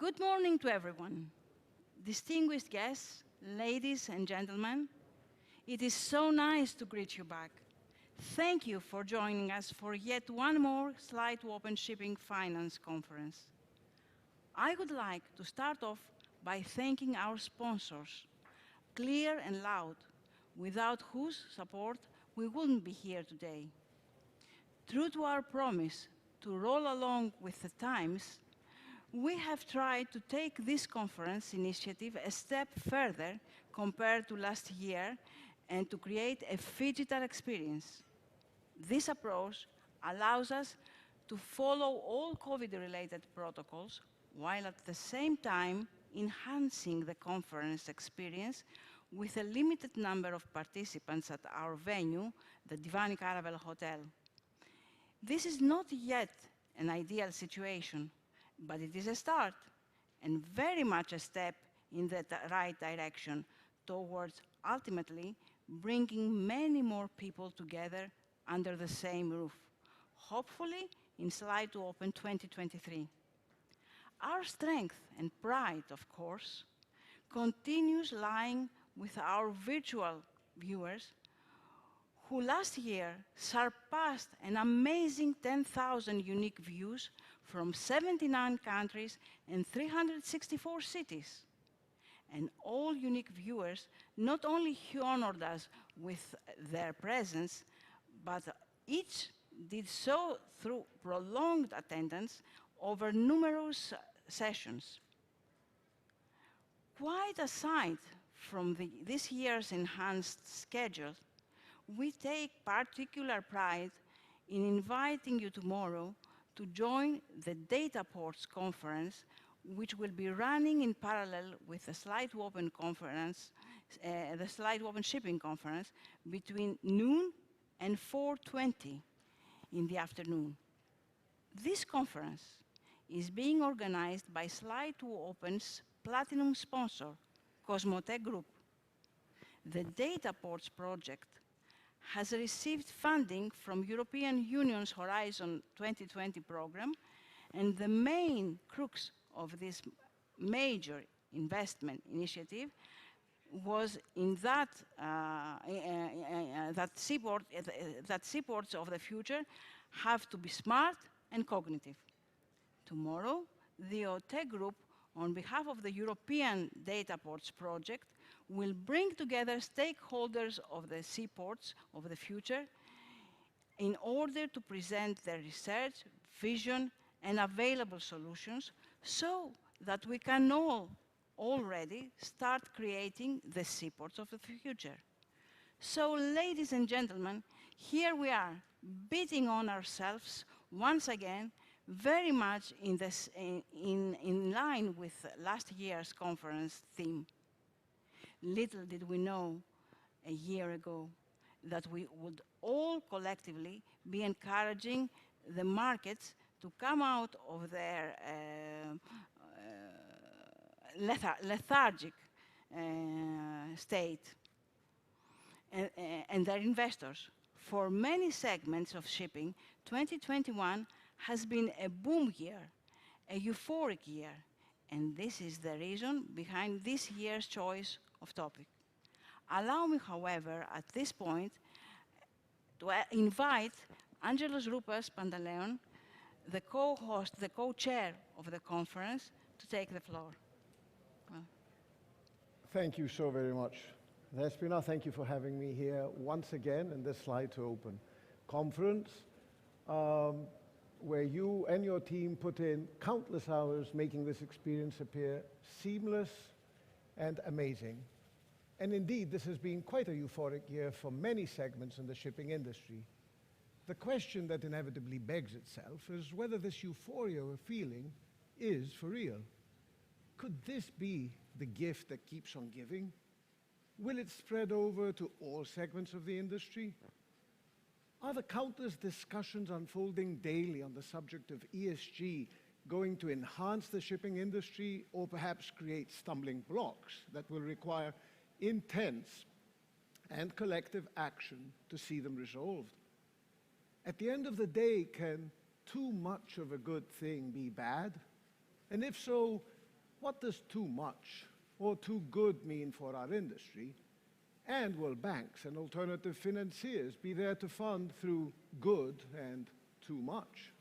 Good morning to everyone. Distinguished guests, ladies and gentlemen, it is so nice to greet you back. Thank you for joining us for yet one more Slide to Open Shipping Finance Conference. I would like to start off by thanking our sponsors, Clear and Loud, without whose support we wouldn't be here today. True to our promise to roll along with the times, we have tried to take this conference initiative a step further compared to last year and to create a phygital experience. This approach allows us to follow all COVID-related protocols while at the same time enhancing the conference experience with a limited number of participants at our venue, the Divani Caravel Hotel. This is not yet an ideal situation, but it is a start and very much a step in the right direction towards ultimately bringing many more people together under the same roof, hopefully in Slide to Open 2023. Our strength and pride, of course, continues lying with our virtual viewers who last year surpassed an amazing 10,000 unique views from 79 countries and 364 cities. And all unique viewers not only honored us with their presence, but each did so through prolonged attendance over numerous sessions. Quite aside from this year's enhanced schedule, we take particular pride in inviting you tomorrow to join the Dataports conference, which will be running in parallel with the Slide to Open conference, the Slide to Open Shipping Conference, between noon and 4:20 in the afternoon. This conference is being organized by Slide to Open's platinum sponsor, Cosmotec Group. The Dataports project has received funding from European Union's Horizon 2020 program, and the main crux of this major investment initiative was in that seaports of the future have to be smart and cognitive. Tomorrow, the OTE Group, on behalf of the European Dataports project, will bring together stakeholders of the seaports of the future in order to present their research, vision, and available solutions so that we can all already start creating the seaports of the future. So, ladies and gentlemen, here we are, beating on ourselves once again, very much in line with last year's conference theme. Little did we know a year ago that we would all collectively be encouraging the markets to come out of their lethargic state and their investors. For many segments of shipping, 2021 has been a boom year, a euphoric year, and this is the reason behind this year's choice of topic. Allow me, however, at this point, to invite Angelos Roupas Pantaleon, the co-host, the co-chair of the conference, to take the floor. Thank you so very much. Despina, thank you for having me here once again in this Slide to Open conference, where you and your team put in countless hours making this experience appear seamless and amazing. And indeed, this has been quite a euphoric year for many segments in the shipping industry. The question that inevitably begs itself is whether this euphoria we're feeling is for real. Could this be the gift that keeps on giving? Will it spread over to all segments of the industry? Are the countless discussions unfolding daily on the subject of ESG going to enhance the shipping industry or perhaps create stumbling blocks that will require intense and collective action to see them resolved? At the end of the day, can too much of a good thing be bad? And if so, what does too much or too good mean for our industry? And will banks and alternative financiers be there to fund through good and too much?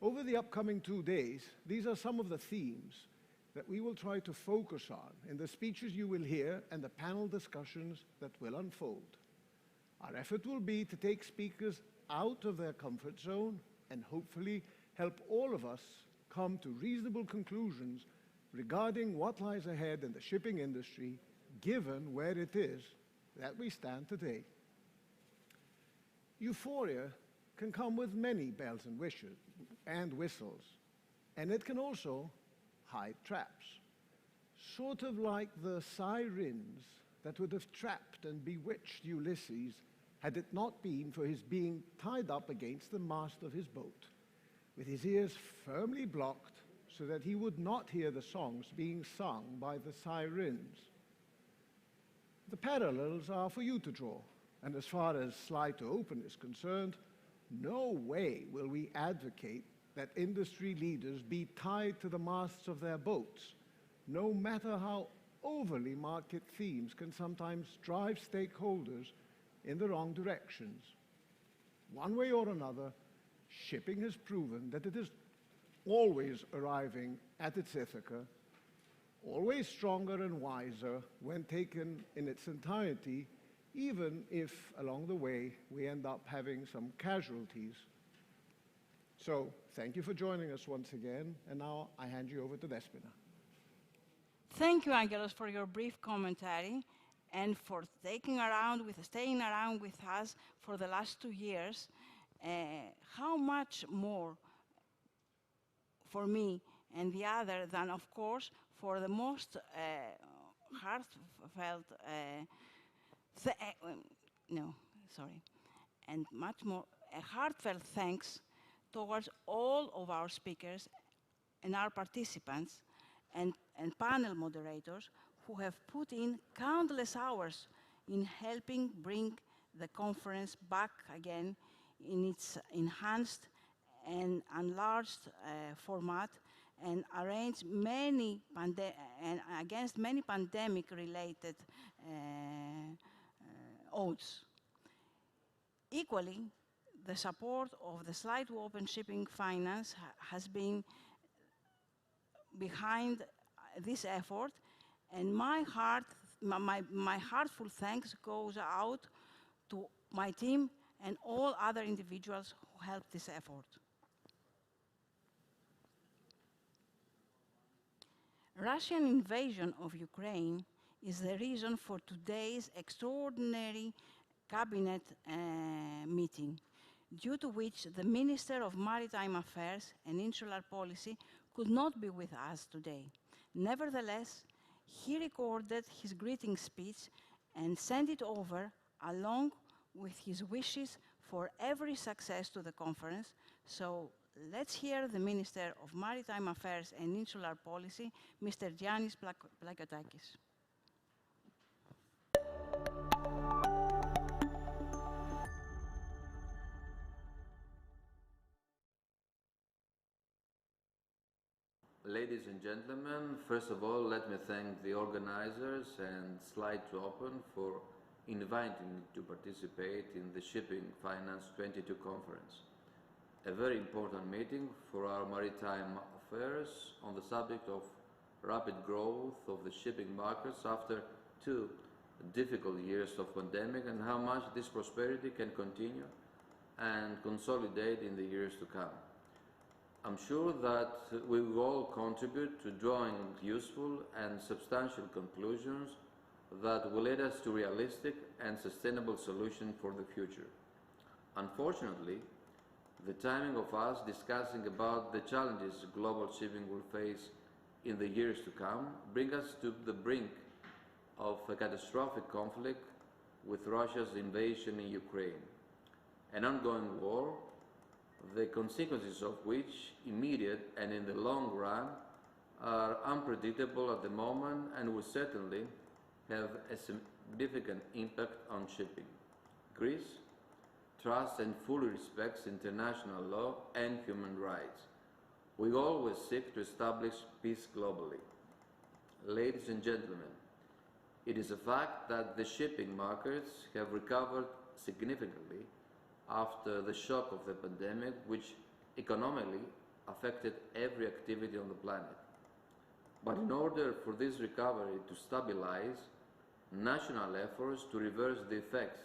Over the upcoming 2 days, these are some of the themes that we will try to focus on in the speeches you will hear and the panel discussions that will unfold. Our effort will be to take speakers out of their comfort zone and hopefully help all of us come to reasonable conclusions regarding what lies ahead in the shipping industry, given where it is that we stand today. Euphoria can come with many bells and whistles, and it can also hide traps, sort of like the sirens that would have trapped and bewitched Ulysses had it not been for his being tied up against the mast of his boat, with his ears firmly blocked so that he would not hear the songs being sung by the sirens. The parallels are for you to draw, and as far as Slide to Open is concerned, no way will we advocate that industry leaders be tied to the masts of their boats, no matter how overly market themes can sometimes drive stakeholders in the wrong directions. One way or another, shipping has proven that it is always arriving at its Ithaca, always stronger and wiser when taken in its entirety, even if along the way we end up having some casualties. So, thank you for joining us once again, and now I hand you over to Despina. Thank you, Angelos, for your brief commentary and for staying around with us for the last 2 years. How much more for me and the other than, of course, for the most heartfelt, and much more heartfelt thanks towards all of our speakers and our participants and panel moderators who have put in countless hours in helping bring the conference back again in its enhanced and enlarged format and arrange against many pandemic-related odds. Equally, the support of the Slide to Open Shipping Finance has been behind this effort, and my heartful thanks goes out to my team and all other individuals who helped this effort. Russian invasion of Ukraine is the reason for today's extraordinary cabinet meeting, due to which the Minister of Maritime Affairs and Insular Policy could not be with us today. Nevertheless, he recorded his greeting speech and sent it over along with his wishes for every success to the conference. So let's hear the Minister of Maritime Affairs and Insular Policy, Mr. Giannis Plakiotakis. Ladies and gentlemen, first of all, let me thank the organizers and Slide to Open for inviting me to participate in the Shipping Finance 22 conference, a very important meeting for our maritime affairs on the subject of rapid growth of the shipping markets after 2 difficult years of pandemic and how much this prosperity can continue and consolidate in the years to come. I'm sure that we will all contribute to drawing useful and substantial conclusions that will lead us to realistic and sustainable solutions for the future. Unfortunately, the timing of us discussing about the challenges global shipping will face in the years to come bring us to the brink of a catastrophic conflict with Russia's invasion in Ukraine, an ongoing war, the consequences of which, immediate and in the long run, are unpredictable at the moment and will certainly have a significant impact on shipping. Greece trusts and fully respects international law and human rights. We always seek to establish peace globally. Ladies and gentlemen, it is a fact that the shipping markets have recovered significantly after the shock of the pandemic, which economically affected every activity on the planet. But in order for this recovery to stabilize, national efforts to reverse the effects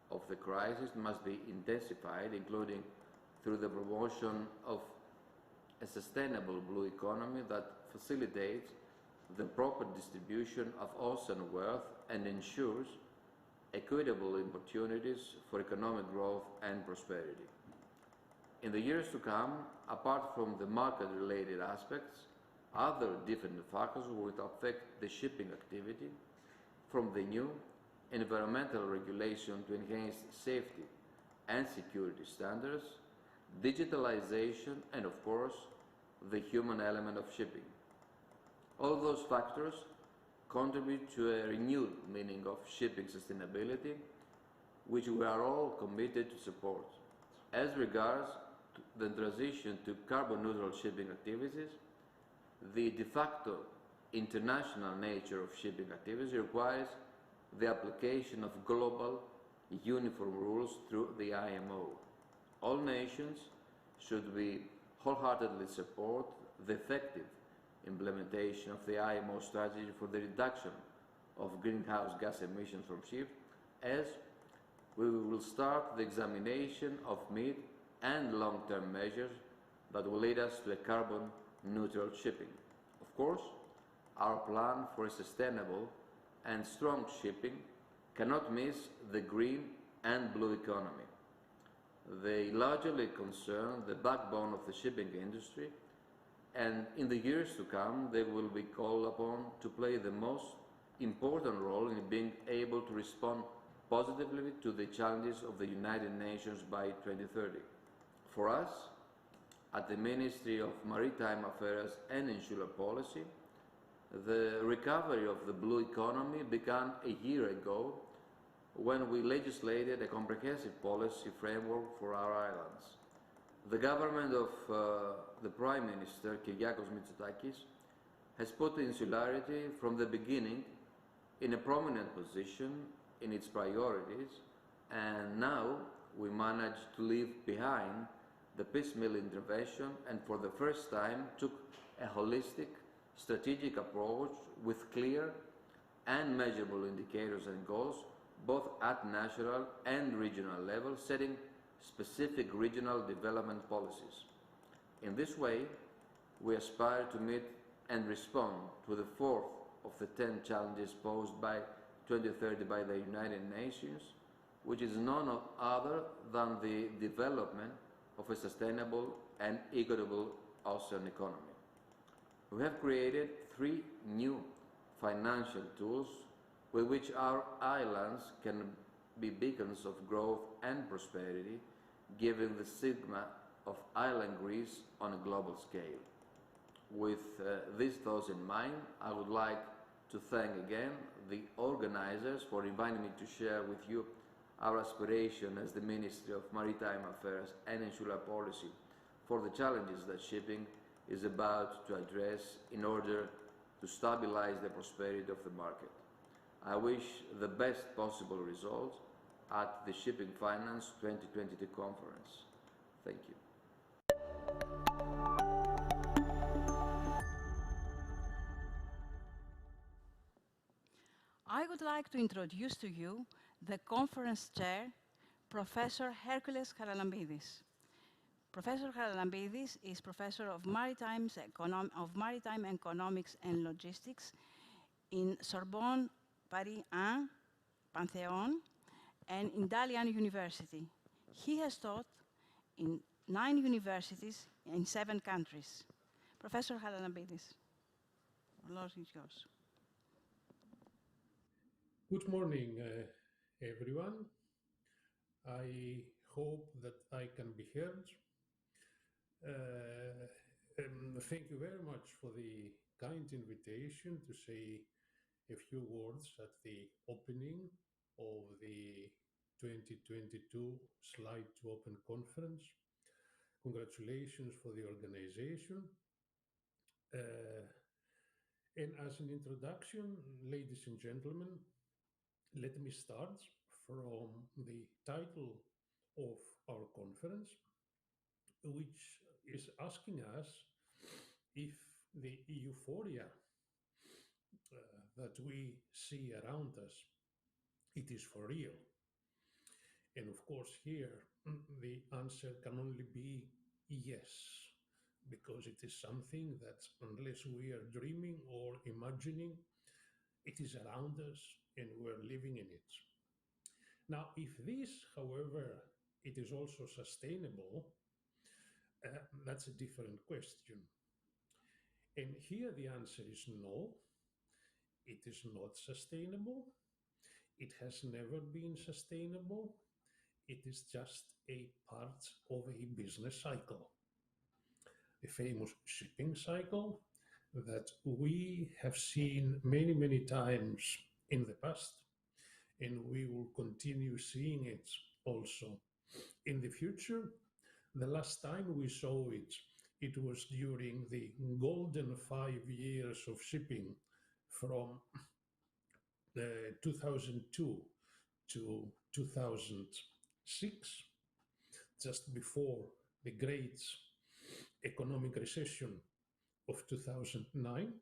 of the crisis must be intensified, including through the promotion of a sustainable blue economy that facilitates the proper distribution of ocean wealth and ensures equitable opportunities for economic growth and prosperity. In the years to come, apart from the market-related aspects, other different factors will affect the shipping activity, from the new environmental regulation to enhance safety and security standards, digitalization, and of course, the human element of shipping. All those factors contribute to a renewed meaning of shipping sustainability, which we are all committed to support. As regards the transition to carbon neutral shipping activities, the de facto international nature of shipping activities requires the application of global uniform rules through the IMO. All nations should be wholeheartedly support the effective implementation of the IMO strategy for the reduction of greenhouse gas emissions from ships, as we will start the examination of mid and long-term measures that will lead us to a carbon neutral shipping. Of course, our plan for a sustainable and strong shipping cannot miss the green and blue economy. They largely concern the backbone of the shipping industry, and in the years to come they will be called upon to play the most important role in being able to respond positively to the challenges of the United Nations by 2030. For us, at the Ministry of Maritime Affairs and Insular Policy, the recovery of the blue economy began a year ago when we legislated a comprehensive policy framework for our islands. The government of the Prime Minister, Kyriakos Mitsotakis, has put insularity from the beginning in a prominent position in its priorities, and now we managed to leave behind the piecemeal intervention and for the first time took a holistic, strategic approach with clear and measurable indicators and goals, both at national and regional level, setting specific regional development policies. In this way, we aspire to meet and respond to the fourth of the 10 challenges posed by 2030 by the United Nations, which is none other than the development of a sustainable and equitable ocean economy. We have created 3 new financial tools with which our islands can be beacons of growth and prosperity, given the stigma of island Greece on a global scale. With these thoughts in mind, I would like to thank again the organizers for inviting me to share with you our aspiration as the Ministry of Maritime Affairs and Insular Policy for the challenges that shipping is about to address in order to stabilize the prosperity of the market. I wish the best possible results at the Shipping Finance 2022 conference. Thank you. I would like to introduce to you the conference chair, Professor Hercules Charalambidis. Professor Charalambidis is Professor of Maritime Economics and Logistics in Sorbonne, Paris 1, Panthéon, and in Dalian University. He has taught in 9 universities in 7 countries. Professor Charalambidis, the floor is yours. Good morning, everyone. I hope that I can be heard. Thank you very much for the kind invitation to say a few words at the opening of the 2022 Slide to Open conference. Congratulations for the organization. And as an introduction, ladies and gentlemen, let me start from the title of our conference, which is asking us if the euphoria that we see around us, it is for real. And of course, here the answer can only be yes, because it is something that, unless we are dreaming or imagining, it is around us and we're living in it. Now, if this, however, it is also sustainable, that's a different question. And here the answer is no, it is not sustainable. It has never been sustainable. It is just a part of a business cycle, a famous shipping cycle that we have seen many, many times in the past, and we will continue seeing it also in the future. The last time we saw it, it was during the golden 5 years of shipping from 2002 to 2006, just before the great economic recession of 2009.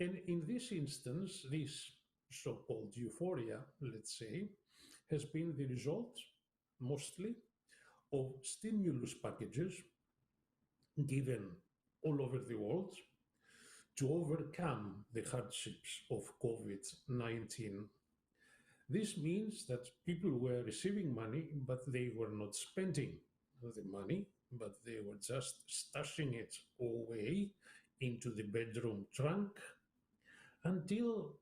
And in this instance, this so-called euphoria, let's say, has been the result mostly of stimulus packages given all over the world to overcome the hardships of COVID-19. This means that people were receiving money, but they were not spending the money, but they were just stashing it away into the bedroom trunk until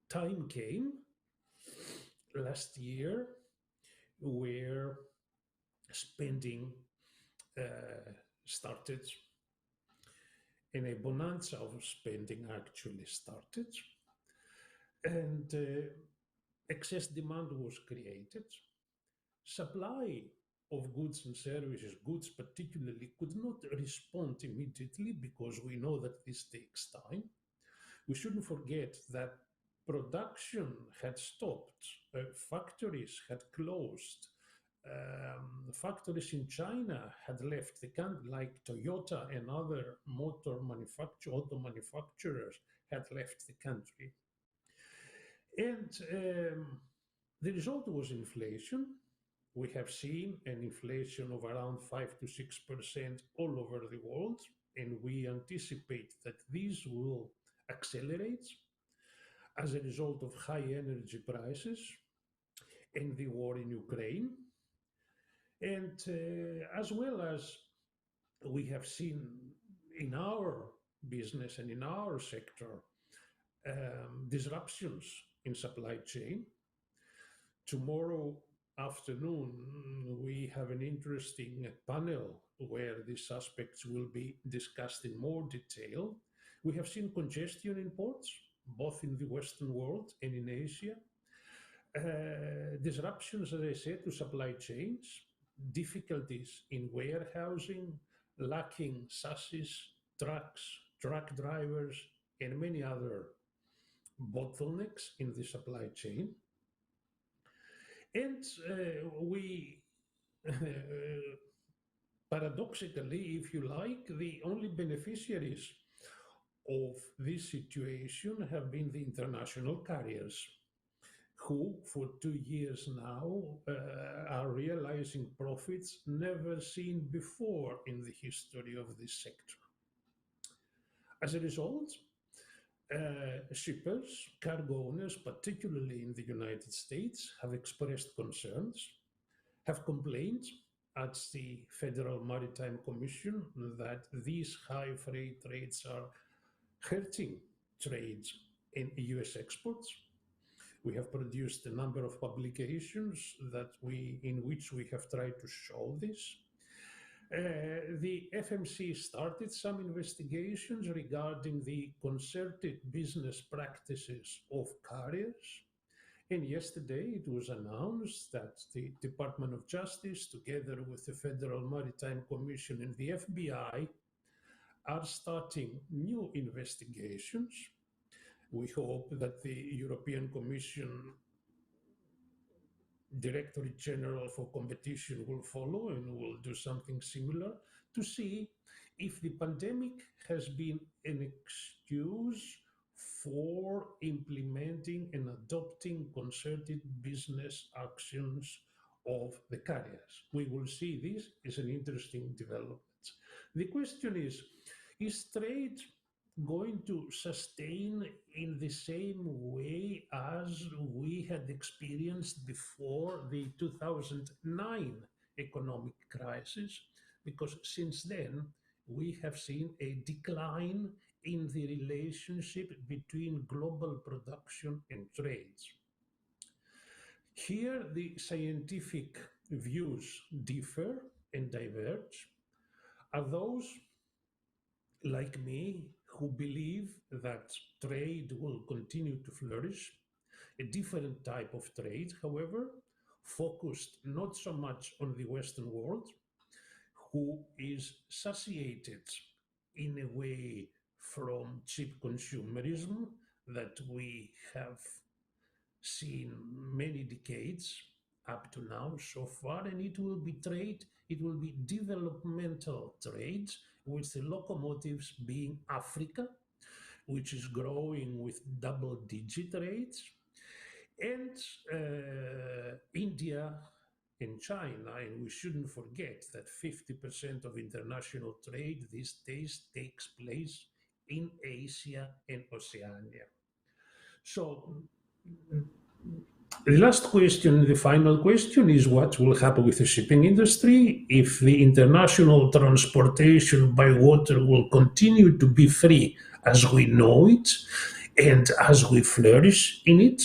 time came last year where spending started, and a bonanza of spending actually started, and excess demand was created. Supply of goods and services, goods particularly, could not respond immediately because we know that this takes time. We shouldn't forget that production had stopped, factories had closed, factories in China had left the country, like Toyota and other auto manufacturers had left the country. And the result was inflation. We have seen an inflation of around 5 to 6% all over the world, and we anticipate that these will accelerate as a result of high energy prices and the war in Ukraine. And as well as we have seen in our business and in our sector, disruptions in supply chain. Tomorrow afternoon, we have an interesting panel where these aspects will be discussed in more detail. We have seen congestion in ports, both in the Western world and in Asia. Disruptions, as I said, to supply chains, difficulties in warehousing, lacking chassis, trucks, truck drivers, and many other bottlenecks in the supply chain. And we, paradoxically, if you like, the only beneficiaries of this situation have been the international carriers, who for 2 years now are realizing profits never seen before in the history of this sector. As a result, shippers, cargo owners, particularly in the United States, have expressed concerns, have complained at the Federal Maritime Commission that these high freight rates are hurting trade in US exports. We have produced a number of publications in which we have tried to show this. The FMC started some investigations regarding the concerted business practices of carriers, And yesterday it was announced that the Department of Justice, together with the Federal Maritime Commission and the FBI, are starting new investigations. We hope that the European Commission Directorate General for Competition will follow and will do something similar to see if the pandemic has been an excuse for implementing and adopting concerted business actions of the carriers. We will see this as an interesting development. The question is trade going to sustain in the same way as we had experienced before the 2009 economic crisis? Because since then, we have seen a decline in the relationship between global production and trades. Here, the scientific views differ and diverge. Are those like me who believe that trade will continue to flourish, a different type of trade, however, focused not so much on the Western world, who is satiated in a way from cheap consumerism that we have seen many decades up to now so far, and it will be trade, it will be developmental trades, with the locomotives being Africa, which is growing with double-digit rates, and India and China. And we shouldn't forget that 50% of international trade these days takes place in Asia and Oceania. So the last question, the final question, is what will happen with the shipping industry if the international transportation by water will continue to be free as we know it and as we flourish in it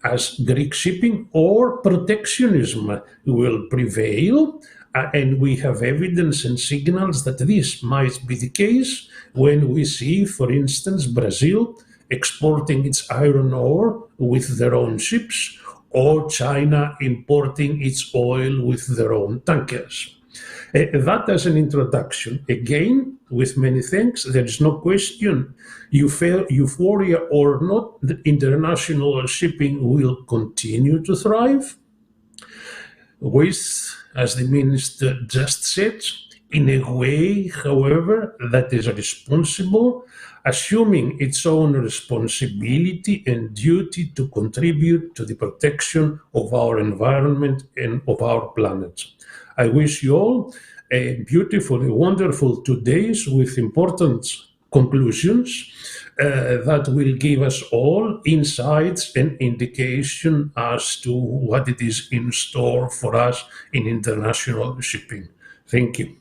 as Greek shipping, or protectionism will prevail. And we have evidence and signals that this might be the case when we see, for instance, Brazil exporting its iron ore with their own ships, or China importing its oil with their own tankers. That as an introduction. Again, with many thanks, there is no question, euphoria or not, the international shipping will continue to thrive with, as the minister just said, in a way, however, that is responsible, assuming its own responsibility and duty to contribute to the protection of our environment and of our planet. I wish you all a beautiful and wonderful 2 days with important conclusions that will give us all insights and indication as to what it is in store for us in international shipping. Thank you.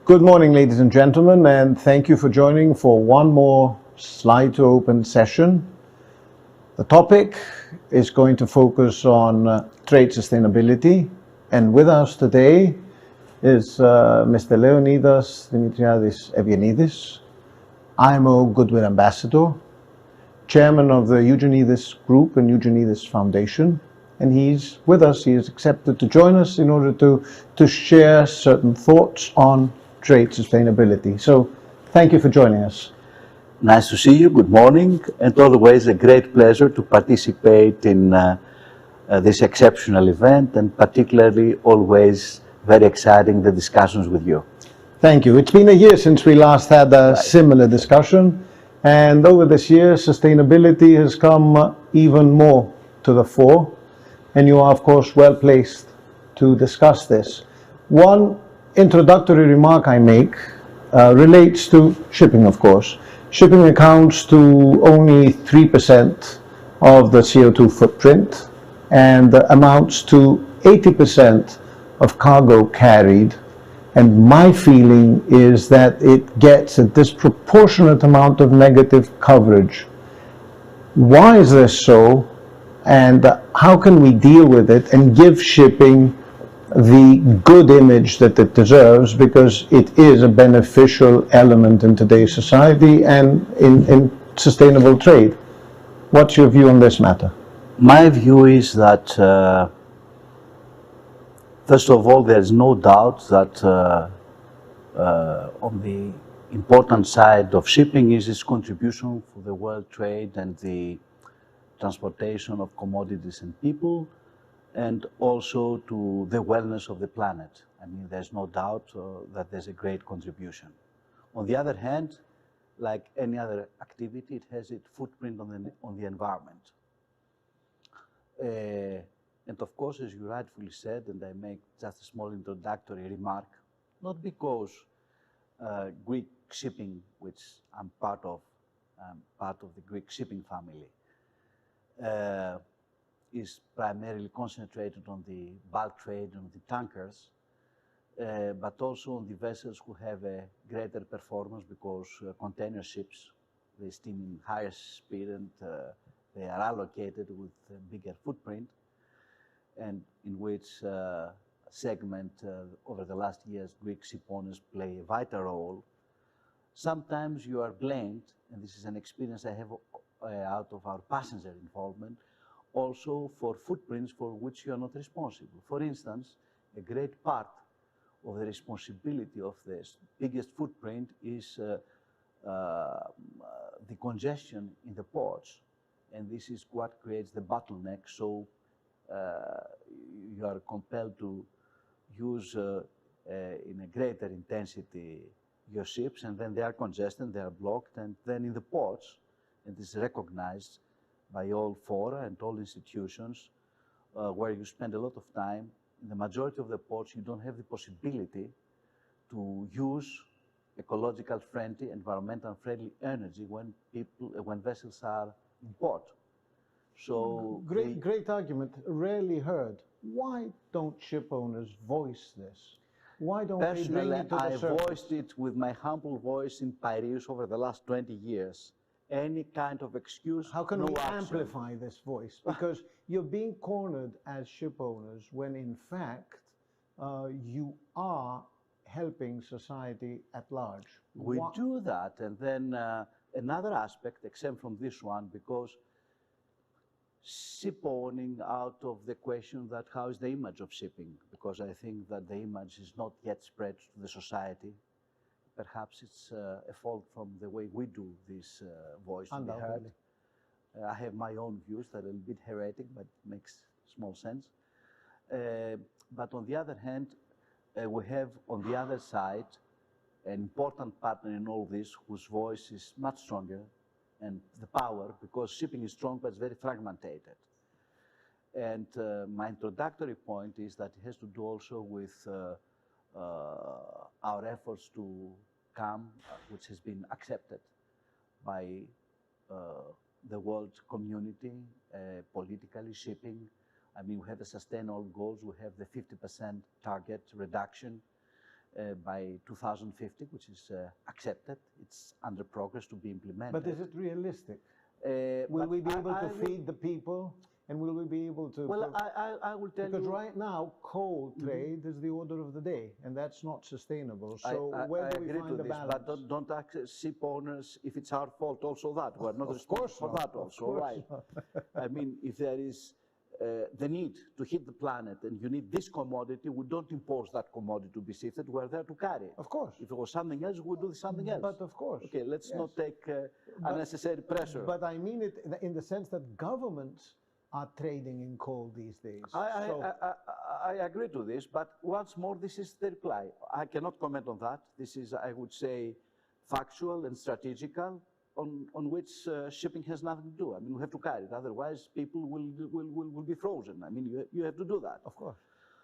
Good morning, ladies and gentlemen, and thank you for joining for one more Slide to Open session. The topic is going to focus on trade sustainability, and with us today is Mr. Leonidas Dimitriadis Eugenides, IMO Goodwill Ambassador, Chairman of the Eugenides Group and Eugenides Foundation, and he's with us. He has accepted to join us in order to share certain thoughts on trade sustainability. So thank you for joining us. Nice to see you. Good morning, and always a great pleasure to participate in this exceptional event, and particularly always very exciting the discussions with you. Thank you. It's been a year since we last had a similar discussion, and over this year sustainability has come even more to the fore, and you are of course well placed to discuss this. One introductory remark I make relates to shipping, of course. Shipping accounts to only 3% of the CO2 footprint and amounts to 80% of cargo carried. And my feeling is that it gets a disproportionate amount of negative coverage. Why is this so? and how can we deal with it and give shipping the good image that it deserves, because it is a beneficial element in today's society and in sustainable trade. What's your view on this matter? My view is that, first of all, there is no doubt that on the important side of shipping is its contribution for the world trade and the transportation of commodities and people, and also to the wellness of the planet. I mean, there's no doubt that there's a great contribution. On the other hand, like any other activity, it has its footprint on the environment. And of course, as you rightfully said, and I make just a small introductory remark, not because Greek shipping, which I'm part of the Greek shipping family, is primarily concentrated on the bulk trade and the tankers, but also on the vessels who have a greater performance, because container ships, they steam in higher speed and they are allocated with a bigger footprint, and in which segment over the last years Greek ship owners play a vital role. Sometimes you are blamed, and this is an experience I have out of our passenger involvement, also for footprints for which you are not responsible. For instance, a great part of the responsibility of this biggest footprint is the congestion in the ports, and this is what creates the bottleneck. So you are compelled to use in a greater intensity your ships, and then they are congested, they are blocked, and then in the ports, and this is recognized by all fora and all institutions, where you spend a lot of time, in the majority of the ports, you don't have the possibility to use ecological friendly, environmental friendly energy when vessels are in port. So great argument, rarely heard. Why don't ship owners voice this? Why don't they bring it to the surface? I voiced it with my humble voice in Piraeus over the last 20 years. Any kind of excuse, how can no we action. Amplify this voice? Because you're being cornered as ship owners when in fact you are helping society at large. We do that, and then another aspect, except from this one, because ship owning out of the question that how is the image of shipping, because I think that the image is not yet spread to the society. Perhaps it's a fault from the way we do this voice to be heard. I have my own views that are a little bit heretic, but makes small sense. But on the other hand, we have on the other side an important partner in all this whose voice is much stronger, and the power, because shipping is strong, but it's very fragmented. And my introductory point is that it has to do also with our efforts to come, which has been accepted by the world community, politically, shipping. I mean, we have the sustainable goals. We have the 50% target reduction by 2050, which is accepted. It's under progress to be implemented. But is it realistic? Will we be able to feed the people? And will we be able to... Well, I will tell you... Because right now, coal trade is the order of the day, and that's not sustainable. So where do we find the balance? But don't ask ship owners if it's our fault also that. We're not responsible for that also, right? I mean, if there is the need to heat the planet and you need this commodity, we don't impose that commodity to be shifted. We're there to carry it. Of course. If it was something else, we'll do something else. But of course. Okay, let's not take unnecessary pressure. But I mean it in the sense that governments are trading in coal these days. I agree to this, but once more, this is the reply. I cannot comment on that. This is, I would say, factual and strategical, on which shipping has nothing to do. I mean, we have to carry it. Otherwise, people will be frozen. I mean, you have to do that. Of course.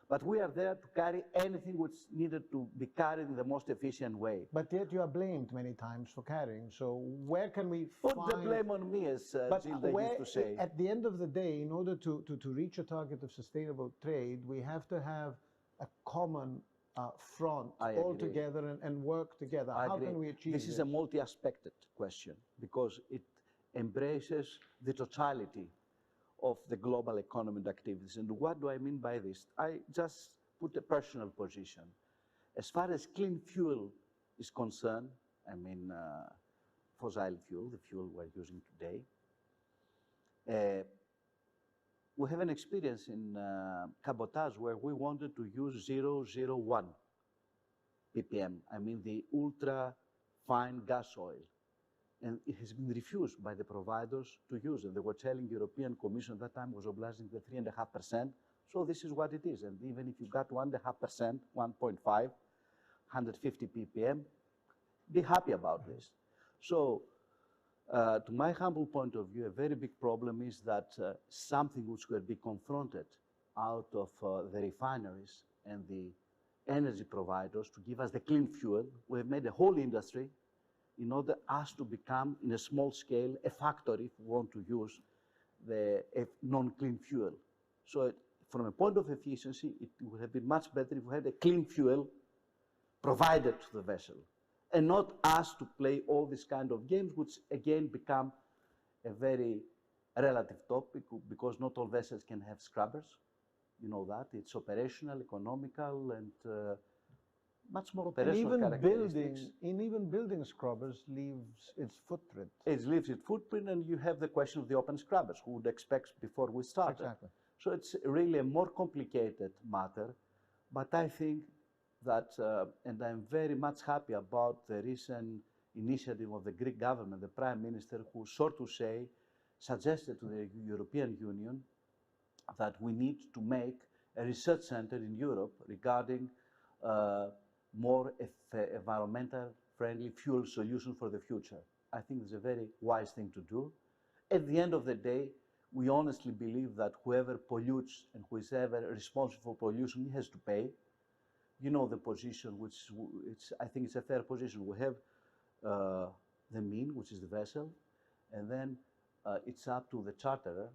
But we are there to carry anything which needed to be carried in the most efficient way. But yet you are blamed many times for carrying. So where can we Put the blame on me, as Gilda used to say. At the end of the day, in order to reach a target of sustainable trade, we have to have a common front all together and work together. How can we achieve this? This is a multi-aspected question, because it embraces the totality of the global economy and activities. And what do I mean by this? I just put a personal position. As far as clean fuel is concerned, I mean fossil fuel, the fuel we're using today, we have an experience in cabotage where we wanted to use 001 ppm, I mean the ultra fine gas oil. And it has been refused by the providers to use it. They were telling European Commission at that time was obliging the 3.5%. So this is what it is. And even if you got 1.5%, 1.5, 150 ppm, be happy about this. So to my humble point of view, a very big problem is that something which will be confronted out of the refineries and the energy providers to give us the clean fuel. We have made a whole industry in order us to become, in a small scale, a factory if we want to use the non-clean fuel. So from a point of efficiency, it would have been much better if we had a clean fuel provided to the vessel, and not us to play all these kind of games, which again become a very relative topic, because not all vessels can have scrubbers. You know that. It's operational, economical, and much more operational characteristics. Even building scrubbers leaves its footprint. It leaves its footprint, and you have the question of the open scrubbers, who would expect before we started. Exactly. So it's really a more complicated matter, but I think that, and I'm very much happy about the recent initiative of the Greek government, the Prime Minister, who, so to say, suggested to the European Union that we need to make a research center in Europe regarding more environmental friendly fuel solutions for the future. I think it's a very wise thing to do. At the end of the day, we honestly believe that whoever pollutes and whoever is responsible for pollution has to pay. You know the position, which I think it's a fair position. We have the mean, which is the vessel, and then it's up to the charterer,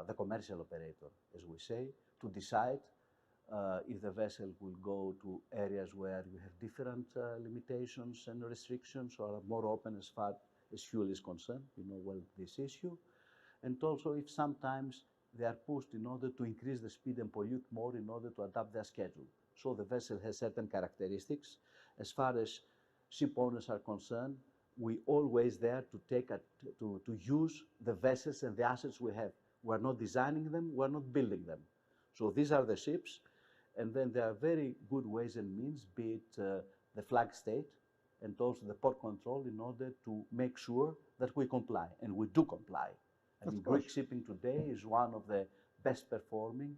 the commercial operator, as we say, to decide if the vessel will go to areas where you have different limitations and restrictions, or are more open as far as fuel is concerned. You know well this issue. And also if sometimes they are pushed in order to increase the speed and pollute more in order to adapt their schedule. So the vessel has certain characteristics. As far as ship owners are concerned, we always there to take to use the vessels and the assets we have. We're not designing them, we're not building them. So these are the ships, and then there are very good ways and means, be it the flag state and also the port control, in order to make sure that we comply, and we do comply. I mean, Greek shipping today is one of the best performing.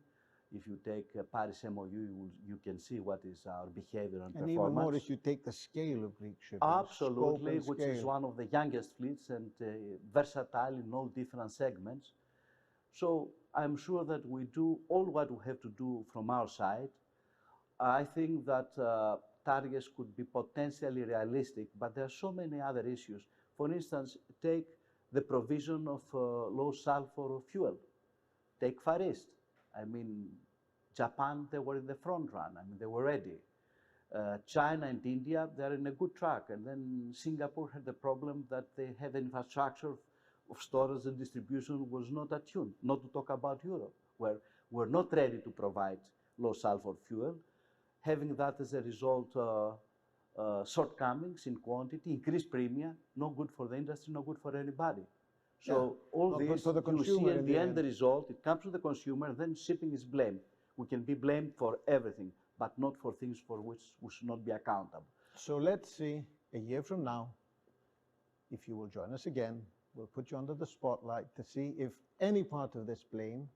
If you take Paris MOU, you can see what is our behavior and performance. And even more if you take the scale of Greek shipping. Absolutely, which is one of the youngest fleets and versatile in all different segments. So I'm sure that we do all what we have to do from our side. I think that targets could be potentially realistic, but there are so many other issues. For instance, take the provision of low sulfur fuel. Take Far East. I mean, Japan, they were in the front run. I mean, they were ready. China and India, they're in a good track. And then Singapore had the problem that they have infrastructure of storage and distribution was not attuned, not to talk about Europe, where we're not ready to provide low sulfur fuel. Having that as a result, shortcomings in quantity, increased premium, no good for the industry, no good for anybody. So all this, for the you see consumer at the end the result, it comes to the consumer, then shipping is blamed. We can be blamed for everything, but not for things for which we should not be accountable. So let's see, a year from now, if you will join us again, we'll put you under the spotlight to see if any part of this blame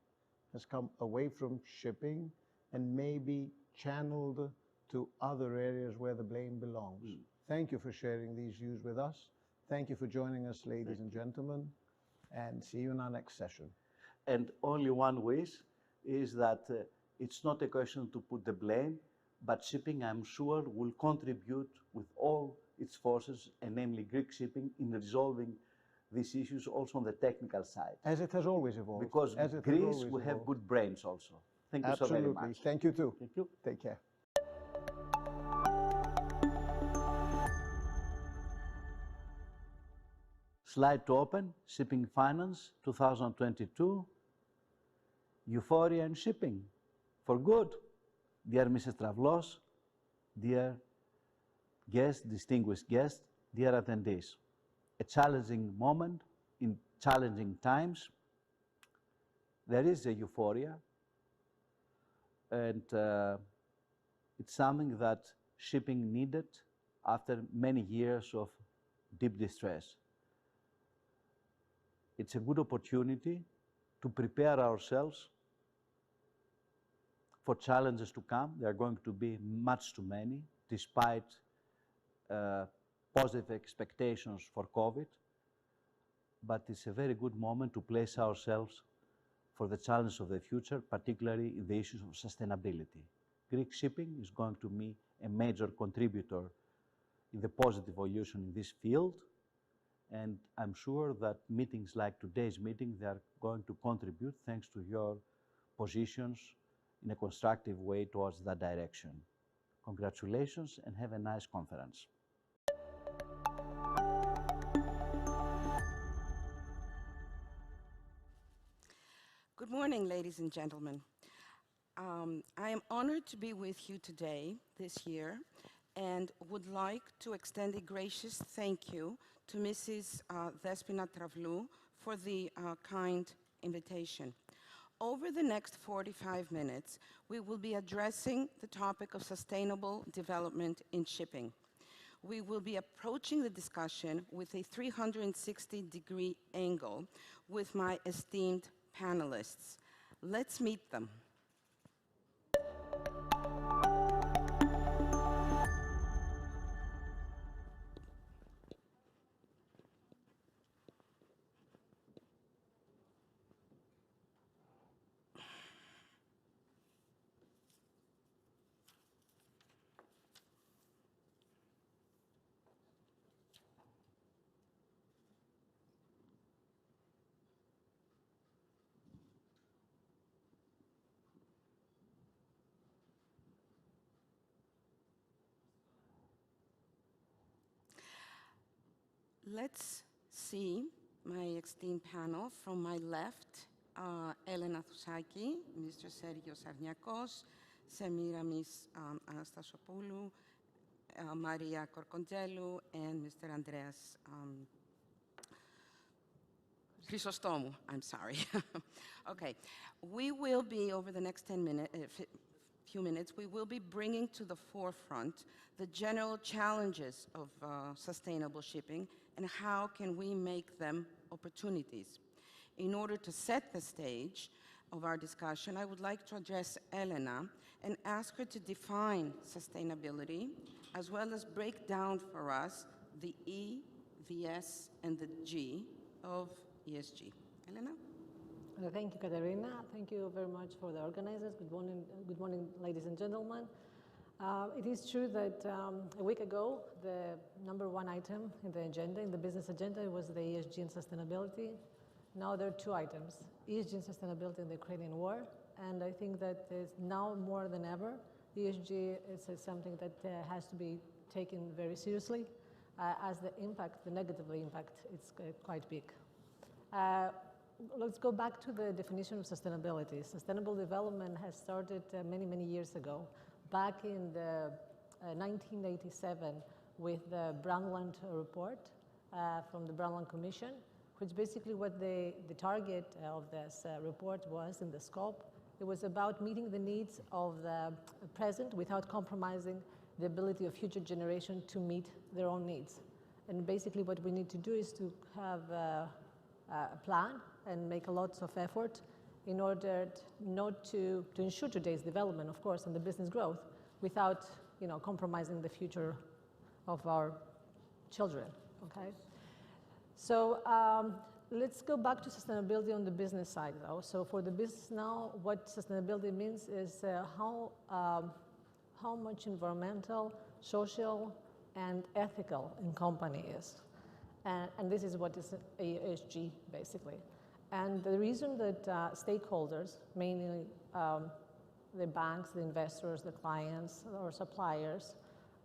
has come away from shipping and maybe channeled to other areas where the blame belongs. Thank you for sharing these views with us. Thank you for joining us, ladies and gentlemen, and see you in our next session. And only one wish is that it's not a question to put the blame, but shipping, I'm sure, will contribute with all its forces, and namely Greek shipping, in resolving these issues also on the technical side. As it has always evolved. Because Greece, we have good brains also. Thank you so very much. Absolutely. Thank you too. Thank you. Take care. Slide to open, Shipping Finance 2022. euphoria in shipping for good. Dear Mrs. Travlos, dear guests, distinguished guests, dear attendees, a challenging moment in challenging times. There is a euphoria, and it's something that shipping needed after many years of deep distress. It's a good opportunity to prepare ourselves for challenges to come. There are going to be much too many, despite positive expectations for COVID. But it's a very good moment to place ourselves for the challenge of the future, particularly in the issues of sustainability. Greek shipping is going to be a major contributor in the positive evolution in this field, and I'm sure that meetings like today's meeting, they are going to contribute, thanks to your positions, in a constructive way towards that direction. Congratulations and have a nice conference. Good morning, ladies and gentlemen. I am honored to be with you today, this year, and would like to extend a gracious thank you to Mrs. Despina Travlou for the kind invitation. Over the next 45 minutes, we will be addressing the topic of sustainable development in shipping. We will be approaching the discussion with a 360-degree angle with my esteemed panelists. Let's meet them. Let's see my esteemed panel. From my left, Elena Thousaki, Mr. Sergios Sarniakos, Semiramis Anastasiopoulou, Maria Korkongelou, and Mr. Andreas Chrysostomou. I'm sorry. Okay, we will be, over the next 10 minutes, few minutes, we will be bringing to the forefront the general challenges of sustainable shipping and how can we make them opportunities. In order to set the stage of our discussion, I would like to address Elena and ask her to define sustainability, as well as break down for us the E, the S, and the G of ESG. Elena? Thank you, Katerina. Thank you very much for the organizers. Good morning, ladies and gentlemen. It is true that a week ago, the #1 item in the agenda, in the business agenda, was the ESG and sustainability. Now there are 2 items, ESG and sustainability in the Ukrainian war. And I think that now more than ever, ESG is something that has to be taken very seriously, as the impact, the negative impact, it's quite big. Let's go back to the definition of sustainability. Sustainable development has started many, many years ago. Back in the 1987 with the Brundtland report from the Brundtland Commission, which basically what the target of this report was in the scope. It was about meeting the needs of the present without compromising the ability of future generations to meet their own needs. And basically what we need to do is to have a plan and make a lot of effort in order not to ensure today's development, of course, and the business growth without, compromising the future of our children, okay? So let's go back to sustainability on the business side, though. So for the business now, what sustainability means is how much environmental, social, and ethical a company is. And this is what is ESG, basically. And the reason that stakeholders, mainly the banks, the investors, the clients, or suppliers,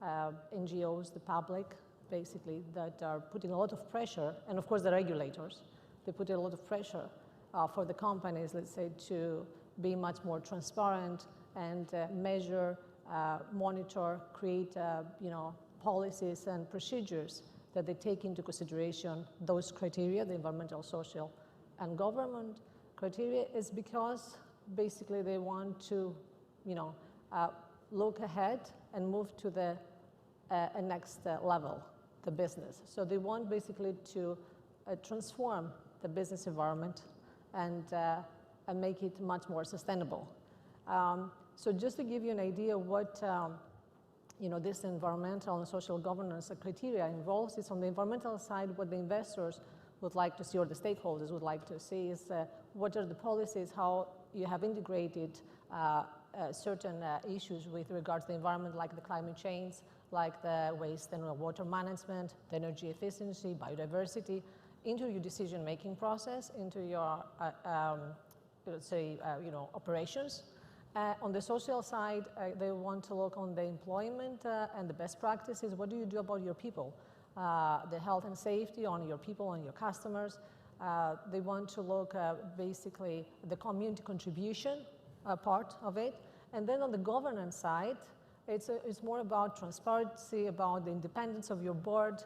NGOs, the public, basically, that are putting a lot of pressure, and of course the regulators, they put a lot of pressure for the companies, let's say, to be much more transparent and measure, monitor, create policies and procedures that they take into consideration those criteria, the environmental, social, and government criteria, is because basically they want to look ahead and move to the next level, the business. So they want basically to transform the business environment and make it much more sustainable. So just to give you an idea of what this environmental and social governance criteria involves, is on the environmental side, what the investors would like to see, or the stakeholders would like to see, is what are the policies, how you have integrated certain issues with regard to the environment, like the climate change, like the waste and water management, the energy efficiency, biodiversity, into your decision-making process, into your, let's say, operations. On the social side, they want to look on the employment and the best practices. What do you do about your people? The health and safety on your people, on your customers. They want to look basically the community contribution part of it. And then on the governance side, it's more about transparency, about the independence of your board,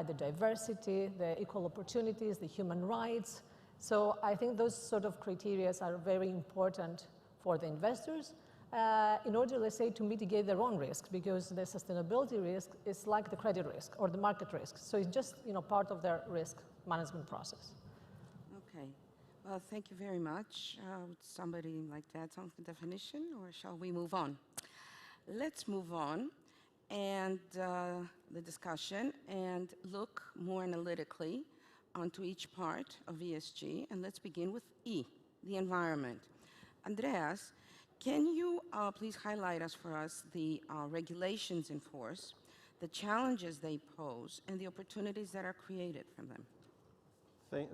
the diversity, the equal opportunities, the human rights. So I think those sort of criteria are very important for the investors in order, let's say, to mitigate their own risk, because the sustainability risk is like the credit risk or the market risk. So it's just part of their risk management process. Okay. Well, thank you very much. Would somebody like to add something to the definition, or shall we move on? Let's move on and the discussion and look more analytically onto each part of ESG. And let's begin with E, the environment. Andreas, can you please highlight for us the regulations in force, the challenges they pose, and the opportunities that are created from them?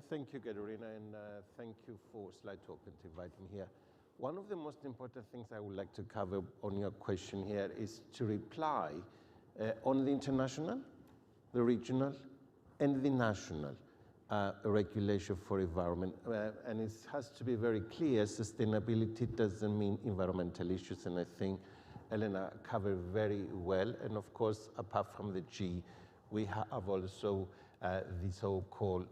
Thank you, Katerina, and thank you for Slide Open to invite me here. One of the most important things I would like to cover on your question here is to reply on the international, the regional, and the national regulation for environment. And it has to be very clear, sustainability doesn't mean environmental issues, and I think Elena covered very well. And of course, apart from the G, we have also the so-called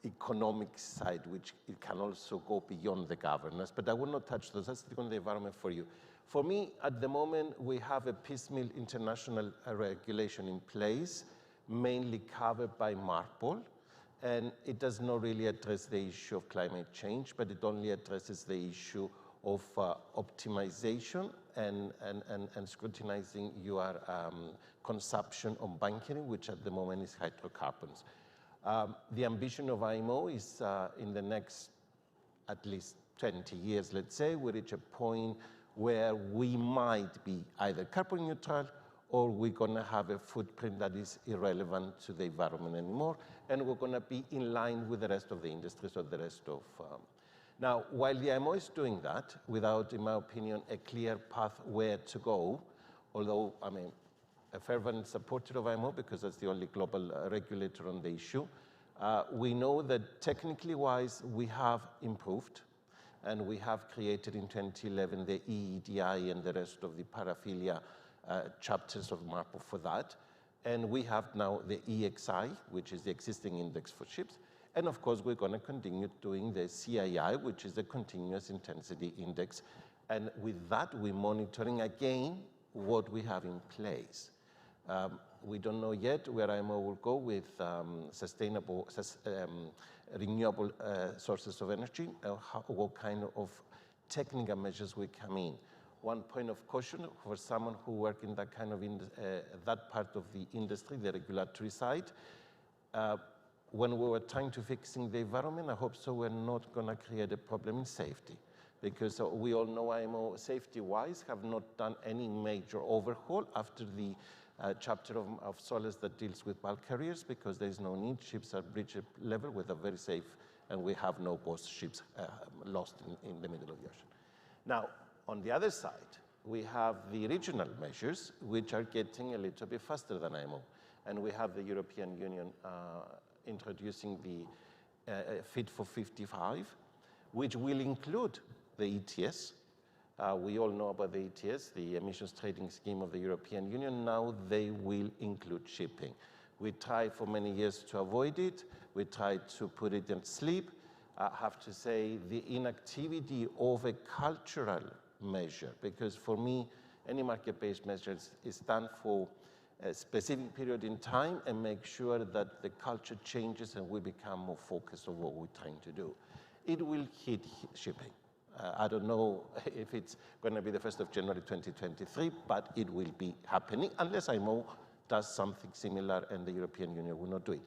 economic side, which it can also go beyond the governance, but I will not touch those. That's on the environment for you. For me, at the moment, we have a piecemeal international regulation in place, mainly covered by MARPOL, and it does not really address the issue of climate change, but it only addresses the issue of optimization and scrutinizing your consumption of bunkering, which at the moment is hydrocarbons. The ambition of IMO is in the next at least 20 years, let's say, we reach a point where we might be either carbon neutral or we're going to have a footprint that is irrelevant to the environment anymore, and we're going to be in line with the rest of the industries or the rest of... Now, while the IMO is doing that, without, in my opinion, a clear path where to go, although I'm a fervent supporter of IMO because that's the only global regulator on the issue, we know that technically wise, we have improved, and we have created in 2011 the EEDI and the rest of the paraphilia chapters of MARPOL for that. And we have now the EXI, which is the existing index for ships. And of course, we're going to continue doing the CII, which is the continuous intensity index. And with that, we're monitoring again what we have in place. We don't know yet where IMO will go with sustainable, renewable sources of energy, what kind of technical measures will come in. One point of caution for someone who works in that kind of that part of the industry, the regulatory side, when we were trying to fixing the environment, I hope so we're not going to create a problem in safety, because we all know IMO safety-wise have not done any major overhaul after the chapter of SOLAS that deals with bulk carriers, because there is no need. Ships are bridge level with a very safe, and we have no ghost ships lost in the middle of the ocean. Now, on the other side, we have the regional measures, which are getting a little bit faster than IMO. And we have the European Union introducing the Fit for 55, which will include the ETS. We all know about the ETS, the Emissions Trading Scheme of the European Union. Now they will include shipping. We tried for many years to avoid it. We tried to put it in sleep. I have to say the inactivity of a cultural measure, because for me, any market-based measure is done for a specific period in time and make sure that the culture changes and we become more focused on what we're trying to do. It will hit shipping. I don't know if it's going to be the 1st of January 2023, but it will be happening unless IMO does something similar and the European Union will not do it.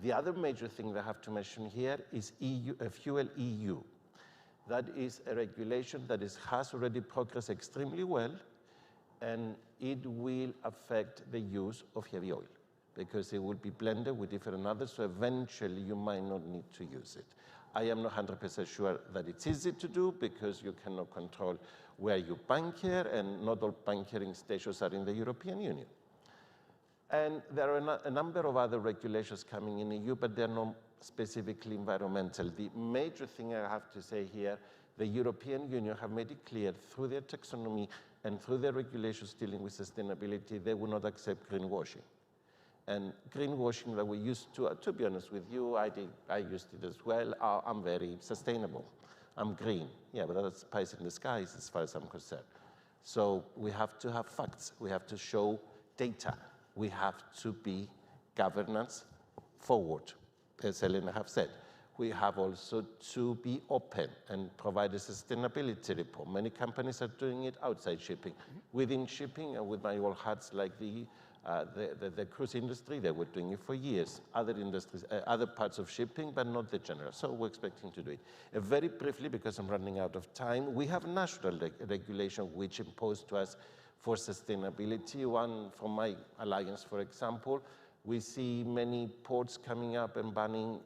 The other major thing that I have to mention here is Fuel EU. That is a regulation that has already progressed extremely well, and it will affect the use of heavy oil because it will be blended with different others, so eventually you might not need to use it. I am not 100% sure that it's easy to do because you cannot control where you bunker, and not all bunkering stations are in the European Union. And there are a number of other regulations coming in EU, but they're not specifically environmental. The major thing I have to say here, the European Union have made it clear through their taxonomy and through their regulations dealing with sustainability, they will not accept greenwashing. And greenwashing that we used to be honest with you, I used it as well. I'm very sustainable. I'm green. Yeah, but that's pies in the skies as far as I'm concerned. So we have to have facts. We have to show data. We have to be governance forward, as Elena have said. We have also to be open and provide a sustainability report. Many companies are doing it outside shipping. Within shipping, and with my old hats like the cruise industry, they were doing it for years. Other industries, other parts of shipping, but not the general. So we're expecting to do it. Very briefly, because I'm running out of time, we have national regulation which imposed to us for sustainability. One from my alliance, for example, we see many ports coming up and banning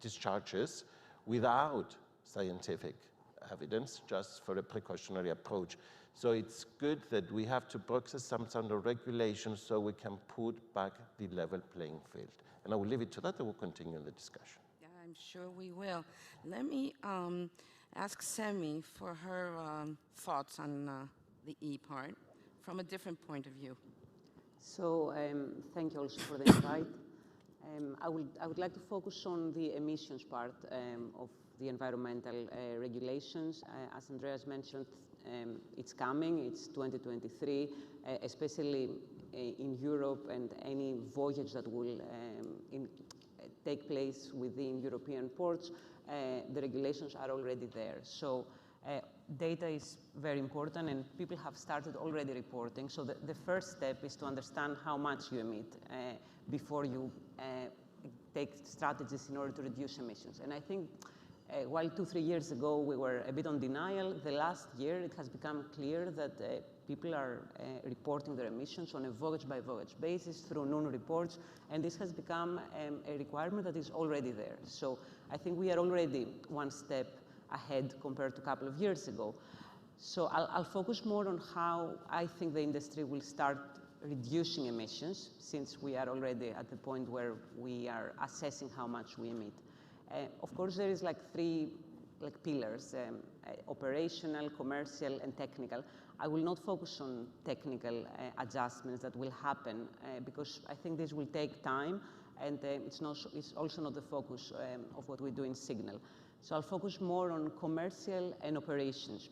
discharges without scientific evidence, just for a precautionary approach. So it's good that we have to process some sort of regulation so we can put back the level playing field. And I will leave it to that and we'll continue in the discussion. Yeah, I'm sure we will. Let me ask Semi for her thoughts on the E part from a different point of view. So thank you also for the invite. I would like to focus on the emissions part of the environmental regulations. As Andreas mentioned, it's coming, it's 2023, especially in Europe, and any voyage that will take place within European ports, the regulations are already there. So data is very important, and people have started already reporting. So the first step is to understand how much you emit before you take strategies in order to reduce emissions. And I think while 2-3 years ago we were a bit on denial, the last year it has become clear that people are reporting their emissions on a voyage-by-voyage basis through known reports, and this has become a requirement that is already there. So I think we are already one step ahead compared to a couple of years ago. So I'll focus more on how I think the industry will start reducing emissions, since we are already at the point where we are assessing how much we emit. Of course, there is like three pillars, operational, commercial, and technical. I will not focus on technical adjustments that will happen because I think this will take time, and it's also not the focus of what we do in Signal. So I'll focus more on commercial and operations.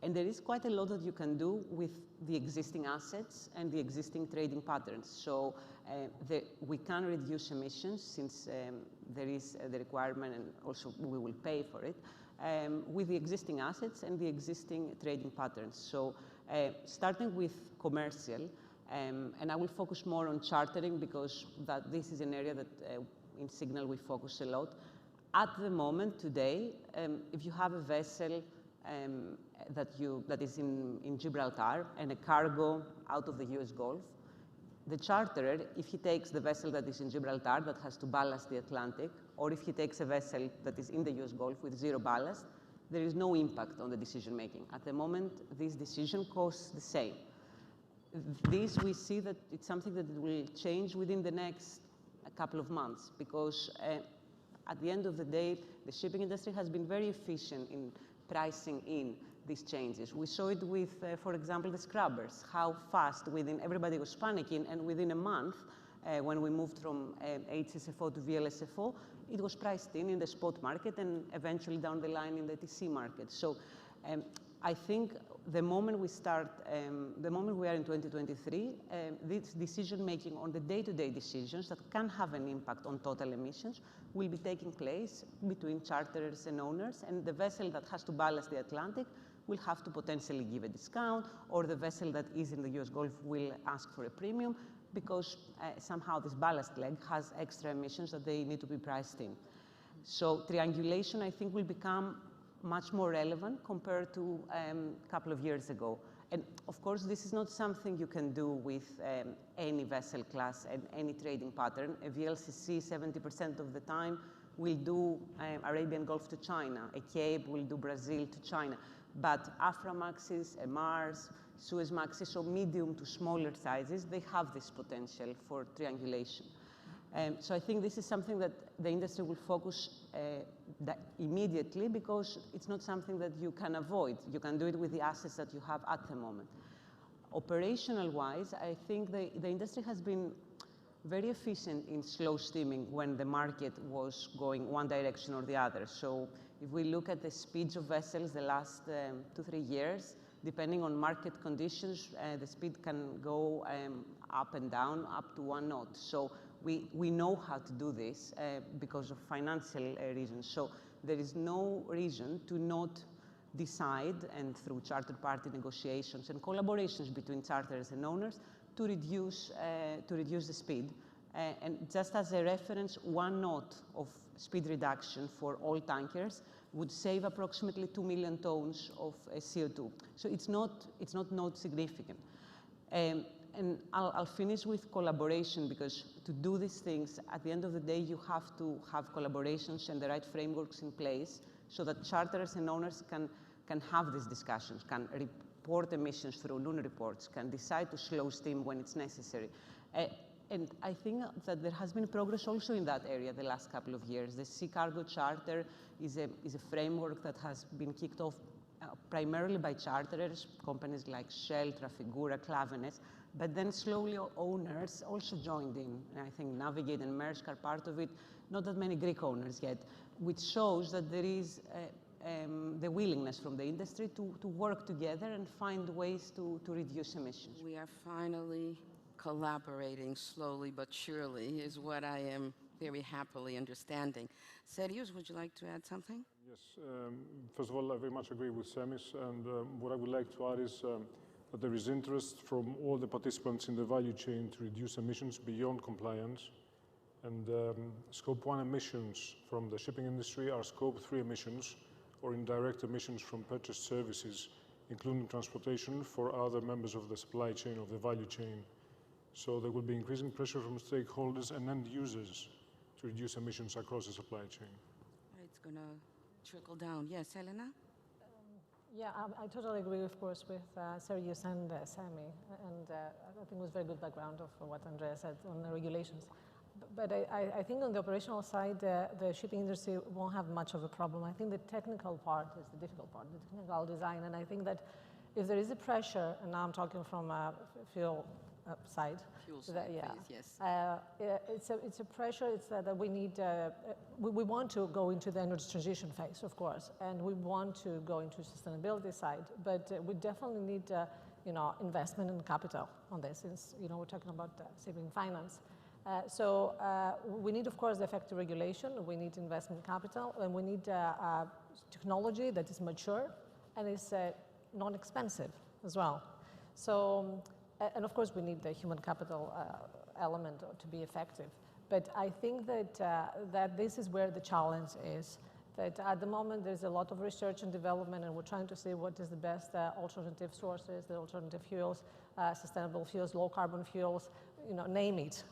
And there is quite a lot that you can do with the existing assets and the existing trading patterns. So we can reduce emissions, since there is the requirement, and also we will pay for it, with the existing assets and the existing trading patterns. So starting with commercial, and I will focus more on chartering because this is an area that in Signal we focus a lot. At the moment, today, if you have a vessel that is in Gibraltar and a cargo out of the US Gulf, the charterer, if he takes the vessel that is in Gibraltar that has to ballast the Atlantic, or if he takes a vessel that is in the US Gulf with zero ballast, there is no impact on the decision making. At the moment, this decision costs the same. This, we see that it's something that will change within the next couple of months, because at the end of the day, the shipping industry has been very efficient in pricing in these changes. We saw it with, for example, the scrubbers, how fast everybody was panicking, and within a month, when we moved from HSFO to VLSFO, it was priced in the spot market and eventually down the line in the TC market. So I think the moment we start, the moment we are in 2023, this decision-making on the day-to-day decisions that can have an impact on total emissions will be taking place between charterers and owners, and the vessel that has to ballast the Atlantic will have to potentially give a discount, or the vessel that is in the US Gulf will ask for a premium, because somehow this ballast leg has extra emissions that they need to be priced in. So triangulation, I think, will become much more relevant compared to a couple of years ago. And of course, this is not something you can do with any vessel class and any trading pattern. A VLCC, 70% of the time, will do Arabian Gulf to China. A Cape will do Brazil to China. But Aframaxes, MRs, Suezmaxes, so medium to smaller sizes, they have this potential for triangulation. So I think this is something that the industry will focus immediately, because it's not something that you can avoid. You can do it with the assets that you have at the moment. Operational-wise, I think the industry has been very efficient in slow steaming when the market was going one direction or the other. So if we look at the speeds of vessels the last 2-3 years, depending on market conditions, the speed can go up and down, up to 1 knot. So we know how to do this because of financial reasons. So there is no reason to not decide, and through chartered party negotiations and collaborations between charterers and owners, to reduce the speed. And just as a reference, 1 knot of speed reduction for all tankers would save approximately 2 million tons of CO2. So it's not significant. And I'll finish with collaboration, because to do these things, at the end of the day, you have to have collaborations and the right frameworks in place so that charterers and owners can have these discussions, can report emissions through Luna reports, can decide to slow steam when it's necessary. And I think that there has been progress also in that area the last couple of years. The Sea Cargo Charter is a framework that has been kicked off primarily by charterers, companies like Shell, Trafigura, Klaveness, but then slowly owners also joined in. And I think Navigate and Maersk are part of it, not that many Greek owners yet, which shows that there is the willingness from the industry to work together and find ways to reduce emissions. We are finally collaborating slowly but surely, is what I am very happily understanding. Serios, would you like to add something? Yes. First of all, I very much agree with Semis, and what I would like to add is that there is interest from all the participants in the value chain to reduce emissions beyond compliance. And Scope 1 emissions from the shipping industry are Scope 3 emissions, or indirect emissions from purchased services, including transportation for other members of the supply chain, of the value chain. So there will be increasing pressure from stakeholders and end users to reduce emissions across the supply chain. It's going to trickle down. Yes, Elena? Yeah, I totally agree, of course, with Serios and Sami. And I think it was very good background of what Andrea said on the regulations. But I think on the operational side, the shipping industry won't have much of a problem. I think the technical part is the difficult part, the technical design. And I think that if there is a pressure, and now I'm talking from a fuel side. Fuel side, yeah. Please, yes. It's a pressure. It's that we need, we want to go into the energy transition phase, of course, and we want to go into sustainability side, but we definitely need, investment in capital on this, since, we're talking about saving finance. So we need, of course, the effective regulation, we need investment capital, and we need technology that is mature and is non-expensive as well. So, and of course, we need the human capital element to be effective. But I think that, that this is where the challenge is, that at the moment there's a lot of research and development, and we're trying to see what is the best alternative sources, the alternative fuels, sustainable fuels, low carbon fuels, name it,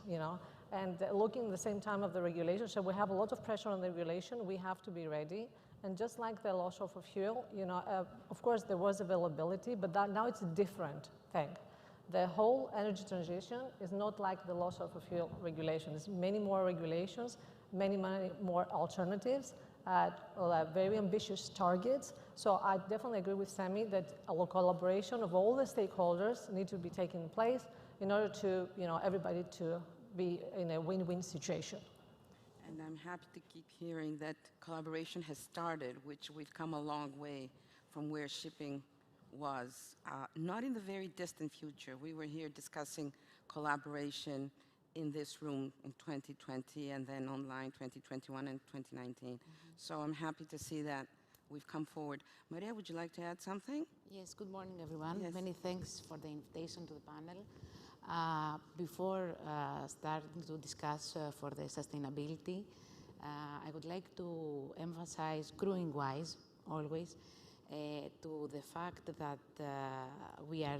and looking at the same time of the regulation. So we have a lot of pressure on the regulation. We have to be ready. And just like the low sulfur fuel, of course there was availability, but now it's a different thing. The whole energy transition is not like the low sulfur fuel regulation. There's many more regulations, many more alternatives, very ambitious targets. So I definitely agree with Sami that a collaboration of all the stakeholders need to be taking place in order to, everybody to be in a win-win situation. And I'm happy to keep hearing that collaboration has started, which we've come a long way from where shipping was. Not in the very distant future. We were here discussing collaboration in this room in 2020 and then online 2021 and 2019. So I'm happy to see that we've come forward. Maria, would you like to add something? Yes, good morning, everyone. Yes. Many thanks for the invitation to the panel. Before starting to discuss for the sustainability, I would like to emphasize, crewing-wise, always, to the fact that we are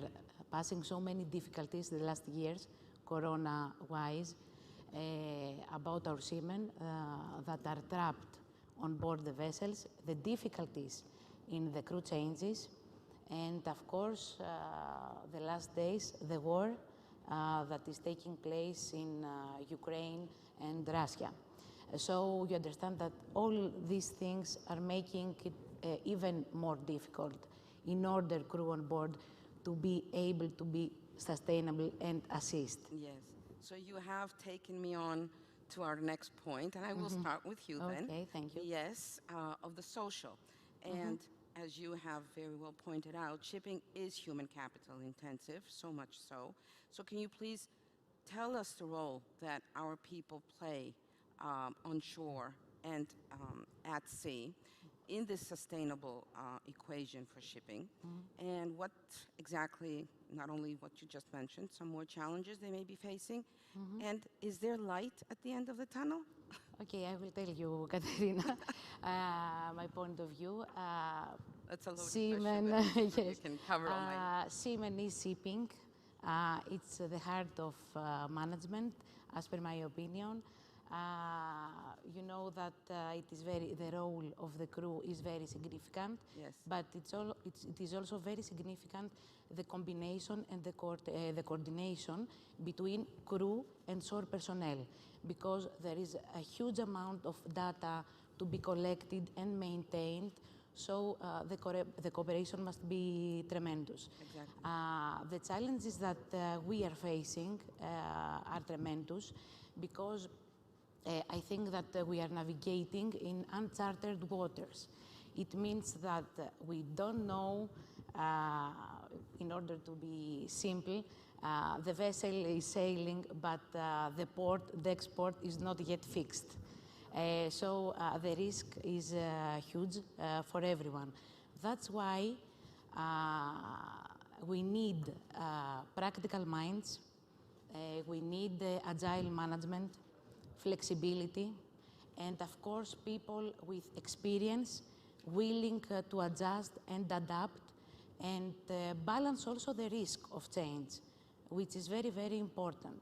passing so many difficulties the last years, corona-wise, about our seamen that are trapped on board the vessels, the difficulties in the crew changes, and of course, the last days, the war that is taking place in Ukraine and Russia. So you understand that all these things are making it even more difficult in order crew on board to be able to be sustainable and assist. Yes. So you have taken me on to our next point, and I will start with you then. Okay, thank you. Yes, of the social. And as you have very well pointed out, shipping is human capital intensive, so much so. So can you please tell us the role that our people play on shore and at sea in this sustainable equation for shipping, and what exactly, not only what you just mentioned, some more challenges they may be facing, and is there light at the end of the tunnel? Okay, I will tell you, Katerina, my point of view. That's a loaded seamen, question, but yes. you can cover all my... Seamen is shipping. It's the heart of management, as per my opinion. You know that it is the role of the crew is very significant, Yes. but it is also very significant the combination and the coordination between crew and shore personnel, because there is a huge amount of data to be collected and maintained, so the cooperation must be tremendous. Exactly. The challenges that we are facing are tremendous, because I think that we are navigating in uncharted waters. It means that we don't know, in order to be simple, the vessel is sailing, but the export is not yet fixed. So the risk is huge for everyone. That's why we need practical minds, we need agile management, flexibility, and of course people with experience, willing to adjust and adapt, and balance also the risk of change, which is very, very important.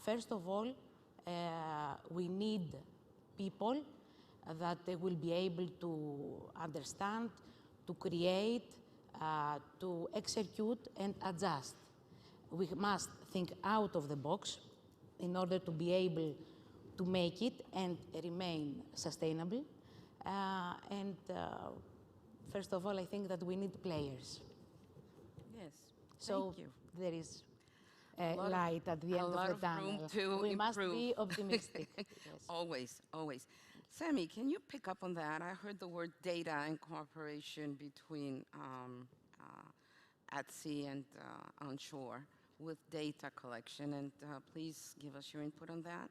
First of all, we need people that they will be able to understand, to create, to execute and adjust. We must think out of the box in order to be able to make it and remain sustainable. First of all, I think that we need players. Yes, So thank you. there is light at the end of the tunnel. We must be optimistic. Yes. Always, always. Sami, can you pick up on that? I heard the word data and cooperation between at sea and on shore with data collection, and please give us your input on that.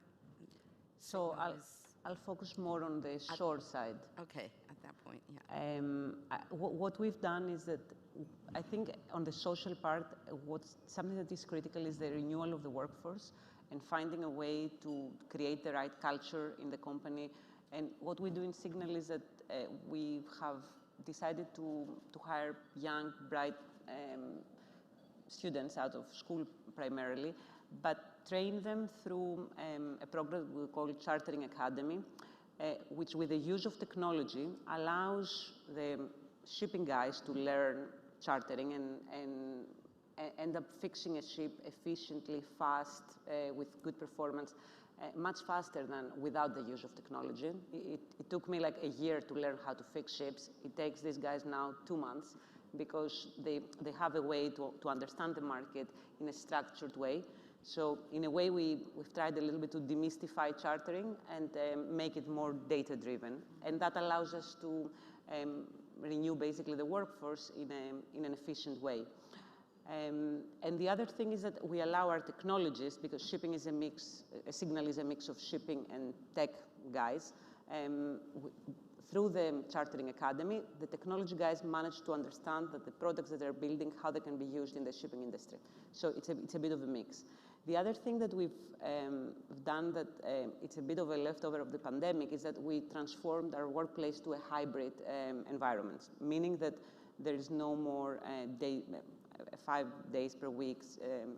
So I'll focus more on the shore side. Okay, at that point, yeah. What we've done is that I think on the social part, something that is critical is the renewal of the workforce and finding a way to create the right culture in the company. And what we do in Signal is that we have decided to hire young, bright students out of school primarily, but train them through a program we call Chartering Academy, which with the use of technology allows the shipping guys to learn chartering end up fixing a ship efficiently, fast, with good performance, much faster than without the use of technology. It took me like a year to learn how to fix ships. It takes these guys now 2 months because they have a way to understand the market in a structured way. So in a way, we've tried a little bit to demystify chartering and make it more data-driven. And that allows us to renew basically the workforce in an efficient way. And the other thing is that we allow our technologists, because shipping is a mix, a signal is a mix of shipping and tech guys. Through the Chartering Academy, the technology guys manage to understand that the products that they're building, how they can be used in the shipping industry. So it's a bit of a mix. The other thing that we've done that it's a bit of a leftover of the pandemic is that we transformed our workplace to a hybrid environment, meaning that there is no more 5 days per week,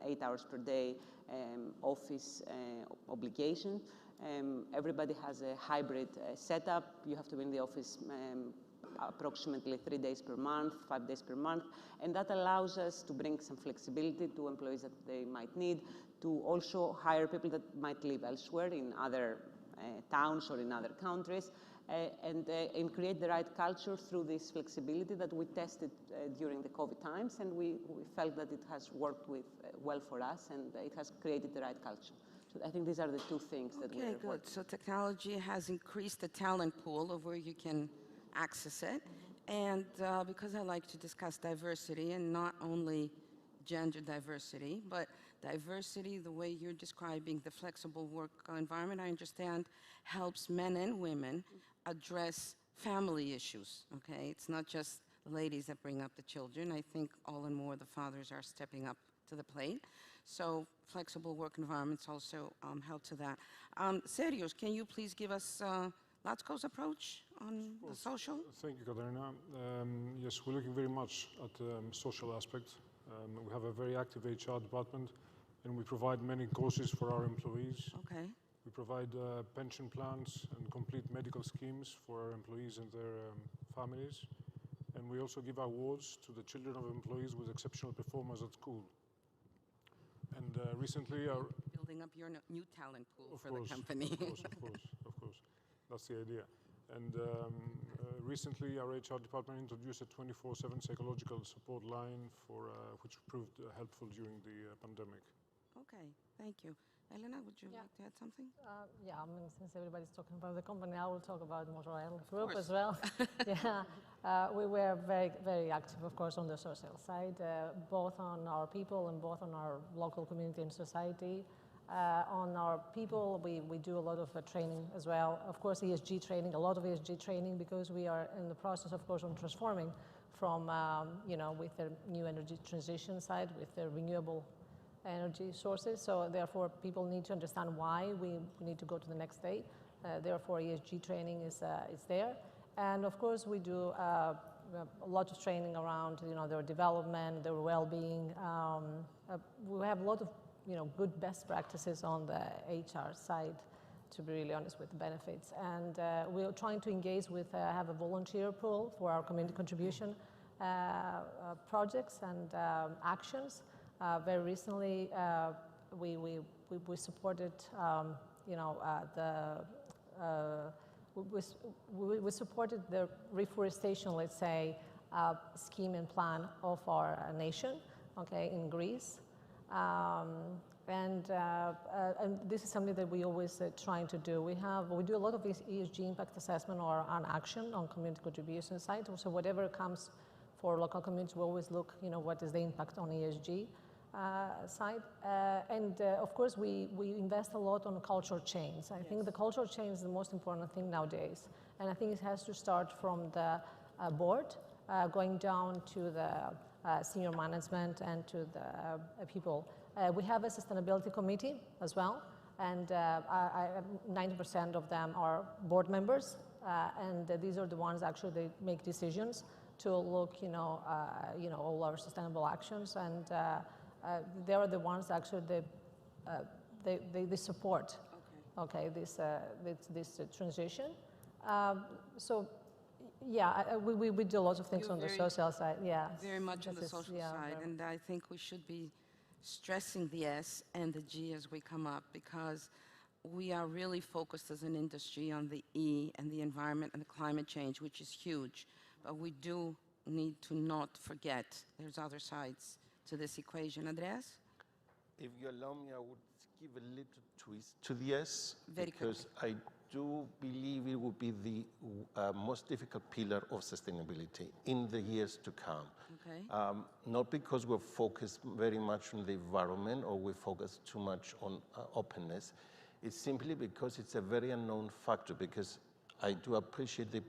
8 hours per day office obligation. Everybody has a hybrid setup. You have to be in the office approximately 3 days per month, 5 days per month. And that allows us to bring some flexibility to employees that they might need, to also hire people that might live elsewhere in other towns or in other countries, and create the right culture through this flexibility that we tested during the COVID times, and we felt that it has worked well for us, and it has created the right culture. So I think these are the two things that we're Okay, good. So technology has increased the talent pool of where you can access it. And because I like to discuss diversity, and not only gender diversity, but diversity, the way you're describing the flexible work environment, I understand, helps men and women address family issues, okay? It's not just the ladies that bring up the children. I think all and more the fathers are stepping up to the plate. So flexible work environments also help to that. Serios, can you please give us Latko's approach on the social? Thank you, Katerina. Yes, we're looking very much at the social aspect. We have a very active HR department, and we provide many courses for our employees. Okay. We provide pension plans and complete medical schemes for our employees and their families. And we also give awards to the children of employees with exceptional performance at school. And recently our... Building up your new talent pool for course, the company. Of course. That's the idea. And recently our HR department introduced a 24/7 psychological support line which proved helpful during the pandemic. Okay, thank you. Elena, would you like to add something? Yeah, I mean, since everybody's talking about the company, I will talk about Motorel Group as well. Yeah, we were very, very active, of course, on the social side, both on our people and both on our local community and society. On our people, we do a lot of training as well. Of course, ESG training, a lot of ESG training, because we are in the process, of course, on transforming from, with the new energy transition side, with the renewable energy sources. So therefore, people need to understand why we need to go to the next state. Therefore, ESG training is there. And of course, we do a lot of training around, their development, their well-being. We have a lot of, good best practices on the HR side, to be really honest, with the benefits. And we're trying to engage with, have a volunteer pool for our community contribution projects and actions. Very recently, we supported, we supported the reforestation, let's say, scheme and plan of our nation, okay, in Greece. And this is something that we always trying to do. We do a lot of ESG impact assessment or on action on community contribution side. So whatever comes for local communities, we always look, what is the impact on ESG side. And of course, we invest a lot on cultural change. I think the cultural change is the most important thing nowadays. And I think it has to start from the board, going down to the senior management and to the people. We have a sustainability committee as well, and 90% of them are board members, and these are the ones actually they make decisions to look, all our sustainable actions, and they are the ones actually they support, okay, this transition. So Yeah, we do lots of things You're on the very- social side, yeah. Very much on the This is- social yeah, side, very- and I think we should be stressing the S and the G as we come up, because we are really focused as an industry on the E and the environment and the climate change, which is huge. But we do need to not forget there's other sides to this equation. Andreas? If you allow me, I would give a little twist to the S, Very because I do believe it will be the most difficult pillar of sustainability in the years to come. Okay. Not because we're focused very much on the environment or we focus too much on openness. It's simply because it's a very unknown factor, because I do appreciate the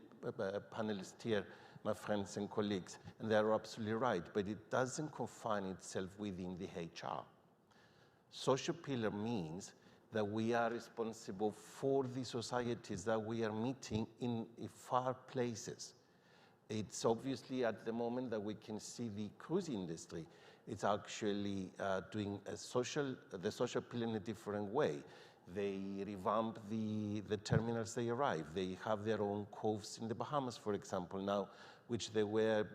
panelists here, my friends and colleagues, and they're absolutely right, but it doesn't confine itself within the HR. Social pillar means that we are responsible for the societies that we are meeting in far places. It's obviously at the moment that we can see the cruise industry. It's actually doing the social pillar in a different way. They revamp the terminals they arrive. They have their own coves in the Bahamas, for example, now, which they were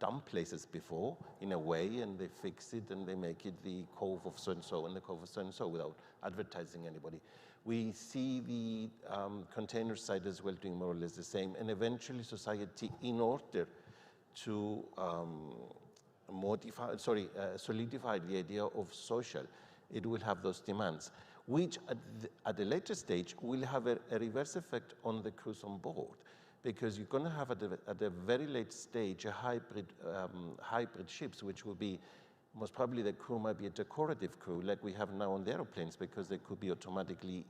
dump places before, in a way, and they fix it and they make it the cove of so-and-so and the cove of so-and-so without advertising anybody. We see the container side as well doing more or less the same, and eventually society, in order to solidify the idea of social, it will have those demands, which at a later stage will have a reverse effect on the crews on board, because you're going to have at a very late stage a hybrid ships, which will be most probably the crew might be a decorative crew like we have now on the aeroplanes, because they could be automatically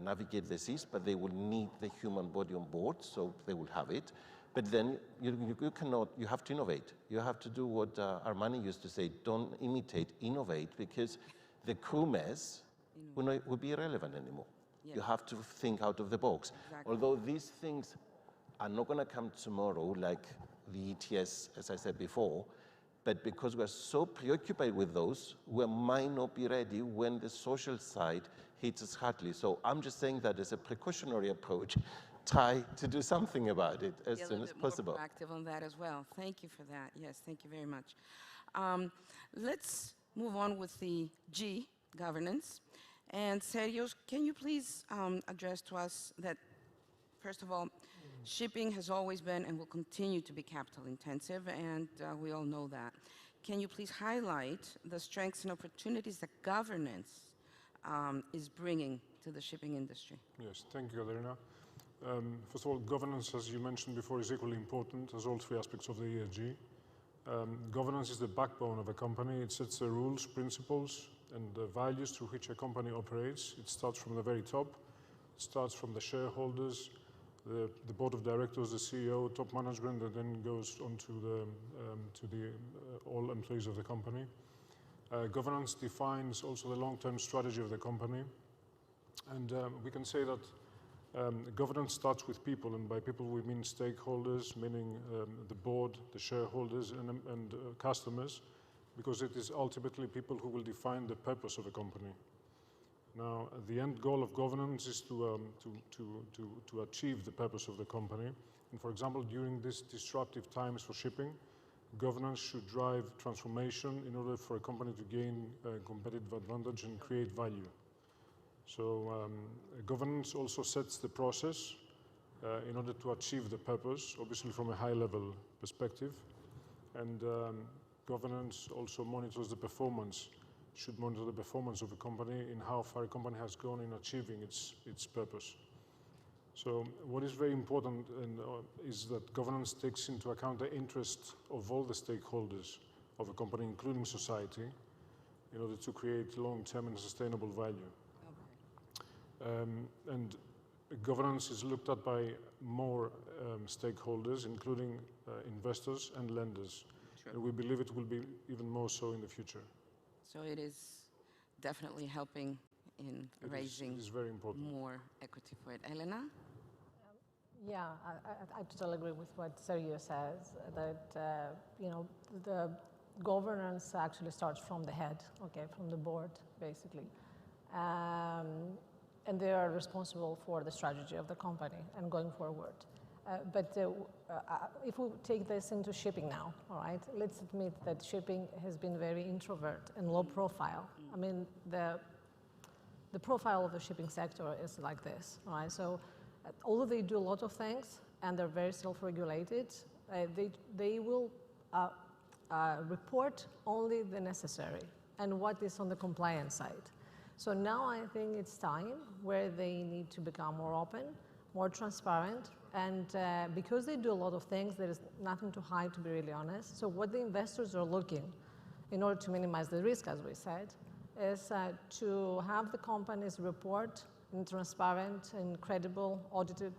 navigate the seas, but they will need the human body on board, so they will have it. But then you cannot, you have to innovate. You have to do what Armani used to say, don't imitate, innovate, because the crew mess will be irrelevant anymore. Yes. You have to think out of the box. Exactly. Although these things are not going to come tomorrow, like the ETS, as I said before, but because we're so preoccupied with those, we might not be ready when the social side hits us hardly. So I'm just saying that as a precautionary approach, try to do something about it as soon as possible. More proactive on that as well. Thank you for that. Yes, thank you very much. Let's move on with the G, governance. And Sergio, can you please address to us that, first of all, shipping has always been and will continue to be capital intensive, and we all know that. Can you please highlight the strengths and opportunities that governance is bringing to the shipping industry? Yes, thank you, Katerina. First of all, governance, as you mentioned before, is equally important as all three aspects of the ESG. Governance is the backbone of a company. It sets the rules, principles, and the values through which a company operates. It starts from the very top. It starts from the shareholders, the board of directors, the CEO, top management, and then goes on to all employees of the company. Governance defines also the long-term strategy of the company. And we can say that governance starts with people, and by people we mean stakeholders, meaning the board, the shareholders, and customers, because it is ultimately people who will define the purpose of a company. Now, the end goal of governance is to achieve the purpose of the company. And for example, during these disruptive times for shipping, governance should drive transformation in order for a company to gain competitive advantage and create value. So governance also sets the process in order to achieve the purpose, obviously from a high-level perspective. And governance also monitors the performance, should monitor the performance of a company in how far a company has gone in achieving its purpose. So what is very important is that governance takes into account the interests of all the stakeholders of a company, including society, in order to create long-term and sustainable value. And governance is looked at by more stakeholders, including investors and lenders. Sure. And we believe it will be even more so in the future. So it is definitely helping in raising it is very important. more equity for it. Elena? Yeah, I totally agree with what Sergio says, that the governance actually starts from the head, okay, from the board, basically. And they are responsible for the strategy of the company and going forward. If we take this into shipping now, all right, let's admit that shipping has been very introvert and low profile. I mean, the profile of the shipping sector is like this, all right? So although they do a lot of things and they're very self-regulated, they will report only the necessary and what is on the compliance side. So now I think it's time where they need to become more open, more transparent, and because they do a lot of things, there is nothing to hide, to be really honest. So what the investors are looking, in order to minimize the risk, as we said, is to have the companies report in transparent and credible, audited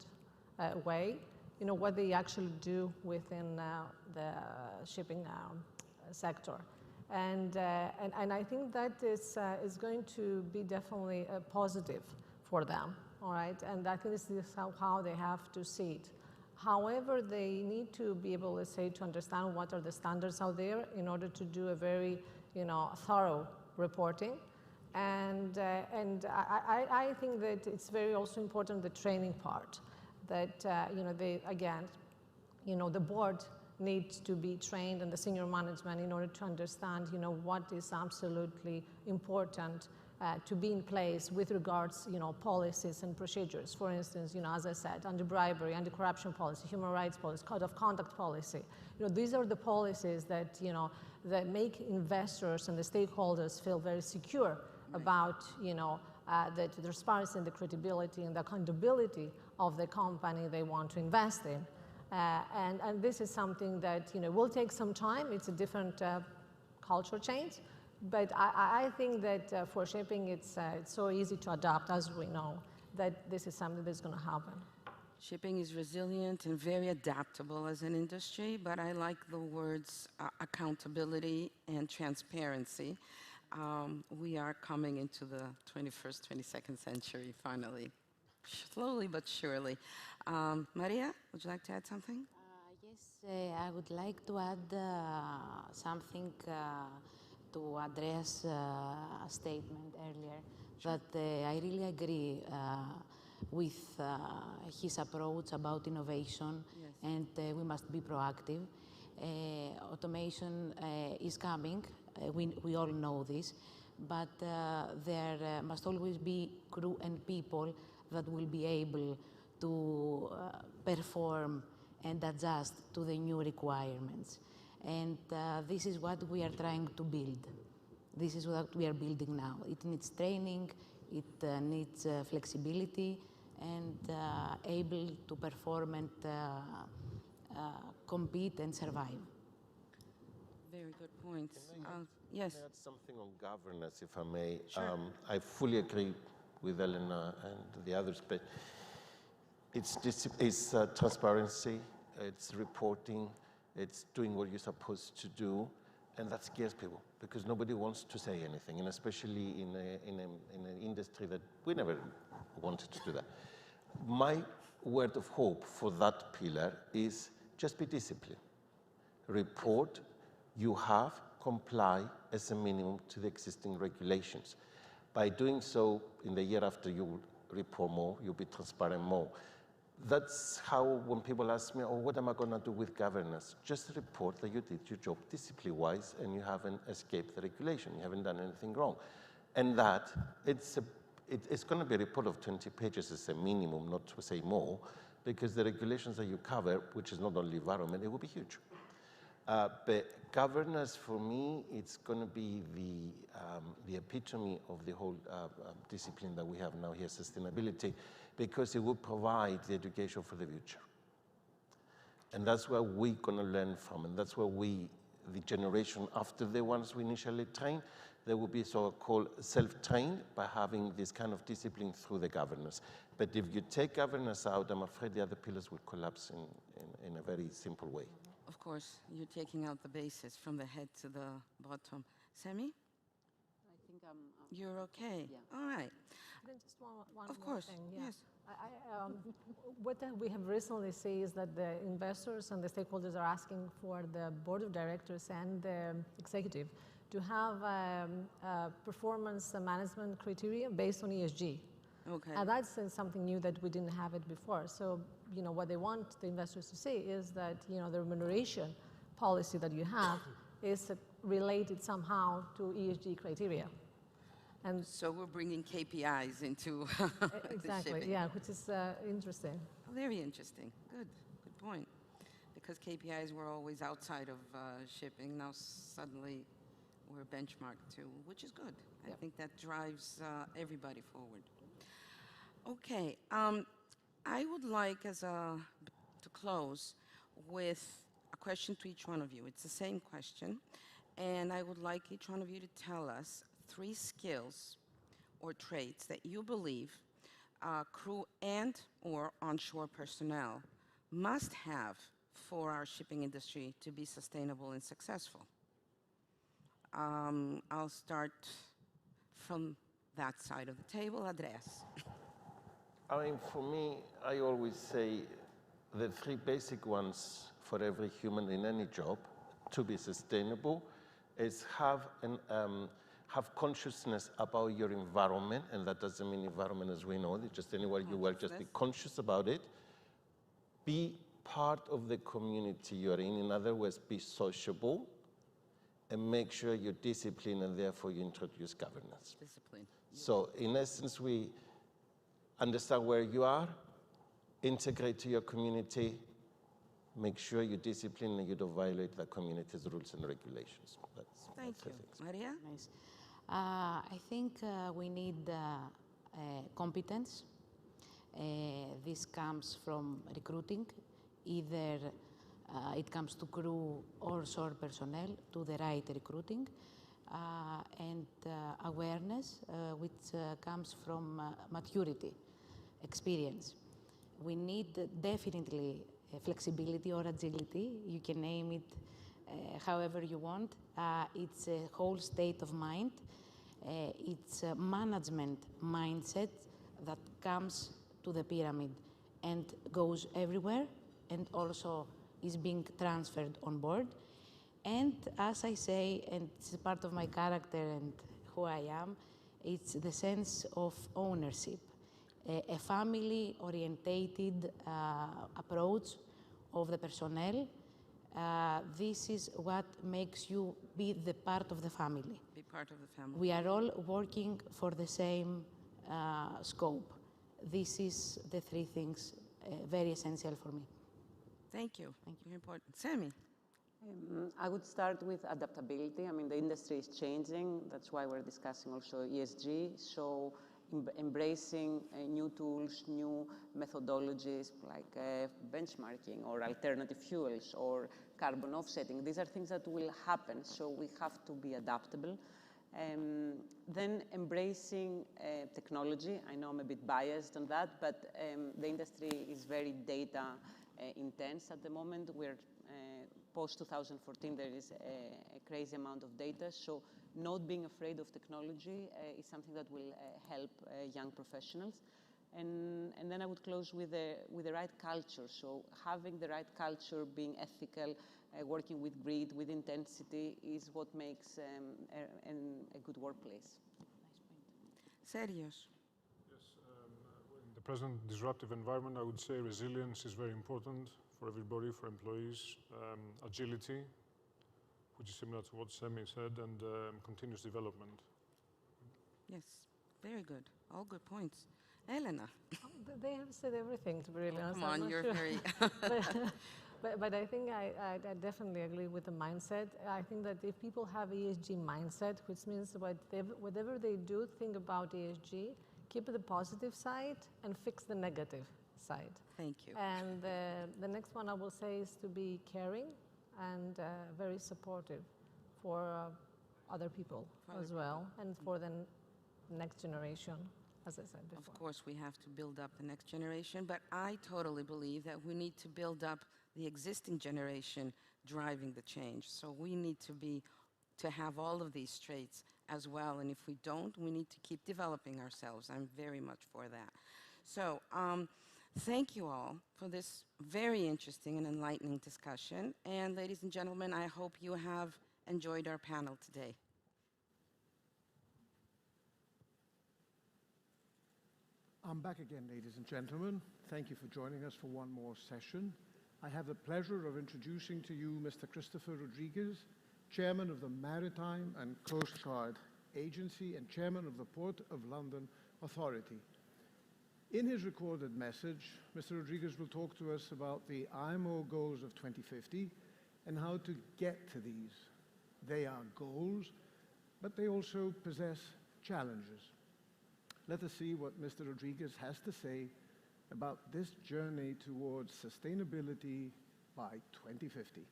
way, what they actually do within the shipping sector. And I think that is going to be definitely a positive for them, all right? And I think this is how they have to see it. However, they need to be able, let's say, to understand what are the standards out there in order to do a very, thorough reporting. And I think that it's very also important, the training part, that, the board needs to be trained and the senior management in order to understand, what is absolutely important to be in place with regards, policies and procedures. For instance, as I said, anti-bribery, anti-corruption policy, human rights policy, code of conduct policy. These are the policies that, that make investors and the stakeholders feel very secure about, the transparency and the credibility and the accountability of the company they want to invest in. And this is something that will take some time. It's a different culture change, but I think that for shipping, it's so easy to adapt, as we know, that this is something that's going to happen. Shipping is resilient and very adaptable as an industry, but I like the words accountability and transparency. We are coming into the 21st, 22nd century, finally. Slowly but surely. Maria, would you like to add something? Yes, I would like to add something to Andreas' statement earlier, that I really agree with his approach about innovation, yes. And we must be proactive. Automation is coming, we all know this, but there must always be crew and people that will be able to perform and adjust to the new requirements. And this is what we are trying to build. This is what we are building now. It needs training, it needs flexibility, and able to perform and compete and survive. Very good points. Yes? Can I add something on governance, if I may? Sure. I fully agree with Elena and the others, but it's transparency, it's reporting, it's doing what you're supposed to do, and that scares people because nobody wants to say anything, and especially in an industry that we never wanted to do that. My word of hope for that pillar is just be disciplined. Report, you have, comply as a minimum to the existing regulations. By doing so, in the year after, you will report more, you'll be transparent more. That's how, when people ask me, oh, what am I going to do with governance? Just report that you did your job discipline-wise and you haven't escaped the regulation, you haven't done anything wrong. And that, it's going to be a report of 20 pages as a minimum, not to say more, because the regulations that you cover, which is not only environment, it will be huge. But governance, for me, it's going to be the epitome of the whole discipline that we have now here, sustainability, because it will provide the education for the future. And that's where we're going to learn from, and that's where the generation after the ones we initially trained, they will be so-called self-trained by having this kind of discipline through the governance. But if you take governance out, I'm afraid the other pillars will collapse in a very simple way. Of course, you're taking out the basis from the head to the bottom. Semi? I think you're okay. Yeah. All right. Then just one of more course. thing. Yeah. Yes. What we have recently seen is that the investors and the stakeholders are asking for the board of directors and the executive to have performance management criteria based on ESG. Okay. And that's something new that we didn't have it before. So, what they want the investors to see is that, the remuneration policy that you have is related somehow to ESG criteria. And so we're bringing KPIs into exactly, the shipping. yeah, which is interesting. Oh, very interesting. Good point. Because KPIs were always outside of shipping. Now suddenly we're benchmarked too, which is good. I think that drives everybody forward. Okay, I would like to close with a question to each one of you. It's the same question, and I would like each one of you to tell us 3 skills or traits that you believe crew and or onshore personnel must have for our shipping industry to be sustainable and successful. I'll start from that side of the table. Andreas. I mean, for me, I always say the 3 basic ones for every human in any job to be sustainable is have consciousness about your environment, and that doesn't mean environment as we know it, just anywhere you work, just be conscious about it. Be part of the community you're in other words, be sociable, and make sure you're disciplined, and therefore you introduce governance. Discipline. So in essence, we understand where you are, integrate to your community, make sure you're disciplined and you don't violate the community's rules and regulations. Thank you. Maria? Nice. I think we need competence. This comes from recruiting. Either it comes to crew or shore personnel, to the right recruiting, and awareness, which comes from maturity, experience. We need definitely flexibility or agility. You can name it however you want. It's a whole state of mind. It's a management mindset that comes to the pyramid and goes everywhere, and also is being transferred on board. And as I say, and it's part of my character and who I am, it's the sense of ownership, a family-orientated approach of the personnel. This is what makes you be the part of the family. Be part of the family. We are all working for the same scope. This is the 3 things very essential for me. Thank you. Thank you. Very important. Sammy? I would start with adaptability. I mean, the industry is changing. That's why we're discussing also ESG. So embracing new tools, new methodologies like benchmarking or alternative fuels or carbon offsetting. These are things that will happen, so we have to be adaptable. Then embracing technology. I know I'm a bit biased on that, but the industry is very data intense at the moment. We're post-2014, there is a crazy amount of data, so not being afraid of technology is something that will help young professionals. And then I would close with the right culture. So having the right culture, being ethical, working with grit, with intensity, is what makes a good workplace. Serious. Yes, in the present disruptive environment, I would say resilience is very important for everybody, for employees, agility, which is similar to what Semi said, and continuous development. Yes, very good. All good points. Elena. They have said everything, to be really honest. Come on, you're sure. very... but I think I definitely agree with the mindset. I think that if people have ESG mindset, which means whatever they do, think about ESG, keep the positive side and fix the negative side. Thank you. And the next one I will say is to be caring and very supportive for other people as well, and for the next generation, as I said before. Of course, we have to build up the next generation, but I totally believe that we need to build up the existing generation driving the change. So we need to have all of these traits as well, and if we don't, we need to keep developing ourselves. I'm very much for that. So thank you all for this very interesting and enlightening discussion. And ladies and gentlemen, I hope you have enjoyed our panel today. I'm back again, ladies and gentlemen. Thank you for joining us for one more session. I have the pleasure of introducing to you Mr. Christopher Rodriguez, Chairman of the Maritime and Coast Guard Agency and Chairman of the Port of London Authority. In his recorded message, Mr. Rodriguez will talk to us about the IMO goals of 2050 and how to get to these. They are goals, but they also possess challenges. Let us see what Mr. Rodriguez has to say about this journey towards sustainability by 2050.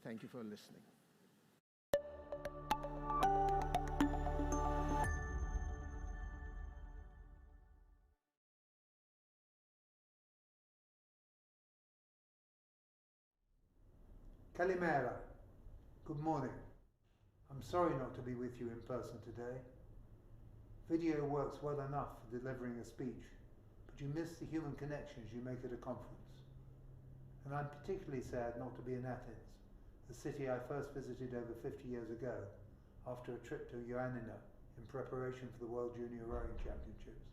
Thank you for listening. Kalimera. Good morning. I'm sorry not to be with you in person today. Video works well enough for delivering a speech, but you miss the human connections you make at a conference. And I'm particularly sad not to be in Athens, the city I first visited over 50 years ago after a trip to Ioannina in preparation for the World Junior Rowing Championships.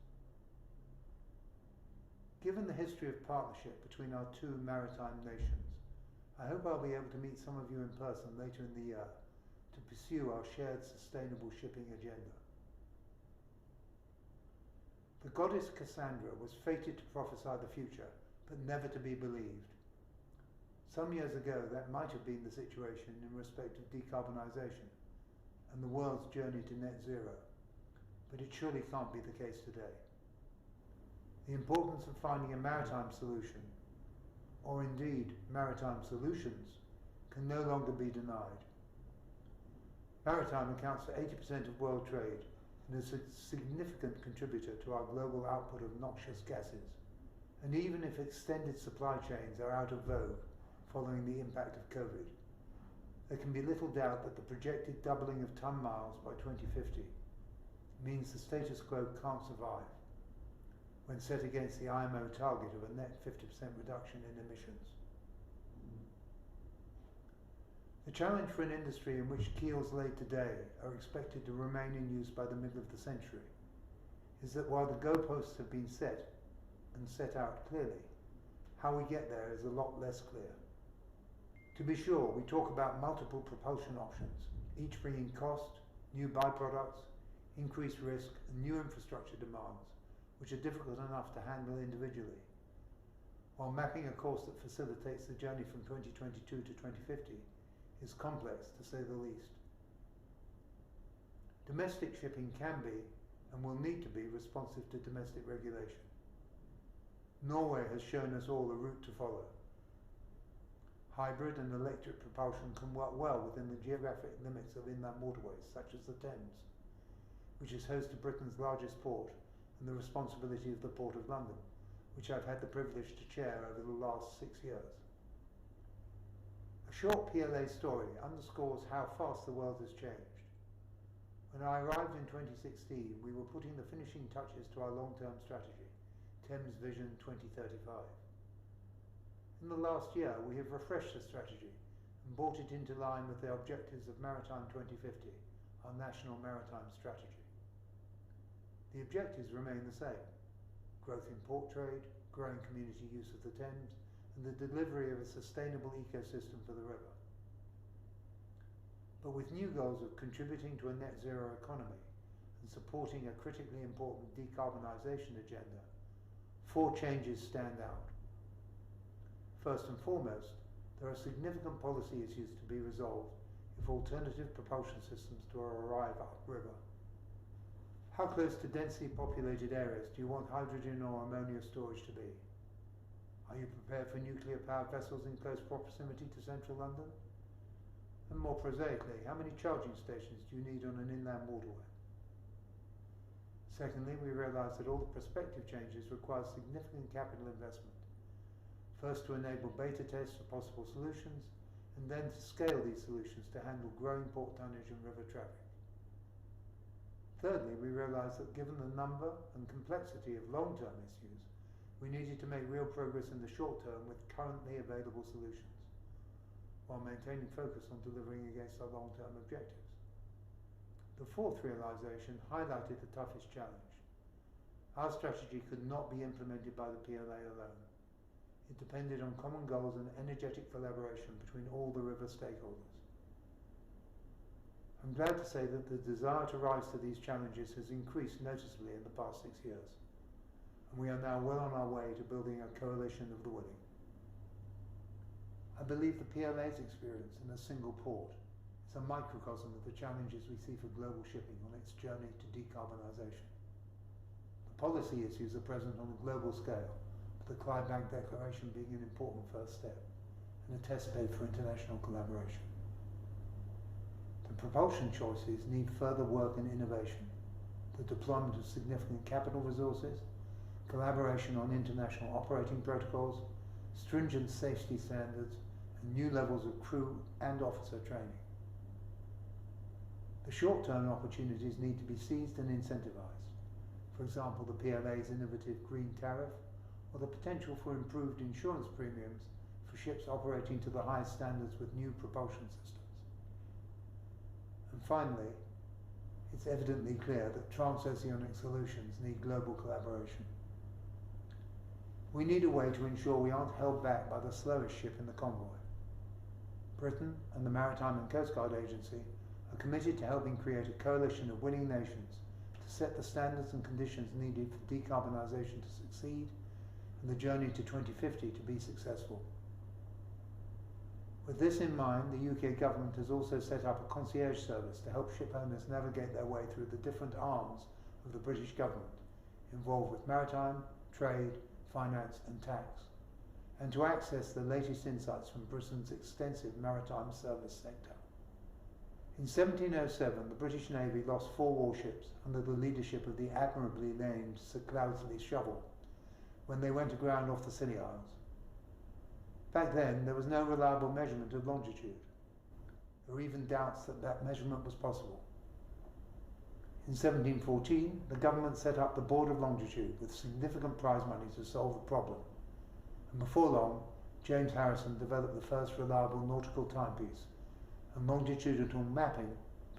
Given the history of partnership between our two maritime nations, I hope I'll be able to meet some of you in person later in the year to pursue our shared sustainable shipping agenda. The goddess Cassandra was fated to prophesy the future, but never to be believed. Some years ago, that might have been the situation in respect of decarbonisation and the world's journey to net zero, but it surely can't be the case today. The importance of finding a maritime solution, or indeed maritime solutions, can no longer be denied. Maritime accounts for 80% of world trade and is a significant contributor to our global output of noxious gases. And even if extended supply chains are out of vogue following the impact of COVID, there can be little doubt that the projected doubling of ton miles by 2050 means the status quo can't survive when set against the IMO target of a net 50% reduction in emissions. The challenge for an industry in which keels laid today are expected to remain in use by the middle of the century is that while the goalposts have been set and set out clearly, how we get there is a lot less clear. To be sure, we talk about multiple propulsion options, each bringing cost, new byproducts, increased risk, and new infrastructure demands, which are difficult enough to handle individually, while mapping a course that facilitates the journey from 2022 to 2050 is complex, to say the least. Domestic shipping can be, and will need to be, responsive to domestic regulation. Norway has shown us all a route to follow. Hybrid and electric propulsion can work well within the geographic limits of inland waterways, such as the Thames, which is host to Britain's largest port and the responsibility of the Port of London, which I've had the privilege to chair over the last 6 years. A short PLA story underscores how fast the world has changed. When I arrived in 2016, we were putting the finishing touches to our long-term strategy, Thames Vision 2035. In the last year, we have refreshed the strategy and brought it into line with the objectives of Maritime 2050, our national maritime strategy. The objectives remain the same: growth in port trade, growing community use of the Thames, and the delivery of a sustainable ecosystem for the river. But with new goals of contributing to a net zero economy and supporting a critically important decarbonisation agenda, 4 changes stand out. First and foremost, there are significant policy issues to be resolved if alternative propulsion systems to arrive upriver. How close to densely populated areas do you want hydrogen or ammonia storage to be? Are you prepared for nuclear-powered vessels in close proximity to central London? And more prosaically, how many charging stations do you need on an inland waterway? Secondly, we realise that all the prospective changes require significant capital investment. First to enable beta tests for possible solutions, and then to scale these solutions to handle growing port tonnage and river traffic. Thirdly, we realised that given the number and complexity of long-term issues, we needed to make real progress in the short term with currently available solutions, while maintaining focus on delivering against our long-term objectives. The fourth realisation highlighted the toughest challenge: Our strategy could not be implemented by the PLA alone. It depended on common goals and energetic collaboration between all the river stakeholders. I'm glad to say that the desire to rise to these challenges has increased noticeably in the past 6 years, and we are now well on our way to building a coalition of the willing. I believe the PLA's experience in a single port is a microcosm of the challenges we see for global shipping on its journey to decarbonisation. The policy issues are present on a global scale, with the Clydebank Declaration being an important first step and a test bed for international collaboration. The propulsion choices need further work and innovation, the deployment of significant capital resources, collaboration on international operating protocols, stringent safety standards, and new levels of crew and officer training. The short-term opportunities need to be seized and incentivized. For example, the PLA's innovative green tariff, or the potential for improved insurance premiums for ships operating to the highest standards with new propulsion systems. And finally, it's evidently clear that transoceanic solutions need global collaboration. We need a way to ensure we aren't held back by the slowest ship in the convoy. Britain and the Maritime and Coast Guard Agency are committed to helping create a coalition of willing nations to set the standards and conditions needed for decarbonisation to succeed and the journey to 2050 to be successful. With this in mind, the UK government has also set up a concierge service to help ship owners navigate their way through the different arms of the British government involved with maritime, trade, finance and tax, and to access the latest insights from Britain's extensive maritime service sector. In 1707, the British Navy lost 4 warships under the leadership of the admirably named Sir Cloudesley Shovel when they went aground off the Scilly Isles. Back then, there was no reliable measurement of longitude. There were even doubts that that measurement was possible. In 1714, the government set up the Board of Longitude with significant prize money to solve the problem. And before long, James Harrison developed the first reliable nautical timepiece, and longitudinal mapping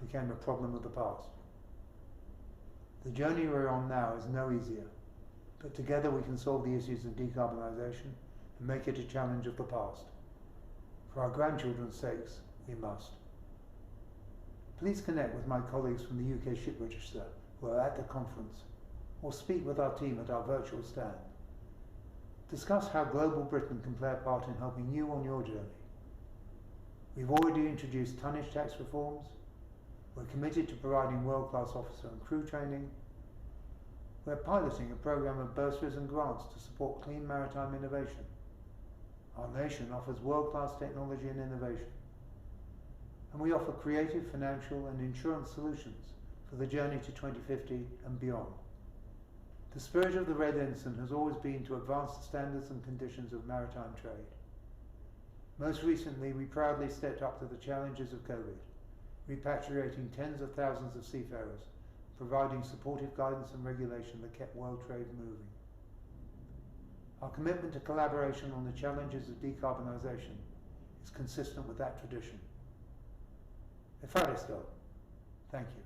became a problem of the past. The journey we're on now is no easier, but together we can solve the issues of decarbonisation and make it a challenge of the past. For our grandchildren's sakes, we must. Please connect with my colleagues from the UK Ship Register who are at the conference, or speak with our team at our virtual stand. Discuss how Global Britain can play a part in helping you on your journey. We've already introduced tonnage tax reforms. We're committed to providing world-class officer and crew training. We're piloting a program of bursaries and grants to support clean maritime innovation. Our nation offers world-class technology and innovation. And we offer creative financial and insurance solutions for the journey to 2050 and beyond. The spirit of the Red Ensign has always been to advance the standards and conditions of maritime trade. Most recently, we proudly stepped up to the challenges of COVID, repatriating tens of thousands of seafarers, providing supportive guidance and regulation that kept world trade moving. Our commitment to collaboration on the challenges of decarbonisation is consistent with that tradition. Efaristo, thank you.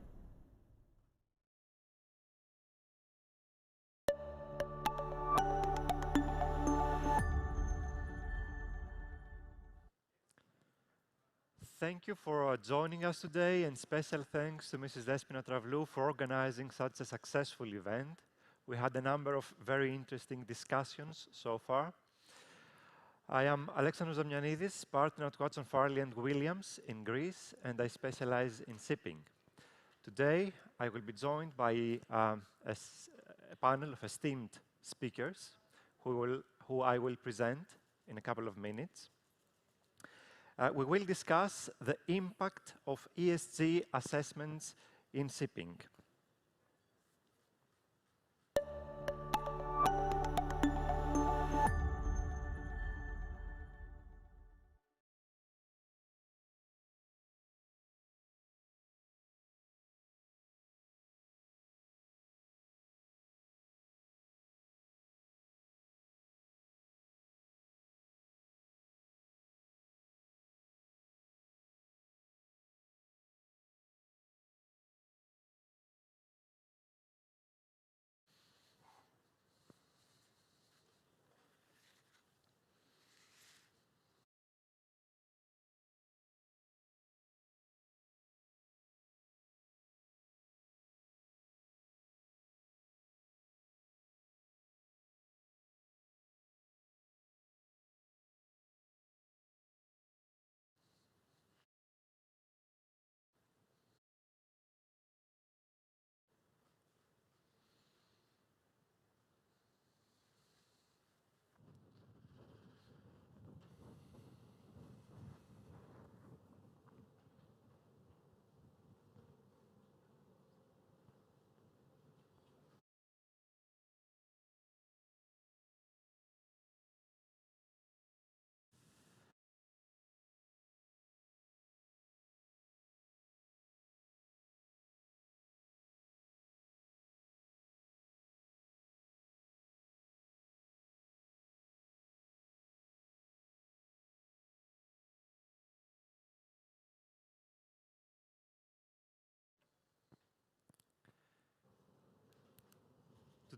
Thank you for joining us today, and special thanks to Mrs. Despina Travlou for organizing such a successful event. We had a number of very interesting discussions so far. I am Alexandros Zamyanidis, partner at Watson Farley & Williams in Greece, and I specialize in shipping. Today, I will be joined by a panel of esteemed speakers who I will present in a couple of minutes. We will discuss the impact of ESG assessments in shipping.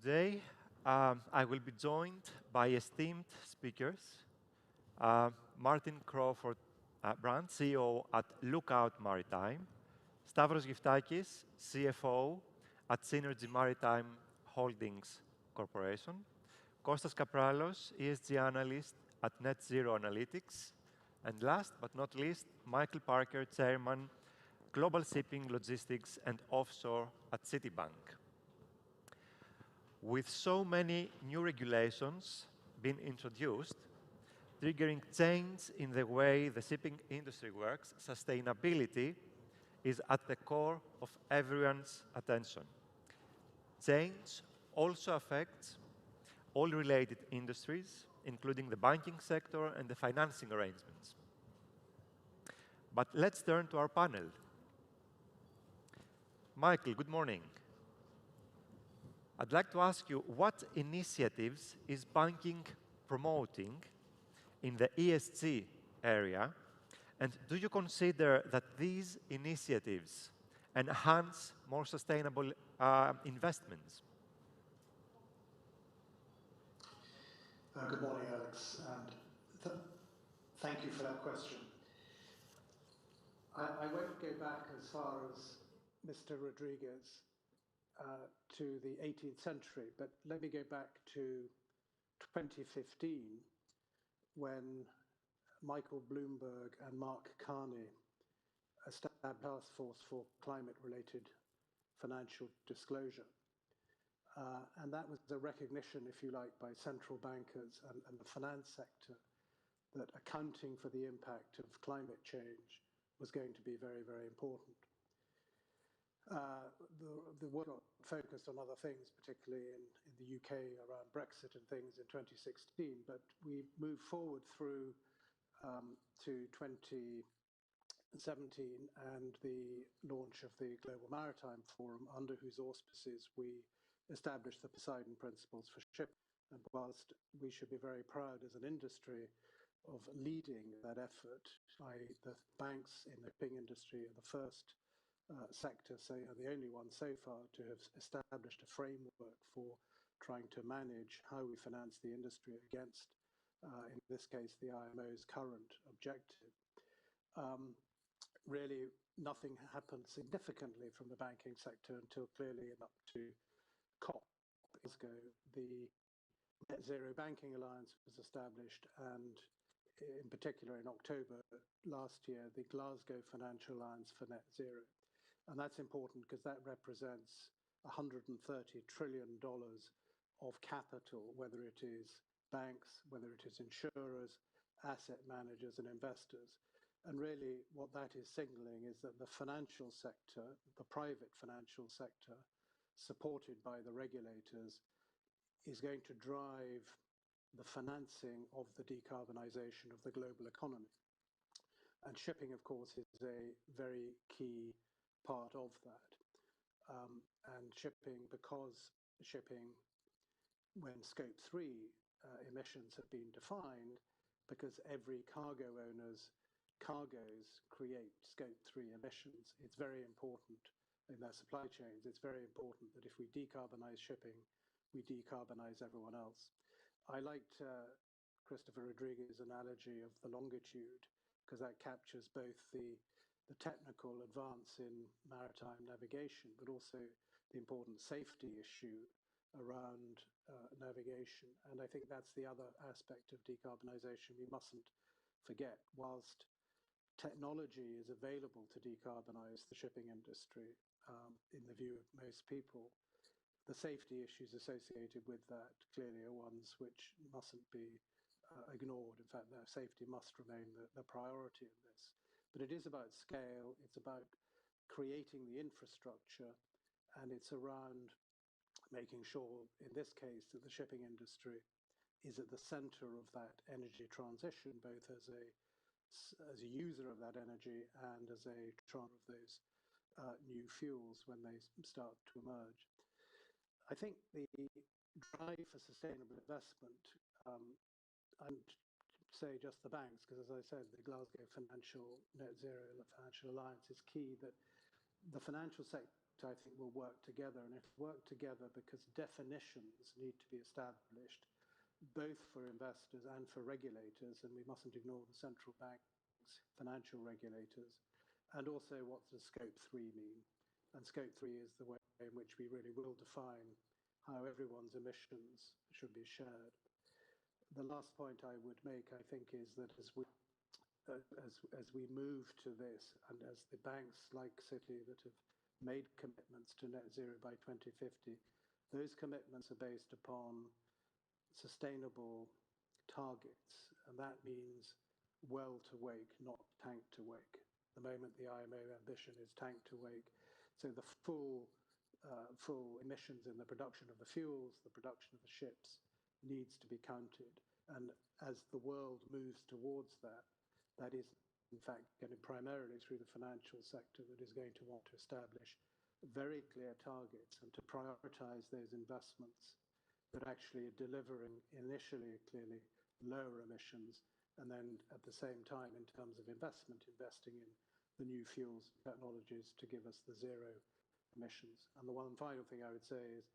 Today, I will be joined by esteemed speakers, Martin Crawford Brand, CEO at Lookout Maritime, Stavros Giftakis, CFO at Synergy Maritime Holdings Corporation, Kostas Kapralos, ESG analyst at Net Zero Analytics, and last but not least, Michael Parker, Chairman, Global Shipping, Logistics and Offshore at Citibank. With so many new regulations being introduced, triggering change in the way the shipping industry works, sustainability is at the core of everyone's attention. Change also affects all related industries, including the banking sector and the financing arrangements. But let's turn to our panel. Michael, good morning. I'd like to ask you, what initiatives is banking promoting in the ESG area, and do you consider that these initiatives enhance more sustainable investments? Good morning, Alex, and thank you for that question. I won't go back as far as Mr. Rodriguez to the 18th century, but let me go back to 2015 when Michael Bloomberg and Mark Carney established a task force for climate-related financial disclosure. And that was a recognition, if you like, by central bankers and the finance sector that accounting for the impact of climate change was going to be very, very important. The world focused on other things, particularly in the UK around Brexit and things in 2016, but we moved forward through to 2017 and the launch of the Global Maritime Forum, under whose auspices we established the Poseidon Principles for shipping. And whilst we should be very proud as an industry of leading that effort, the banks in the shipping industry are the first sector, are the only one so far to have established a framework for trying to manage how we finance the industry against, in this case, the IMO's current objective. Really, nothing happened significantly from the banking sector until clearly up to COP. The Net Zero Banking Alliance was established, and in particular in October last year, the Glasgow Financial Alliance for Net Zero. And that's important because that represents $130 trillion of capital, whether it is banks, whether it is insurers, asset managers and investors. And really what that is signaling is that the financial sector, the private financial sector, supported by the regulators, is going to drive the financing of the decarbonisation of the global economy. And shipping, of course, is a very key part of that. And shipping, because shipping, when Scope 3 emissions have been defined, because every cargo owner's cargoes create Scope 3 emissions, it's very important in their supply chains. It's very important that if we decarbonise shipping, we decarbonise everyone else. I liked Christopher Rodriguez's analogy of the longitude, because that captures both the technical advance in maritime navigation, but also the important safety issue around navigation. And I think that's the other aspect of decarbonisation we mustn't forget. Whilst technology is available to decarbonise the shipping industry, in the view of most people, the safety issues associated with that clearly are ones which mustn't be ignored. In fact, their safety must remain the priority in this. But it is about scale, it's about creating the infrastructure, and it's around making sure, in this case, that the shipping industry is at the center of that energy transition, both as a user of that energy and as a transport of those new fuels when they start to emerge. I think the drive for sustainable investment, and say just the banks, because as I said, the Glasgow Financial Net Zero Financial Alliance is key, that the financial sector I think, will work together. And it will work together because definitions need to be established, both for investors and for regulators, and we mustn't ignore the central banks, financial regulators, and also what does Scope 3 mean? And Scope 3 is the way in which we really will define how everyone's emissions should be shared. The last point I would make, I think, is that as we move to this, and as the banks like Citi that have made commitments to net zero by 2050, those commitments are based upon sustainable targets, and that means well to wake, not tank to wake. At the moment, the IMO ambition is tank to wake. So the full emissions in the production of the fuels, the production of the ships, needs to be counted. And as the world moves towards that, that is, in fact, going to primarily through the financial sector that is going to want to establish very clear targets and to prioritize those investments that actually are delivering initially, clearly, lower emissions, and then at the same time, in terms of investment, investing in the new fuels technologies to give us the zero emissions. And the one final thing I would say is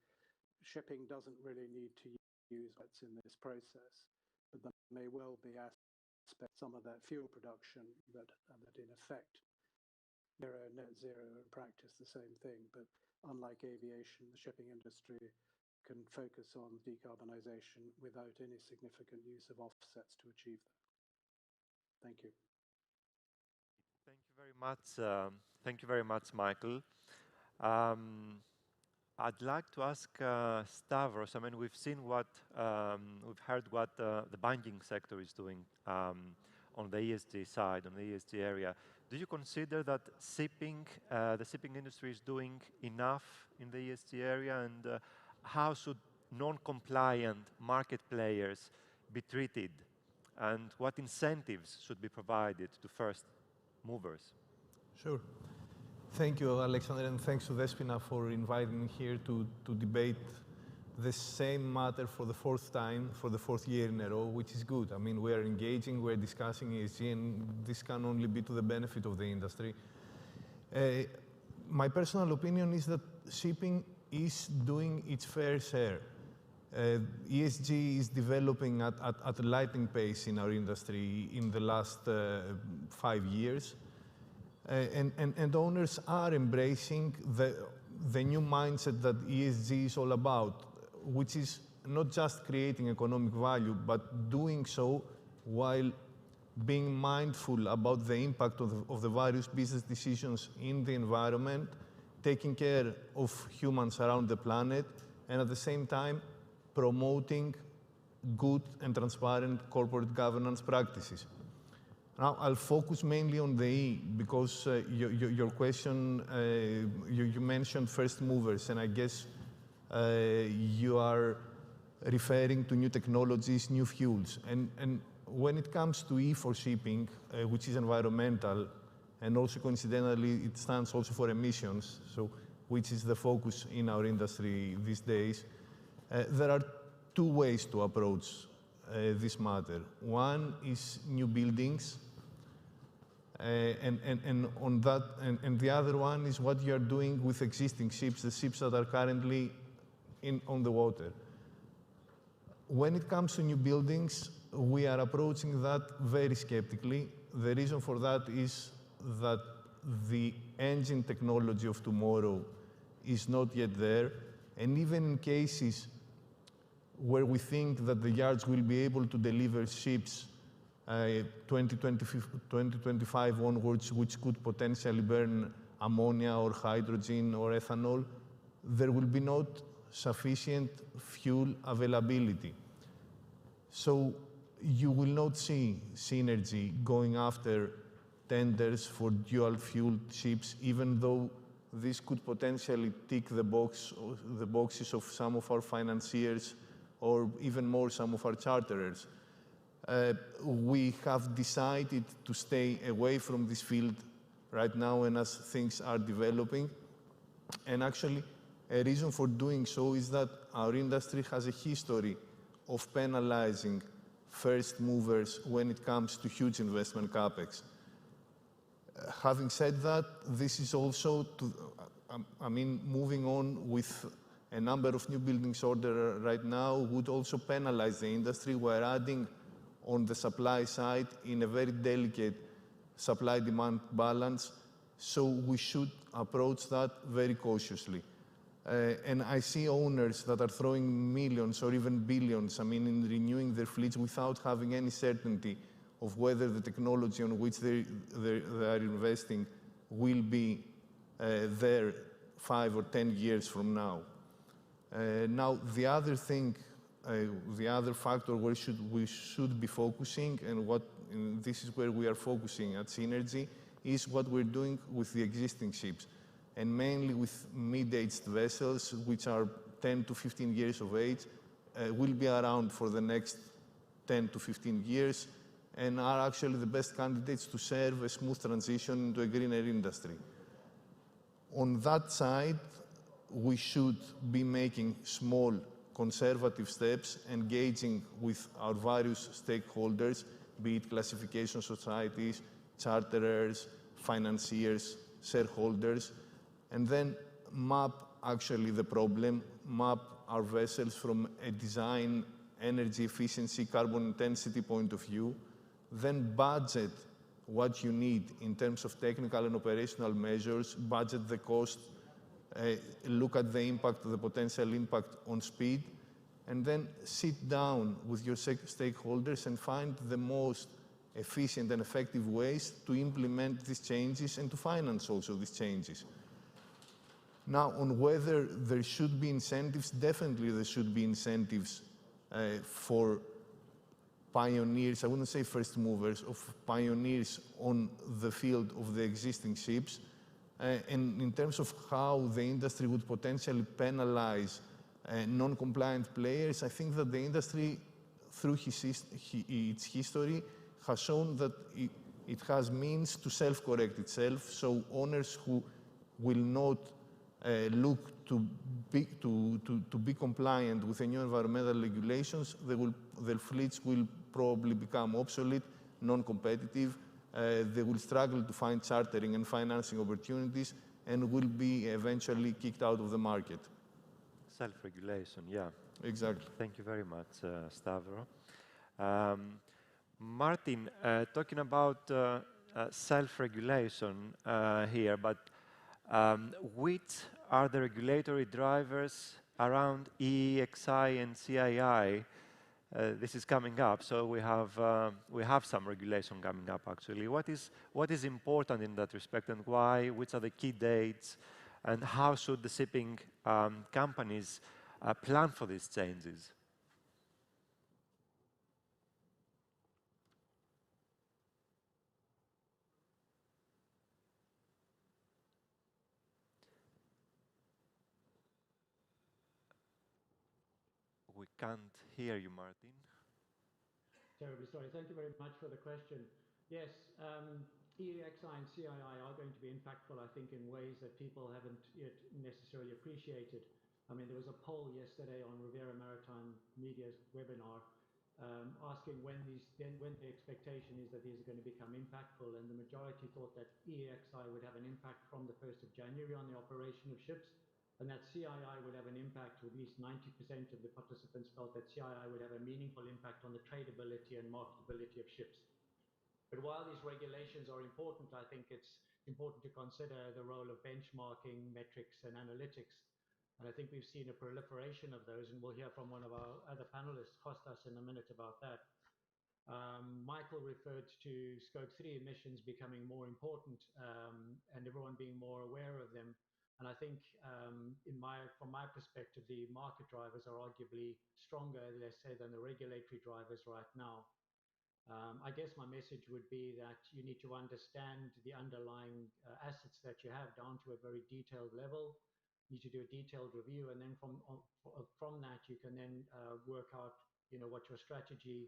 shipping doesn't really need to use what's in this process, but there may well be aspects, some of that fuel production that in effect mirror net zero in practice the same thing. But unlike aviation, the shipping industry can focus on decarbonisation without any significant use of offsets to achieve that. Thank you. Thank you very much. Thank you very much, Michael. I'd like to ask Stavros. I mean, we've seen what we've heard what the banking sector is doing on the ESG side, on the ESG area. Do you consider that the shipping industry is doing enough in the ESG area, and how should non-compliant market players be treated, and what incentives should be provided to first movers? Sure. Thank you, Alexander, and thanks to Despina for inviting me here to debate the same matter for the fourth time, for the fourth year in a row, which is good. I mean, we are engaging, we're discussing ESG, and this can only be to the benefit of the industry. My personal opinion is that shipping is doing its fair share. ESG is developing at a lightning pace in our industry in the last 5 years. And owners are embracing the new mindset that ESG is all about, which is not just creating economic value, but doing so while being mindful about the impact of the various business decisions in the environment, taking care of humans around the planet, and at the same time promoting good and transparent corporate governance practices. Now, I'll focus mainly on the E, because your question, you mentioned first movers, and I guess you are referring to new technologies, new fuels. And when it comes to E for shipping, which is environmental, and also coincidentally, it stands also for emissions, so which is the focus in our industry these days, there are two ways to approach this matter. One is new buildings, and the other one is what you are doing with existing ships, the ships that are currently on the water. When it comes to new buildings, we are approaching that very skeptically. The reason for that is that the engine technology of tomorrow is not yet there, and even in cases where we think that the yards will be able to deliver ships 2025 onwards, which could potentially burn ammonia or hydrogen or ethanol, there will be not sufficient fuel availability. So you will not see synergy going after tenders for dual-fueled ships, even though this could potentially tick the boxes of some of our financiers, or even more, some of our charterers. We have decided to stay away from this field right now, and as things are developing. And actually, a reason for doing so is that our industry has a history of penalizing first movers when it comes to huge investment capex. Having said that, this is also, I mean, moving on with a number of new buildings order right now would also penalize the industry. We're adding on the supply side in a very delicate supply-demand balance, so we should approach that very cautiously. And I see owners that are throwing millions or even billions, I mean, in renewing their fleets without having any certainty of whether the technology on which they are investing will be there 5 or 10 years from now. Now, the other thing, the other factor where we should be focusing, and this is where we are focusing at Synergy, is what we're doing with the existing ships, and mainly with mid-aged vessels, which are 10 to 15 years of age, will be around for the next 10 to 15 years, and are actually the best candidates to serve a smooth transition into a greener industry. On that side, we should be making small, conservative steps, engaging with our various stakeholders, be it classification societies, charterers, financiers, shareholders, and then map actually the problem, map our vessels from a design, energy efficiency, carbon intensity point of view, then budget what you need in terms of technical and operational measures, budget the cost, look at the impact, the potential impact on speed, and then sit down with your stakeholders and find the most efficient and effective ways to implement these changes and to finance also these changes. Now, on whether there should be incentives, definitely there should be incentives for pioneers, I wouldn't say first movers, of pioneers on the field of the existing ships. And in terms of how the industry would potentially penalize non-compliant players, I think that the industry, through its history, has shown that it has means to self-correct itself. So owners who will not look to be compliant with the new environmental regulations, their fleets will probably become obsolete, non-competitive. They will struggle to find chartering and financing opportunities and will be eventually kicked out of the market. Self-regulation, yeah. Exactly. Thank you very much, Stavro. Martin, talking about self-regulation here, but which are the regulatory drivers around EEXI and CII? This is coming up, so we have some regulation coming up actually. What is important in that respect, and why? Which are the key dates, and how should the shipping companies plan for these changes? We can't hear you, Martin. Terribly sorry. Thank you very much for the question. Yes, EEXI and CII are going to be impactful, I think, in ways that people haven't yet necessarily appreciated. I mean, there was a poll yesterday on Riviera Maritime Media's webinar asking when the expectation is that these are going to become impactful, and the majority thought that EEXI would have an impact from the 1st of January on the operation of ships, and that CII would have an impact. At least 90% of the participants felt that CII would have a meaningful impact on the tradability and marketability of ships. But while these regulations are important, I think it's important to consider the role of benchmarking, metrics, and analytics. And I think we've seen a proliferation of those, and we'll hear from one of our other panelists, Kostas, in a minute about that. Michael referred to Scope 3 emissions becoming more important and everyone being more aware of them. And I think from my perspective, the market drivers are arguably stronger, let's say, than the regulatory drivers right now. I guess my message would be that you need to understand the underlying assets that you have down to a very detailed level. You need to do a detailed review, and then from that you can then work out, what your strategy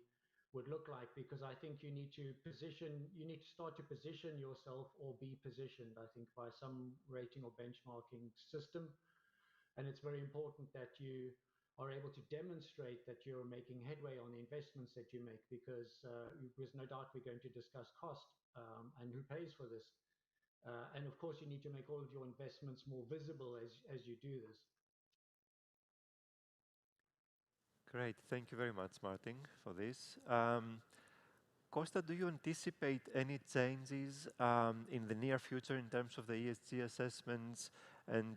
would look like. Because I think you need to start to position yourself or be positioned, I think, by some rating or benchmarking system. And it's very important that you are able to demonstrate that you're making headway on the investments that you make, because no doubt we're going to discuss cost and who pays for this. And of course, you need to make all of your investments more visible as you do this. Great. Thank you very much, Martin, for this. Costa, do you anticipate any changes in the near future in terms of the ESG assessments? And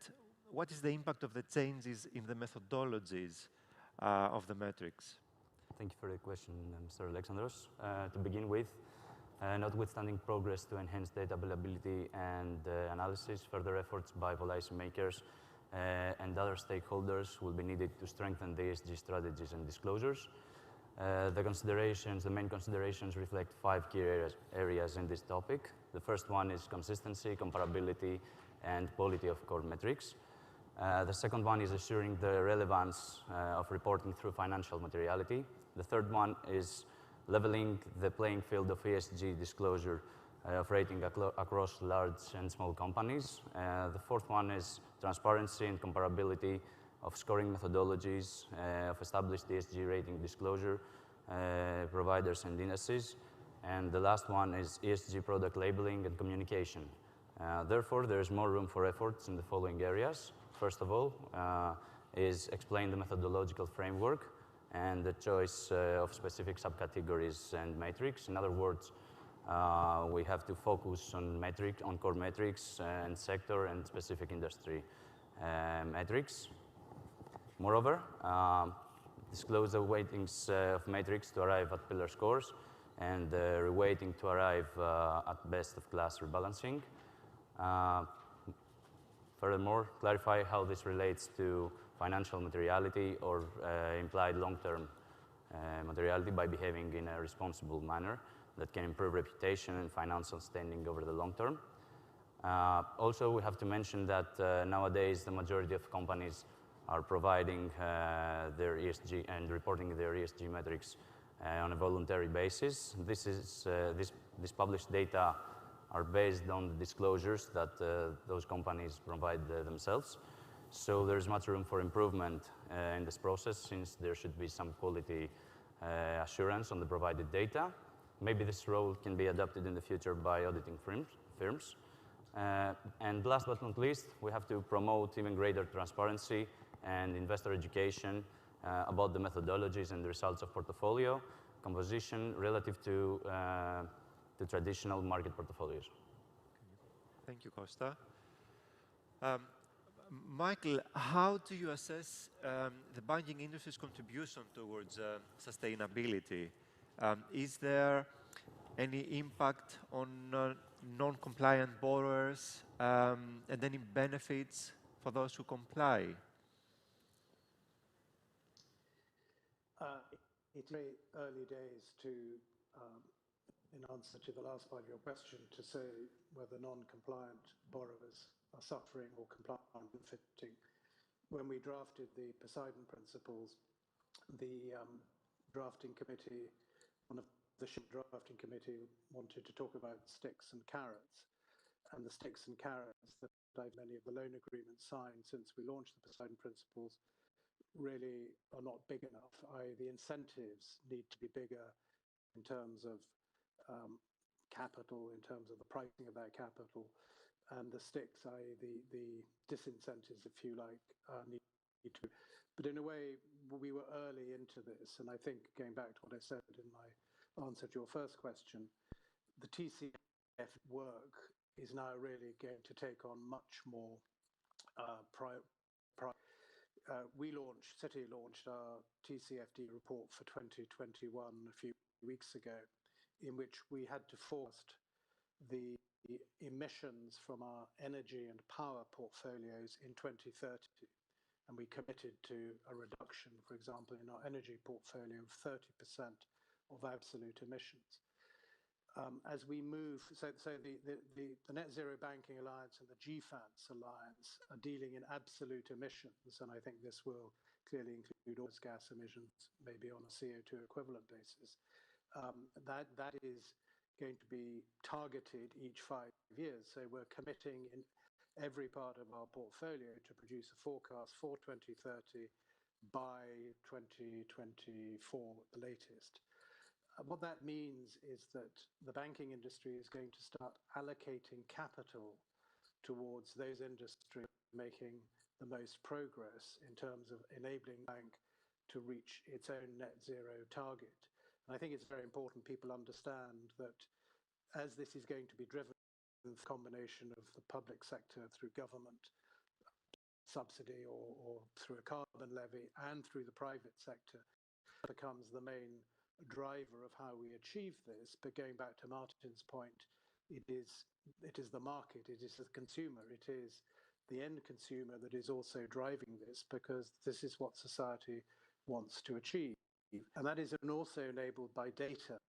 what is the impact of the changes in the methodologies of the metrics? Thank you for the question, Mr. Alexandros. To begin with, notwithstanding progress to enhance data availability and analysis, further efforts by policymakers and other stakeholders will be needed to strengthen the ESG strategies and disclosures. The main considerations reflect 5 key areas in this topic. The first one is consistency, comparability, and quality of core metrics. The second one is assuring the relevance of reporting through financial materiality. The third one is leveling the playing field of ESG disclosure of rating across large and small companies. The fourth one is transparency and comparability of scoring methodologies of established ESG rating disclosure providers and indices. And the last one is ESG product labeling and communication. Therefore, there is more room for efforts in the following areas. First of all, is explain the methodological framework and the choice of specific subcategories and metrics. In other words, we have to focus on core metrics and sector and specific industry metrics. Moreover, disclose the weightings of metrics to arrive at pillar scores and reweighting to arrive at best-of-class rebalancing. Furthermore, clarify how this relates to financial materiality or implied long-term materiality by behaving in a responsible manner that can improve reputation and financial standing over the long term. Also, we have to mention that nowadays the majority of companies are providing their ESG and reporting their ESG metrics on a voluntary basis. This published data are based on the disclosures that those companies provide themselves. So there's much room for improvement in this process, since there should be some quality assurance on the provided data. Maybe this role can be adopted in the future by auditing firms. And last but not least, we have to promote even greater transparency and investor education about the methodologies and the results of portfolio composition relative to traditional market portfolios. Thank you, Costa. Michael, how do you assess the banking industry's contribution towards sustainability? Is there any impact on non-compliant borrowers and any benefits for those who comply? It's very early days to, in answer to the last part of your question, to say whether non-compliant borrowers are suffering or compliant benefiting. When we drafted the Poseidon Principles, the drafting committee, one of the drafting committee wanted to talk about sticks and carrots. And the sticks and carrots that many of the loan agreements signed since we launched the Poseidon Principles really are not big enough. The incentives need to be bigger in terms of capital, in terms of the pricing of that capital, and the sticks, the disincentives, if you like, need to. But in a way, we were early into this, and I think, going back to what I said in my answer to your first question, the TCF work is now really going to take on much more Citi launched our TCFD report for 2021 a few weeks ago, in which we had to forecast the emissions from our energy and power portfolios in 2030. And we committed to a reduction, for example, in our energy portfolio of 30% of absolute emissions. As we move, so the Net Zero Banking Alliance and the GFANZ Alliance are dealing in absolute emissions, and I think this will clearly include all gas emissions, maybe on a CO2 equivalent basis. That is going to be targeted each 5 years. So we're committing in every part of our portfolio to produce a forecast for 2030 by 2024, the latest. What that means is that the banking industry is going to start allocating capital towards those industries making the most progress in terms of enabling the bank to reach its own net zero target. And I think it's very important people understand that as this is going to be driven with a combination of the public sector through government subsidy or through a carbon levy and through the private sector, becomes the main driver of how we achieve this. But going back to Martin's point, it is the market, it is the consumer, it is the end consumer that is also driving this, because this is what society wants to achieve. And that is also enabled by data.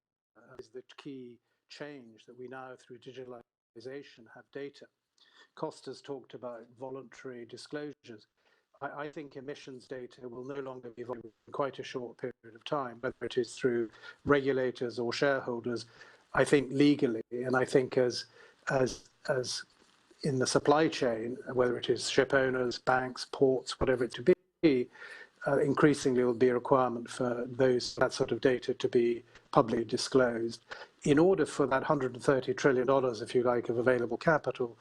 Is the key change that we now, through digitalization, have data. Costa's talked about voluntary disclosures. I think emissions data will no longer be available in quite a short period of time, whether it is through regulators or shareholders. I think legally, and I think as in the supply chain, whether it is ship owners, banks, ports, whatever it to be, increasingly will be a requirement for that sort of data to be publicly disclosed. In order for that $130 trillion, if you like, of available capital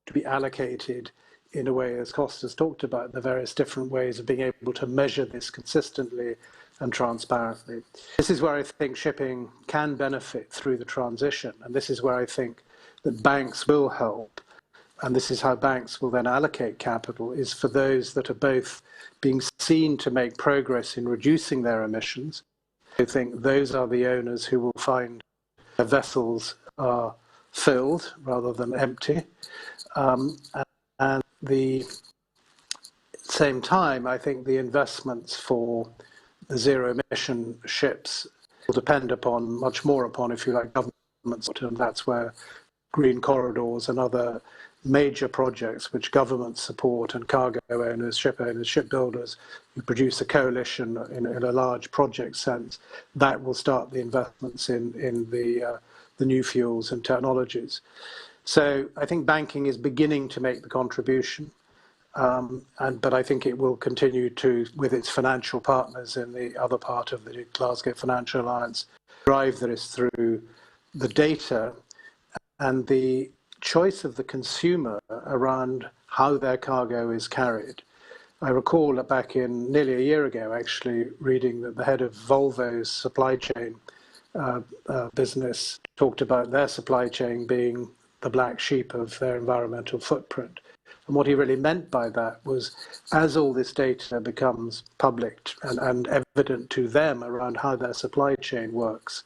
to be allocated in a way, as Costa's talked about, the various different ways of being able to measure this consistently and transparently. This is where I think shipping can benefit through the transition, and this is where I think that banks will help, and this is how banks will then allocate capital, is for those that are both being seen to make progress in reducing their emissions. I think those are the owners who will find their vessels are filled rather than empty. And the same time, I think the investments for the zero emission ships will depend upon, much more upon, if you like, governments, and that's where green corridors and other major projects which governments support and cargo owners, shipbuilders who produce a coalition in a large project sense, that will start the investments in the new fuels and technologies. So I think banking is beginning to make the contribution, but I think it will continue to, with its financial partners in the other part of the Glasgow Financial Alliance, drive this through the data and the choice of the consumer around how their cargo is carried. I recall that back in nearly a year ago, actually, reading that the head of Volvo's supply chain business talked about their supply chain being the black sheep of their environmental footprint. And what he really meant by that was, as all this data becomes public and evident to them around how their supply chain works,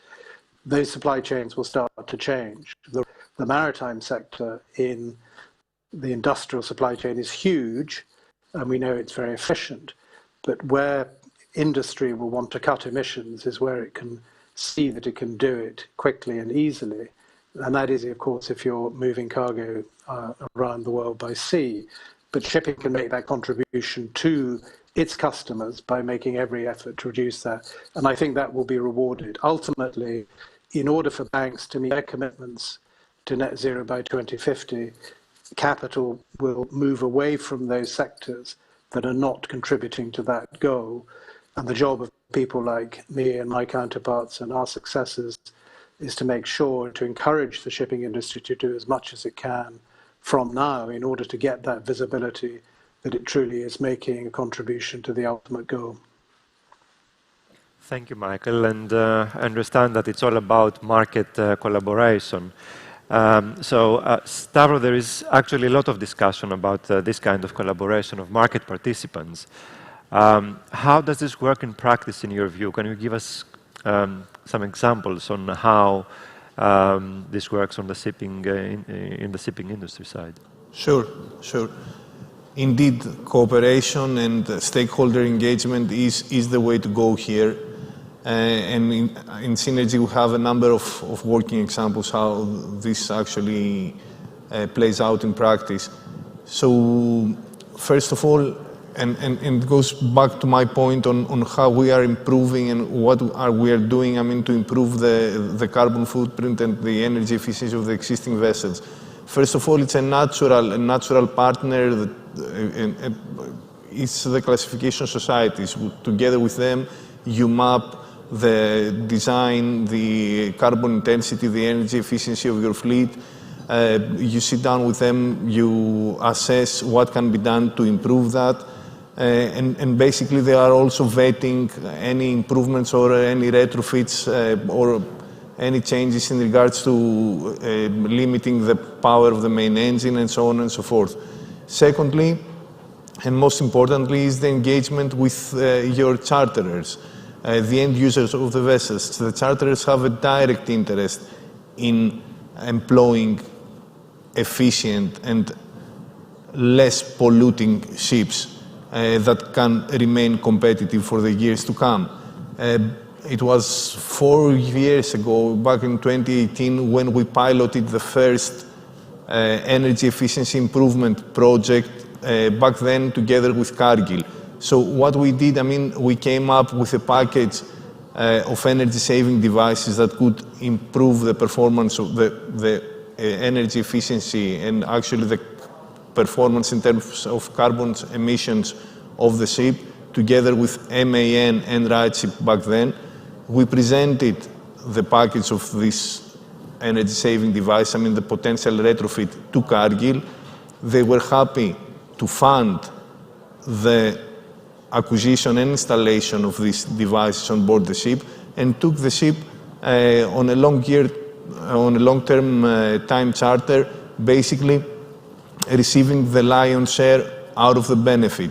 those supply chains will start to change. The maritime sector in the industrial supply chain is huge, and we know it's very efficient. But where industry will want to cut emissions is where it can see that it can do it quickly and easily. And that is, of course, if you're moving cargo around the world by sea. But shipping can make that contribution to its customers by making every effort to reduce that. And I think that will be rewarded. Ultimately, in order for banks to meet their commitments to net zero by 2050, capital will move away from those sectors that are not contributing to that goal. And the job of people like me and my counterparts and our successors is to make sure to encourage the shipping industry to do as much as it can from now in order to get that visibility that it truly is making a contribution to the ultimate goal. Thank you, Michael. And I understand that it's all about market collaboration. Stavro, there is actually a lot of discussion about this kind of collaboration of market participants. How does this work in practice in your view? Can you give us some examples on how this works on the shipping in the shipping industry side? Sure. Indeed, cooperation and stakeholder engagement is the way to go here. And in Synergy, we have a number of working examples how this actually plays out in practice. So, first of all, and it goes back to my point on how we are improving and what we are doing, to improve the carbon footprint and the energy efficiency of the existing vessels. First of all, it's a natural partner that it's the classification societies. Together with them, you map the design, the carbon intensity, the energy efficiency of your fleet. You sit down with them, you assess what can be done to improve that. And basically they are also vetting any improvements or any retrofits or any changes in regards to limiting the power of the main engine and so on and so forth. Secondly, and most importantly, is the engagement with your charterers, the end users of the vessels. So the charterers have a direct interest in employing efficient and less polluting ships that can remain competitive for the years to come. It was 4 years ago, back in 2018, when we piloted the first energy efficiency improvement project, back then together with Cargill. So what we did, I mean, we came up with a package of energy-saving devices that could improve the performance of the energy efficiency and actually the performance in terms of carbon emissions of the ship, together with MAN and RightShip back then. We presented the package of this energy-saving device, I mean the potential retrofit, to Cargill. They were happy to fund the acquisition and installation of these devices on board the ship and took the ship on a long-term time charter, basically receiving the lion's share out of the benefit.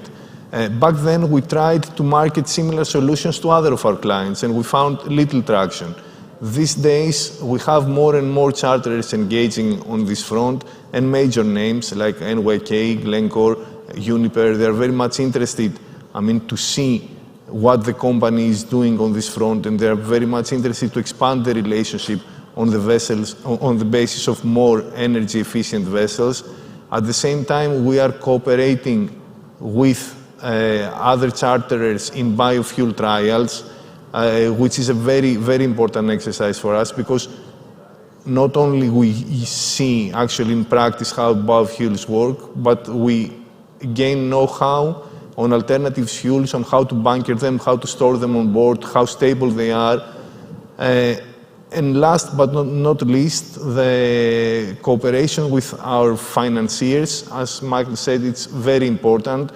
Back then, we tried to market similar solutions to other of our clients, and we found little traction. These days, we have more and more charterers engaging on this front, and major names like NYK, Glencore, Uniper, they're very much interested, I mean, to see what the company is doing on this front, and they're very much interested to expand the relationship on the vessels, on the basis of more energy-efficient vessels. At the same time, we are cooperating with other charterers in biofuel trials, which is a very, very important exercise for us, because not only we see actually in practice how biofuels work, but we gain know-how on alternative fuels, on how to bunker them, how to store them on board, how stable they are. And last but not least, the cooperation with our financiers. As Michael said, it's very important.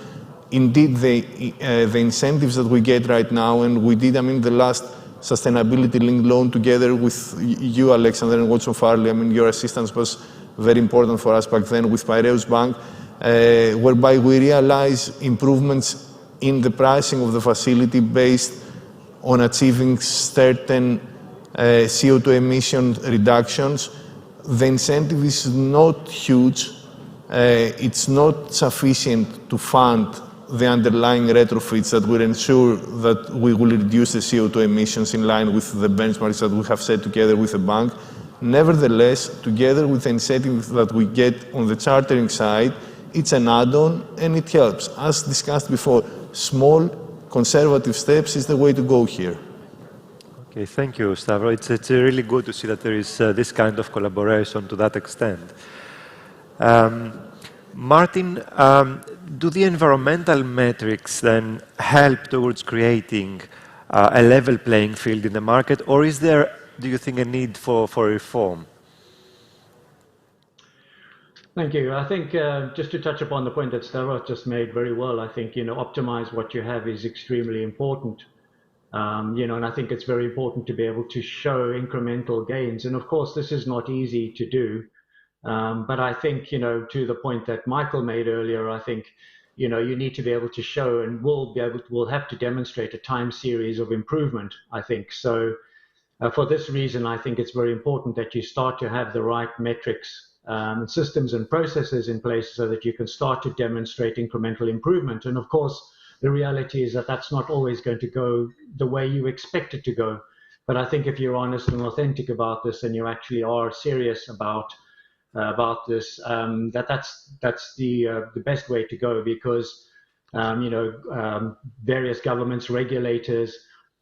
Indeed, the incentives that we get right now, and we did, I mean, the last sustainability-linked loan together with you, Alexander, and Watson Farley. I mean, your assistance was very important for us back then with Piraeus Bank, whereby we realize improvements in the pricing of the facility based on achieving certain CO2 emission reductions. The incentive is not huge. It's not sufficient to fund the underlying retrofits that will ensure that we will reduce the CO2 emissions in line with the benchmarks that we have set together with the bank. Nevertheless, together with the incentives that we get on the chartering side, it's an add-on and it helps. As discussed before, small, conservative steps is the way to go here. Okay, thank you, Stavros. It's really good to see that there is this kind of collaboration to that extent. Martin, do the environmental metrics then help towards creating a level playing field in the market, or is there, do you think, a need for reform? Thank you. I think just to touch upon the point that Stavros just made very well, I think, optimize what you have is extremely important. And I think it's very important to be able to show incremental gains. And of course, this is not easy to do. But I think, to the point that Michael made earlier, I think, you need to be able to show, and we'll have to demonstrate a time series of improvement, I think. So for this reason, I think it's very important that you start to have the right metrics, systems and processes in place so that you can start to demonstrate incremental improvement. And of course, the reality is that that's not always going to go the way you expect it to go. But I think if you're honest and authentic about this, and you actually are serious about this, that's the best way to go, because various governments, regulators,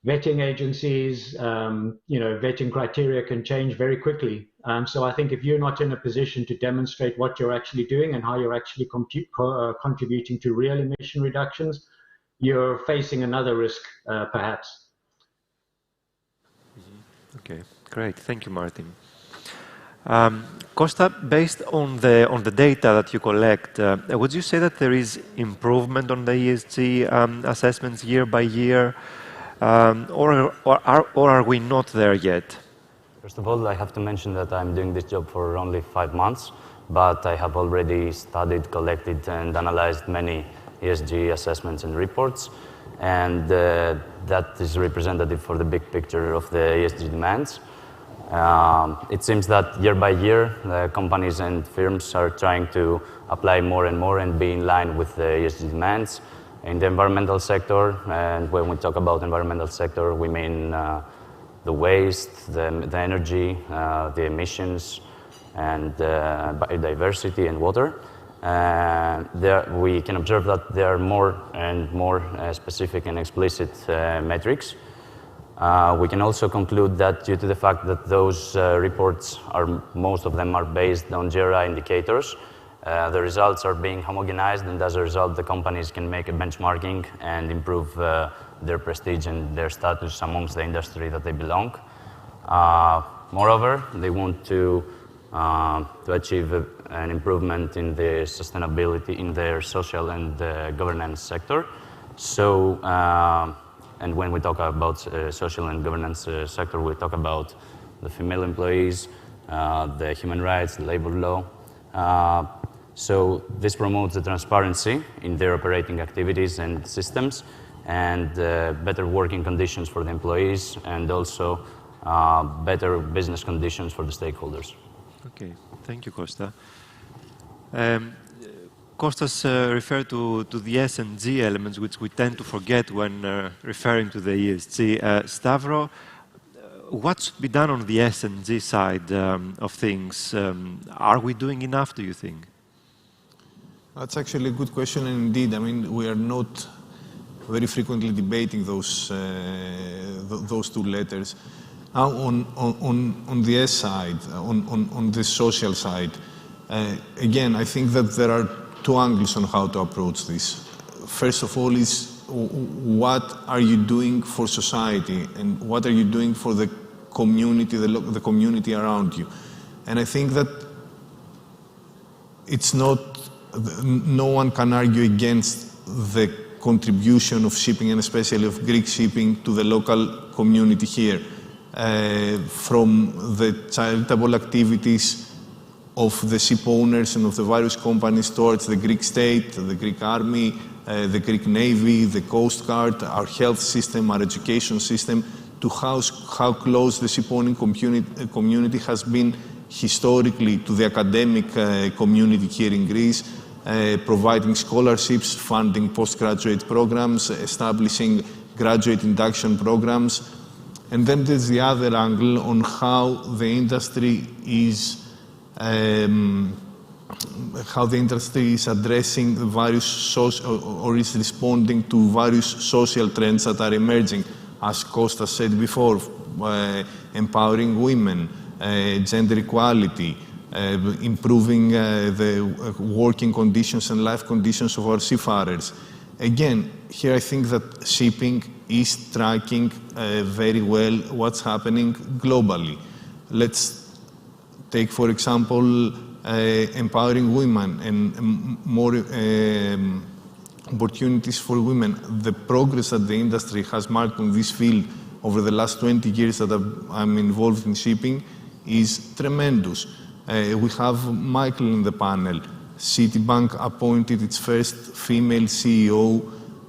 vetting agencies, vetting criteria can change very quickly. So I think if you're not in a position to demonstrate what you're actually doing and how you're actually contributing to real emission reductions, you're facing another risk, perhaps. Okay, great. Thank you, Martin. Costa, based on the data that you collect, would you say that there is improvement on the ESG assessments year by year, or are we not there yet? First of all, I have to mention that I'm doing this job for only 5 months, but I have already studied, collected, and analyzed many ESG assessments and reports, and that is representative for the big picture of the ESG demands. It seems that year by year, the companies and firms are trying to apply more and more and be in line with the ESG demands. In the environmental sector, and when we talk about environmental sector, we mean the waste, the energy, the emissions, and biodiversity and water. We can observe that there are more and more specific and explicit metrics. We can also conclude that due to the fact that those reports most of them are based on JERA indicators, the results are being homogenized, and as a result, the companies can make a benchmarking and improve their prestige and their status amongst the industry that they belong. Moreover, they want to achieve an improvement in the sustainability in their social and governance sector. So, and when we talk about social and governance sector, we talk about the female employees, the human rights, the labor law. So this promotes the transparency in their operating activities and systems, and better working conditions for the employees, and also better business conditions for the stakeholders. Okay, thank you, Costa. Kostas referred to the S and G elements, which we tend to forget when referring to the ESG. Stavro, what should be done on the S and G side of things? Are we doing enough, do you think? That's actually a good question, and indeed, I mean, we are not very frequently debating those two letters. Now, on the S side, on the social side, again, I think that there are two angles on how to approach this. First of all is what are you doing for society, and what are you doing for the community, the community around you? And I think that it's not, no one can argue against the contribution of shipping, and especially of Greek shipping, to the local community here. From the charitable activities of the ship owners and of the various companies towards the Greek state, the Greek army, the Greek navy, the coast guard, our health system, our education system, to how close the ship-owning community has been historically to the academic community here in Greece, providing scholarships, funding postgraduate programs, establishing graduate induction programs. And then there's the other angle on how the industry is addressing the various social, or is responding to various social trends that are emerging, as Costa said before, empowering women, gender equality, improving the working conditions and life conditions of our seafarers. Again, here I think that shipping is tracking very well what's happening globally. Let's take, for example, empowering women and more opportunities for women. The progress that the industry has marked on this field over the last 20 years that I'm involved in shipping is tremendous. We have Michael in the panel. Citibank appointed its first female CEO,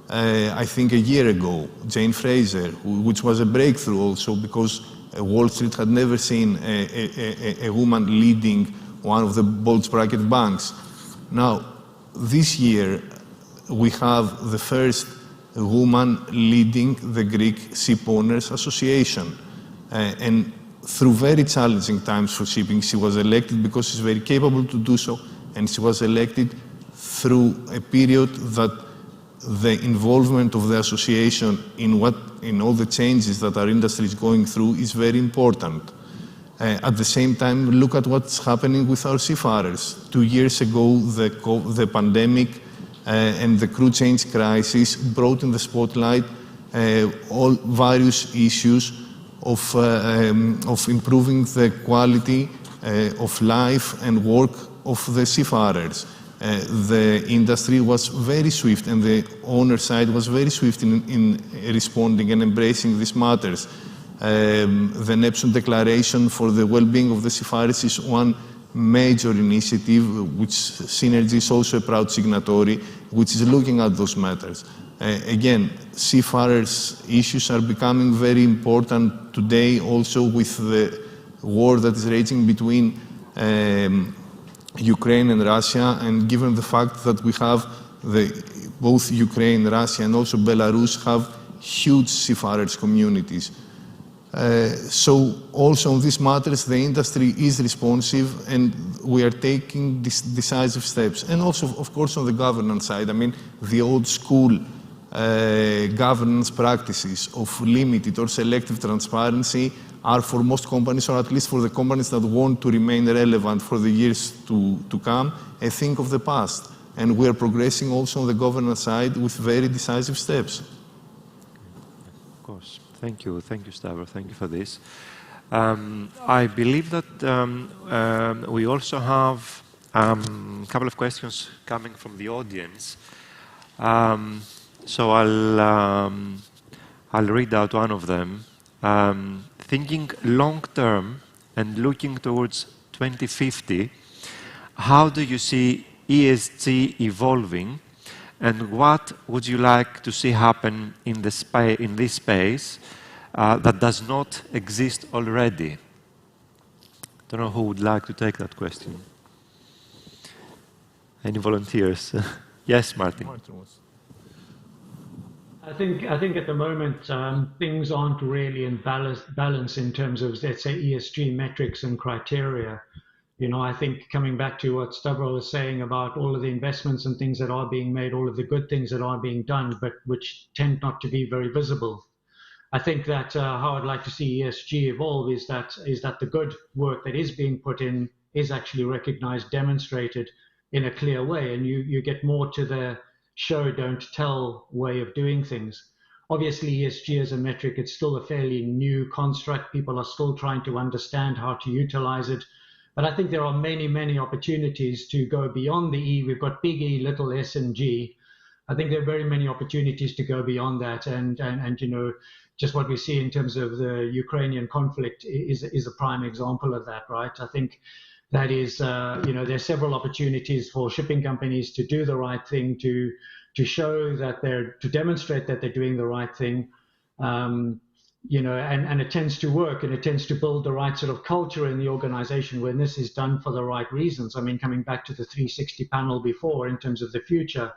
I think a year ago, Jane Fraser, which was a breakthrough also because Wall Street had never seen a woman leading one of the bulge bracket banks. Now, this year, we have the first woman leading the Greek Ship Owners Association. And through very challenging times for shipping, she was elected because she's very capable to do so, and she was elected through a period that the involvement of the association in all the changes that our industry is going through is very important. At the same time, look at what's happening with our seafarers. 2 years ago, the pandemic and the crew change crisis brought in the spotlight all various issues of improving the quality of life and work of the seafarers. The industry was very swift and the owner side was very swift in responding and embracing these matters. The Neptune Declaration for the well-being of the seafarers is one major initiative, which Synergy is also a proud signatory, which is looking at those matters. Again, seafarers' issues are becoming very important today, also with the war that is raging between Ukraine and Russia, and given the fact that we have both Ukraine, Russia, and also Belarus have huge seafarers communities. So also on these matters, the industry is responsive and we are taking decisive steps. And also, of course, on the governance side, I mean, the old school governance practices of limited or selective transparency are for most companies, or at least for the companies that want to remain relevant for the years to come, a thing of the past. And we are progressing also on the governance side with very decisive steps. Of course. Thank you, Stavros. Thank you for this. I believe that we also have a couple of questions coming from the audience. So I'll read out one of them. Thinking long term and looking towards 2050, how do you see ESG evolving, and what would you like to see happen in this space that does not exist already? I don't know who would like to take that question. Any volunteers? Yes, Martin. I think at the moment things aren't really in balance in terms of, let's say, ESG metrics and criteria. You know, I think coming back to what Stavros was saying about all of the investments and things that are being made, all of the good things that are being done, but which tend not to be very visible. I think that how I'd like to see ESG evolve is that the good work that is being put in is actually recognized, demonstrated in a clear way, and you get more to the show, don't tell way of doing things. Obviously, ESG as a metric, it's still a fairly new construct. People are still trying to understand how to utilize it. But I think there are many, many opportunities to go beyond the E. We've got big E, little s, and G. I think there are very many opportunities to go beyond that. And you know, just what we see in terms of the Ukrainian conflict is a prime example of that, right? I think that is, you know, there are several opportunities for shipping companies to do the right thing, to show that to demonstrate that they're doing the right thing. You know, and it tends to work, and it tends to build the right sort of culture in the organization when this is done for the right reasons. I mean, coming back to the 360 panel before in terms of the future,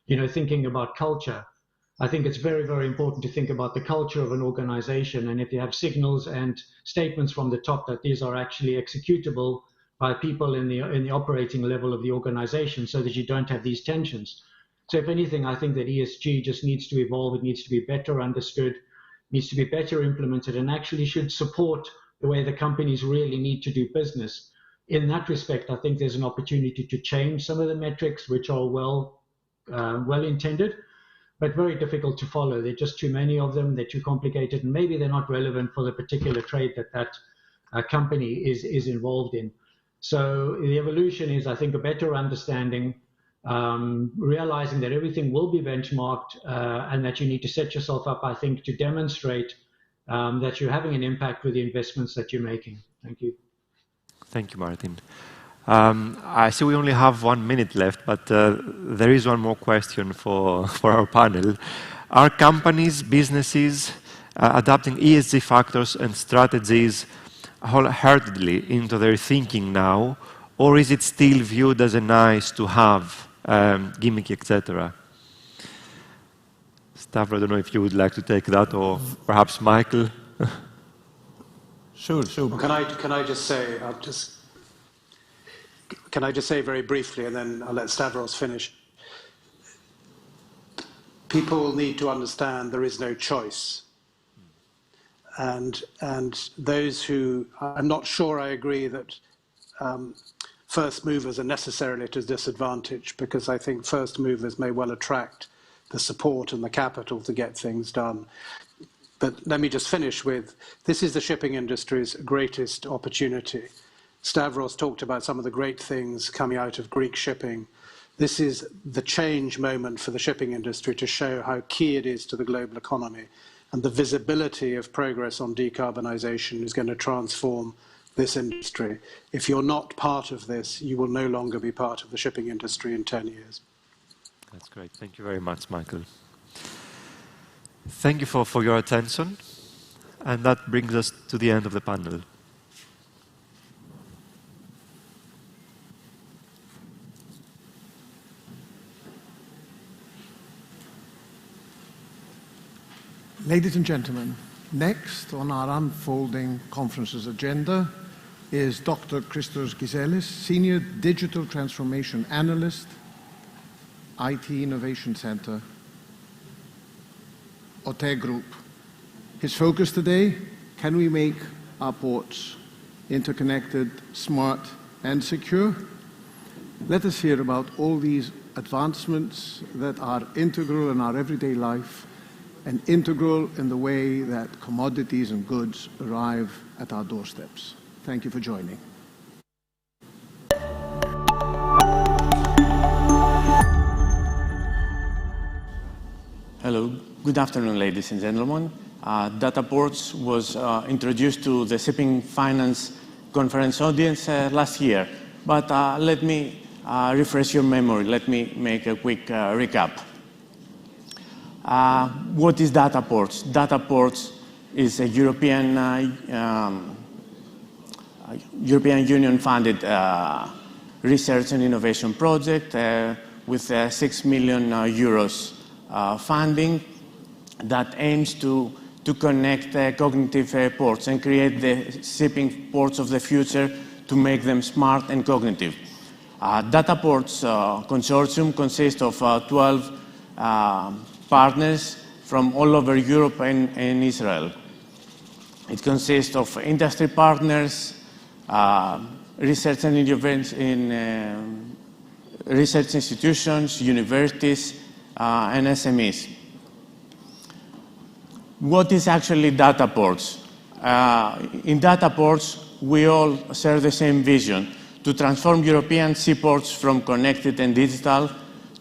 you know, thinking about culture, I think it's very, very important to think about the culture of an organization. And if you have signals and statements from the top that these are actually executable by people in the operating level of the organization, so that you don't have these tensions. So if anything, I think that ESG just needs to evolve. It needs to be better understood, needs to be better implemented, and actually should support the way the companies really need to do business. In that respect, I think there's an opportunity to change some of the metrics, which are well intended, but very difficult to follow. There are just too many of them, they're too complicated, and maybe they're not relevant for the particular trade that company is involved in. So the evolution is, I think, a better understanding, realizing that everything will be benchmarked and that you need to set yourself up, I think, to demonstrate that you're having an impact with the investments that you're making. Thank you. Thank you, Martin. I see we only have 1 minute left, but there is one more question for our panel. Are companies, businesses adapting ESG factors and strategies wholeheartedly into their thinking now, or is it still viewed as a nice to have, gimmick, etc.? Stavros, I don't know if you would like to take that, or perhaps Michael. Sure. Well, can I just say, can I just say very briefly, and then I'll let Stavros finish. People need to understand there is no choice. And those who, I'm not sure I agree that first movers are necessarily at a disadvantage, because I think first movers may well attract the support and the capital to get things done. But let me just finish with, this is the shipping industry's greatest opportunity. Stavros talked about some of the great things coming out of Greek shipping. This is the change moment for the shipping industry to show how key it is to the global economy. And the visibility of progress on decarbonisation is going to transform this industry. If you're not part of this, you will no longer be part of the shipping industry in 10 years. That's great. Thank you very much, Michael. Thank you for your attention. And that brings us to the end of the panel. Ladies and gentlemen, next on our unfolding conference's agenda is Dr. Christos Gizelis, Senior Digital Transformation Analyst, IT Innovation Center, OTE Group. His focus today, can we make our ports interconnected, smart, and secure? Let us hear about all these advancements that are integral in our everyday life and integral in the way that commodities and goods arrive at our doorsteps. Thank you for joining. Hello, good afternoon, ladies and gentlemen. Dataports was introduced to the Shipping Finance Conference audience last year, but let me refresh your memory. Let me make a quick recap. What is Dataports? Dataports is a European Union-funded research and innovation project with 6 million euros funding that aims to connect cognitive ports and create the shipping ports of the future to make them smart and cognitive. Dataports consortium consists of 12 partners from all over Europe and Israel. It consists of industry partners, research and innovation research institutions, universities, and SMEs. What is actually Dataports? In Dataports, we all share the same vision, to transform European seaports from connected and digital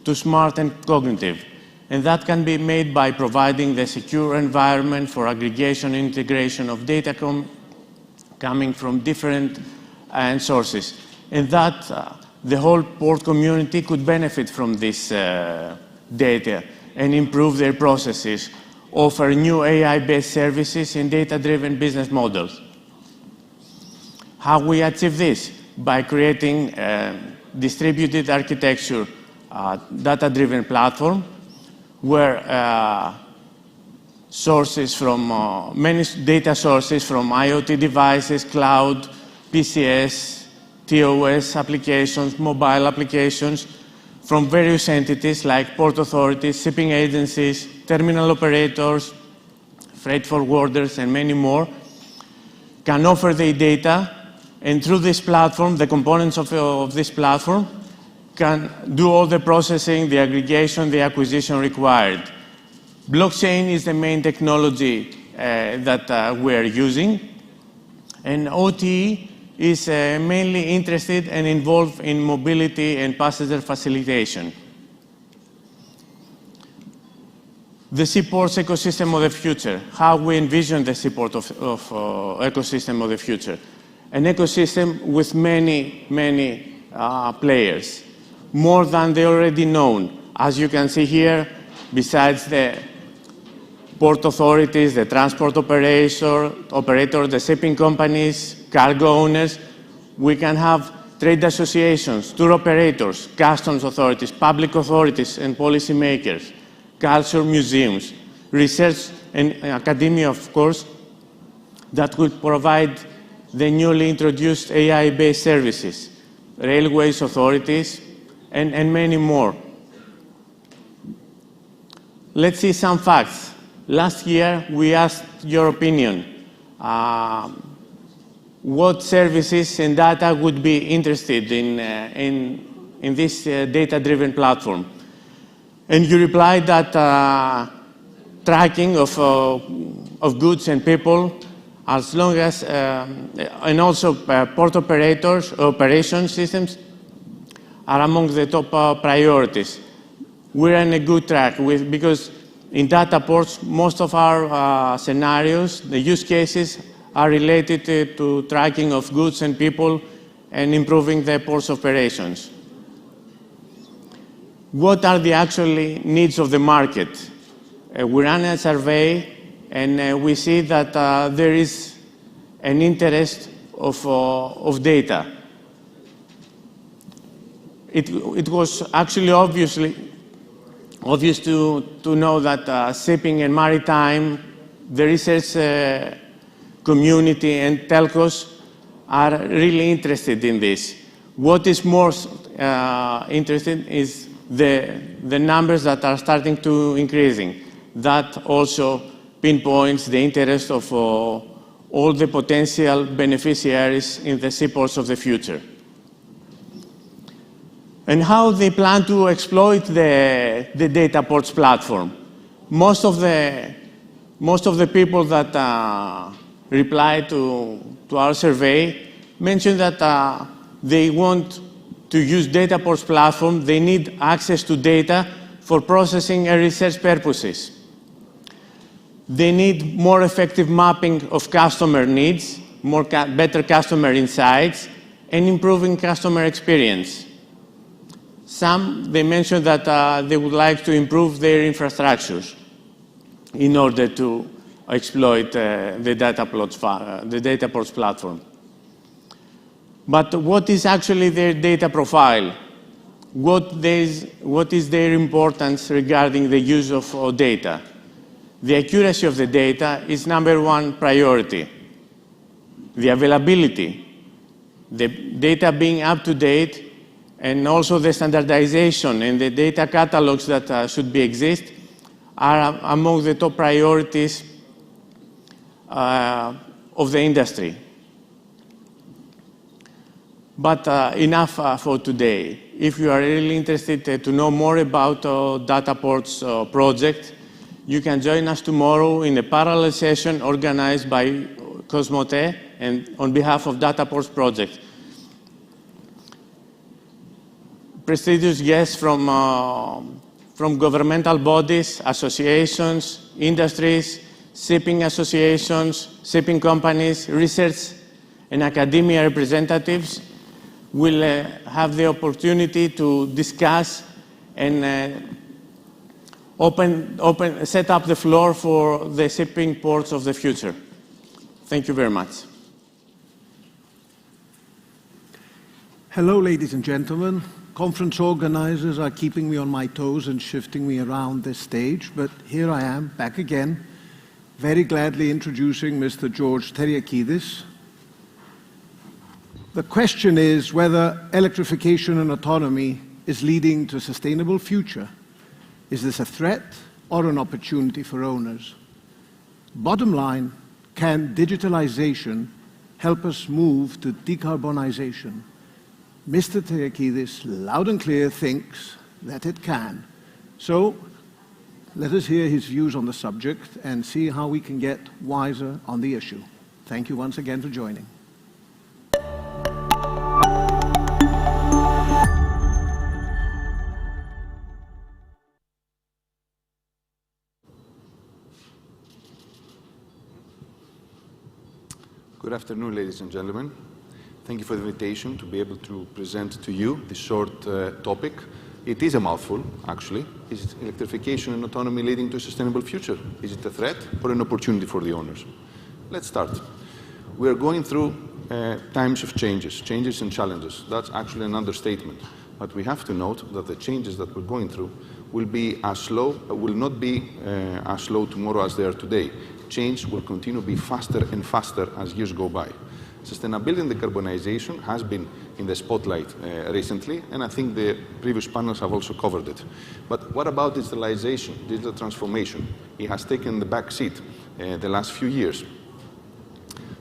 to smart and cognitive. And that can be made by providing the secure environment for aggregation and integration of data coming from different sources. And that the whole port community could benefit from this data and improve their processes, offer new AI-based services and data-driven business models. How we achieve this? By creating a distributed architecture, data-driven platform where sources from many data sources from IoT devices, cloud, PCS, TOS applications, mobile applications from various entities like port authorities, shipping agencies, terminal operators, freight forwarders, and many more can offer their data, and through this platform, the components of this platform can do all the processing, the aggregation, the acquisition required. Blockchain is the main technology that we are using, and OTE is mainly interested and involved in mobility and passenger facilitation. The seaports ecosystem of the future, how we envision the seaport ecosystem of the future. An ecosystem with many players, more than the already known. As you can see here, besides the port authorities, the transport operator, the shipping companies, cargo owners, we can have trade associations, tour operators, customs authorities, public authorities and policymakers, culture museums, research and academia, of course, that will provide the newly introduced AI-based services, railways authorities, and many more. Let's see some facts. Last year, we asked your opinion. What services and data would be interested in this data-driven platform? And you replied that tracking of of goods and people, as long as, and also port operators, operation systems are among the top priorities. We're on a good track because in data ports, most of our scenarios, the use cases are related to tracking of goods and people and improving the port's operations. What are the actual needs of the market? We ran a survey and we see that there is an interest of data. It was actually obvious to know that shipping and maritime, the research community and telcos are really interested in this. What is most interesting is the numbers that are starting to increasing. That also pinpoints the interest of all the potential beneficiaries in the seaports of the future. And how they plan to exploit the data ports platform. Most of the people that replied to our survey mentioned that they want to use data ports platform. They need access to data for processing and research purposes. They need more effective mapping of customer needs, better customer insights, and improving customer experience. They mentioned that they would like to improve their infrastructures in order to exploit the data ports platform. But what is actually their data profile? What is their importance regarding the use of data? The accuracy of the data is #1 priority. The availability, the data being up to date, and also the standardization and the data catalogs that should exist are among the top priorities of the industry. But enough for today. If you are really interested to know more about Data Ports project, you can join us tomorrow in a parallel session organized by Cosmote and on behalf of Data Ports project. Prestigious guests from governmental bodies, associations, industries, shipping associations, shipping companies, research and academia representatives will have the opportunity to discuss and set up the floor for the shipping ports of the future. Thank you very much. Hello, ladies and gentlemen. Conference organizers are keeping me on my toes and shifting me around this stage, but here I am, back again, very gladly introducing Mr. George Teriakidis. The question is whether electrification and autonomy is leading to a sustainable future. Is this a threat or an opportunity for owners? Bottom line, can digitalization help us move to decarbonization? Mr. Teriakidis, loud and clear, thinks that it can. So let us hear his views on the subject and see how we can get wiser on the issue. Thank you once again for joining. Good afternoon, ladies and gentlemen. Thank you for the invitation to be able to present to you this short topic. It is a mouthful, actually. Is electrification and autonomy leading to a sustainable future? Is it a threat or an opportunity for the owners? Let's start. We are going through times of changes and challenges. That's actually an understatement. But we have to note that the changes that we're going through will not be as slow tomorrow as they are today. Change will continue to be faster and faster as years go by. Sustainability and decarbonization has been in the spotlight recently, and I think the previous panels have also covered it. But what about digitalization, digital transformation? It has taken the back seat the last few years.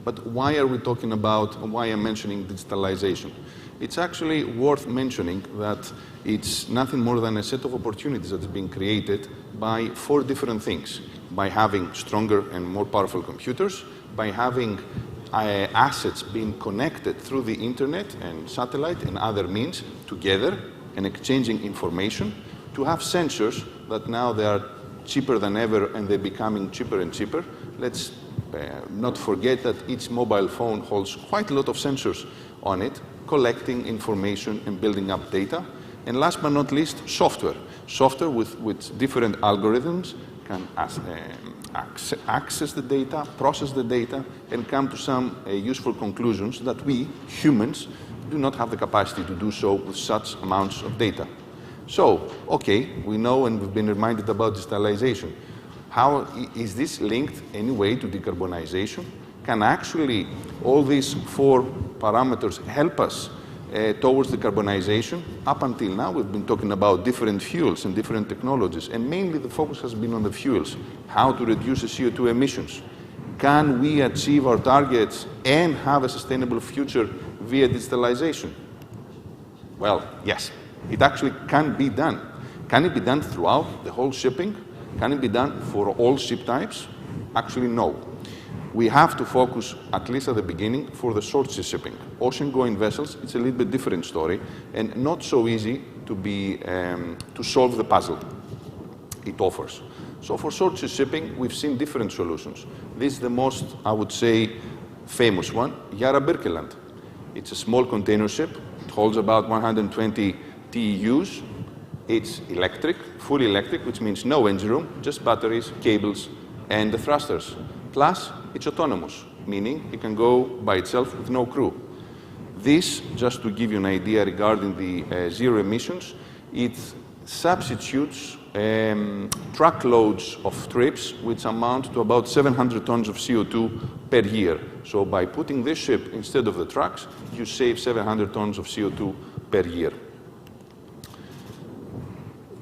But why are we talking about, why I'm mentioning digitalization? It's actually worth mentioning that it's nothing more than a set of opportunities that is being created by 4 different things. by having stronger and more powerful computers, by having assets being connected through the internet and satellite and other means together and exchanging information, to have sensors that now they are cheaper than ever and they're becoming cheaper and cheaper. Let's not forget that each mobile phone holds quite a lot of sensors on it, collecting information and building up data. And last but not least, software. Software with different algorithms can access the data, process the data, and come to some useful conclusions that we, humans, do not have the capacity to do so with such amounts of data. So, okay, we know and we've been reminded about digitalization. How is this linked anyway to decarbonization? Can actually all these 4 parameters help us towards decarbonization? Up until now, we've been talking about different fuels and different technologies, and mainly the focus has been on the fuels, how to reduce the CO2 emissions. Can we achieve our targets and have a sustainable future via digitalization? Well, yes, it actually can be done. Can it be done throughout the whole shipping? Can it be done for all ship types? Actually, no. We have to focus, at least at the beginning, for the short sea shipping. Ocean-going vessels, it's a little bit different story, and not so easy to solve the puzzle it offers. So for short sea shipping, we've seen different solutions. This is the most, I would say, famous one, Yara Birkeland. It's a small container ship. It holds about 120 TEUs. It's electric, fully electric, which means no engine room, just batteries, cables, and the thrusters. Plus, it's autonomous, meaning it can go by itself with no crew. This, just to give you an idea regarding the zero emissions, it substitutes truckloads of trips, which amount to about 700 tons of CO2 per year. So by putting this ship instead of the trucks, you save 700 tons of CO2 per year.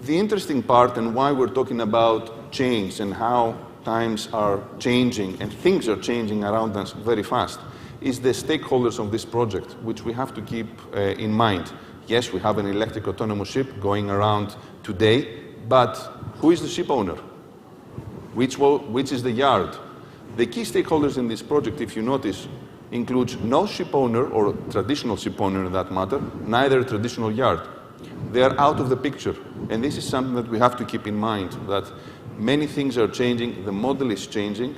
The interesting part, and why we're talking about change and how times are changing and things are changing around us very fast, is the stakeholders of this project, which we have to keep in mind. Yes, we have an electric autonomous ship going around today, but who is the ship owner? Which is the yard? The key stakeholders in this project, if you notice, includes no ship owner or traditional ship owner in that matter, neither a traditional yard. They are out of the picture. And this is something that we have to keep in mind, that many things are changing, the model is changing,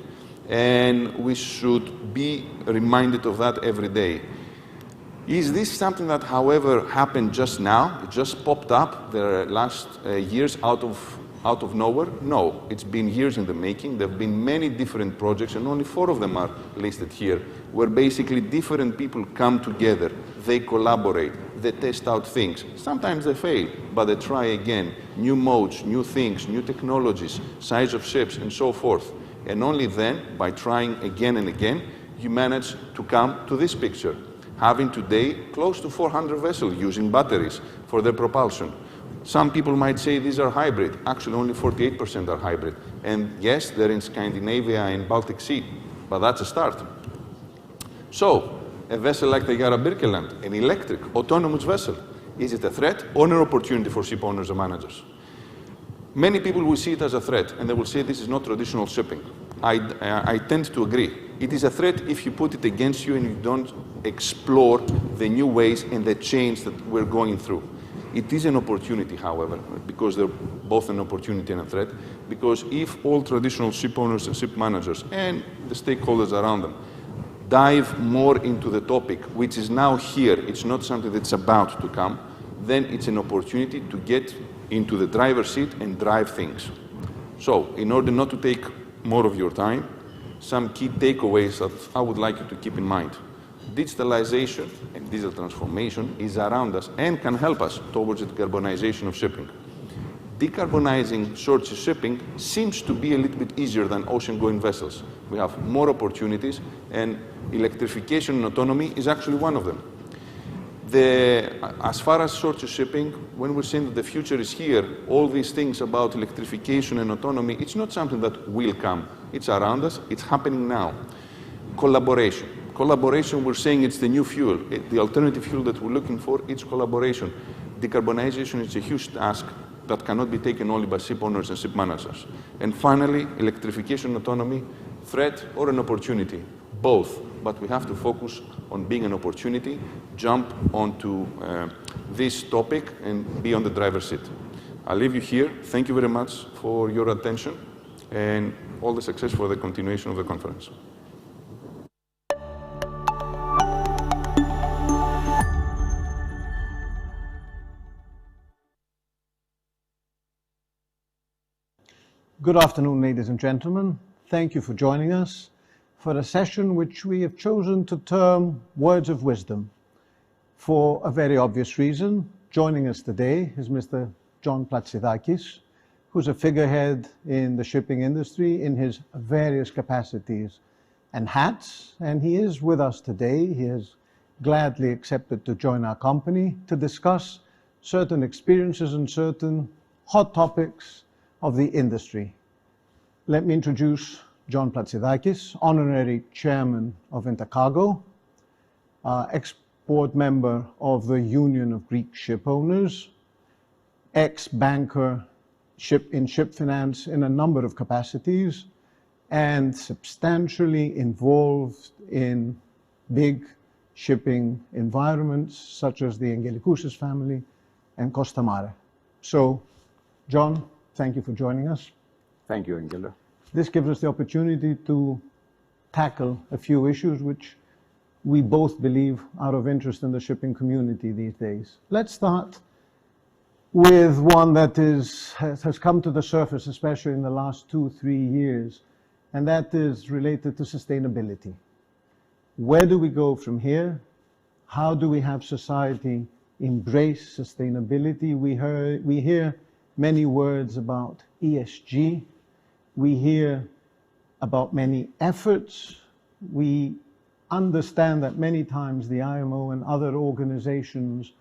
and we should be reminded of that every day. Is this something that, however, happened just now? It just popped up the last years out of nowhere? No, it's been years in the making. There have been many different projects, and only 4 of them are listed here, where basically different people come together, they collaborate, they test out things. Sometimes they fail, but they try again. New modes, new things, new technologies, size of ships, and so forth. And only then, by trying again and again, you manage to come to this picture, having today close to 400 vessels using batteries for their propulsion. Some people might say these are hybrid. Actually, only 48% are hybrid. And yes, they're in Scandinavia and Baltic Sea, but that's a start. So, a vessel like the Yara Birkeland, an electric, autonomous vessel, is it a threat or an opportunity for ship owners and managers? Many people will see it as a threat, and they will say this is not traditional shipping. I tend to agree. It is a threat if you put it against you and you don't explore the new ways and the change that we're going through. It is an opportunity, however, because they're both an opportunity and a threat, because if all traditional ship owners and ship managers and the stakeholders around them dive more into the topic, which is now here, it's not something that's about to come, then it's an opportunity to get into the driver's seat and drive things. So, in order not to take more of your time, some key takeaways that I would like you to keep in mind. Digitalization and digital transformation is around us and can help us towards the decarbonization of shipping. Decarbonizing short sea shipping seems to be a little bit easier than ocean-going vessels. We have more opportunities, and electrification and autonomy is actually one of them. As far as short sea shipping, when we're saying that the future is here, all these things about electrification and autonomy, it's not something that will come. It's around us, it's happening now. Collaboration. Collaboration, we're saying it's the new fuel. The alternative fuel that we're looking for, it's collaboration. Decarbonization is a huge task. that cannot be taken only by ship owners and ship managers. And finally, electrification autonomy, threat or an opportunity, both. But we have to focus on being an opportunity, jump onto this topic and be on the driver's seat. I'll leave you here. Thank you very much for your attention and all the success for the continuation of the conference. Good afternoon, ladies and gentlemen. Thank you for joining us for a session which we have chosen to term Words of Wisdom for a very obvious reason. Joining us today is Mr. John Platzidakis, who's a figurehead in the shipping industry in his various capacities and hats, and he is with us today. He has gladly accepted to join our company to discuss certain experiences and certain hot topics of the industry. Let me introduce John Platzidakis, Honorary Chairman of Intercargo, ex-board member of the Union of Greek Ship Owners, ex-banker in ship finance in a number of capacities, and substantially involved in big shipping environments such as the Angelikousis family and Costa Mare. So, John, thank you for joining us. Thank you, Angelo. This gives us the opportunity to tackle a few issues which we both believe are of interest in the shipping community these days. Let's start with one that has come to the surface, especially in the last 2-3 years, and that is related to sustainability. Where do we go from here? How do we have society embrace sustainability? We hear many words about ESG. We hear about many efforts. We understand that many times the IMO and other organizations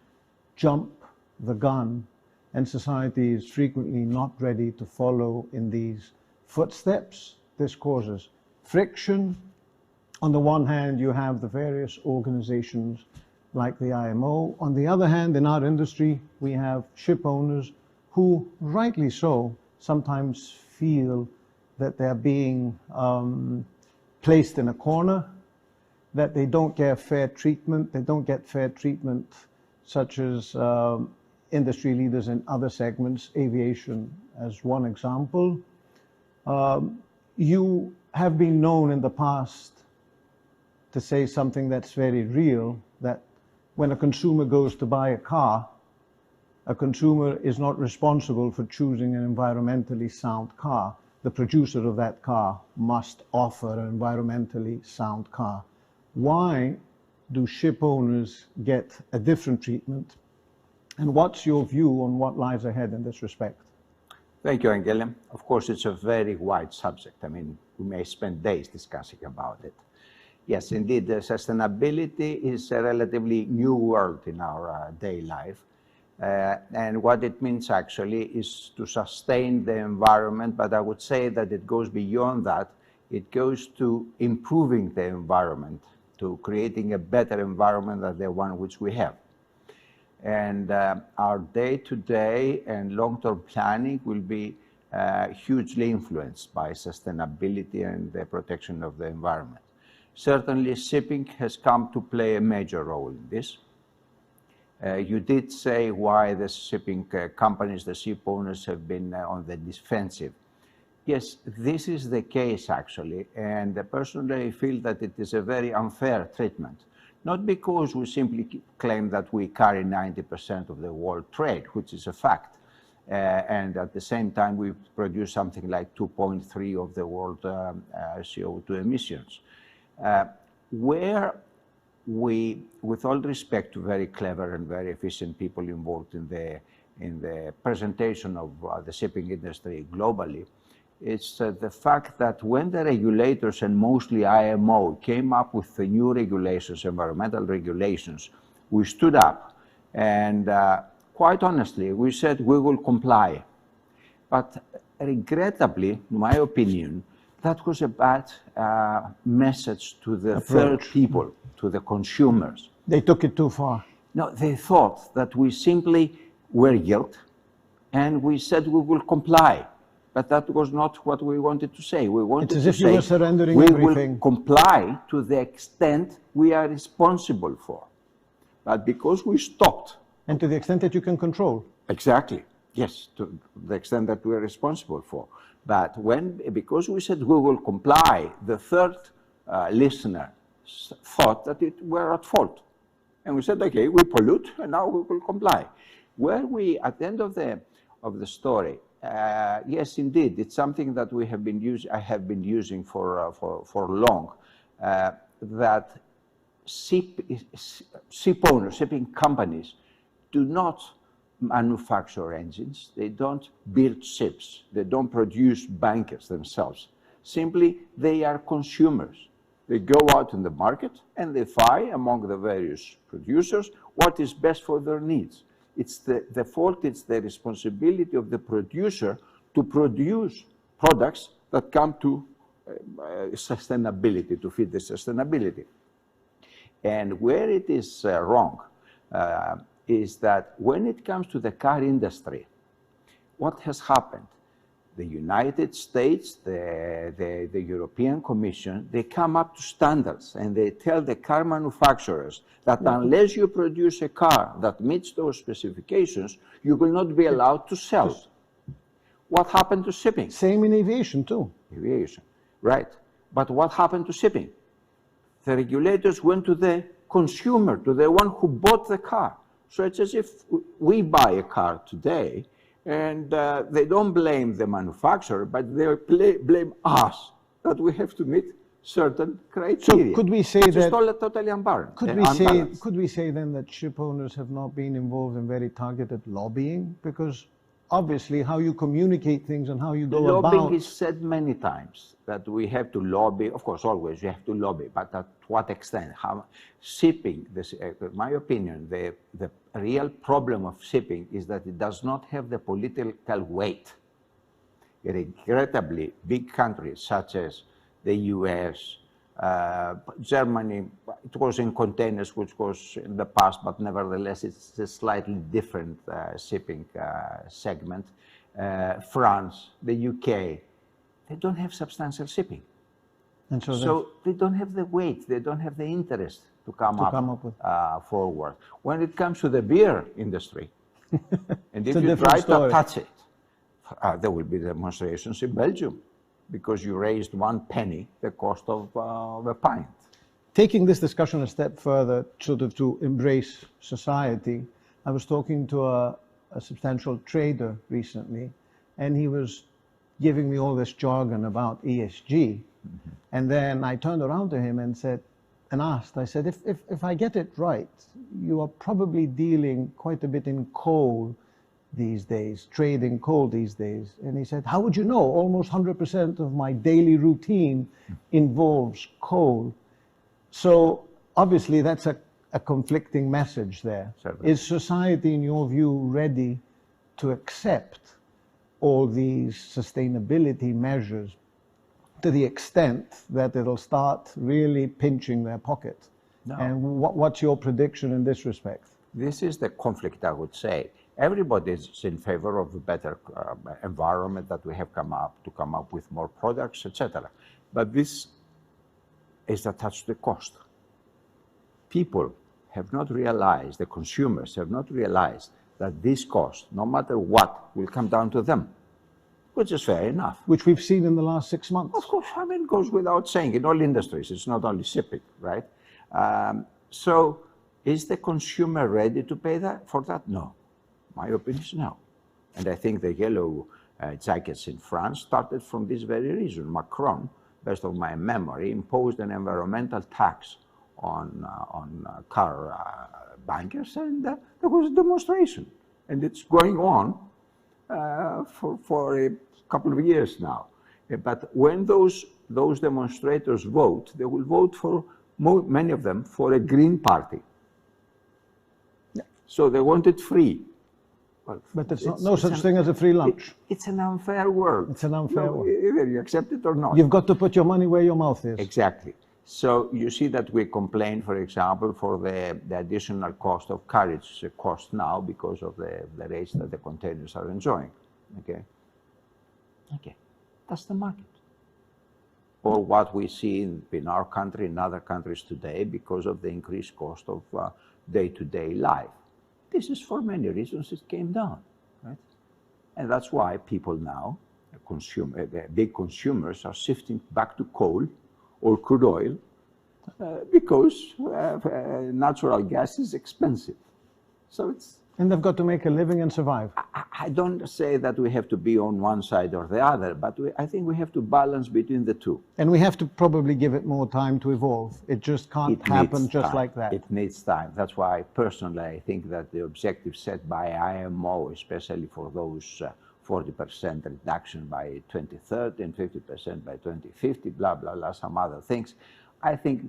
jump the gun, and society is frequently not ready to follow in these footsteps. This causes friction. On the one hand, you have the various organizations like the IMO. On the other hand, in our industry, we have ship owners who, rightly so, sometimes feel that they're being placed in a corner, that they don't get fair treatment. They don't get fair treatment such as industry leaders in other segments, aviation as one example. You have been known in the past to say something that's very real, that when a consumer goes to buy a car, a consumer is not responsible for choosing an environmentally sound car. The producer of that car must offer an environmentally sound car. Why do ship owners get a different treatment? And what's your view on what lies ahead in this respect? Thank you, Angelo. Of course, it's a very wide subject. I mean, we may spend days discussing about it. Yes, indeed, sustainability is a relatively new word in our daily life. And what it means actually is to sustain the environment, but I would say that it goes beyond that. It goes to improving the environment, to creating a better environment than the one which we have. And our day-to-day and long-term planning will be hugely influenced by sustainability and the protection of the environment. Certainly, shipping has come to play a major role in this. You did say why the shipping companies, the ship owners have been on the defensive. Yes, this is the case actually, and I personally feel that it is a very unfair treatment. Not because we simply claim that we carry 90% of the world trade, which is a fact, and at the same time we produce something like 2.3 of the world CO2 emissions. Where we, with all respect to very clever and very efficient people involved in the presentation of the shipping industry globally, it's the fact that when the regulators and mostly IMO came up with the new regulations, environmental regulations, we stood up and quite honestly, we said we will comply. But regrettably, in my opinion, that was a bad message to the third people, to the consumers. They took it too far. No, they thought that we simply were guilty and we said we will comply. But that was not what we wanted to say. We wanted it's as to if say you were surrendering we everything. will comply to the extent we are responsible for. But because we stopped. And to the extent that you can control. Exactly. Yes, to the extent that we are responsible for. But because we said we will comply, the third listener thought that we're at fault. And we said, okay, we pollute, and now we will comply. Where we, at the end of the story, yes, indeed, it's something that I have been using for long, that ship owners, shipping companies, do not manufacture engines. They don't build ships. They don't produce bunkers themselves. Simply, they are consumers. They go out in the market and they buy among the various producers what is best for their needs. It's the fault, it's the responsibility of the producer to produce products that come to sustainability, to fit the sustainability. And where it is wrong is that when it comes to the car industry, what has happened? The United States, the European Commission, they come up to standards and they tell the car manufacturers that unless you produce a car that meets those specifications, you will not be allowed to sell. What happened to shipping? Same in aviation too. Aviation, right. But what happened to shipping? The regulators went to the consumer, to the one who bought the car. So it's as if we buy a car today, and they don't blame the manufacturer, but they blame us that we have to meet certain criteria. So could we say that that totally unbalanced? Could we say then that ship owners have not been involved in very targeted lobbying? Because obviously, how you communicate things and how you go about lobbying is said many times that we have to lobby. Of course, always you have to lobby, but at what extent? How shipping? In my opinion, the real problem of shipping is that it does not have the political weight. Regrettably, big countries such as the US, Germany, it was in containers, which was in the past, but nevertheless, it's a slightly different shipping segment. France, the UK, they don't have substantial shipping. And so they don't have the weight, they don't have the interest to come up with forward. When it comes to the beer industry, and if you try to touch it, there will be demonstrations in Belgium because you raised 1 penny the cost of the pint. Taking this discussion a step further, sort of to embrace society, I was talking to a substantial trader recently, and he was giving me all this jargon about ESG. And then I turned around to him and said, I said, if I get it right, you are probably dealing quite a bit in coal these days, trading coal these days. And he said, how would you know? Almost 100% of my daily routine involves coal. So obviously that's a conflicting message there. Certainly. Is society, in your view, ready to accept all these sustainability measures to the extent that it'll start really pinching their pocket? No. And what's your prediction in this respect? This is the conflict, I would say. Everybody is in favor of a better environment that we have come up with more products, etc. But this is attached to the cost. People have not realized, the consumers have not realized that this cost, no matter what, will come down to them, which is fair enough. Which we've seen in the last 6 months. Of course, I mean, it goes without saying, in all industries, it's not only shipping, right? So is the consumer ready to pay for that? No. My opinion is no. And I think the yellow jackets in France started from this very reason. Macron, best of my memory, imposed an environmental tax on car bankers, and there was a demonstration. And it's going on for a couple of years now. But when those demonstrators vote, they will vote for, many of them, for a green party. Yeah. So they want it free. Well, but there's no such thing as a free lunch. It's an unfair world. It's an unfair world. Either you accept it or not. You've got to put your money where your mouth is. Exactly. So you see that we complain, for example, for the additional cost of carriage. It's a cost now because of the rates that the containers are enjoying. Okay. Okay. That's the market. Or what we see in our country, in other countries today, because of the increased cost of day-to-day life. This is for many reasons it came down, right? And that's why people now, big consumers, are shifting back to coal or crude oil because natural gas is expensive. So it's... And they've got to make a living and survive. I don't say that we have to be on one side or the other, but I think we have to balance between the two. And we have to probably give it more time to evolve. It just can't happen just like that. It needs time. That's why, personally, I think that the objective set by IMO, especially for those 40% reduction by 2030 and 50% by 2050, blah, blah, blah, some other things, I think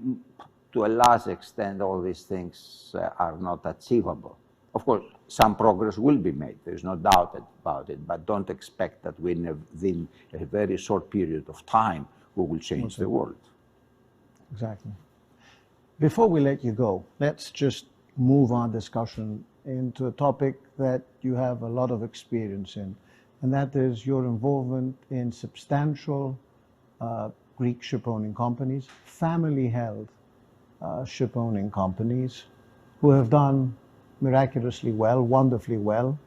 to a large extent all these things are not achievable. Of course, some progress will be made, there's no doubt about it, but don't expect that within a very short period of time we will change the world. Exactly. Before we let you go, let's just move our discussion into a topic that you have a lot of experience in, and that is your involvement in substantial Greek ship-owning companies, family-held ship-owning companies who have done miraculously well, wonderfully well,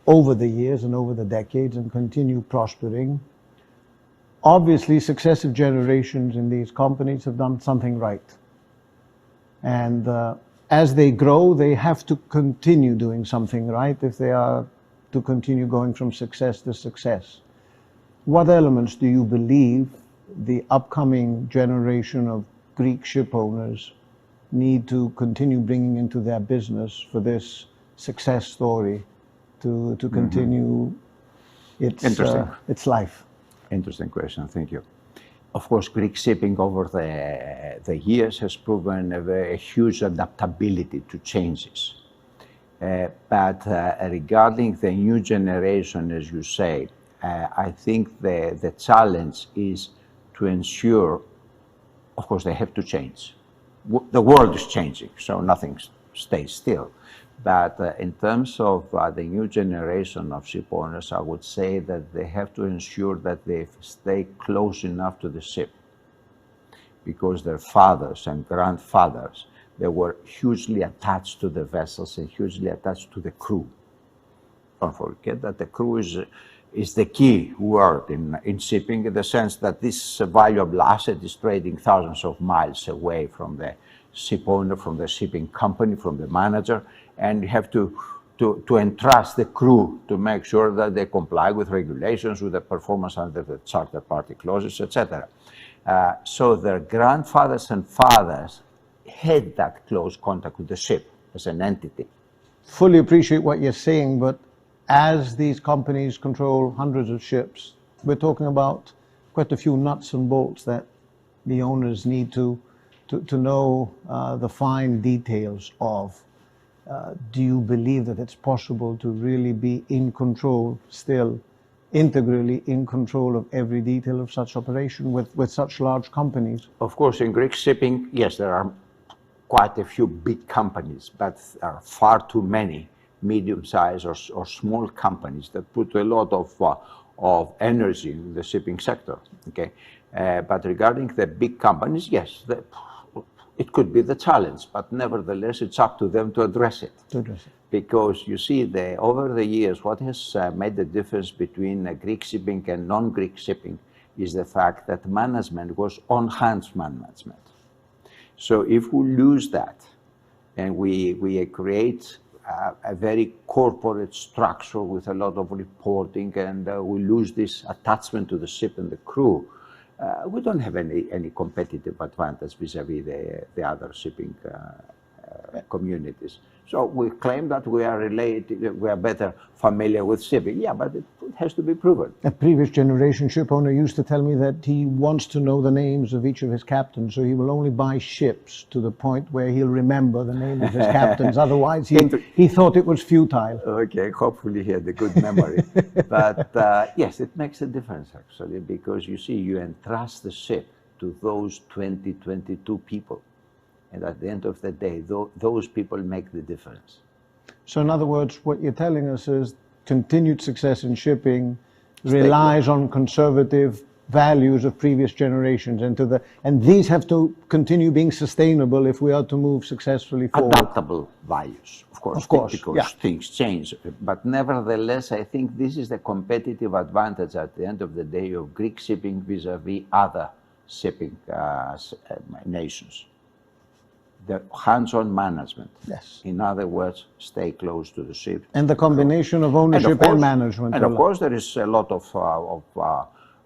over the years and over the decades, and continue prospering. Obviously, successive generations in these companies have done something right. And as they grow, they have to continue doing something right if they are to continue going from success to success. What elements do you believe the upcoming generation of Greek ship owners need to continue bringing into their business for this success story to continue its life? Interesting question, thank you. Of course, Greek shipping over the years has proven a huge adaptability to changes. But regarding the new generation, as you say, I think the challenge is to ensure, of course, they have to change. The world is changing, so nothing stays still. But in terms of the new generation of ship owners, I would say that they have to ensure that they stay close enough to the ship, because their fathers and grandfathers, they were hugely attached to the vessels and hugely attached to the crew. Don't forget that the crew is the key word in shipping, in the sense that this valuable asset is trading thousands of miles away from the ship owner, from the shipping company, from the manager, and you have to entrust the crew to make sure that they comply with regulations, with the performance under the charter party clauses, etc. So their grandfathers and fathers had that close contact with the ship as an entity. Fully appreciate what you're saying, but as these companies control hundreds of ships, we're talking about quite a few nuts and bolts that the owners need to know the fine details of. Do you believe that it's possible to really be in control, still integrally in control of every detail of such operation with such large companies? Of course, in Greek shipping, yes, there are quite a few big companies, but there are far too many medium-sized or small companies that put a lot of energy in the shipping sector. Okay, but regarding the big companies, yes, it could be the challenge, but nevertheless, it's up to them to address it. Because you see, over the years, what has made the difference between Greek shipping and non-Greek shipping is the fact that management was on-hands management. So if we lose that, and we create a very corporate structure with a lot of reporting, and we lose this attachment to the ship and the crew, we don't have any competitive advantage vis-a-vis the other shipping communities. So we claim that we are better familiar with shipping. Yeah, but it has to be proven. A previous generation ship owner used to tell me that he wants to know the names of each of his captains, so he will only buy ships to the point where he'll remember the name of his captains. Otherwise, he thought it was futile. Okay, hopefully he had a good memory. But yes, it makes a difference, actually, because you see, you entrust the ship to those 20, 22 people. And at the end of the day, those people make the difference. So in other words, what you're telling us is continued success in shipping relies on conservative values of previous generations, and these have to continue being sustainable if we are to move successfully forward. Adaptable values, of course, because yeah. things change. But nevertheless, I think this is the competitive advantage at the end of the day of Greek shipping vis-à-vis other shipping nations. The hands-on management. Yes. In other words, stay close to the ship. And the combination of ownership and management. And of course, there is a lot of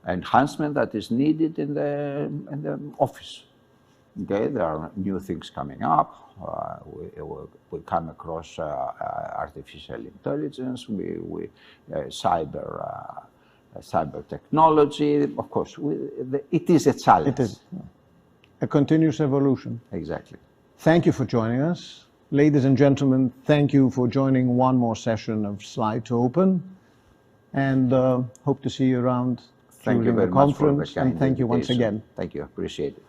enhancement that is needed in the office. Okay, there are new things coming up. We come across artificial intelligence, cyber technology. Of course, it is a challenge. It is a continuous evolution. Exactly. Thank you for joining us. Ladies and gentlemen, thank you for joining one more session of Slide to Open, and hope to see you around Thank you during very the much for the conference, kind and thank you once invitation. again. Thank you, appreciate it.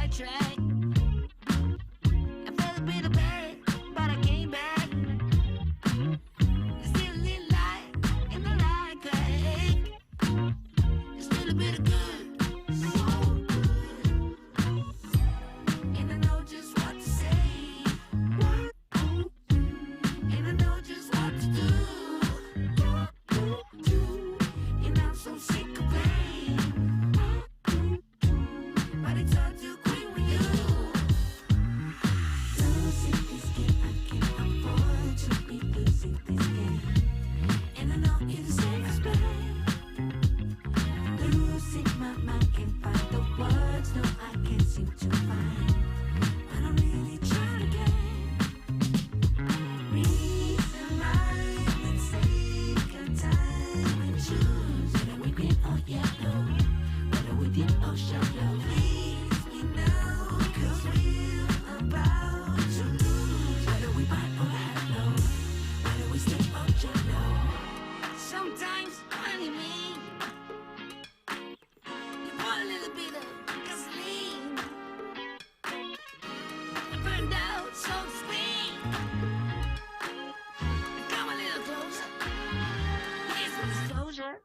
Track. I felt a bit of bad, but I came back. There's still a little light in the light crack. There's still a bit of good, so good. And I know just what to say. And I know just what to do. And I'm so sick of pain. But it's hard to quit. Sometimes, honey, me, you want a little bit of gasoline. I burned out, so to speak. Come a little closer. Here's my disclosure.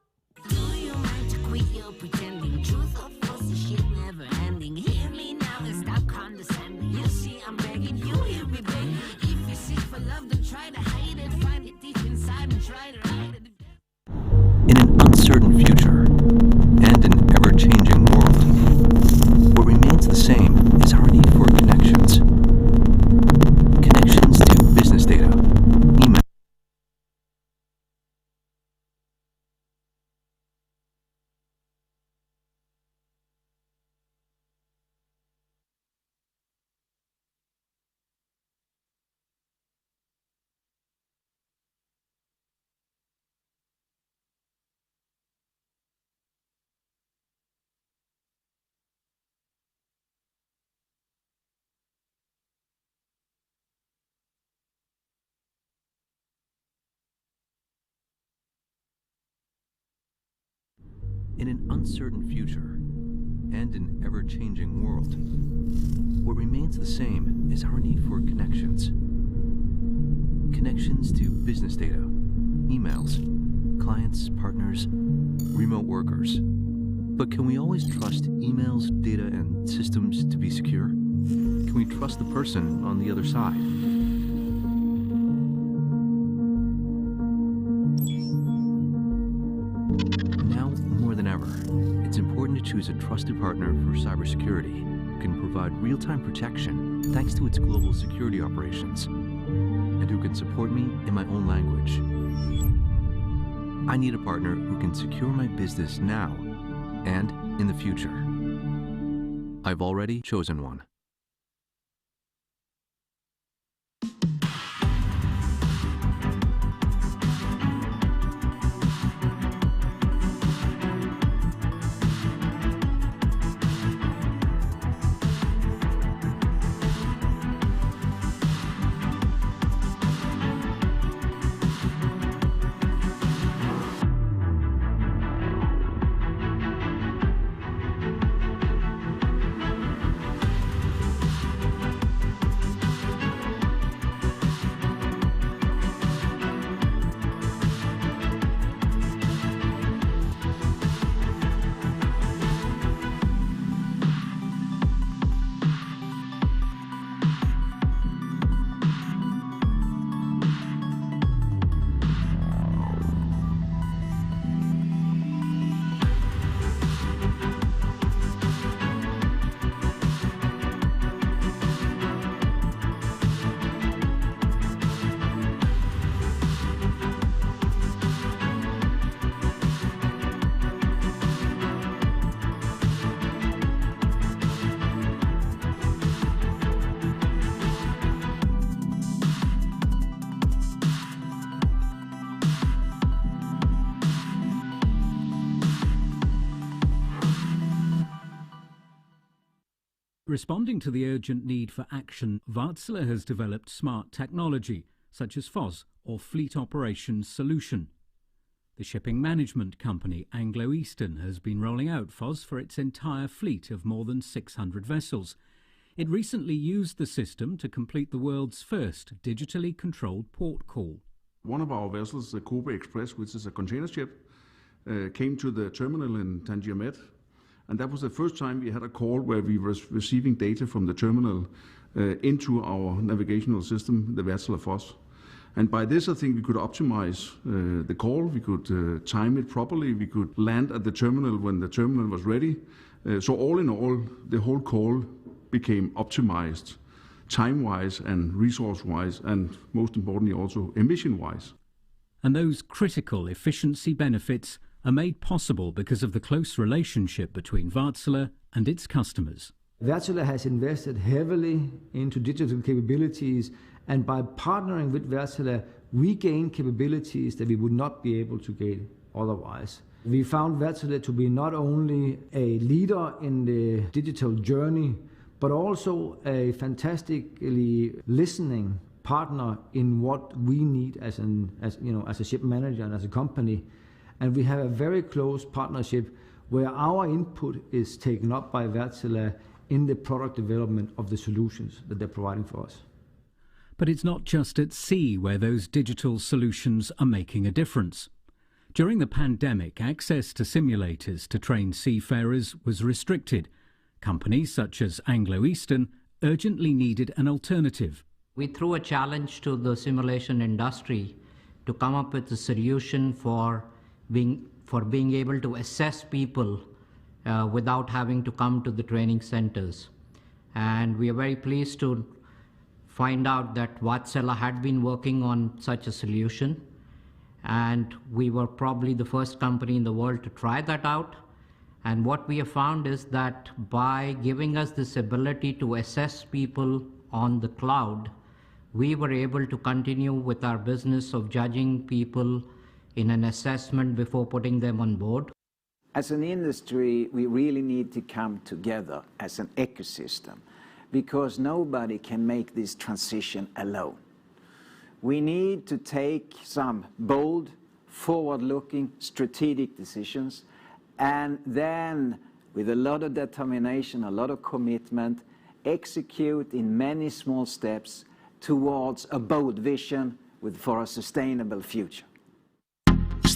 Do you mind to quit your pretending? Truth or false, this shit never ending. Hear me now and stop condescending. You see, I'm begging you, hear me begging. If you seek for love, don't try to hide it. Find it deep inside and try to hide it. In an uncertain future and an ever-changing world, what remains the same is our need for connections. Connections to business data, email. In an uncertain future and an ever-changing world, what remains the same is our need for connections. Connections to business data, emails, clients, partners, remote workers. But can we always trust emails, data, and systems to be secure? Can we trust the person on the other side? Now more than ever, it's important to choose a trusted partner for cybersecurity who can provide real-time protection thanks to its global security operations, and who can support me in my own language. I need a partner who can secure my business now and in the future. I've already chosen one. Responding to the urgent need for action, Wärtsilä has developed smart technology, such as FOS, or Fleet Operations Solution. The shipping management company Anglo Eastern has been rolling out FOS for its entire fleet of more than 600 vessels. It recently used the system to complete the world's first digitally controlled port call. One of our vessels, the Kobe Express, which is a container ship, came to the terminal in Tangier Med. And that was the first time we had a call where we were receiving data from the terminal into our navigational system, the Wärtsilä FOS. And by this, I think we could optimize the call, we could time it properly, we could land at the terminal when the terminal was ready. So all in all, the whole call became optimized time-wise and resource-wise, and most importantly also emission-wise. And those critical efficiency benefits are made possible because of the close relationship between Wärtsilä and its customers. Wärtsilä has invested heavily into digital capabilities, and by partnering with Wärtsilä, we gain capabilities that we would not be able to gain otherwise. We found Wärtsilä to be not only a leader in the digital journey, but also a fantastically listening partner in what we need as a ship manager and as a company. And we have a very close partnership where our input is taken up by Wärtsilä in the product development of the solutions that they're providing for us. But it's not just at sea where those digital solutions are making a difference. During the pandemic, access to simulators to train seafarers was restricted. Companies such as Anglo Eastern urgently needed an alternative. We threw a challenge to the simulation industry to come up with a solution for being able to assess people without having to come to the training centers. And we are very pleased to find out that Wärtsilä had been working on such a solution, and we were probably the first company in the world to try that out. And what we have found is that by giving us this ability to assess people on the cloud, we were able to continue with our business of judging people in an assessment before putting them on board. As an industry, we really need to come together as an ecosystem, because nobody can make this transition alone. We need to take some bold, forward-looking, strategic decisions, and then, with a lot of determination, a lot of commitment, execute in many small steps towards a bold vision for a sustainable future.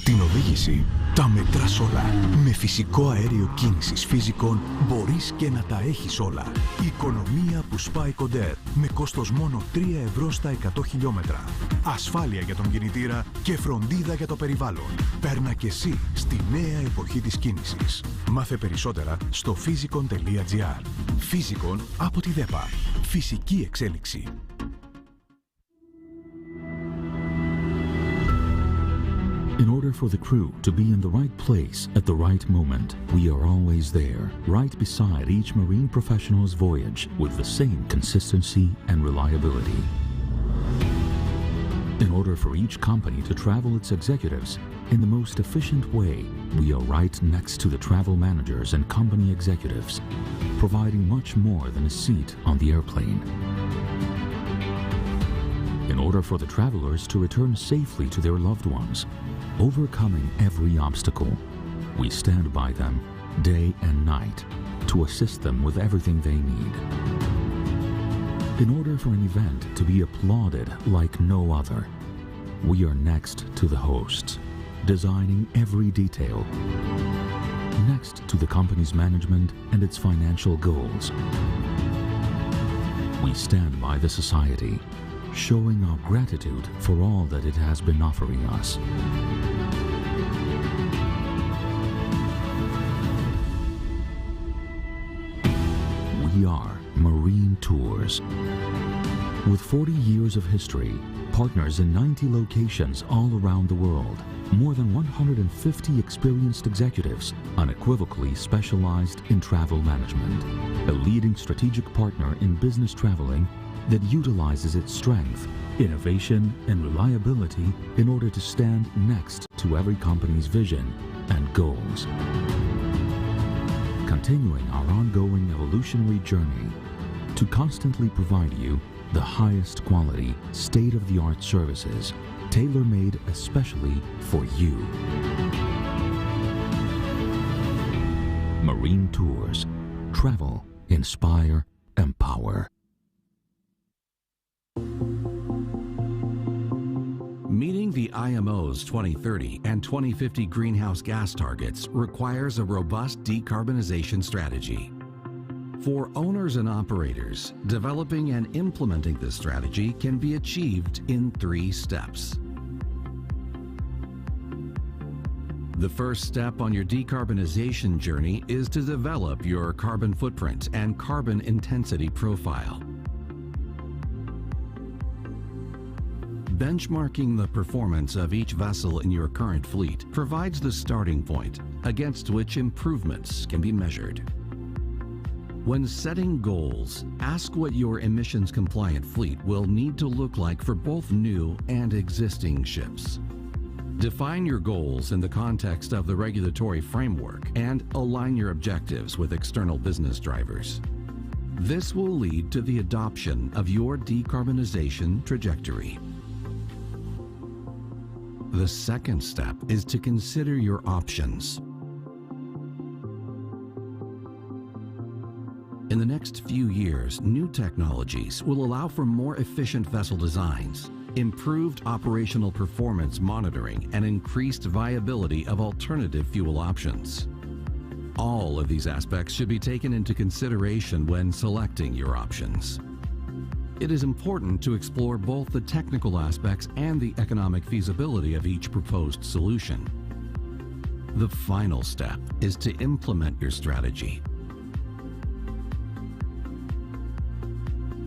Την οδήγηση τα μετράς όλα. Με φυσικό αέριο κίνησης φυσικών μπορείς και να τα έχεις όλα. Οικονομία που σπάει κοντέρ με κόστος μόνο 3 ευρώ στα 100 χιλιόμετρα. Ασφάλεια για τον κινητήρα και φροντίδα για το περιβάλλον. Παίρνα και εσύ στη νέα εποχή της κίνησης. Μάθε περισσότερα στο physicon.gr. Physicon από τη ΔΕΠΑ. Φυσική εξέλιξη. In order for the crew to be in the right place at the right moment, we are always there, right beside each marine professional's voyage with the same consistency and reliability. In order for each company to travel its executives in the most efficient way, we are right next to the travel managers and company executives, providing much more than a seat on the airplane. In order for the travelers to return safely to their loved ones, overcoming every obstacle, we stand by them day and night to assist them with everything they need. In order for an event to be applauded like no other, we are next to the hosts, designing every detail, next to the company's management and its financial goals. We stand by the society, showing our gratitude for all that it has been offering us. We are Marine Tours. With 40 years of history, partners in 90 locations all around the world, more than 150 experienced executives, unequivocally specialized in travel management, a leading strategic partner in business traveling that utilizes its strength, innovation, and reliability in order to stand next to every company's vision and goals. Continuing our ongoing evolutionary journey to constantly provide you the highest quality, state-of-the-art services, tailor-made especially for you. Marine Tours. Travel, inspire, empower. Meeting the IMO's 2030 and 2050 greenhouse gas targets requires a robust decarbonization strategy. For owners and operators, developing and implementing this strategy can be achieved in 3 steps. The first step on your decarbonization journey is to develop your carbon footprint and carbon intensity profile. Benchmarking the performance of each vessel in your current fleet provides the starting point against which improvements can be measured. When setting goals, ask what your emissions-compliant fleet will need to look like for both new and existing ships. Define your goals in the context of the regulatory framework and align your objectives with external business drivers. This will lead to the adoption of your decarbonization trajectory. The second step is to consider your options. In the next few years, new technologies will allow for more efficient vessel designs, improved operational performance monitoring, and increased viability of alternative fuel options. All of these aspects should be taken into consideration when selecting your options. It is important to explore both the technical aspects and the economic feasibility of each proposed solution. The final step is to implement your strategy.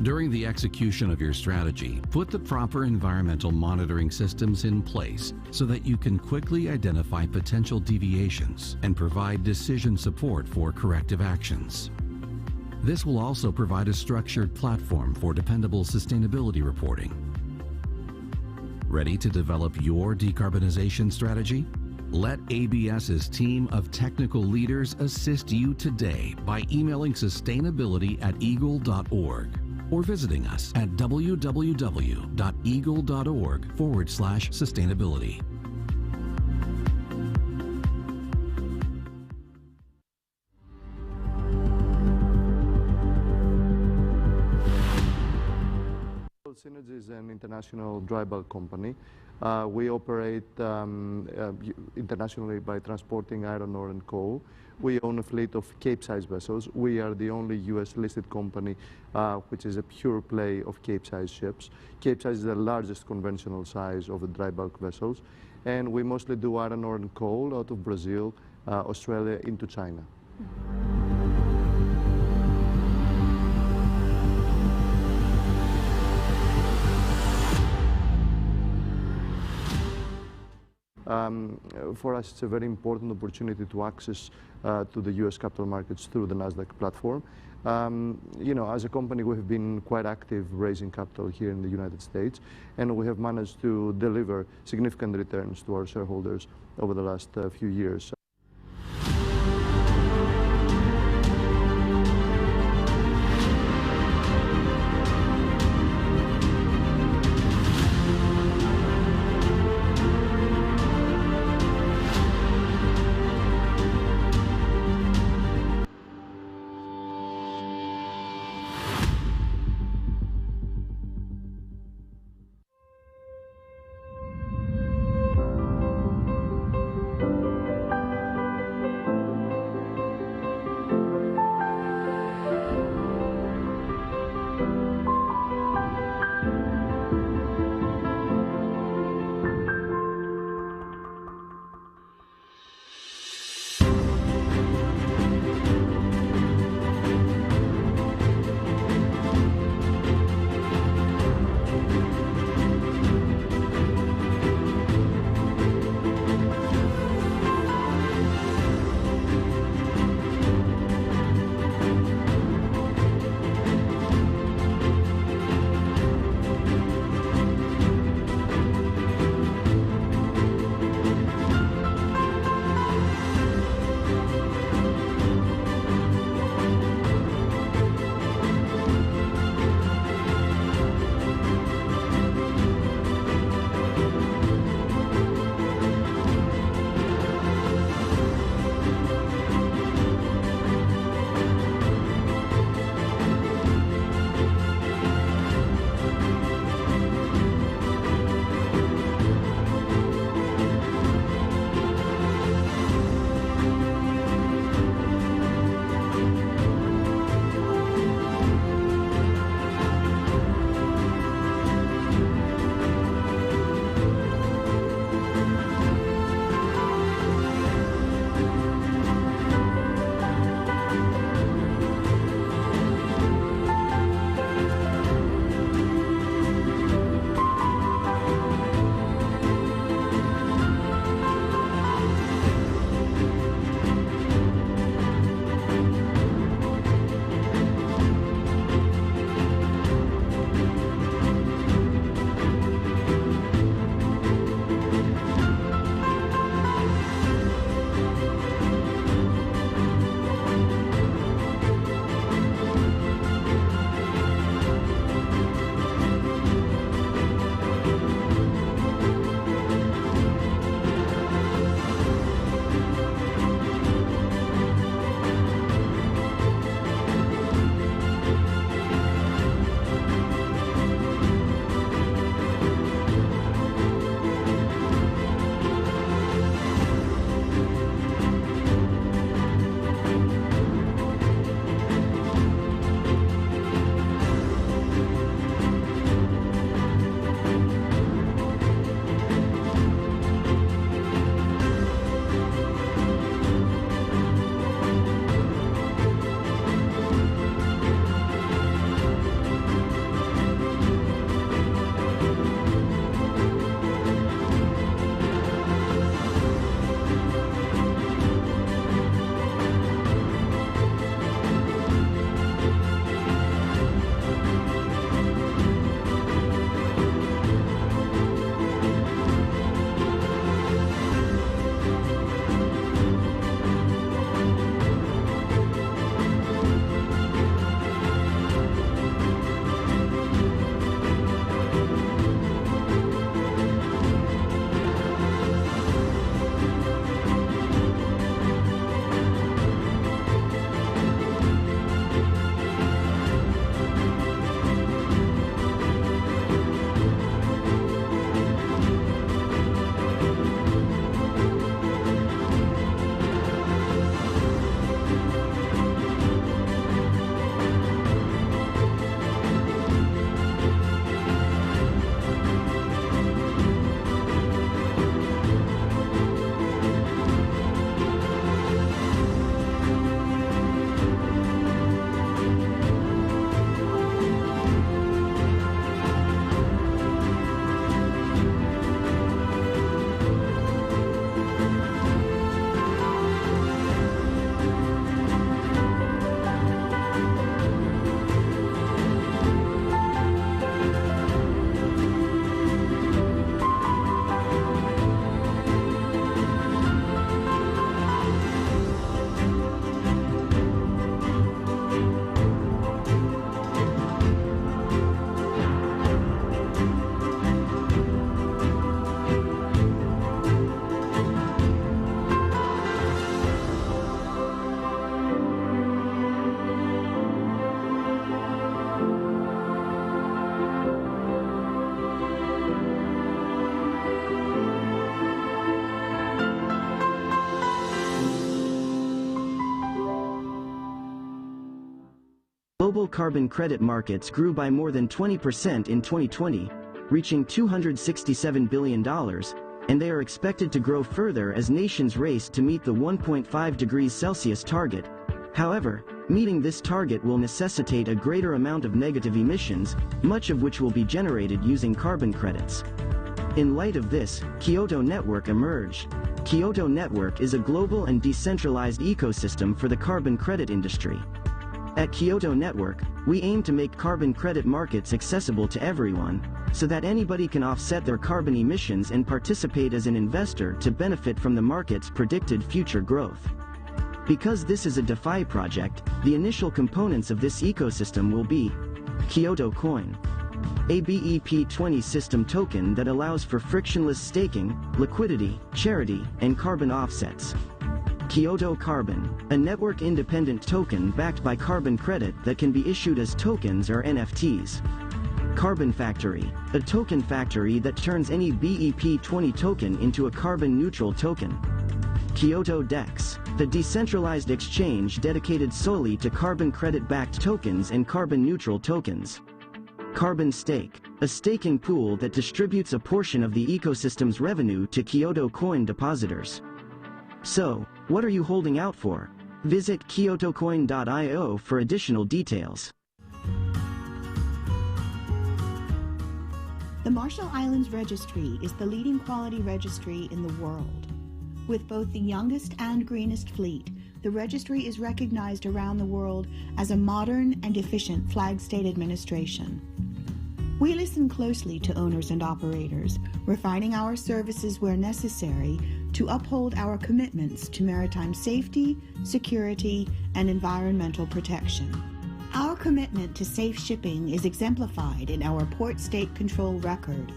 During the execution of your strategy, put the proper environmental monitoring systems in place so that you can quickly identify potential deviations and provide decision support for corrective actions. This will also provide a structured platform for dependable sustainability reporting. Ready to develop your decarbonization strategy? Let ABS's team of technical leaders assist you today by emailing sustainability@eagle.org or visiting us at www.eagle.org/sustainability. Synergy is an international dry bulk company. We operate internationally by transporting iron ore and coal. We own a fleet of Capesize vessels. We are the only US-listed company which is a pure play of Capesize ships. Capesize is the largest conventional size of the dry bulk vessels. And we mostly do iron ore and coal out of Brazil, Australia into China. For us, it's a very important opportunity to access to the U.S. capital markets through the NASDAQ platform. You know, as a company, we have been quite active raising capital here in the United States, and we have managed to deliver significant returns to our shareholders over the last few years. global carbon credit markets grew by more than 20% in 2020, reaching $267 billion, and they are expected to grow further as nations race to meet the 1.5 degrees Celsius target. However, meeting this target will necessitate a greater amount of negative emissions, much of which will be generated using carbon credits. In light of this, Kyoto Network emerged. Kyoto Network is a global and decentralized ecosystem for the carbon credit industry. At Kyoto Network, we aim to make carbon credit markets accessible to everyone, so that anybody can offset their carbon emissions and participate as an investor to benefit from the market's predicted future growth. Because this is a DeFi project, the initial components of this ecosystem will be Kyoto Coin, a BEP20 system token that allows for frictionless staking, liquidity, charity, and carbon offsets. Kyoto Carbon, a network-independent token backed by carbon credit that can be issued as tokens or NFTs. Carbon Factory, a token factory that turns any BEP20 token into a carbon-neutral token. Kyoto DEX, the decentralized exchange dedicated solely to carbon credit-backed tokens and carbon-neutral tokens. Carbon Stake, a staking pool that distributes a portion of the ecosystem's revenue to Kyoto Coin depositors. So, what are you holding out for? Visit kyotocoin.io for additional details. The Marshall Islands Registry is the leading quality registry in the world. With both the youngest and greenest fleet, the registry is recognized around the world as a modern and efficient flag state administration. We listen closely to owners and operators, refining our services where necessary to uphold our commitments to maritime safety, security, and environmental protection. Our commitment to safe shipping is exemplified in our port state control record.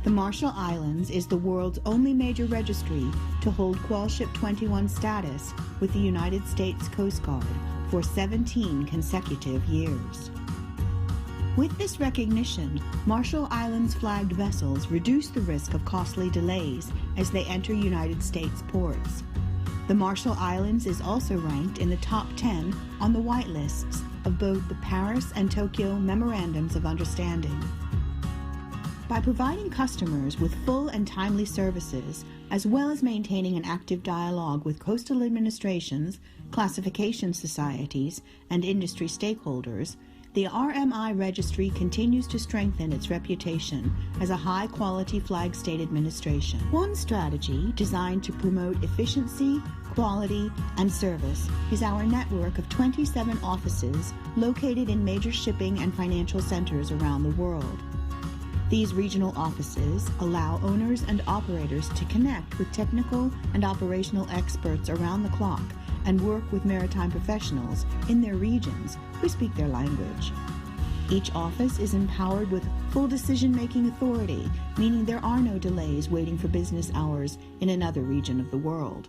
The Marshall Islands is the world's only major registry to hold Qualship 21 status with the United States Coast Guard for 17 consecutive years. With this recognition, Marshall Islands flagged vessels reduce the risk of costly delays as they enter United States ports. The Marshall Islands is also ranked in the top 10 on the whitelists of both the Paris and Tokyo Memorandums of Understanding. By providing customers with full and timely services, as well as maintaining an active dialogue with coastal administrations, classification societies, and industry stakeholders, the RMI Registry continues to strengthen its reputation as a high-quality flag state administration. One strategy designed to promote efficiency, quality, and service is our network of 27 offices located in major shipping and financial centers around the world. These regional offices allow owners and operators to connect with technical and operational experts around the clock and work with maritime professionals in their regions who speak their language. Each office is empowered with full decision-making authority, meaning there are no delays waiting for business hours in another region of the world.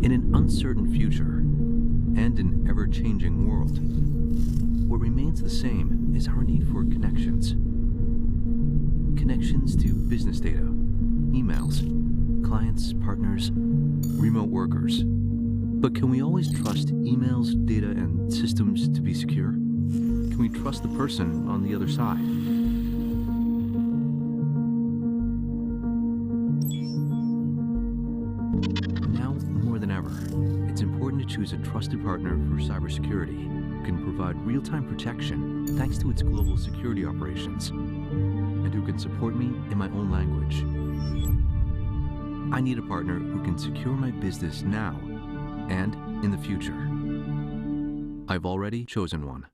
In an uncertain future and an ever-changing world, what remains the same is our need for connections. Connections to business data, emails, clients, partners, remote workers. But can we always trust emails, data, and systems to be secure? Can we trust the person on the other side? Now more than ever, it's important to choose a trusted partner for cybersecurity who can provide real-time protection thanks to its global security operations, and who can support me in my own language. I need a partner who can secure my business now and in the future. I've already chosen one.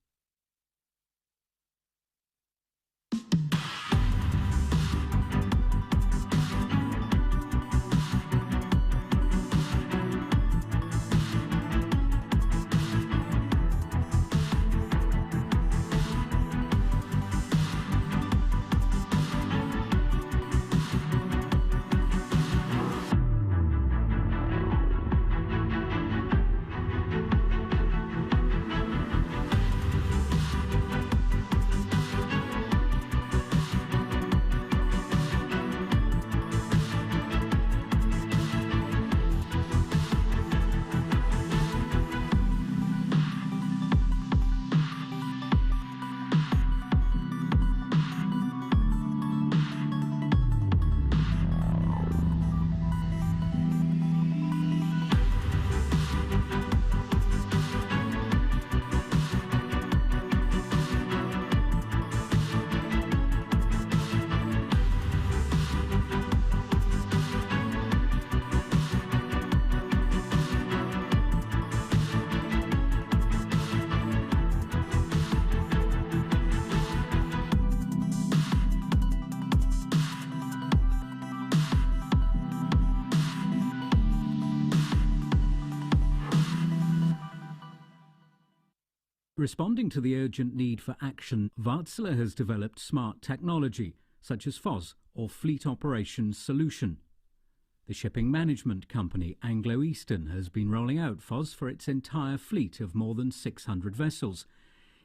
Responding to the urgent need for action, Wärtsilä has developed smart technology, such as FOS, or Fleet Operations Solution. The shipping management company Anglo Eastern has been rolling out FOS for its entire fleet of more than 600 vessels.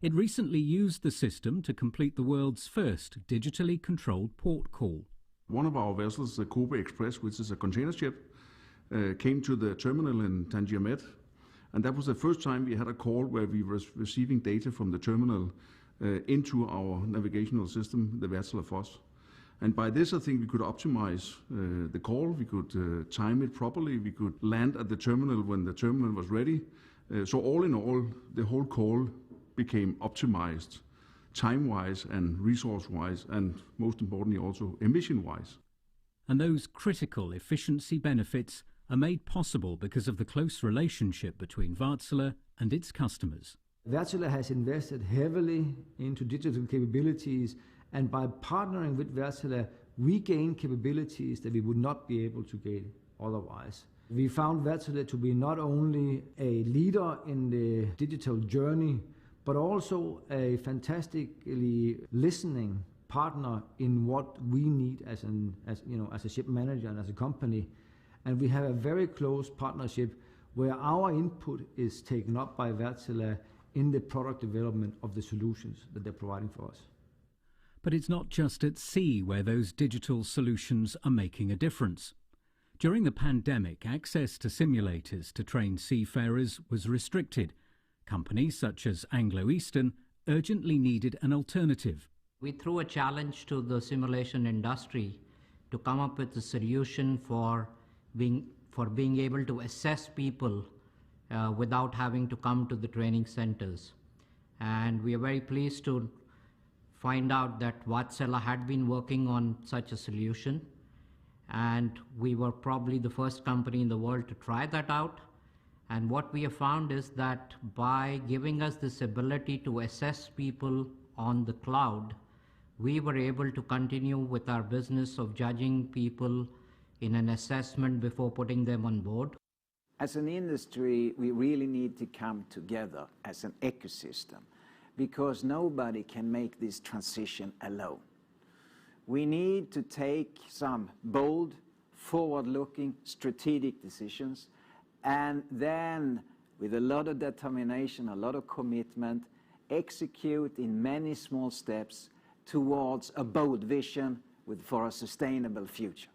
It recently used the system to complete the world's first digitally controlled port call. One of our vessels, the Kobe Express, which is a container ship, came to the terminal in Tangier Med. And that was the first time we had a call where we were receiving data from the terminal into our navigational system, the Wärtsilä FOS. And by this, I think we could optimize the call, we could time it properly, we could land at the terminal when the terminal was ready. So all in all, the whole call became optimized time-wise and resource-wise, and most importantly also emission-wise. And those critical efficiency benefits are made possible because of the close relationship between Wärtsilä and its customers. Wärtsilä has invested heavily into digital capabilities, and by partnering with Wärtsilä, we gain capabilities that we would not be able to gain otherwise. We found Wärtsilä to be not only a leader in the digital journey, but also a fantastically listening partner in what we need as a ship manager and as a company. And we have a very close partnership where our input is taken up by Wärtsilä in the product development of the solutions that they're providing for us. But it's not just at sea where those digital solutions are making a difference. During the pandemic, access to simulators to train seafarers was restricted. Companies such as Anglo Eastern urgently needed an alternative. We threw a challenge to the simulation industry to come up with a solution for being able to assess people without having to come to the training centers. And we are very pleased to find out that Wärtsilä had been working on such a solution, and we were probably the first company in the world to try that out. And what we have found is that by giving us this ability to assess people on the cloud, we were able to continue with our business of judging people in an assessment before putting them on board. As an industry, we really need to come together as an ecosystem, because nobody can make this transition alone. We need to take some bold, forward-looking, strategic decisions and then with a lot of determination, a lot of commitment, execute in many small steps towards a bold vision for a sustainable future.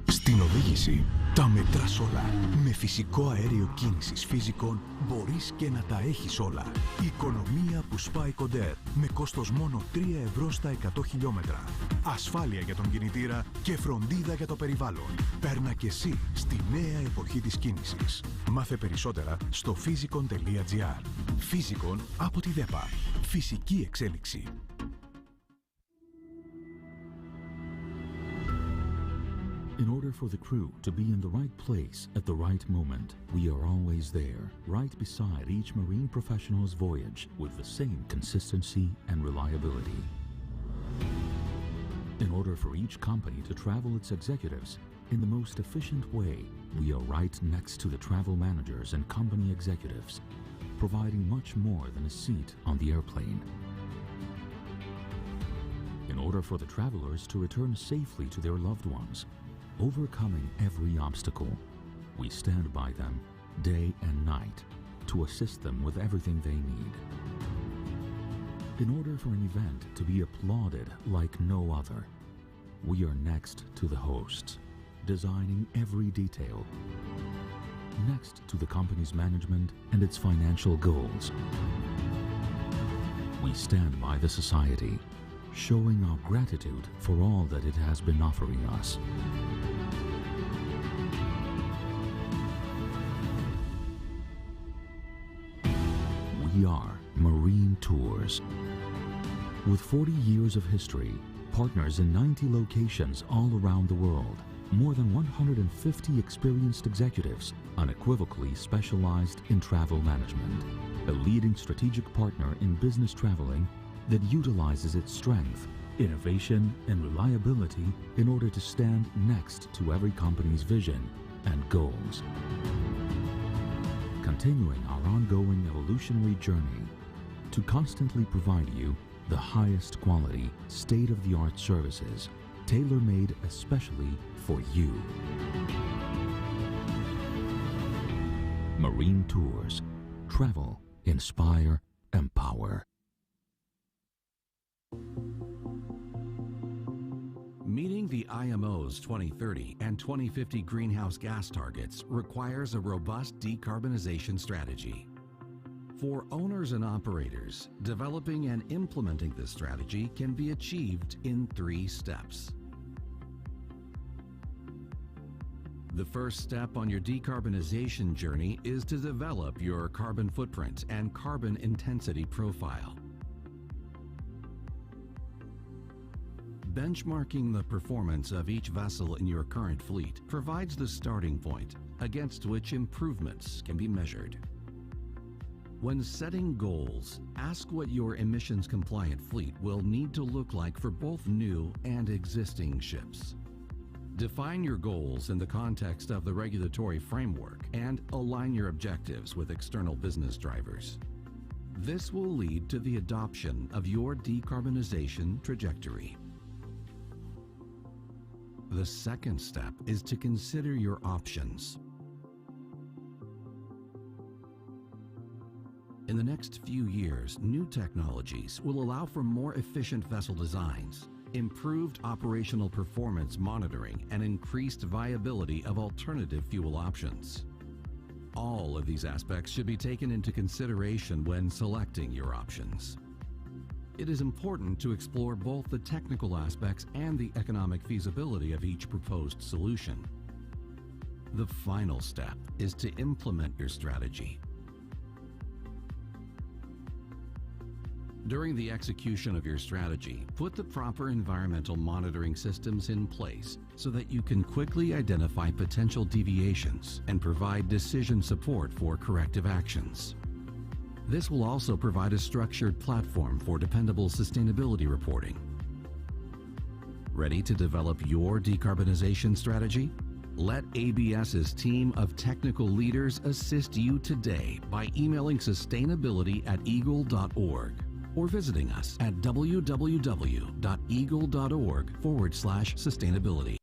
Στην οδήγηση, τα μετράς όλα. Με φυσικό αέριο κίνησης φυσικών μπορείς και να τα έχεις όλα. Οικονομία που σπάει κοντέρ, με κόστος μόνο 3 ευρώ στα 100 χιλιόμετρα. Ασφάλεια για τον κινητήρα και φροντίδα για το περιβάλλον. Παίρνα και εσύ στη νέα εποχή της κίνησης. Μάθε περισσότερα στο physicon.gr. Physicon από τη ΔΕΠΑ. Φυσική εξέλιξη. In order for the crew to be in the right place at the right moment, we are always there, right beside each marine professional's voyage with the same consistency and reliability. In order for each company to travel its executives in the most efficient way, we are right next to the travel managers and company executives, providing much more than a seat on the airplane. In order for the travelers to return safely to their loved ones, overcoming every obstacle, we stand by them day and night to assist them with everything they need. In order for an event to be applauded like no other, we are next to the hosts, designing every detail, next to the company's management and its financial goals. We stand by the society, showing our gratitude for all that it has been offering us. We are Marine Tours. With 40 years of history, partners in 90 locations all around the world, more than 150 experienced executives, unequivocally specialized in travel management, a leading strategic partner in business traveling that utilizes its strength, innovation, and reliability in order to stand next to every company's vision and goals. Continuing our ongoing evolutionary journey to constantly provide you the highest quality, state-of-the-art services, tailor-made especially for you. Marine Tours. Travel, inspire, empower. Meeting the IMO's 2030 and 2050 greenhouse gas targets requires a robust decarbonization strategy. For owners and operators, developing and implementing this strategy can be achieved in 3 steps. The first step on your decarbonization journey is to develop your carbon footprint and carbon intensity profile. Benchmarking the performance of each vessel in your current fleet provides the starting point against which improvements can be measured. When setting goals, ask what your emissions-compliant fleet will need to look like for both new and existing ships. Define your goals in the context of the regulatory framework and align your objectives with external business drivers. This will lead to the adoption of your decarbonization trajectory. The second step is to consider your options. In the next few years, new technologies will allow for more efficient vessel designs, improved operational performance monitoring, and increased viability of alternative fuel options. All of these aspects should be taken into consideration when selecting your options. It is important to explore both the technical aspects and the economic feasibility of each proposed solution. The final step is to implement your strategy. During the execution of your strategy, put the proper environmental monitoring systems in place so that you can quickly identify potential deviations and provide decision support for corrective actions. This will also provide a structured platform for dependable sustainability reporting. Ready to develop your decarbonization strategy? Let ABS's team of technical leaders assist you today by emailing sustainability@eagle.org or visiting us at www.eagle.org/sustainability.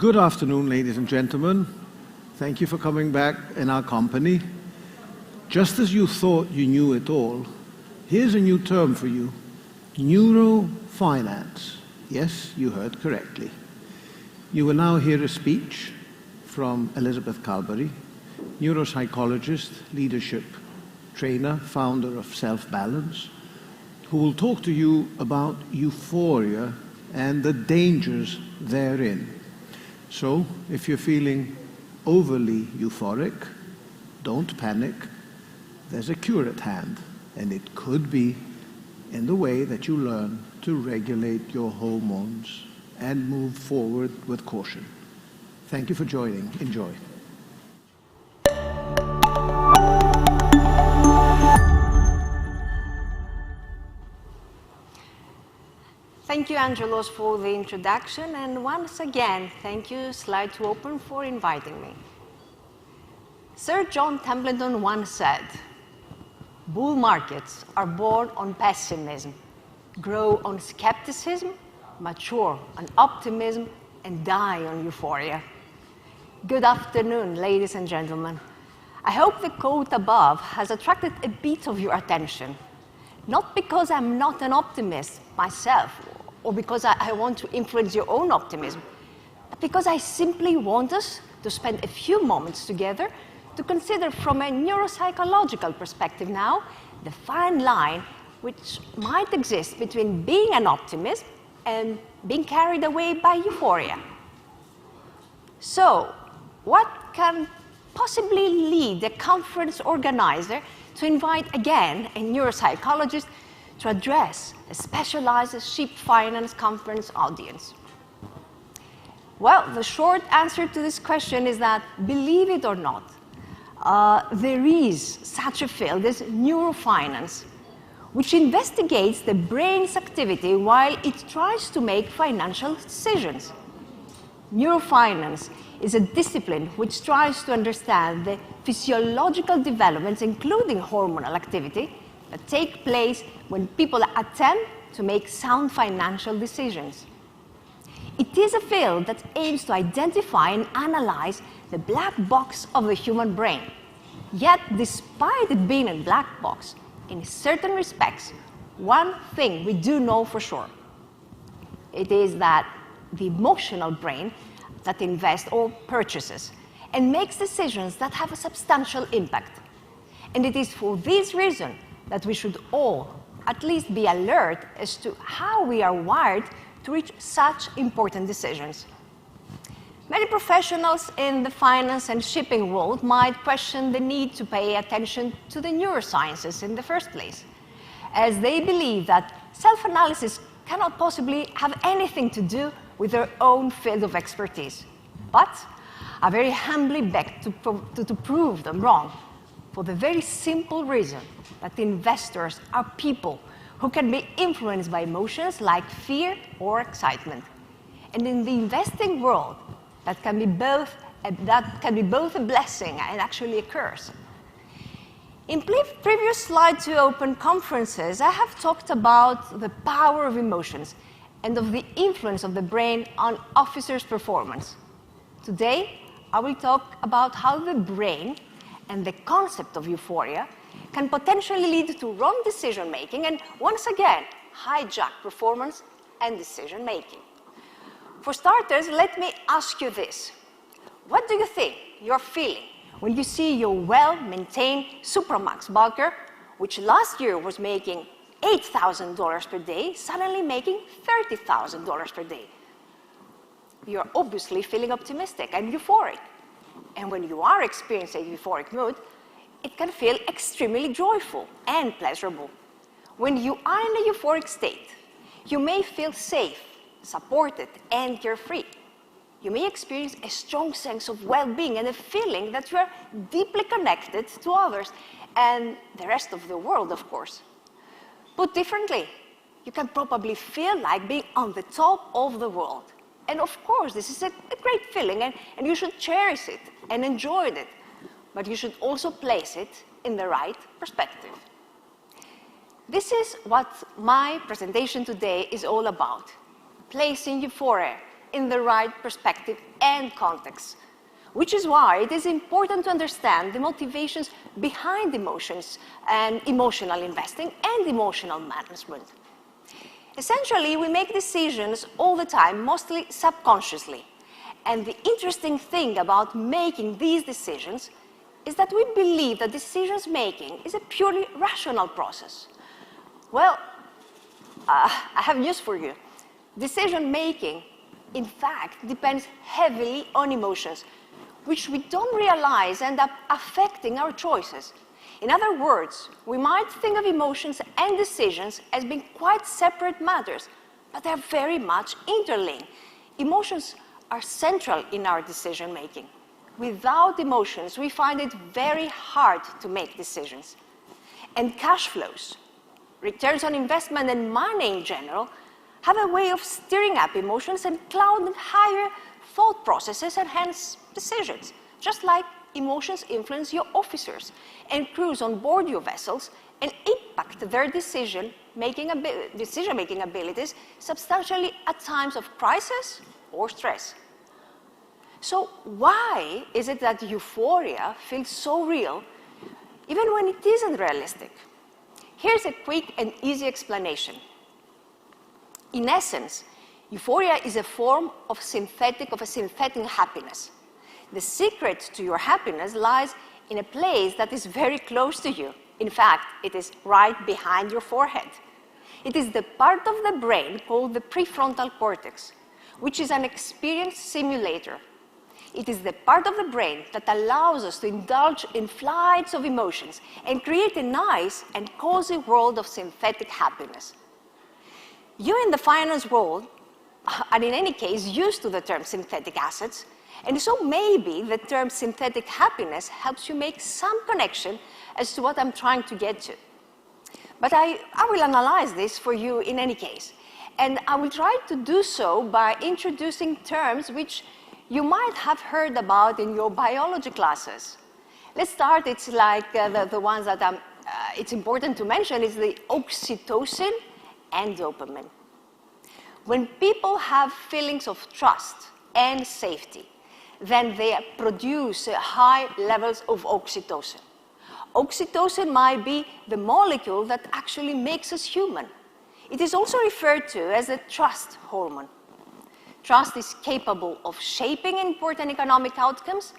Good afternoon, ladies and gentlemen. Thank you for coming back in our company. Just as you thought you knew it all, here's a new term for you: neurofinance. Yes, you heard correctly. You will now hear a speech from Elizabeth Calbury, neuropsychologist, leadership trainer, founder of Self-Balance, who will talk to you about euphoria and the dangers therein. So, if you're feeling overly euphoric, don't panic. There's a cure at hand, and it could be in the way that you learn to regulate your hormones and move forward with caution. Thank you for joining. Enjoy. Thank you, Angelos, for the introduction, and once again, thank you, Slide to Open, for inviting me. Sir John Templeton once said, "Bull markets are born on pessimism, grow on skepticism, mature on optimism, and die on euphoria." Good afternoon, ladies and gentlemen. I hope the quote above has attracted a bit of your attention. Not because I'm not an optimist myself, or because I want to influence your own optimism, but because I simply want us to spend a few moments together to consider from a neuropsychological perspective now the fine line which might exist between being an optimist and being carried away by euphoria. So, what can possibly lead a conference organizer to invite again a neuropsychologist to address a specialized ship finance conference audience? Well, the short answer to this question is that, believe it or not, there is such a field as neurofinance, which investigates the brain's activity while it tries to make financial decisions. Neurofinance is a discipline which tries to understand the physiological developments, including hormonal activity, that take place when people attempt to make sound financial decisions. It is a field that aims to identify and analyze the black box of the human brain. Yet, despite it being a black box, in certain respects, one thing we do know for sure. It is that the emotional brain that invests or purchases and makes decisions that have a substantial impact. And it is for this reason that we should all at least be alert as to how we are wired to reach such important decisions. Many professionals in the finance and shipping world might question the need to pay attention to the neurosciences in the first place, as they believe that self-analysis cannot possibly have anything to do with their own field of expertise. But I very humbly beg to prove them wrong, for the very simple reason that investors are people who can be influenced by emotions like fear or excitement. And in the investing world, that can be both a blessing and actually a curse. In previous Slide to Open conferences, I have talked about the power of emotions and of the influence of the brain on officers' performance. Today, I will talk about how the brain and the concept of euphoria can potentially lead to wrong decision-making and, once again, hijack performance and decision-making. For starters, let me ask you this. What do you think you're feeling when you see your well-maintained Supramax bulker, which last year was making $8,000 per day, suddenly making $30,000 per day? You're obviously feeling optimistic and euphoric. And when you are experiencing a euphoric mood, it can feel extremely joyful and pleasurable. When you are in a euphoric state, you may feel safe, supported, and carefree. You may experience a strong sense of well-being and a feeling that you are deeply connected to others and the rest of the world, of course. Put differently, you can probably feel like being on the top of the world. And of course, this is a great feeling, and you should cherish it and enjoy it. But you should also place it in the right perspective. This is what my presentation today is all about: placing euphoria in the right perspective and context, which is why it is important to understand the motivations behind emotions and emotional investing and emotional management. Essentially, we make decisions all the time, mostly subconsciously. And the interesting thing about making these decisions is that we believe that decisions making is a purely rational process. Well, I have news for you. Decision making, in fact, depends heavily on emotions, which we don't realize end up affecting our choices. In other words, we might think of emotions and decisions as being quite separate matters, but they're very much interlinked. Emotions are central in our decision making. Without emotions, we find it very hard to make decisions. And cash flows, returns on investment, and money in general have a way of stirring up emotions and clouding higher thought processes and hence decisions, just like emotions influence your officers and crews on board your vessels and impact their decision-making abilities substantially at times of crisis or stress. So why is it that euphoria feels so real even when it isn't realistic? Here's a quick and easy explanation. In essence, euphoria is a form of a synthetic happiness. The secret to your happiness lies in a place that is very close to you. In fact, it is right behind your forehead. It is the part of the brain called the prefrontal cortex, which is an experience simulator. It is the part of the brain that allows us to indulge in flights of emotions and create a nice and cozy world of synthetic happiness. You in the finance world are in any case used to the term synthetic assets, and so maybe the term synthetic happiness helps you make some connection as to what I'm trying to get to. But I will analyze this for you in any case, and I will try to do so by introducing terms which you might have heard about in your biology classes. Let's start, it's like the ones that it's important to mention, is the oxytocin and dopamine. When people have feelings of trust and safety, then they produce high levels of oxytocin. Oxytocin might be the molecule that actually makes us human. It is also referred to as the trust hormone. Trust is capable of shaping important economic outcomes,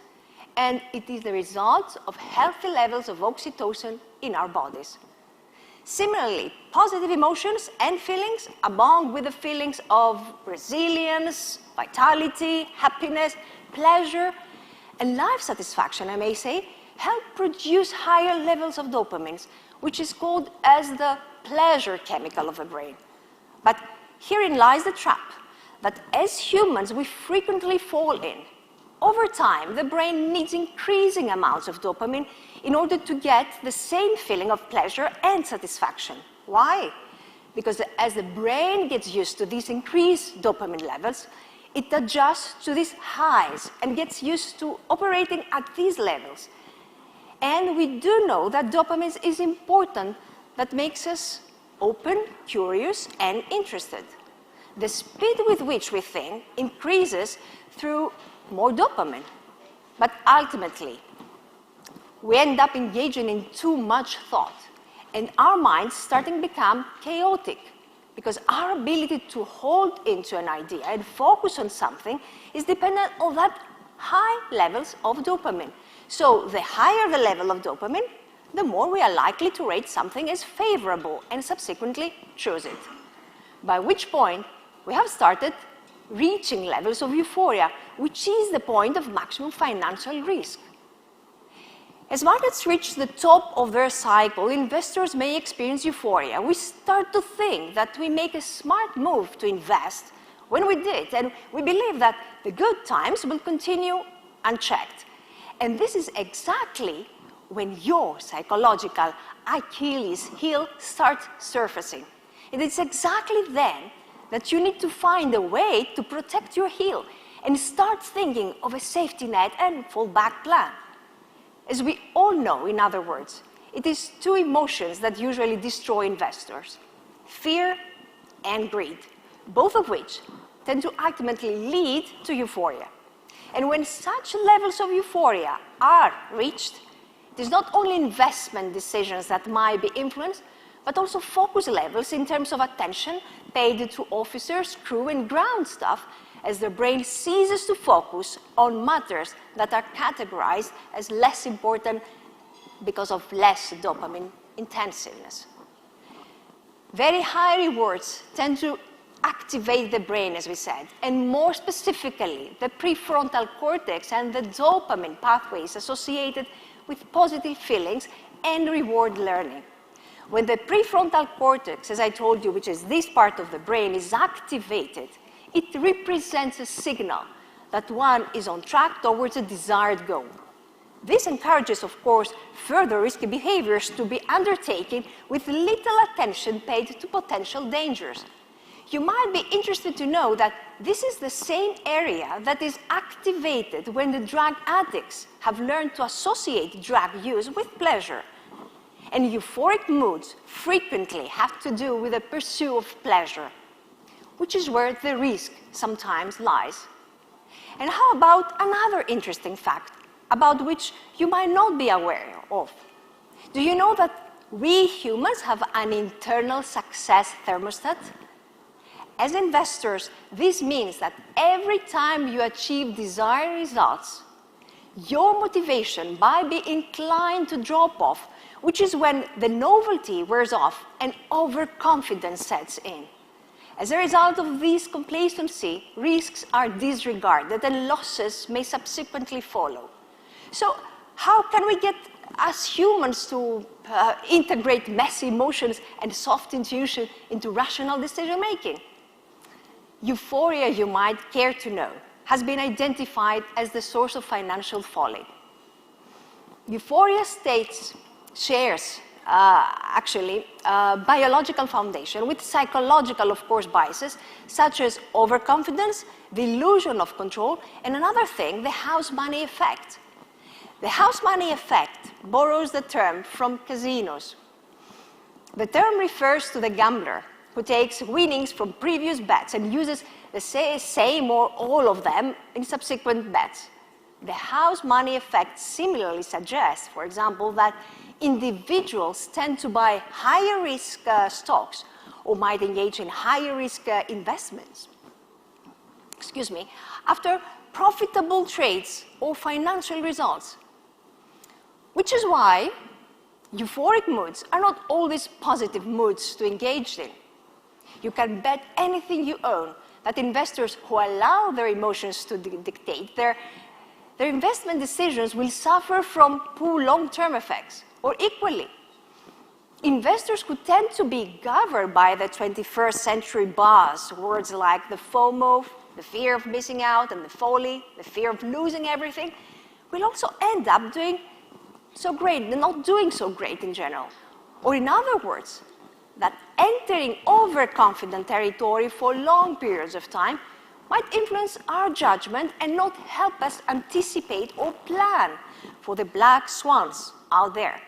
and it is the result of healthy levels of oxytocin in our bodies. Similarly, positive emotions and feelings, along with the feelings of resilience, vitality, happiness, pleasure, and life satisfaction, I may say, help produce higher levels of dopamine, which is called as the pleasure chemical of the brain. But herein lies the trap, that as humans we frequently fall in. Over time, the brain needs increasing amounts of dopamine in order to get the same feeling of pleasure and satisfaction. Why? Because as the brain gets used to these increased dopamine levels, it adjusts to these highs and gets used to operating at these levels. And we do know that dopamine is important, that makes us open, curious, and interested. The speed with which we think increases through more dopamine. But ultimately, we end up engaging in too much thought, and our minds starting to become chaotic, because our ability to hold into an idea and focus on something is dependent on that high levels of dopamine. So the higher the level of dopamine, the more we are likely to rate something as favorable and subsequently choose it. By which point, we have started reaching levels of euphoria, which is the point of maximum financial risk. As markets reach the top of their cycle, investors may experience euphoria. We start to think that we make a smart move to invest when we did, and we believe that the good times will continue unchecked. And this is exactly when your psychological Achilles heel starts surfacing. It is exactly then that you need to find a way to protect your heel and start thinking of a safety net and fallback plan. As we all know, in other words, it is two emotions that usually destroy investors: fear and greed, both of which tend to ultimately lead to euphoria. And when such levels of euphoria are reached, it is not only investment decisions that might be influenced, but also focus levels in terms of attention paid to officers, crew, and ground staff as their brain ceases to focus on matters that are categorized as less important because of less dopamine intensiveness. Very high rewards tend to activate the brain, as we said, and more specifically, the prefrontal cortex and the dopamine pathways associated with positive feelings and reward learning. When the prefrontal cortex, as I told you, which is this part of the brain, is activated, it represents a signal that one is on track towards a desired goal. This encourages, of course, further risky behaviors to be undertaken with little attention paid to potential dangers. You might be interested to know that this is the same area that is activated when the drug addicts have learned to associate drug use with pleasure. And euphoric moods frequently have to do with the pursuit of pleasure, which is where the risk sometimes lies. And how about another interesting fact about which you might not be aware of? Do you know that we humans have an internal success thermostat? As investors, this means that every time you achieve desired results, your motivation might be inclined to drop off, which is when the novelty wears off and overconfidence sets in. As a result of this complacency, risks are disregarded and losses may subsequently follow. So how can we get as humans to integrate messy emotions and soft intuition into rational decision-making? Euphoria, you might care to know, has been identified as the source of financial folly. Euphoria states shares biological foundation with psychological, of course, biases, such as overconfidence, the illusion of control, and another thing, the house money effect. The house money effect borrows the term from casinos. The term refers to the gambler who takes winnings from previous bets and uses the same or all of them in subsequent bets. The house money effect similarly suggests, for example, that individuals tend to buy higher risk stocks or might engage in higher risk investments, after profitable trades or financial results. Which is why euphoric moods are not always positive moods to engage in. You can bet anything you own that investors who allow their emotions to dictate their investment decisions will suffer from poor long-term effects. Or equally, investors who tend to be governed by the 21st century buzz, words like the FOMO, the fear of missing out, and the folly, the fear of losing everything, will also end up doing so great, and not doing so great in general. Or in other words, that entering overconfident territory for long periods of time might influence our judgment and not help us anticipate or plan for the black swans out there.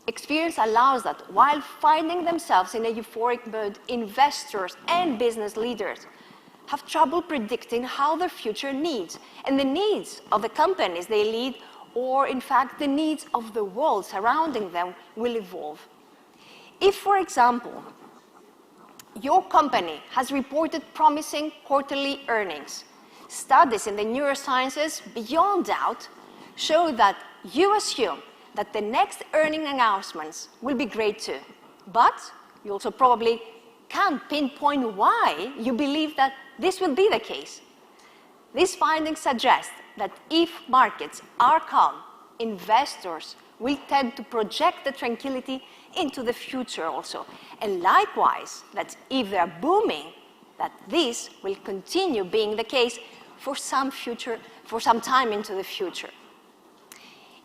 Experience allows that while finding themselves in a euphoric mood, investors and business leaders have trouble predicting how their future needs and the needs of the companies they lead, or in fact the needs of the world surrounding them, will evolve. If, for example, your company has reported promising quarterly earnings, studies in the neurosciences beyond doubt show that you assume that the next earning announcements will be great too. But you also probably can't pinpoint why you believe that this will be the case. These findings suggest that if markets are calm, investors will tend to project the tranquility into the future also. And likewise, that if they're booming, that this will continue being the case for some time into the future.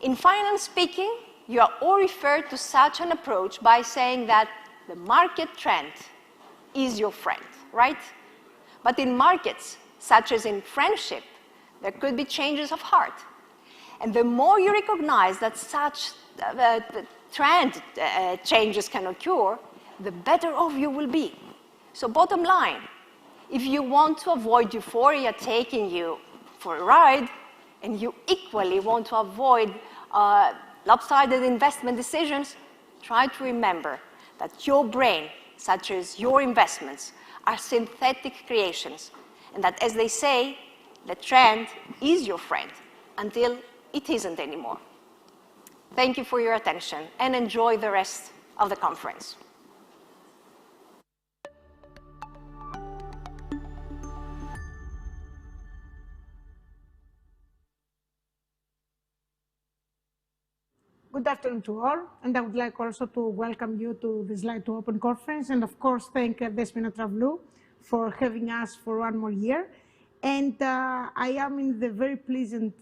In finance speaking, you are all referred to such an approach by saying that the market trend is your friend, right? But in markets, such as in friendship, there could be changes of heart. And the more you recognize that such trend changes can occur, the better off you will be. So bottom line, if you want to avoid euphoria taking you for a ride, and you equally want to avoid lopsided investment decisions, try to remember that your brain, such as your investments, are synthetic creations, and that, as they say, the trend is your friend until it isn't anymore. Thank you for your attention, and enjoy the rest of the conference. Good afternoon to all, and I would like also to welcome you to the Slide to Open conference, and of course thank Despina Travlou for having us for one more year. And I am in the very pleasant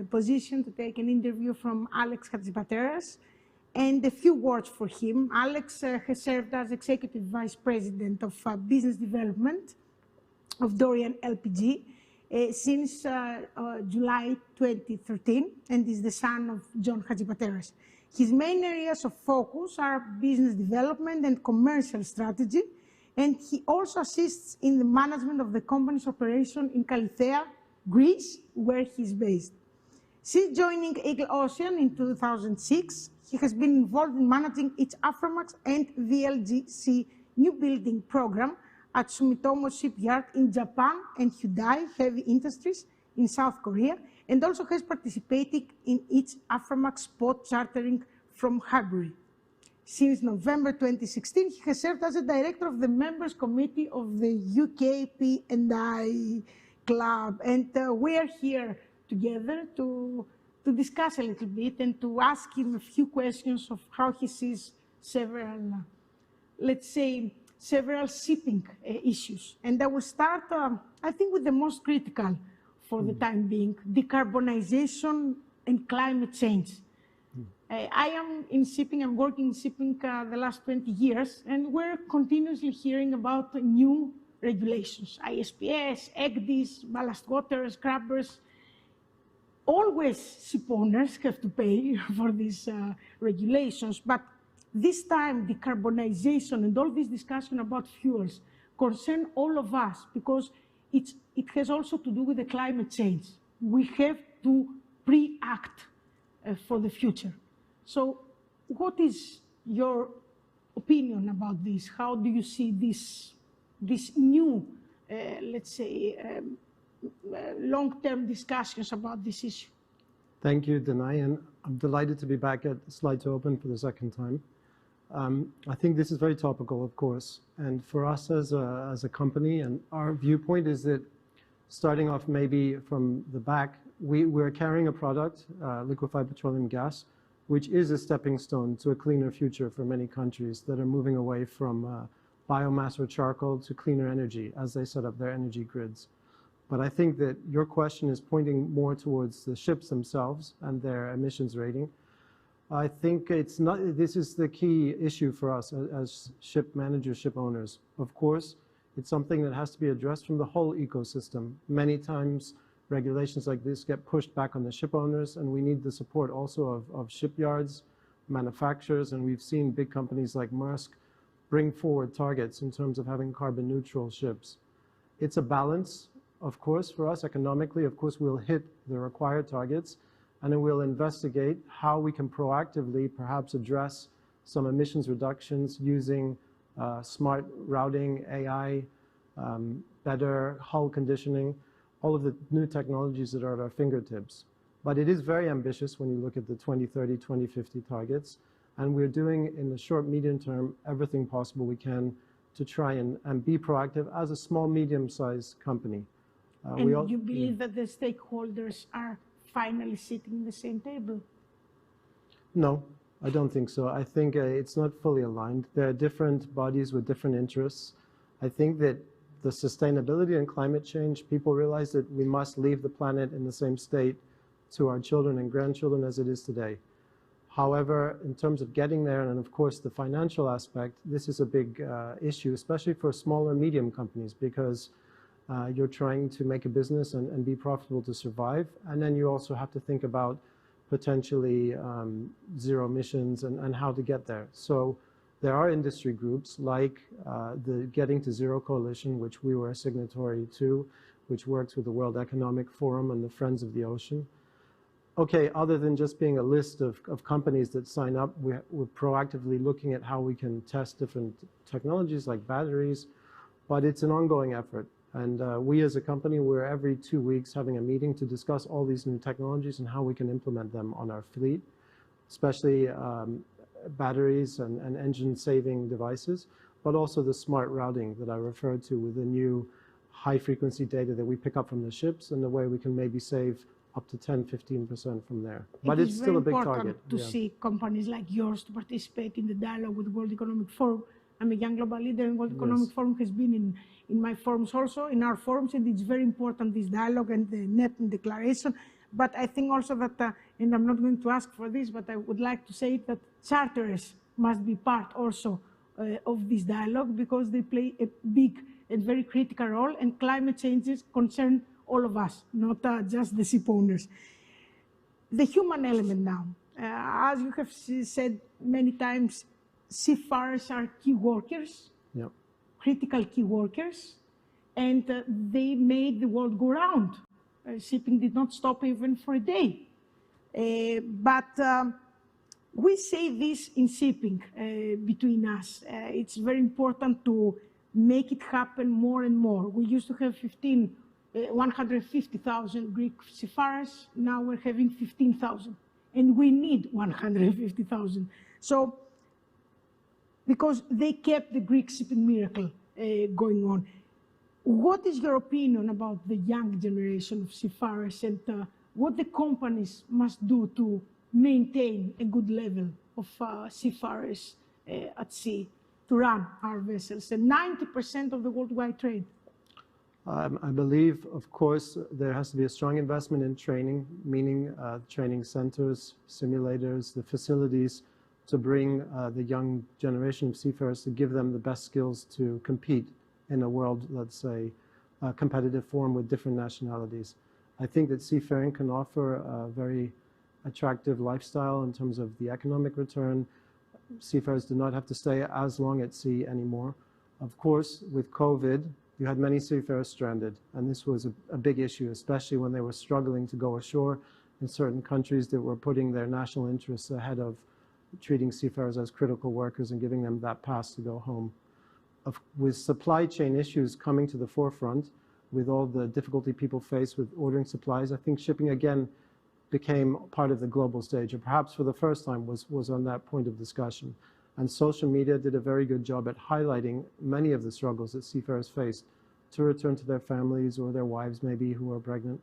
position to take an interview from Alex Hatzipateras, and a few words for him. Alex has served as Executive Vice President of Business Development of Dorian LPG since July 2013, and is the son of John Hatzipateras. His main areas of focus are business development and commercial strategy, and he also assists in the management of the company's operation in Kalithea, Greece, where he's based. Since joining Eagle Ocean in 2006, he has been involved in managing its Aframax and VLGC new building program at Sumitomo Shipyard in Japan and Hyundai Heavy Industries in South Korea, and also has participated in its Aframax spot chartering from Highbury. Since November 2016, he has served as a director of the Members Committee of the UK P&I Club, and we are here together to discuss a little bit and to ask him a few questions of how he sees several, let's say, several shipping issues. And I will start, I think, with the most critical for the time being, decarbonization and climate change. I am in shipping, I'm working in shipping the last 20 years, and we're continuously hearing about new regulations, ISPS, ECDIS, ballast water, scrubbers. Always ship owners have to pay for these regulations, but this time decarbonization and all this discussion about fuels concern all of us because it has also to do with the climate change. We have to pre-act for the future. So what is your opinion about this? How do you see this new, let's say, long-term discussions about this issue? Thank you, Danai, and I'm delighted to be back at Slide to Open for the second time. I think this is very topical, of course, and for us as a company, and our viewpoint is that starting off maybe from the back, we're carrying a product, liquefied petroleum gas, which is a stepping stone to a cleaner future for many countries that are moving away from biomass or charcoal to cleaner energy as they set up their energy grids. But I think that your question is pointing more towards the ships themselves and their emissions rating. I think it's not, this is the key issue for us as ship managers, ship owners. Of course, it's something that has to be addressed from the whole ecosystem. Many times regulations like this get pushed back on the ship owners, and we need the support also of shipyards, manufacturers, and we've seen big companies like Maersk bring forward targets in terms of having carbon neutral ships. It's a balance, of course, for us economically. Of course, we'll hit the required targets, and then we'll investigate how we can proactively perhaps address some emissions reductions using smart routing, AI, better hull conditioning, all of the new technologies that are at our fingertips. But it is very ambitious when you look at the 2030, 2050 targets, and we're doing in the short, medium term everything possible we can to try and be proactive as a small, medium-sized company. And you believe that the stakeholders are finally sitting at the same table? No, I don't think so. I think it's not fully aligned. There are different bodies with different interests. I think that the sustainability and climate change, people realize that we must leave the planet in the same state to our children and grandchildren as it is today. However, in terms of getting there, and of course the financial aspect, this is a big issue, especially for small and medium companies, because you're trying to make a business and be profitable to survive. And then you also have to think about potentially zero emissions and how to get there. So There are industry groups like the Getting to Zero Coalition, which we were a signatory to, which works with the World Economic Forum and the Friends of the Ocean. Okay, other than just being a list of companies that sign up, we're proactively looking at how we can test different technologies like batteries, but it's an ongoing effort. And we as a company, we're every 2 weeks having a meeting to discuss all these new technologies and how we can implement them on our fleet, especially batteries and engine-saving devices, but also the smart routing that I referred to with the new high-frequency data that we pick up from the ships and the way we can maybe save up to 10–15% from there. But it's still a big target. It is very important to see companies like yours to participate in the dialogue with the World Economic Forum. I'm a young global leader, and World Economic Forum has been in my forums also, in our forums, and it's very important, this dialogue and the net declaration. But I think also that, and I'm not going to ask for this, but I would like to say that charterers must be part also of this dialogue, because they play a big and very critical role, and climate changes concern all of us, not just the ship owners. The human element now. As you have said many times, seafarers are key workers, critical key workers, and they made the world go round. Shipping did not stop even for a day. But we say this in shipping between us. It's very important to make it happen more and more. We used to have 150,000 Greek seafarers. Now we're having 15,000, and we need 150,000. So, because they kept the Greek shipping miracle going on. What is your opinion about the young generation of seafarers, and what the companies must do to maintain a good level of seafarers at sea to run our vessels, and 90% of the worldwide trade? I believe, of course, there has to be a strong investment in training, meaning training centers, simulators, the facilities to bring the young generation of seafarers, to give them the best skills to compete in a world, let's say, competitive form with different nationalities. I think that seafaring can offer a very attractive lifestyle in terms of the economic return. Seafarers do not have to stay as long at sea anymore. Of course, with COVID, you had many seafarers stranded, and this was a big issue, especially when they were struggling to go ashore in certain countries that were putting their national interests ahead of treating seafarers as critical workers and giving them that pass to go home. With supply chain issues coming to the forefront, with all the difficulty people face with ordering supplies, I think shipping again became part of the global stage, or perhaps for the first time was on that point of discussion. And social media did a very good job at highlighting many of the struggles that seafarers faced to return to their families or their wives maybe who are pregnant.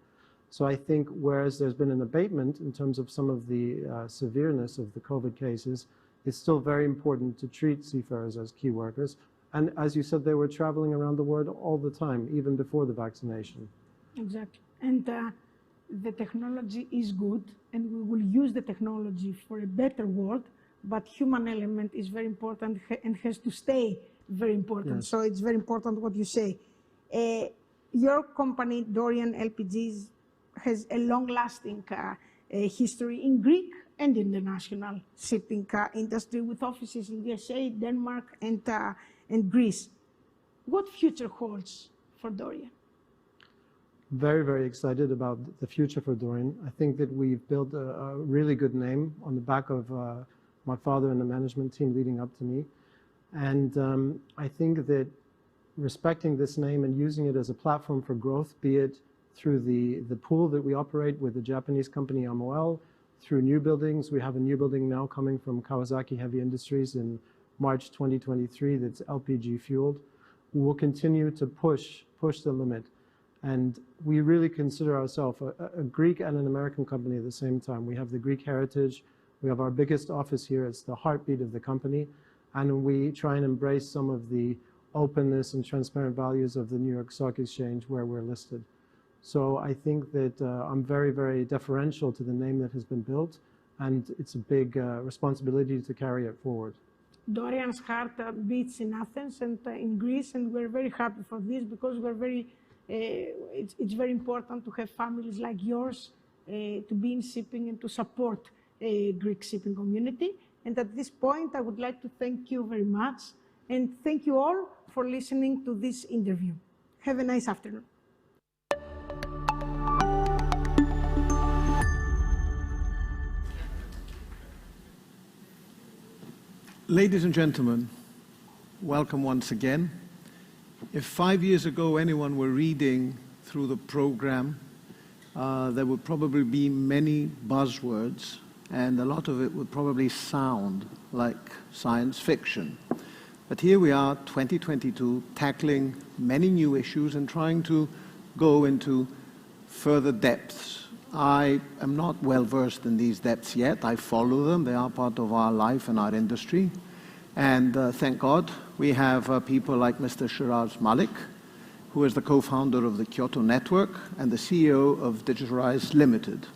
So I think whereas there's been an abatement in terms of some of the severeness of the COVID cases, it's still very important to treat seafarers as key workers. And as you said, they were traveling around the world all the time, even before the vaccination. Exactly. And the technology is good, and we will use the technology for a better world, but human element is very important and has to stay very important. Yes. So it's very important what you say. Your company, Dorian LPGs, has a long-lasting history in Greek and international shipping industry, with offices in USA, Denmark, and Greece. What future holds for Dorian? Very, very excited about the future for Dorian. I think that we've built a really good name on the back of my father and the management team leading up to me. And I think that respecting this name and using it as a platform for growth, be it through the pool that we operate with the Japanese company MOL, through new buildings. We have a new building now coming from Kawasaki Heavy Industries in March 2023 that's LPG fueled. We will continue to push the limit. And we really consider ourselves a Greek and an American company at the same time. We have the Greek heritage. We have our biggest office here. It's the heartbeat of the company. And we try and embrace some of the openness and transparent values of the New York Stock Exchange where we're listed. So I think that I'm very, very deferential to the name that has been built, and it's a big responsibility to carry it forward. Dorian's heart beats in Athens and in Greece, and we're very happy for this, because we're very, it's very important to have families like yours to be in shipping and to support a Greek shipping community. And at this point, I would like to thank you very much and thank you all for listening to this interview. Have a nice afternoon. Ladies and gentlemen, welcome once again. If 5 years ago anyone were reading through the program, there would probably be many buzzwords, and a lot of it would probably sound like science fiction. But here we are, 2022, tackling many new issues and trying to go into further depths. I am not well versed in these depths yet. I follow them. They are part of our life and our industry. And thank God we have people like Mr. Shiraz Malik, who is the co-founder of the Kyoto Network and the CEO of Digitalize Limited.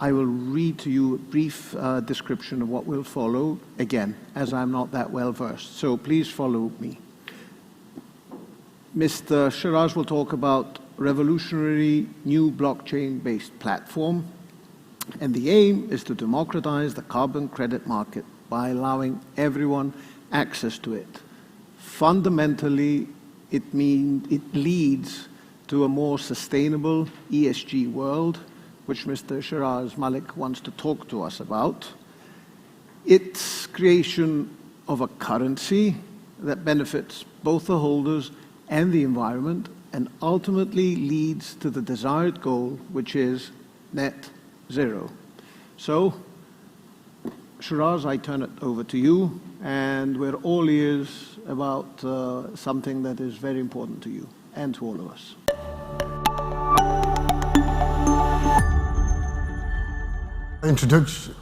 I will read to you a brief description of what will follow, again, as I'm not that well versed. So please follow me. Mr. Shiraz will talk about revolutionary new blockchain-based platform, and the aim is to democratize the carbon credit market by allowing everyone access to it. Fundamentally, it leads to a more sustainable ESG world, which Mr. Shiraz Malik wants to talk to us about. It's creation of a currency that benefits both the holders and the environment, and ultimately leads to the desired goal, which is net zero. So, Shiraz, I turn it over to you, and we're all ears about something that is very important to you and to all of us. Introduction.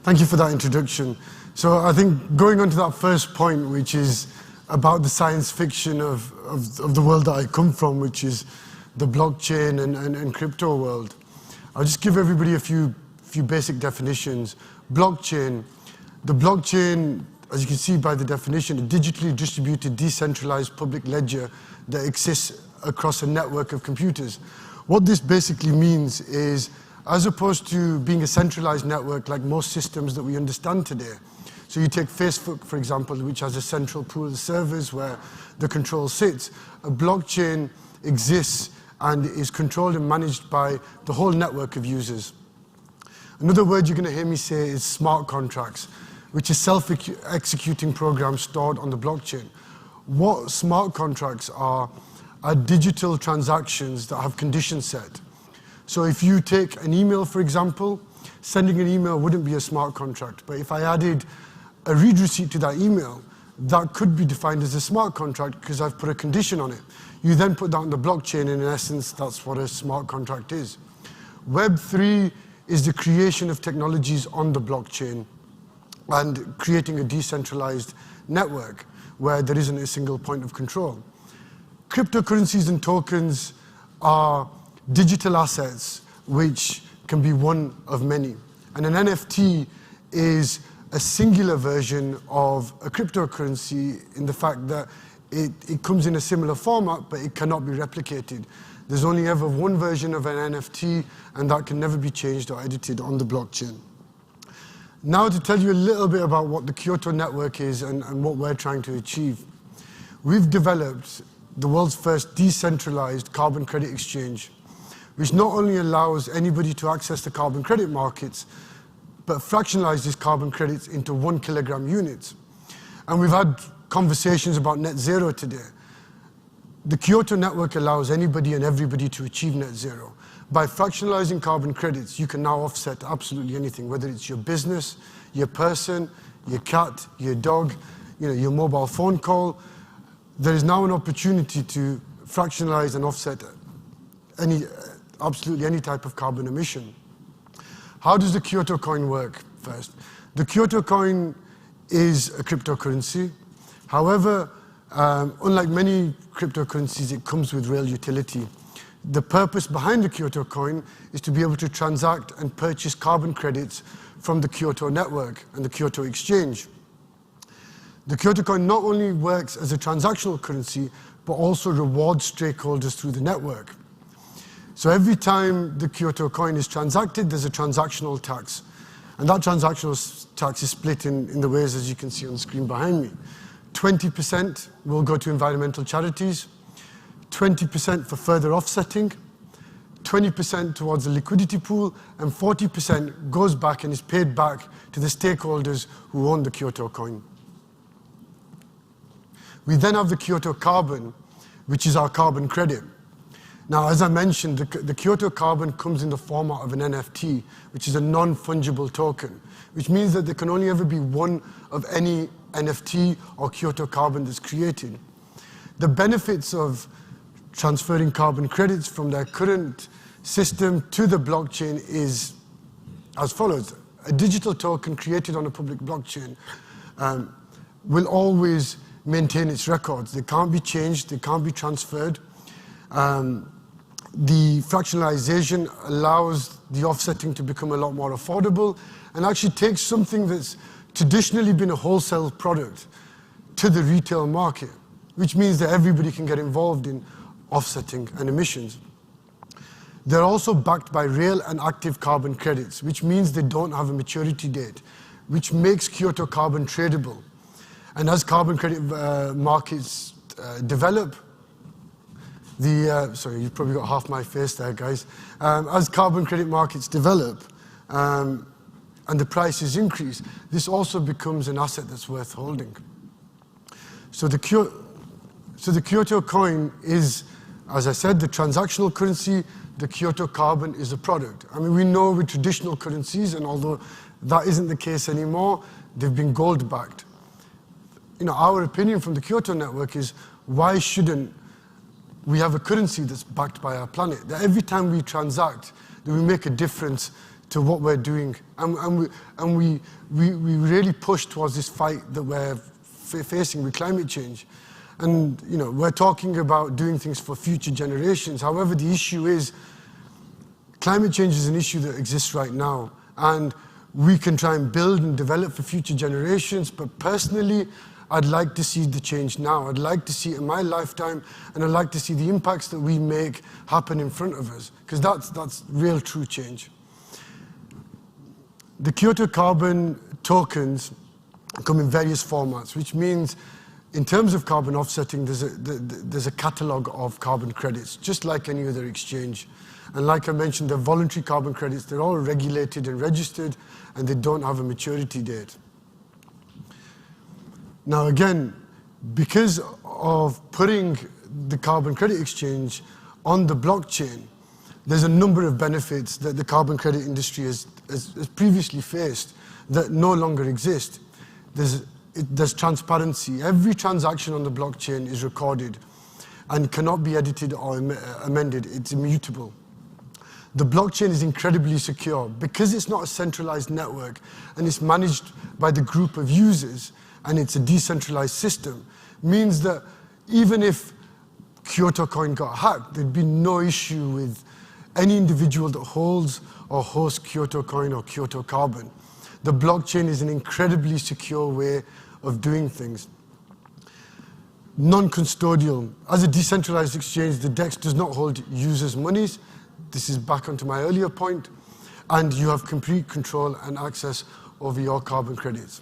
Thank you for that introduction. So I think going on to that first point, which is about the science fiction of the world that I come from, which is the blockchain and crypto world. I'll just give everybody a few basic definitions. Blockchain. The blockchain, as you can see by the definition, a digitally distributed, decentralized public ledger that exists across a network of computers. What this basically means is, as opposed to being a centralized network like most systems that we understand today. So you take Facebook, for example, which has a central pool of servers where the control sits. A blockchain exists and is controlled and managed by the whole network of users. Another word you're going to hear me say is smart contracts, which is self-executing programs stored on the blockchain. What smart contracts are digital transactions that have conditions set. So if you take an email, for example, sending an email wouldn't be a smart contract. But if I added a read receipt to that email, that could be defined as a smart contract because I've put a condition on it. You then put that on the blockchain, and in essence, that's what a smart contract is. Web3 is the creation of technologies on the blockchain and creating a decentralized network where there isn't a single point of control. Cryptocurrencies and tokens are digital assets which can be one of many. And an NFT is a singular version of a cryptocurrency in the fact that it comes in a similar format, but it cannot be replicated. There's only ever one version of an NFT, and that can never be changed or edited on the blockchain. Now to tell you a little bit about what the Kyoto Network is and what we're trying to achieve. We've developed the world's first decentralized carbon credit exchange, which not only allows anybody to access the carbon credit markets, but fractionalizes carbon credits into 1 kilogram units. And we've had conversations about net zero today. The Kyoto Network allows anybody and everybody to achieve net zero. By fractionalizing carbon credits, you can now offset absolutely anything, whether it's your business, your person, your cat, your dog, your mobile phone call. There is now an opportunity to fractionalize and offset absolutely any type of carbon emission. How does the Kyoto coin work first? The Kyoto coin is a cryptocurrency. However, unlike many cryptocurrencies, it comes with real utility. The purpose behind the Kyoto coin is to be able to transact and purchase carbon credits from the Kyoto Network and the Kyoto Exchange. The Kyoto coin not only works as a transactional currency, but also rewards stakeholders through the network. So every time the Kyoto coin is transacted, there's a transactional tax. And that transactional tax is split in the ways as you can see on the screen behind me. 20% will go to environmental charities, 20% for further offsetting, 20% towards the liquidity pool, and 40% goes back and is paid back to the stakeholders who own the Kyoto coin. We then have the Kyoto Carbon, which is our carbon credit. Now, as I mentioned, the Kyoto Carbon comes in the format of an NFT, which is a non-fungible token, which means that there can only ever be one of any NFT or Kyoto Carbon that's created. The benefits of transferring carbon credits from their current system to the blockchain is as follows. A digital token created on a public blockchain will always maintain its records. They can't be changed, they can't be transferred. The fractionalization allows the offsetting to become a lot more affordable and actually takes something that's traditionally been a wholesale product to the retail market, which means that everybody can get involved in offsetting and emissions. They're also backed by real and active carbon credits, which means they don't have a maturity date, which makes Kyoto Carbon tradable. And as carbon credit markets develop, sorry, you've probably got half my face there, guys. As carbon credit markets develop and the prices increase, this also becomes an asset that's worth holding. So the Kyoto coin is, as I said, the transactional currency. The Kyoto Carbon is a product. I mean, we know with traditional currencies, and although that isn't the case anymore, they've been gold-backed. You know, our opinion from the Kyoto Network is, why shouldn't we have a currency that's backed by our planet? That every time we transact, that we make a difference to what we're doing, and we really push towards this fight that we're facing with climate change. And you know, we're talking about doing things for future generations. However, the issue is, climate change is an issue that exists right now, and we can try and build and develop for future generations, but personally, I'd like to see the change now. I'd like to see it in my lifetime, and I'd like to see the impacts that we make happen in front of us, because that's real, true change. The Kyoto Carbon tokens come in various formats, which means in terms of carbon offsetting, there's a catalogue of carbon credits, just like any other exchange. And like I mentioned, they're voluntary carbon credits. They're all regulated and registered, and they don't have a maturity date. Now again, because of putting the carbon credit exchange on the blockchain, there's a number of benefits that the carbon credit industry has previously faced that no longer exist. There's transparency. Every transaction on the blockchain is recorded and cannot be edited or amended. It's immutable. The blockchain is incredibly secure. Because it's not a centralized network and it's managed by the group of users, and it's a decentralized system, means that even if Kyoto coin got hacked, there'd be no issue with any individual that holds or hosts Kyoto coin or Kyoto Carbon. The blockchain is an incredibly secure way of doing things. Non-custodial. As a decentralized exchange, the DEX does not hold users' monies. This is back onto my earlier point. And you have complete control and access over your carbon credits.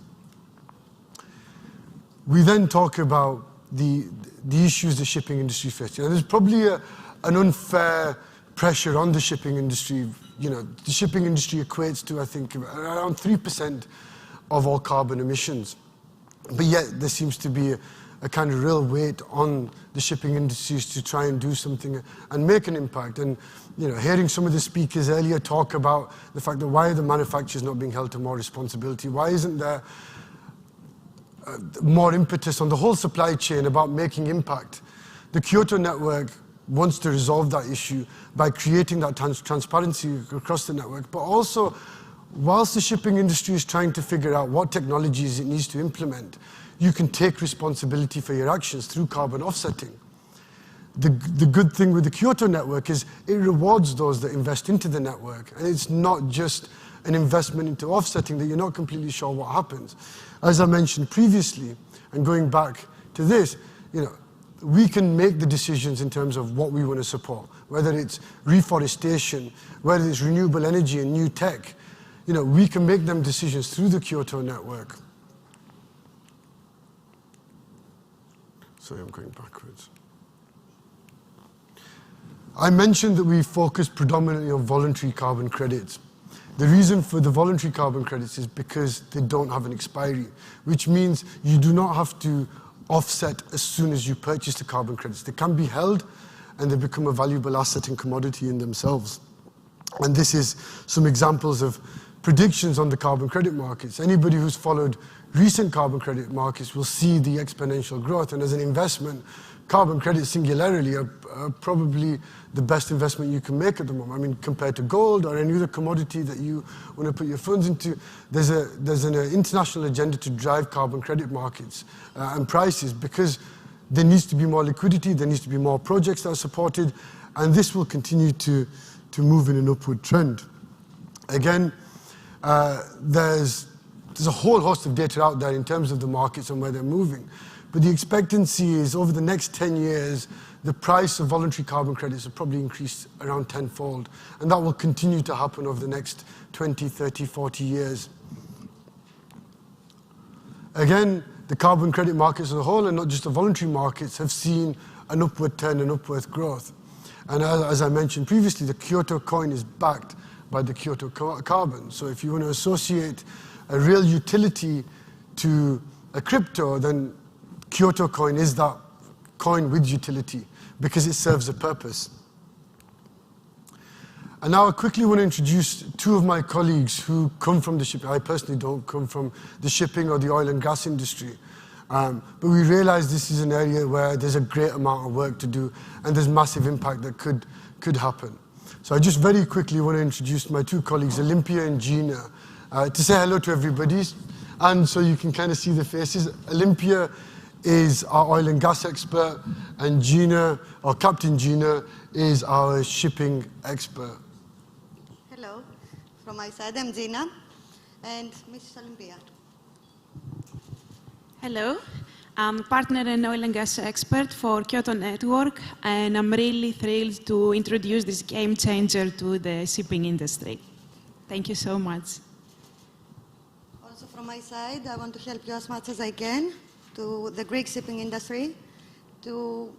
We then talk about the issues the shipping industry faces. And there's probably an unfair pressure on the shipping industry. You know, the shipping industry equates to, I think, around 3% of all carbon emissions. But yet there seems to be a kind of real weight on the shipping industries to try and do something and make an impact. And you know, hearing some of the speakers earlier talk about the fact that why are the manufacturers not being held to more responsibility? Why isn't there more impetus on the whole supply chain about making impact? The Kyoto Network wants to resolve that issue by creating that transparency across the network, but also, whilst the shipping industry is trying to figure out what technologies it needs to implement, you can take responsibility for your actions through carbon offsetting. The good thing with the Kyoto Network is it rewards those that invest into the network, and it's not just an investment into offsetting that you're not completely sure what happens. As I mentioned previously, and going back to this, you know, we can make the decisions in terms of what we want to support, whether it's reforestation, whether it's renewable energy and new tech. we can make them decisions through the Kyoto network. Sorry, I'm going backwards. I mentioned that we focus predominantly on voluntary carbon credits. The reason for the voluntary carbon credits is because they don't have an expiry, which means you do not have to offset as soon as you purchase the carbon credits. They can be held and they become a valuable asset and commodity in themselves. And this is some examples of predictions on the carbon credit markets. Anybody who's followed recent carbon credit markets will see the exponential growth. And as an investment, carbon credits singularly are probably the best investment you can make at the moment. I mean, compared to gold or any other commodity that you want to put your funds into, there's an international agenda to drive carbon credit markets and prices, because there needs to be more liquidity, there needs to be more projects that are supported, and this will continue to move in an upward trend. Again, there's a whole host of data out there in terms of the markets and where they're moving. But the expectancy is over the next 10 years, the price of voluntary carbon credits will probably increase around tenfold. And that will continue to happen over the next 20, 30, 40 years. Again, the carbon credit markets as a whole, and not just the voluntary markets, have seen an upward turn and upward growth. And as I mentioned previously, the Kyoto coin is backed by the Kyoto carbon. So if you want to associate a real utility to a crypto, then Kyoto coin is that coin with utility because it serves a purpose. And now I quickly want to introduce two of my colleagues who come from the shipping. I personally don't come from the shipping or the oil and gas industry. But we realize this is an area where there's a great amount of work to do and there's massive impact that could happen. So I just very quickly want to introduce my two colleagues, Olympia and Gina, to say hello to everybody. And so you can kind of see the faces. Olympia is our oil and gas expert, and Gina, or Captain Gina, is our shipping expert. Hello, from my side I'm Gina, and Mrs. Olympia. Hello, I'm a partner and oil and gas expert for Kyoto Network, and I'm really thrilled to introduce this game changer to the shipping industry. Thank you so much. Also from my side, I want to help you as much as I can to the Greek shipping industry to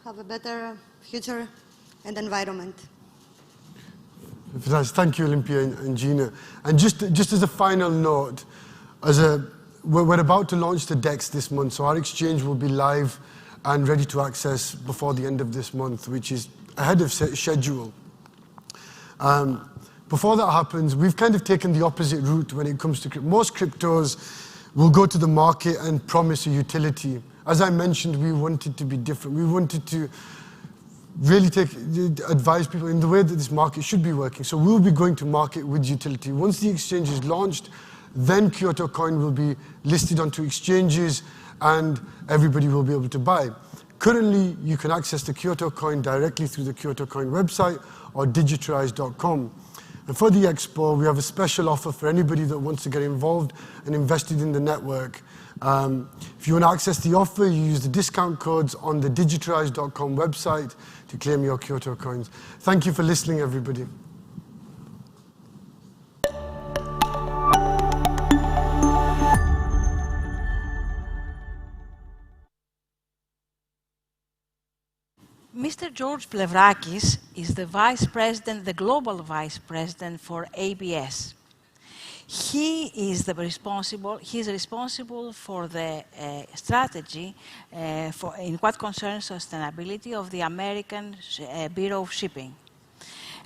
have a better future and environment. Thank you, Olympia and Gina. And just as a final note, we're about to launch the DEX this month, so our exchange will be live and ready to access before the end of this month, which is ahead of schedule. Before that happens, we've kind of taken the opposite route when it comes to crypto. Most cryptos will go to the market and promise a utility. As I mentioned, we wanted to be different. We wanted to really advise people in the way that this market should be working. So we'll be going to market with utility. Once the exchange is launched, then Kyoto coin will be listed onto exchanges and everybody will be able to buy. Currently, you can access the Kyoto coin directly through the Kyoto coin website or digitarize.com. And for the Expo, we have a special offer for anybody that wants to get involved and invested in the network. If you want to access the offer, you use the discount codes on the digitarize.com website to claim your Kyoto coins. Thank you for listening, everybody. Mr. George Plevrakis is the Vice President, the Global Vice President for ABS. He is responsible for the strategy in what concerns sustainability of the American Bureau of Shipping,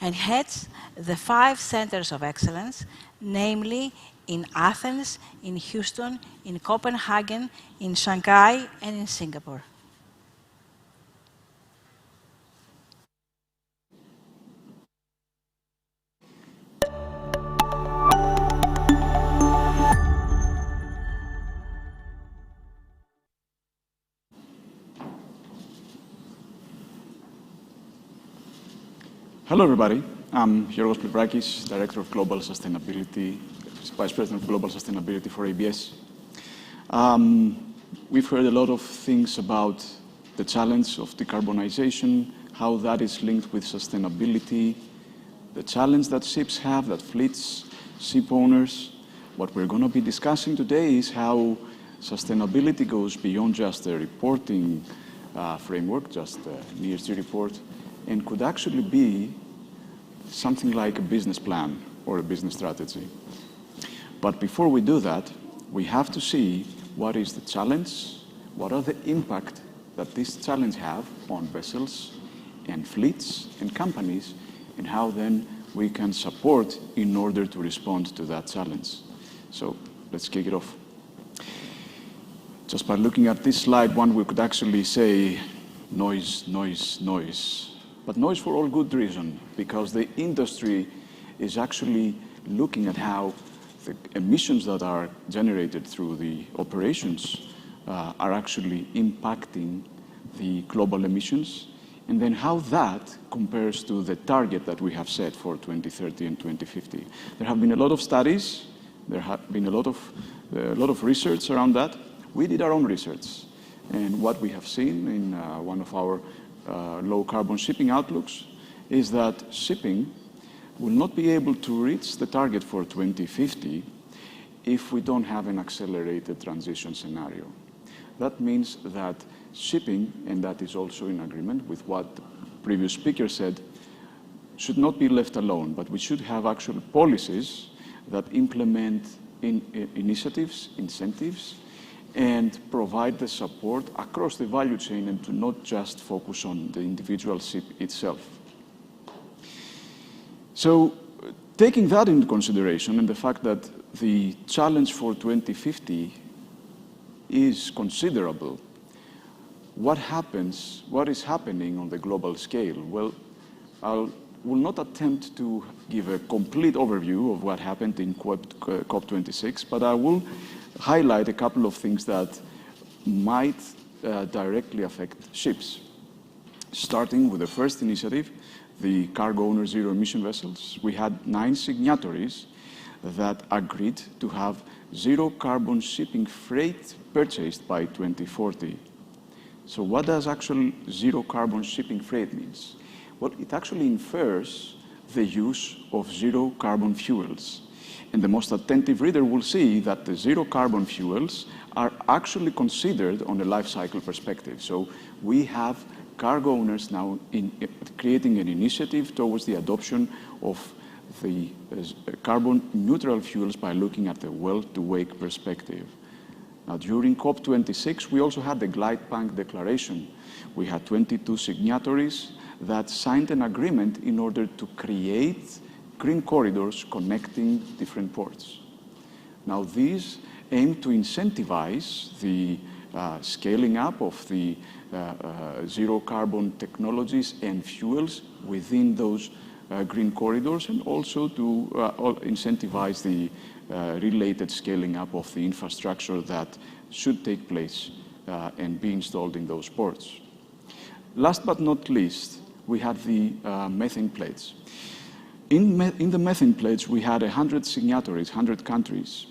and heads the 5 centers of excellence, namely in Athens, in Houston, in Copenhagen, in Shanghai, and in Singapore. Hello, everybody. I'm Giorgos Plevrakis, Director of Global Sustainability, Vice President of Global Sustainability for ABS. We've heard a lot of things about the challenge of decarbonization, how that is linked with sustainability, the challenge that ships have, that fleets ship owners. What we're going to be discussing today is how sustainability goes beyond just a reporting framework, just an ESG report, and could actually be something like a business plan or a business strategy. But before we do that, we have to see what is the challenge, what are the impact that this challenge have on vessels and fleets and companies, and how then we can support in order to respond to that challenge. So let's kick it off. Just by looking at this slide, one we could actually say noise, noise, noise. But noise for all good reason, because the industry is actually looking at how the emissions that are generated through the operations are actually impacting the global emissions, and then how that compares to the target that we have set for 2030 and 2050. There have been a lot of studies, there have been a lot of research around that. We did our own research, and what we have seen in one of our low-carbon shipping outlooks is that shipping will not be able to reach the target for 2050 if we don't have an accelerated transition scenario. That means that shipping, and that is also in agreement with what the previous speaker said, should not be left alone, but we should have actual policies that implement initiatives, incentives, and provide the support across the value chain and to not just focus on the individual ship itself. So taking that into consideration and the fact that the challenge for 2050 is considerable, what is happening on the global scale? Well, I will not attempt to give a complete overview of what happened in COP26, but I will highlight a couple of things that might directly affect ships. Starting with the first initiative, the Cargo Owner Zero Emission Vessels. We had 9 signatories that agreed to have zero carbon shipping freight purchased by 2040. So what does actual zero carbon shipping freight means? Well, it actually infers the use of zero carbon fuels. And the most attentive reader will see that the zero carbon fuels are actually considered on a life cycle perspective. So we have cargo owners now creating an initiative towards the adoption of the carbon neutral fuels by looking at the well-to-wake perspective. Now, during COP26, we also had the Glypank Declaration. We had 22 signatories that signed an agreement in order to create green corridors connecting different ports. Now, these aim to incentivize the scaling up of the zero carbon technologies and fuels within those green corridors, and also to incentivize the related scaling up of the infrastructure that should take place and be installed in those ports. Last but not least, we had the methane pledge. In the methane pledge, we had 100 signatories, 100 countries,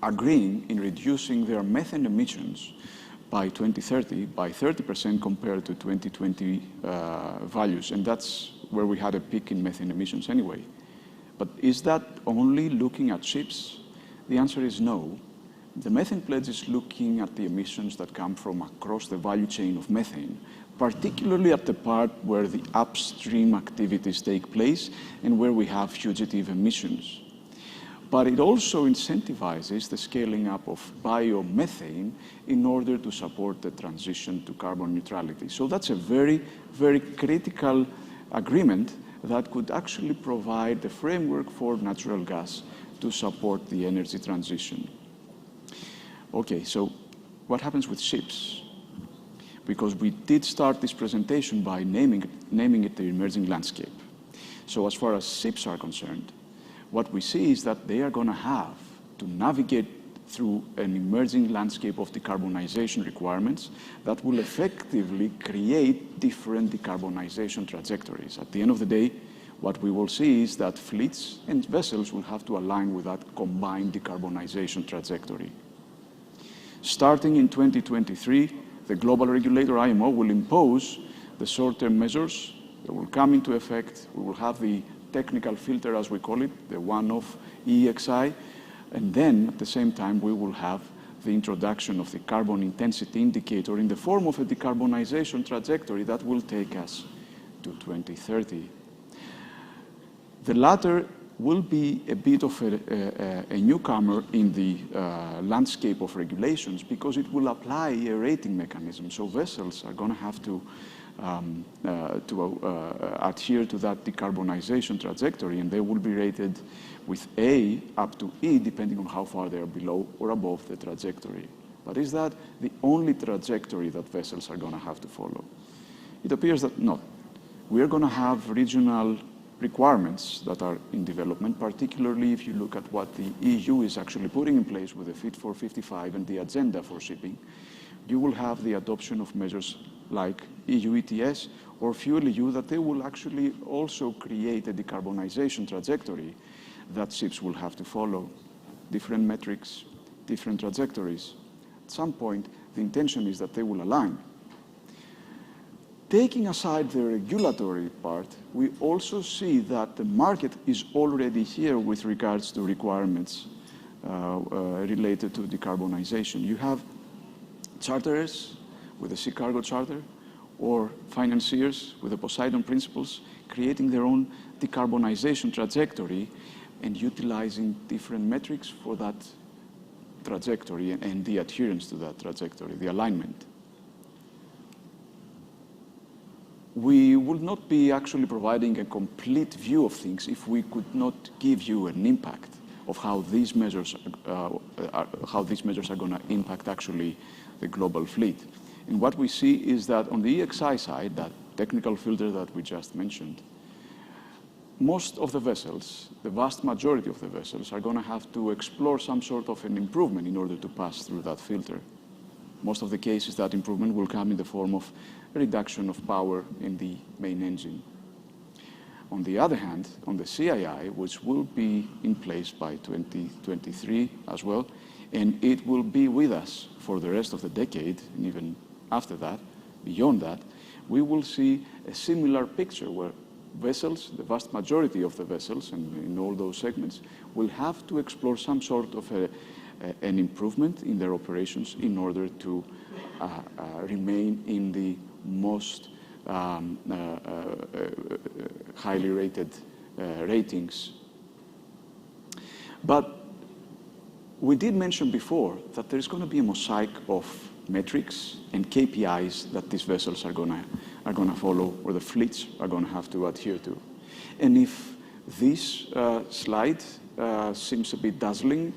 agreeing in reducing their methane emissions by 2030 by 30% compared to 2020 values. And that's where we had a peak in methane emissions anyway. But is that only looking at ships? The answer is no. The methane pledge is looking at the emissions that come from across the value chain of methane, particularly at the part where the upstream activities take place and where we have fugitive emissions. But it also incentivizes the scaling up of biomethane in order to support the transition to carbon neutrality. So that's a very, very critical agreement that could actually provide the framework for natural gas to support the energy transition. Okay, so what happens with ships? Because we did start this presentation by naming it the emerging landscape. So as far as ships are concerned, what we see is that they are going to have to navigate through an emerging landscape of decarbonization requirements that will effectively create different decarbonization trajectories. At the end of the day, what we will see is that fleets and vessels will have to align with that combined decarbonization trajectory. Starting in 2023, the global regulator IMO will impose the short-term measures that will come into effect. We will have the technical filter, as we call it, the one of EEXI. And then, at the same time, we will have the introduction of the carbon intensity indicator in the form of a decarbonization trajectory that will take us to 2030. The latter will be a bit of a newcomer in the landscape of regulations because it will apply a rating mechanism. So vessels are going to have to adhere to that decarbonization trajectory, and they will be rated with A up to E, depending on how far they are below or above the trajectory. But is that the only trajectory that vessels are going to have to follow? It appears that not. We are going to have regional requirements that are in development, particularly if you look at what the EU is actually putting in place with the Fit for 55 and the agenda for shipping. You will have the adoption of measures like EU ETS or Fuel EU that they will actually also create a decarbonization trajectory that ships will have to follow. Different metrics, different trajectories. At some point, the intention is that they will align. Taking aside the regulatory part, we also see that the market is already here with regards to requirements related to decarbonization. You have charterers with the Sea Cargo Charter or financiers with the Poseidon Principles creating their own decarbonization trajectory and utilizing different metrics for that trajectory and the adherence to that trajectory, the alignment. We would not be actually providing a complete view of things if we could not give you an impact of how these measures are going to impact actually the global fleet. And what we see is that on the EEXI side, that technical filter that we just mentioned, most of the vessels, the vast majority of the vessels, are going to have to explore some sort of an improvement in order to pass through that filter. Most of the cases, that improvement will come in the form of a reduction of power in the main engine. On the other hand, on the CII, which will be in place by 2023 as well, and it will be with us for the rest of the decade, and even after that, beyond that, we will see a similar picture where vessels, the vast majority of the vessels, and in all those segments, will have to explore some sort of an improvement in their operations in order to remain in the most highly rated ratings. But we did mention before that there's going to be a mosaic of metrics and KPIs that these vessels are going to follow, or the fleets are going to have to adhere to. And if this slide seems a bit dazzling,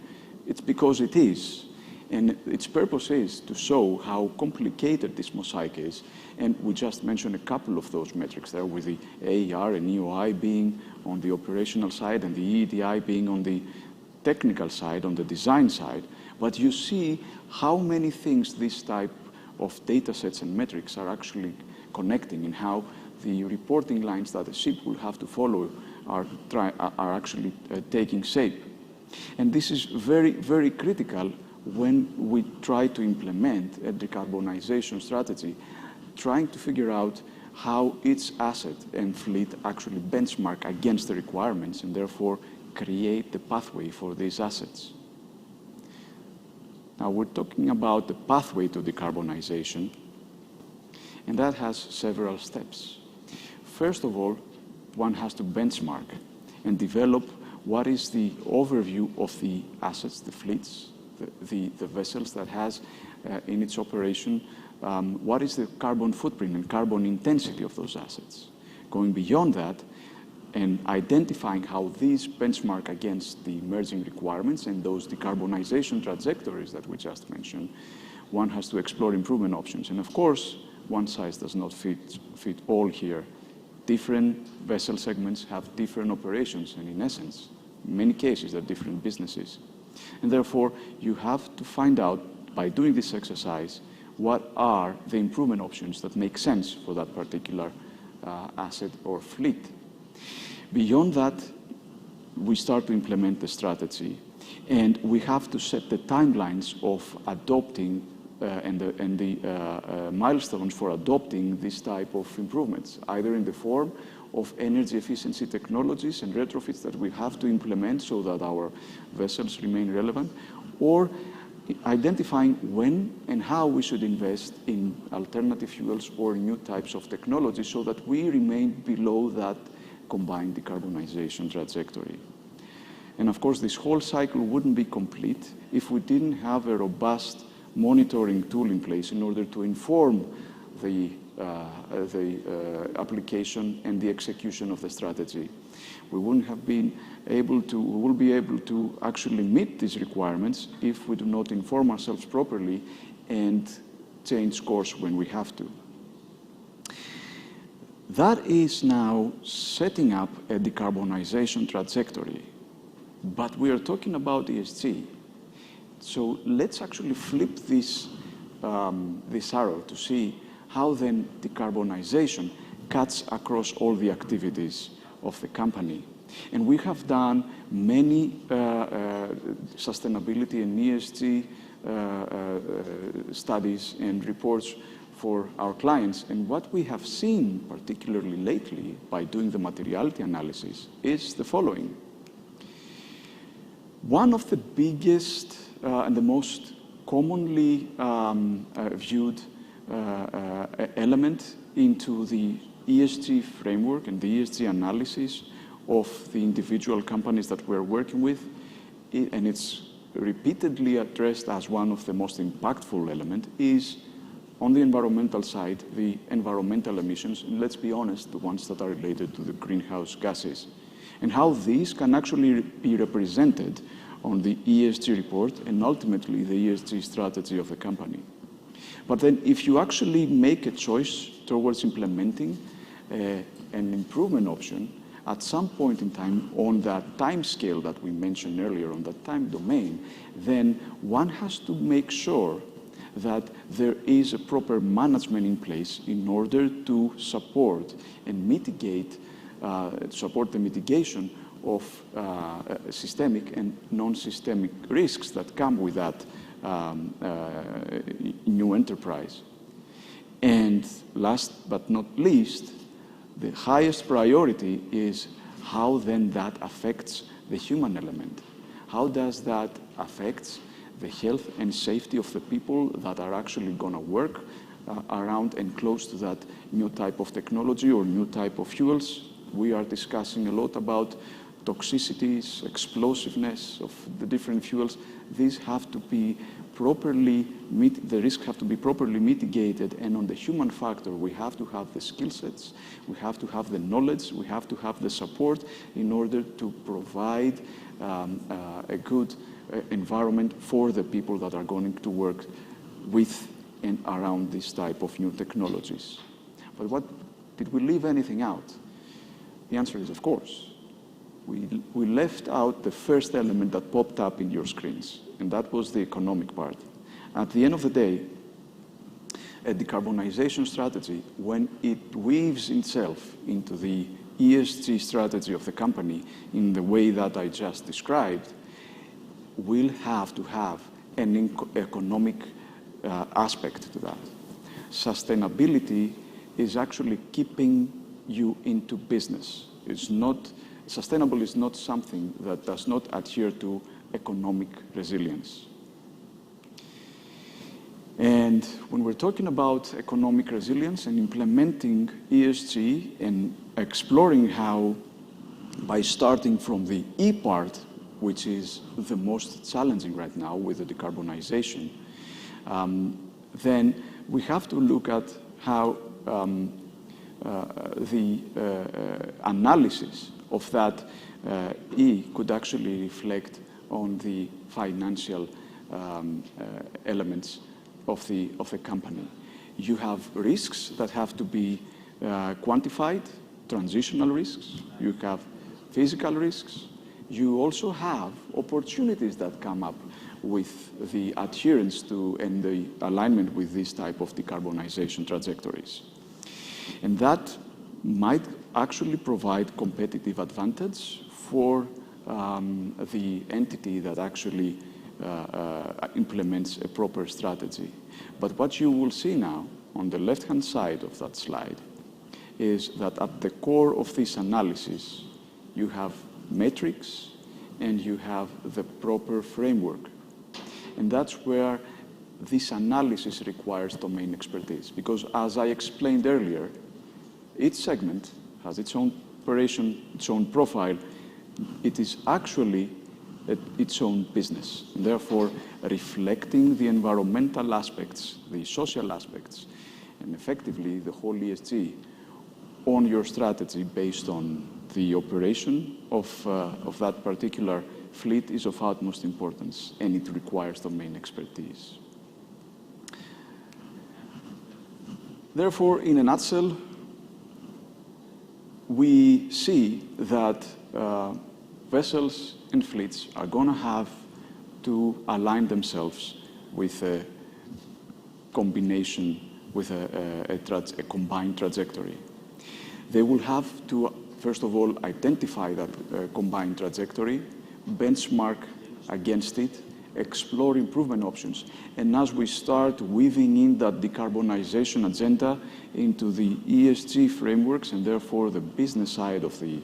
it's because it is. And its purpose is to show how complicated this mosaic is. And we just mentioned a couple of those metrics there, with the AER and EOI being on the operational side and the EEDI being on the technical side, on the design side. But you see how many things this type of data sets and metrics are actually connecting, and how the reporting lines that the ship will have to follow are actually taking shape. And this is very, very critical when we try to implement a decarbonization strategy, trying to figure out how each asset and fleet actually benchmark against the requirements and therefore create the pathway for these assets. Now, we're talking about the pathway to decarbonization, and that has several steps. First of all, one has to benchmark and develop what is the overview of the assets, the fleets, the vessels that has in its operation, what is the carbon footprint and carbon intensity of those assets. Going beyond that and identifying how these benchmark against the emerging requirements and those decarbonization trajectories that we just mentioned, one has to explore improvement options. And of course, one size does not fit all here. Different vessel segments have different operations, and in essence, in many cases, they're different businesses. And therefore, you have to find out, by doing this exercise, what are the improvement options that make sense for that particular asset or fleet. Beyond that, we start to implement the strategy, and we have to set the timelines of adopting and the milestones for adopting this type of improvements, either in the form of energy efficiency technologies and retrofits that we have to implement so that our vessels remain relevant, or identifying when and how we should invest in alternative fuels or new types of technology so that we remain below that combined decarbonization trajectory. And of course, this whole cycle wouldn't be complete if we didn't have a robust monitoring tool in place in order to inform the application and the execution of the strategy. We wouldn't have been able to, we will be able to actually meet these requirements if we do not inform ourselves properly and change course when we have to. That is now setting up a decarbonization trajectory, but we are talking about ESG. So let's actually flip this, this arrow to see how then decarbonization cuts across all the activities of the company. And we have done many sustainability and ESG studies and reports for our clients. And what we have seen, particularly lately, by doing the materiality analysis, is the following. One of the biggest and the most commonly viewed element into the ESG framework and the ESG analysis of the individual companies that we're working with, and it's repeatedly addressed as one of the most impactful elements, is on the environmental side, the environmental emissions, and let's be honest, the ones that are related to the greenhouse gases, and how these can actually be represented on the ESG report and ultimately the ESG strategy of the company. But then if you actually make a choice towards implementing an improvement option, at some point in time on that time scale that we mentioned earlier, on that time domain, then one has to make sure that there is a proper management in place in order to support and mitigate, support the mitigation of systemic and non-systemic risks that come with that new enterprise. And last but not least, the highest priority is how then that affects the human element. How does that affect the health and safety of the people that are actually going to work around and close to that new type of technology or new type of fuels? We are discussing a lot about toxicities, explosiveness of the different fuels. These have to be properly, the risks have to be properly mitigated, and on the human factor, we have to have the skill sets, we have to have the knowledge, we have to have the support in order to provide a good environment for the people that are going to work with and around this type of new technologies. But what, did we leave anything out? The answer is of course. We left out the first element that popped up in your screens, and that was the economic part. At the end of the day, a decarbonization strategy, when it weaves itself into the ESG strategy of the company in the way that I just described, will have to have an economic aspect to that. Sustainability is actually keeping you into business. It's not, sustainable is not something that does not adhere to economic resilience. And when we're talking about economic resilience and implementing ESG and exploring how, by starting from the E part, which is the most challenging right now with the decarbonization, then we have to look at how the analysis of that E could actually reflect on the financial elements of the company. You have risks that have to be quantified, transitional risks. You have physical risks. You also have opportunities that come up with the adherence to and the alignment with this type of decarbonization trajectories. And that might actually provide competitive advantage for the entity that actually implements a proper strategy. But what you will see now on the left-hand side of that slide is that at the core of this analysis, you have metrics and you have the proper framework. And that's where this analysis requires domain expertise. Because as I explained earlier, each segment has its own operation, its own profile. It is actually its own business. And therefore, reflecting the environmental aspects, the social aspects, and effectively the whole ESG on your strategy based on the operation of that particular fleet is of utmost importance, and it requires domain expertise. Therefore, in a nutshell, we see that vessels and fleets are going to have to align themselves with a combination, with a combined trajectory. They will have to, first of all, identify that combined trajectory, benchmark against it, explore improvement options. And as we start weaving in that decarbonization agenda into the ESG frameworks and therefore the business side of the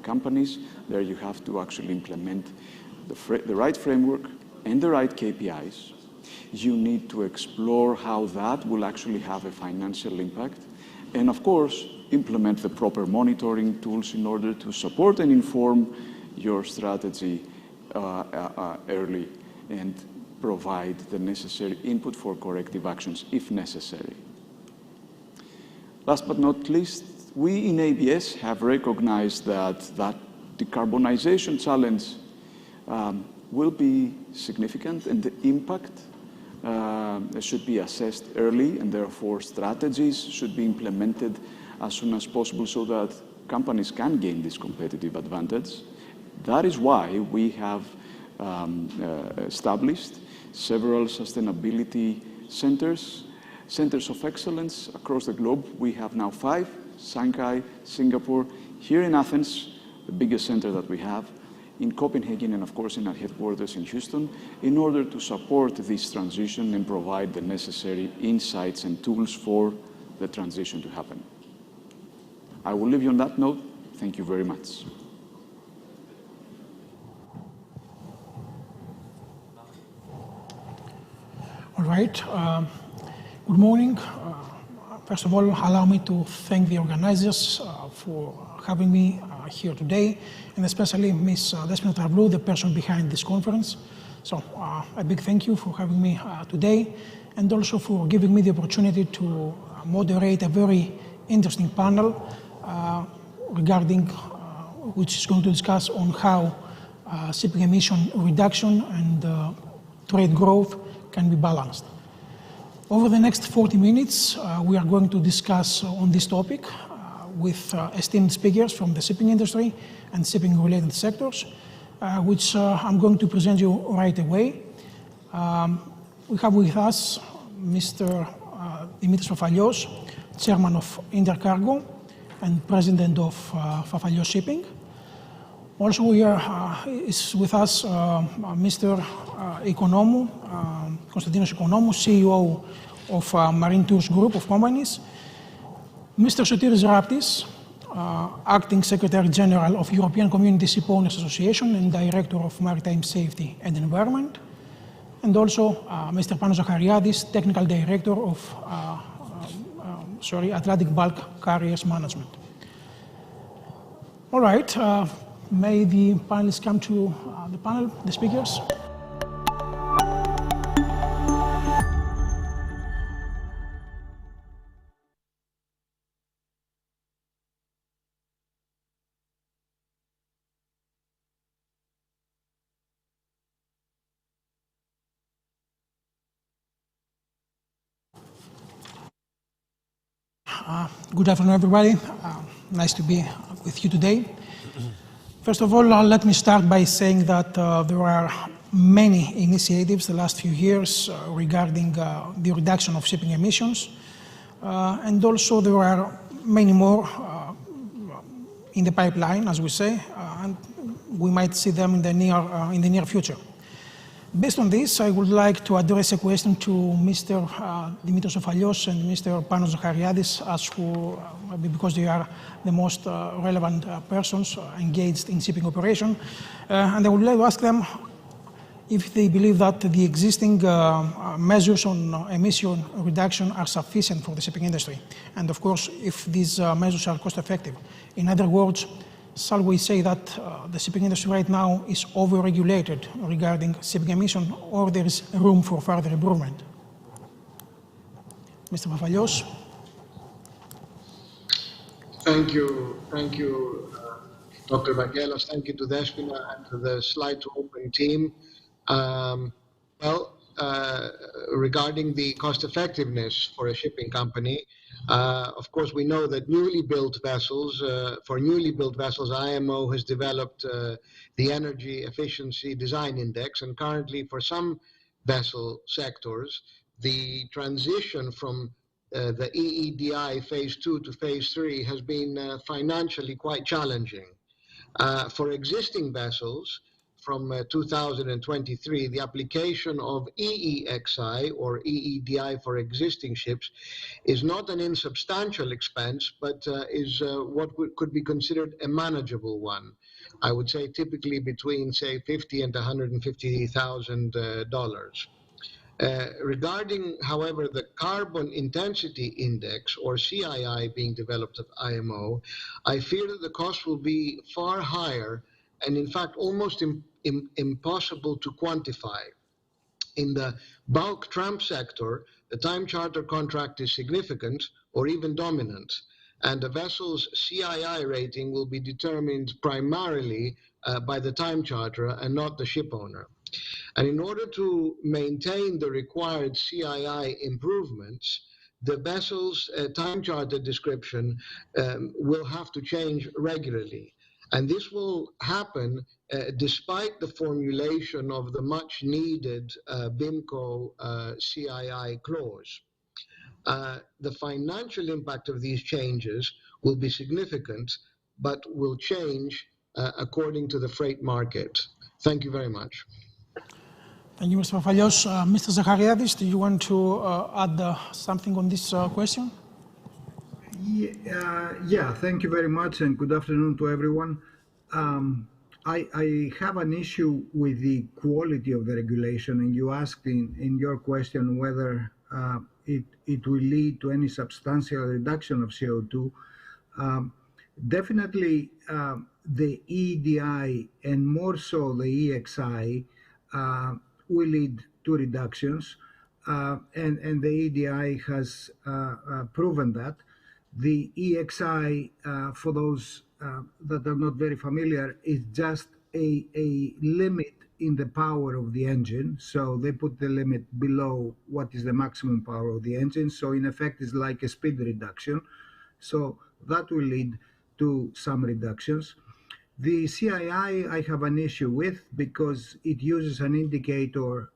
companies, there you have to actually implement the right framework and the right KPIs. You need to explore how that will actually have a financial impact. And of course, implement the proper monitoring tools in order to support and inform your strategy early and provide the necessary input for corrective actions if necessary. Last but not least, we in ABS have recognized that decarbonization challenge will be significant, and the impact should be assessed early, and therefore strategies should be implemented as soon as possible so that companies can gain this competitive advantage. That is why we have established several sustainability centers of excellence across the globe. We have now 5, Shanghai, Singapore, here in Athens, the biggest center that we have, in Copenhagen, and of course in our headquarters in Houston, in order to support this transition and provide the necessary insights and tools for the transition to happen. I will leave you on that note. Thank you very much. All right. Good morning. First of all, allow me to thank the organizers for having me here today, and especially Ms. Despina Travlou, the person behind this conference. So a big thank you for having me today, and also for giving me the opportunity to moderate a very interesting panel regarding which is going to discuss on how shipping emission reduction and trade growth can be balanced. Over the next 40 minutes, we are going to discuss on this topic with esteemed speakers from the shipping industry and shipping-related sectors, which I'm going to present you right away. We have with us Mr. Dimitris Fafalios, Chairman of Intercargo and President of Fafalios Shipping. Also, is with us Mr. Economou, Konstantinos Economou, CEO of Marine Tours Group of companies, Mr. Sotiris Raptis, Acting Secretary General of European Community Ship Owners Association and Director of Maritime Safety and Environment, and also Mr. Panos Zachariadis, Technical Director of Atlantic Bulk Carriers Management. All right. May the panelists come to the panel, the speakers. Good afternoon, everybody. Nice to be with you today. First of all, let me start by saying that there are many initiatives the last few years regarding the reduction of shipping emissions, and also there are many more in the pipeline, as we say, and we might see them in the near future. Based on this, I would like to address a question to Mr. Dimitrios Ofalios and Mr. Panos Zachariadis, because they are the most relevant persons engaged in shipping operation. And I would like to ask them if they believe that the existing measures on emission reduction are sufficient for the shipping industry. And of course, if these measures are cost effective. In other words, shall we say that the shipping industry right now is over-regulated regarding shipping emission, or there is room for further improvement? Mr. Pavalios. Thank you, Dr. Vangelos. Thank you to Despina and to the Slide to Open team. Regarding the cost effectiveness for a shipping company, of course, we know that for newly built vessels, IMO has developed the Energy Efficiency Design Index, and currently for some vessel sectors, the transition from the EEDI Phase 2 to Phase 3 has been financially quite challenging. For existing vessels, from 2023, the application of EEXI or EEDI for existing ships is not an insubstantial expense, but is what could be considered a manageable one. I would say typically between, say, $50,000 and $150,000. Regarding, however, the Carbon Intensity Index, or CII, being developed at IMO, I fear that the cost will be far higher and, in fact, almost impossible to quantify. In the bulk tramp sector, the time charter contract is significant or even dominant, and a vessel's CII rating will be determined primarily by the time charterer and not the ship owner. And in order to maintain the required CII improvements, the vessel's time charter description will have to change regularly. And this will happen despite the formulation of the much needed BIMCO CII clause. The financial impact of these changes will be significant, but will change according to the freight market. Thank you very much. Thank you, Mr. Pavalios. Mr. Zachariadis, do you want to add something on this question? Yeah, thank you very much, and good afternoon to everyone. I have an issue with the quality of the regulation, and you asked in your question whether it will lead to any substantial reduction of CO2. Definitely, the EEDI and more so the EEXI will lead to reductions, and the EEDI has proven that. The EEXI, for those that are not very familiar, is just a limit in the power of the engine. So they put the limit below what is the maximum power of the engine. So in effect, it's like a speed reduction. So that will lead to some reductions. The CII I have an issue with because it uses an indicator,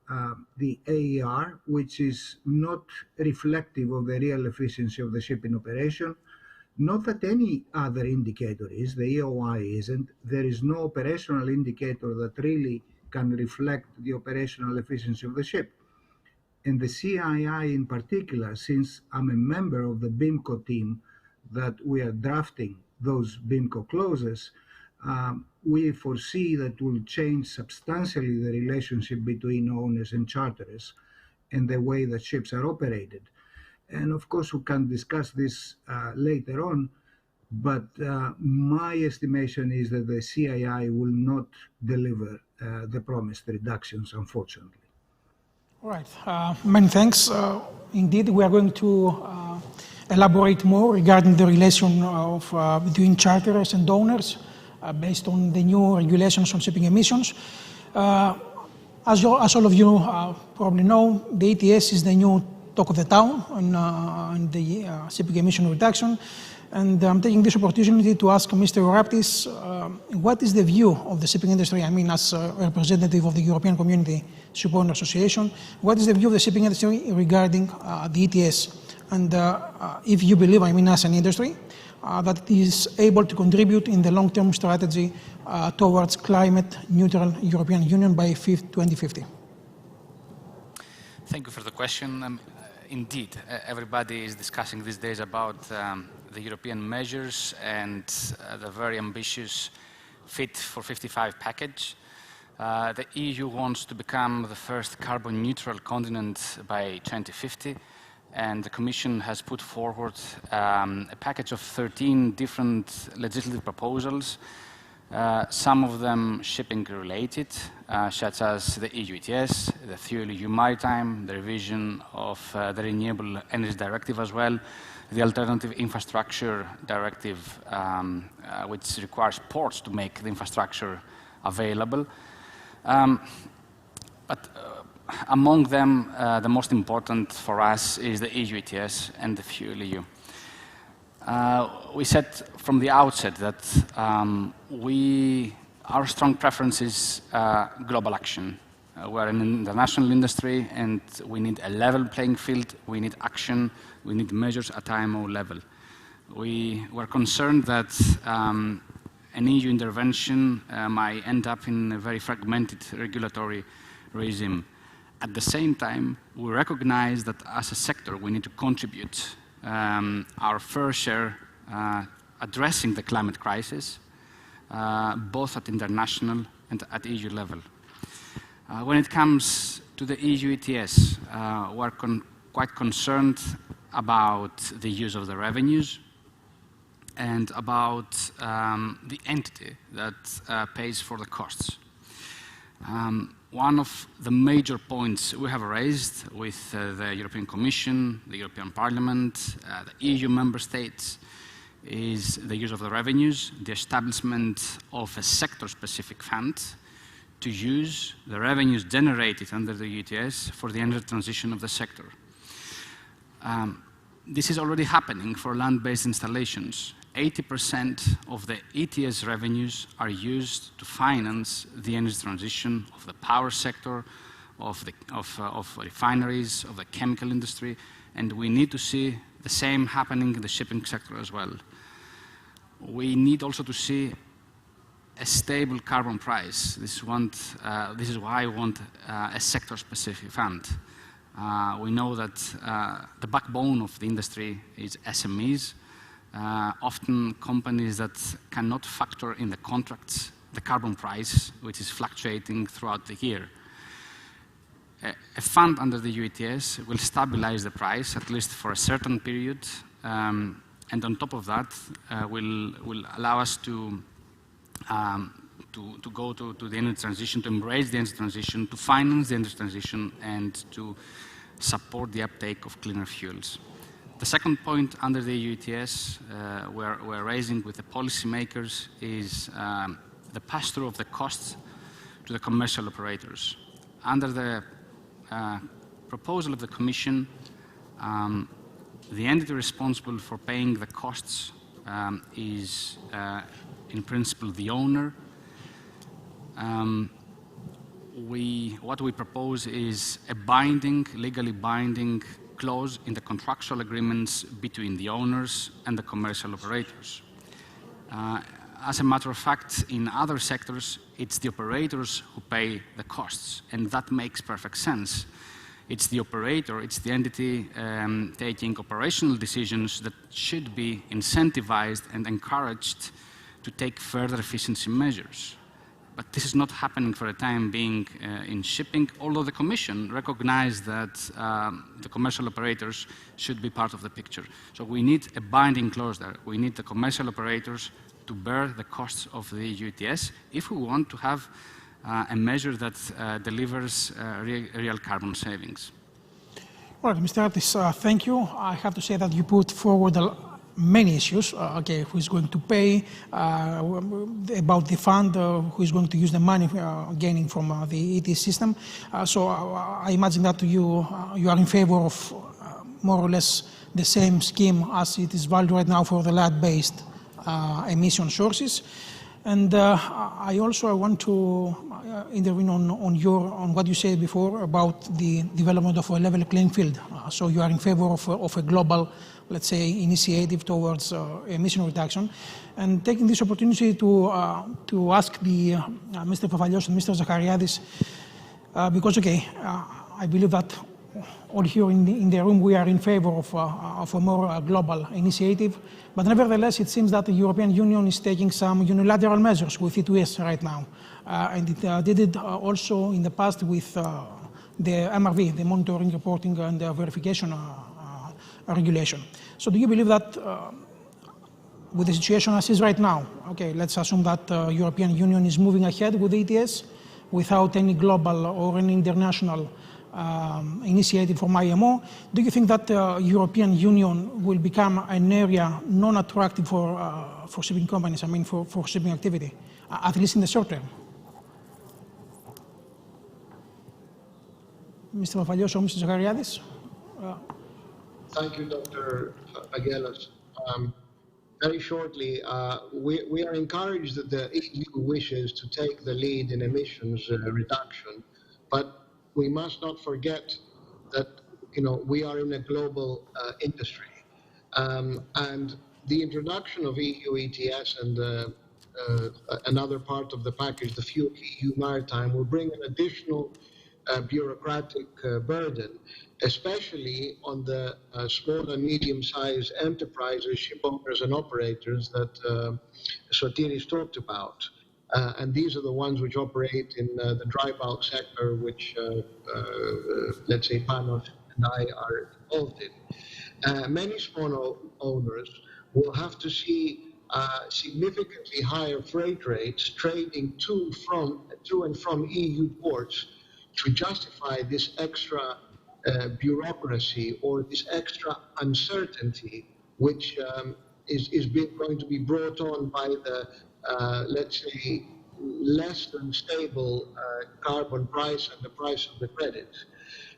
the AER, which is not reflective of the real efficiency of the shipping operation. Not that any other indicator is, the EOI isn't. There is no operational indicator that really can reflect the operational efficiency of the ship. And the CII in particular, since I'm a member of the BIMCO team that we are drafting those BIMCO clauses, we foresee that will change substantially the relationship between owners and charterers and the way that ships are operated. And of course, we can discuss this later on, but my estimation is that the CII will not deliver the promised reductions, unfortunately. All right, many thanks. Indeed, we are going to elaborate more regarding the relation of between charterers and owners based on the new regulations on shipping emissions. As all of you probably know, the ETS is the new talk of the town on the shipping emission reduction. And I'm taking this opportunity to ask Mr. Oraptis, what is the view of the shipping industry? I mean, as a representative of the European Community Shipowner Association, what is the view of the shipping industry regarding the ETS? And if you believe, I mean, as an industry, that it is able to contribute in the long-term strategy towards climate-neutral European Union by 2050. Thank you for the question. Indeed, everybody is discussing these days about the European measures and the very ambitious Fit for 55 package. The EU wants to become the first carbon neutral continent by 2050, and the Commission has put forward a package of 13 different legislative proposals, some of them shipping related, such as the EU ETS, the FuelEU Maritime, the revision of the Renewable Energy Directive as well, the Alternative Infrastructure Directive, which requires ports to make the infrastructure available. But among them, the most important for us is the EU ETS and the FuelEU. We said from the outset that our strong preference is global action. We're an international industry and we need a level playing field, we need action, we need measures at IMO level. We were concerned that an EU intervention might end up in a very fragmented regulatory regime. At the same time, we recognize that as a sector we need to contribute our fair share addressing the climate crisis, both at international and at EU level. When it comes to the EU ETS, we're quite concerned about the use of the revenues and about the entity that pays for the costs. One of the major points we have raised with the European Commission, the European Parliament, the EU member states is the use of the revenues, the establishment of a sector-specific fund to use the revenues generated under the ETS for the energy transition of the sector. This is already happening for land-based installations. 80% of the ETS revenues are used to finance the energy transition of the power sector, of refineries, of the chemical industry, and we need to see the same happening in the shipping sector as well. We need also to see a stable carbon price. This is why I want a sector-specific fund. We know that the backbone of the industry is SMEs, often companies that cannot factor in the contracts the carbon price, which is fluctuating throughout the year. A fund under the EU ETS will stabilize the price, at least for a certain period, and on top of that, will allow us to go to the energy transition, to embrace the energy transition, to finance the energy transition, and to support the uptake of cleaner fuels. The second point under the EU ETS we're raising with the policymakers is the pass-through of the costs to the commercial operators. Under the proposal of the Commission, the entity responsible for paying the costs is, in principle, the owner. What we propose is a legally binding clause in the contractual agreements between the owners and the commercial operators. As a matter of fact, in other sectors, it's the operators who pay the costs, and that makes perfect sense. It's the operator, it's the entity taking operational decisions that should be incentivized and encouraged to take further efficiency measures. But this is not happening for the time being in shipping, although the Commission recognized that the commercial operators should be part of the picture. So we need a binding clause there. We need the commercial operators to bear the costs of the EU ETS if we want to have a measure that delivers real carbon savings. Well, Mr. Artis, thank you. I have to say that you put forward many issues. Okay, who is going to pay, about the fund, who is going to use the money gaining from the ETS system. So I imagine that you are in favor of more or less the same scheme as it is valid right now for the land-based emission sources. And I also want to intervene on what you said before about the development of a level playing field. So you are in favor of a global, let's say, initiative towards emission reduction. And taking this opportunity to ask Mr. Pavalios and Mr. Zachariadis, because, okay, I believe that all here in the room, we are in favor of a more global initiative. But nevertheless, it seems that the European Union is taking some unilateral measures with ETS right now. And it did it also in the past with the MRV, the Monitoring, Reporting and Verification Regulation. So do you believe that with the situation as is right now, okay, let's assume that the European Union is moving ahead with ETS without any global or any international initiative from IMO, do you think that the European Union will become an area non-attractive for shipping companies, I mean for shipping activity, at least in the short term? Mr. Vassilios or Mr. Zachariadis? Thank you, Dr. Agelos. Very shortly, we are encouraged that the EU wishes to take the lead in emissions reduction, but we must not forget that we are in a global industry, and the introduction of EU ETS and another part of the package, the Fuel EU Maritime, will bring an additional bureaucratic burden, especially on the small and medium-sized enterprises, ship owners and operators that Sotiris talked about. And these are the ones which operate in the dry bulk sector, which, let's say, Panos and I are involved in. Many small owners will have to see significantly higher freight rates trading to and from EU ports to justify this extra bureaucracy or this extra uncertainty, which is going to be brought on by the let's say, less than stable carbon price and the price of the credits.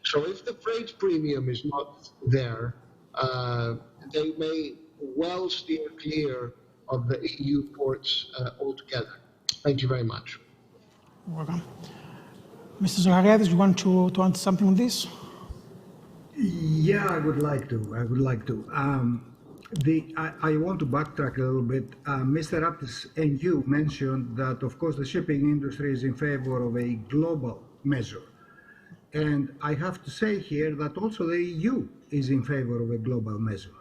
So if the freight premium is not there, they may well steer clear of the EU ports altogether. Thank you very much. Welcome. Mr. Zachariadis, you want to add something on this? Yeah, I would like to. I want to backtrack a little bit. Mr. Raptis and you mentioned that, of course, the shipping industry is in favor of a global measure. And I have to say here that also the EU is in favor of a global measure,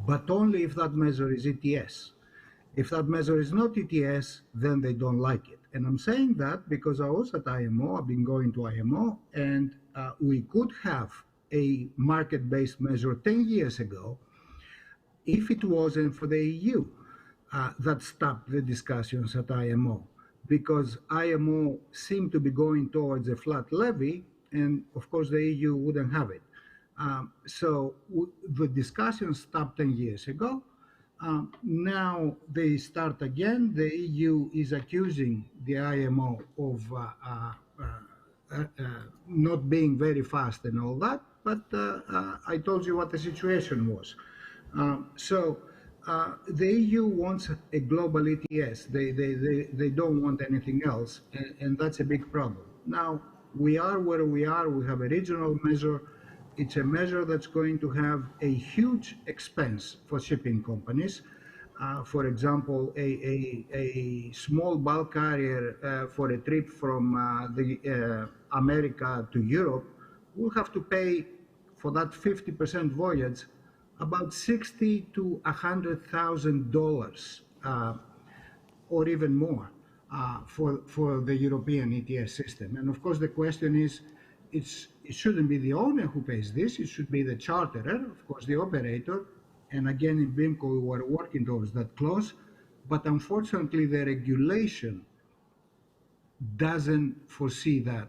but only if that measure is ETS. If that measure is not ETS, then they don't like it. And I'm saying that because I was at IMO, I've been going to IMO, and we could have a market-based measure 10 years ago if it wasn't for the EU that stopped the discussions at IMO, because IMO seemed to be going towards a flat levy, and of course the EU wouldn't have it. So the discussions stopped 10 years ago. Now they start again. The EU is accusing the IMO of not being very fast and all that, but I told you what the situation was. So the EU wants a global ETS. They don't want anything else, and that's a big problem. Now, we are where we are. We have a regional measure. It's a measure that's going to have a huge expense for shipping companies. For example, a small bulk carrier for a trip from America to Europe will have to pay for that 50% voyage about $60,000 to $100,000 or even more for the European ETS system. And of course, the question is, it shouldn't be the owner who pays this. It should be the charterer, of course, the operator. And again, in BIMCO, we were working towards that clause. But unfortunately, the regulation doesn't foresee that.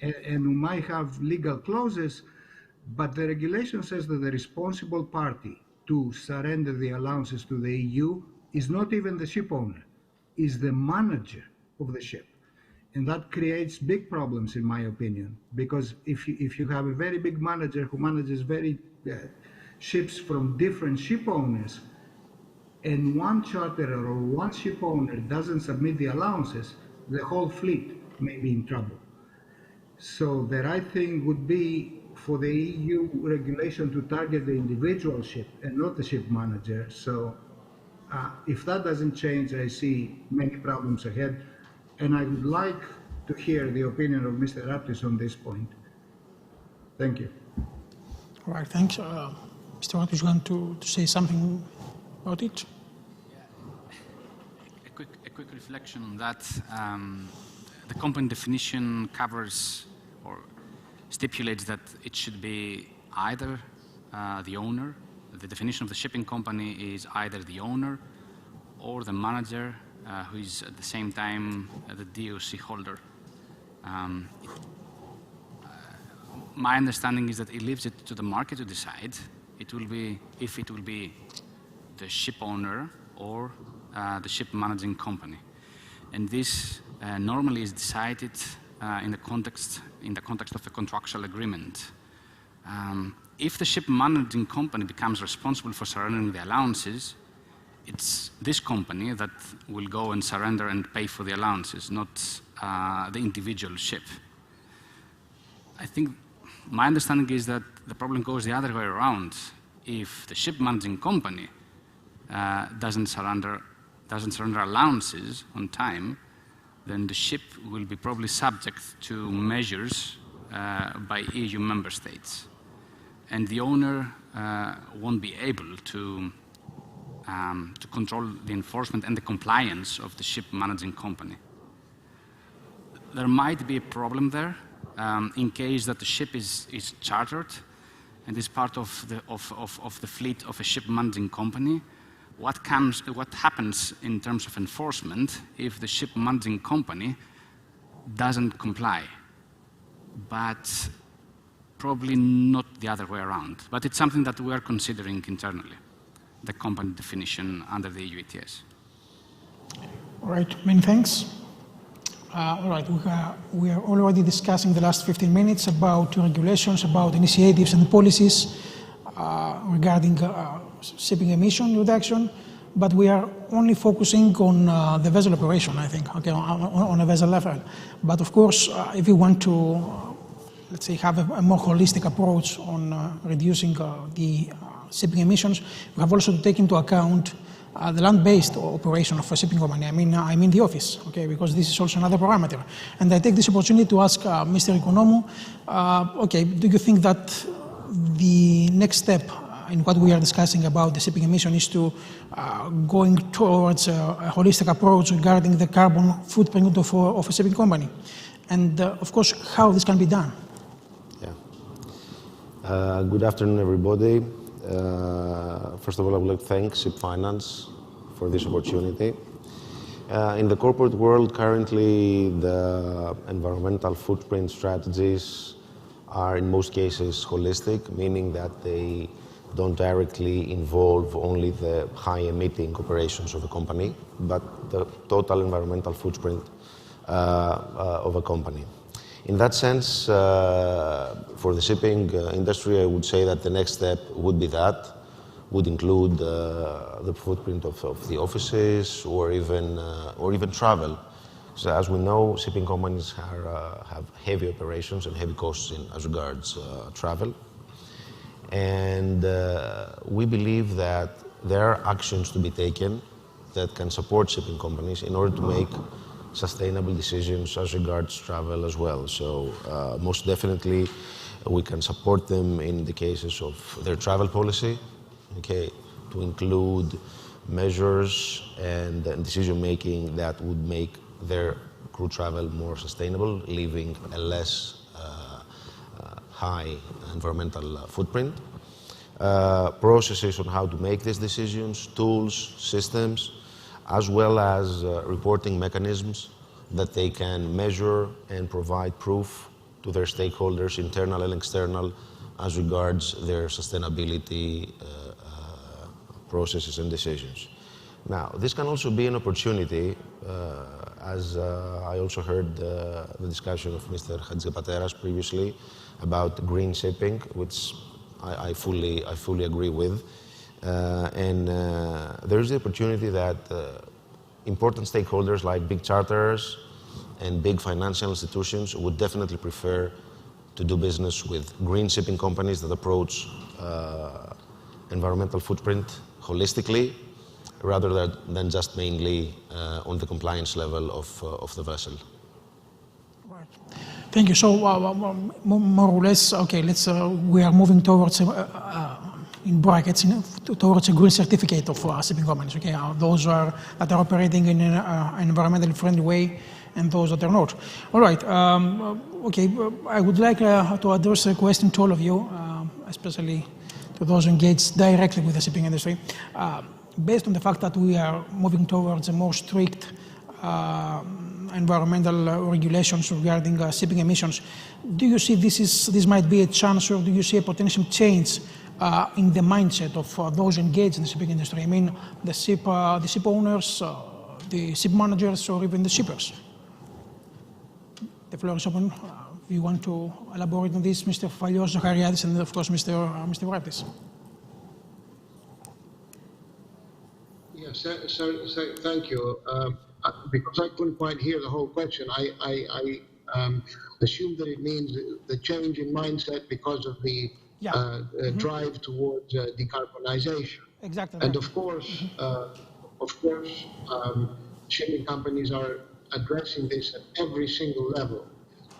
And we might have legal clauses, but the regulation says that the responsible party to surrender the allowances to the EU is not even the ship owner, is the manager of the ship. And that creates big problems, in my opinion, because if you have a very big manager who manages ships from different ship owners, and one charterer or one ship owner doesn't submit the allowances, the whole fleet may be in trouble. So the right thing would be for the EU regulation to target the individual ship and not the ship manager. So if that doesn't change, I see many problems ahead. And I would like to hear the opinion of Mr. Raptis on this point. Thank you. All right, thanks. Mr. Watt, you want to say something about it? A quick reflection on that. The company definition covers or stipulates that it should be either the owner. The definition of the shipping company is either the owner or the manager who is at the same time the DOC holder. My understanding is that it leaves it to the market to decide. It will be if it will be the ship owner or the ship managing company, and this normally is decided in the context of the contractual agreement. If the ship managing company becomes responsible for surrendering the allowances, it's this company that will go and surrender and pay for the allowances, not the individual ship. I think my understanding is that the problem goes the other way around. If the ship managing company doesn't surrender allowances on time, then the ship will be probably subject to measures by EU member states. And the owner won't be able to control the enforcement and the compliance of the ship managing company. There might be a problem there in case that the ship is chartered and is part of the fleet of a ship managing company. What happens in terms of enforcement if the ship managing company doesn't comply? But probably not the other way around. But it's something that we are considering internally, the company definition under the EU ETS. All right, many thanks. All right, we are already discussing the last 15 minutes about regulations, about initiatives and policies regarding shipping emission reduction, but we are only focusing on the vessel operation, I think, okay, on a vessel level. But of course, if you want to, let's say, have a more holistic approach on reducing the shipping emissions, we have also to take into account the land-based operation of a shipping company. I mean the office, okay, because this is also another parameter. And I take this opportunity to ask Mr. Economou, okay, do you think that the next step in what we are discussing about the shipping emission is to going towards a holistic approach regarding the carbon footprint of a shipping company? And of course, how this can be done? Yeah. Good afternoon, everybody. First of all, I would like to thank SIP Finance for this opportunity. In the corporate world, currently, the environmental footprint strategies are in most cases holistic, meaning that they don't directly involve only the high-emitting operations of a company, but the total environmental footprint of a company. In that sense, for the shipping industry, I would say that the next step would be that, would include the footprint of the offices or even travel. So as we know, shipping companies have heavy operations and heavy costs as regards travel. And we believe that there are actions to be taken that can support shipping companies in order to make sustainable decisions as regards travel as well. So most definitely we can support them in the cases of their travel policy, okay, to include measures and decision-making that would make their crew travel more sustainable, leaving a less high environmental footprint. Processes on how to make these decisions, tools, systems, as well as reporting mechanisms that they can measure and provide proof to their stakeholders, internal and external, as regards their sustainability processes and decisions. Now, this can also be an opportunity, as I also heard the discussion of Mr. Hadjipateras previously about green shipping, which I fully agree with. And there is the opportunity that important stakeholders like big charters and big financial institutions would definitely prefer to do business with green shipping companies that approach environmental footprint holistically, rather than just mainly on the compliance level of the vessel. Right. Thank you. So more or less, okay, we are moving towards, in brackets, towards a green certificate of shipping companies. Okay, those that are operating in an environmentally friendly way, and those that are not. All right. Okay, I would like to address a question to all of you, especially to those engaged directly with the shipping industry. Based on the fact that we are moving towards a more strict environmental regulations regarding shipping emissions, do you see this might be a chance, or do you see a potential change in the mindset of those engaged in the shipping industry? I mean, the ship owners, the ship managers, or even the shippers? The floor is open. You want to elaborate on this, Mr. Falios, Zachariadis, and of course, Mr. Vraptis. Yes, thank you. Because I couldn't quite hear the whole question, I assume that it means the change in mindset because of the drive towards decarbonization. Exactly. And of course, shipping companies are addressing this at every single level.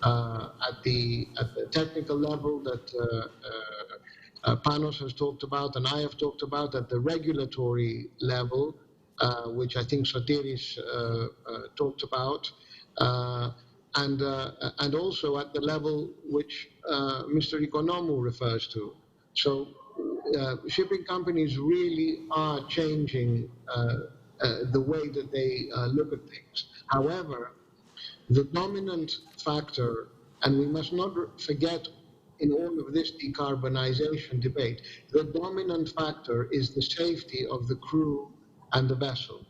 At the technical level that Panos has talked about and I have talked about, at the regulatory level, which I think Sotiris talked about, and also at the level which Mr. Economou refers to. So shipping companies really are changing the way that they look at things. However, the dominant factor, and we must not forget in all of this decarbonization debate, the dominant factor is the safety of the crew and the vessel.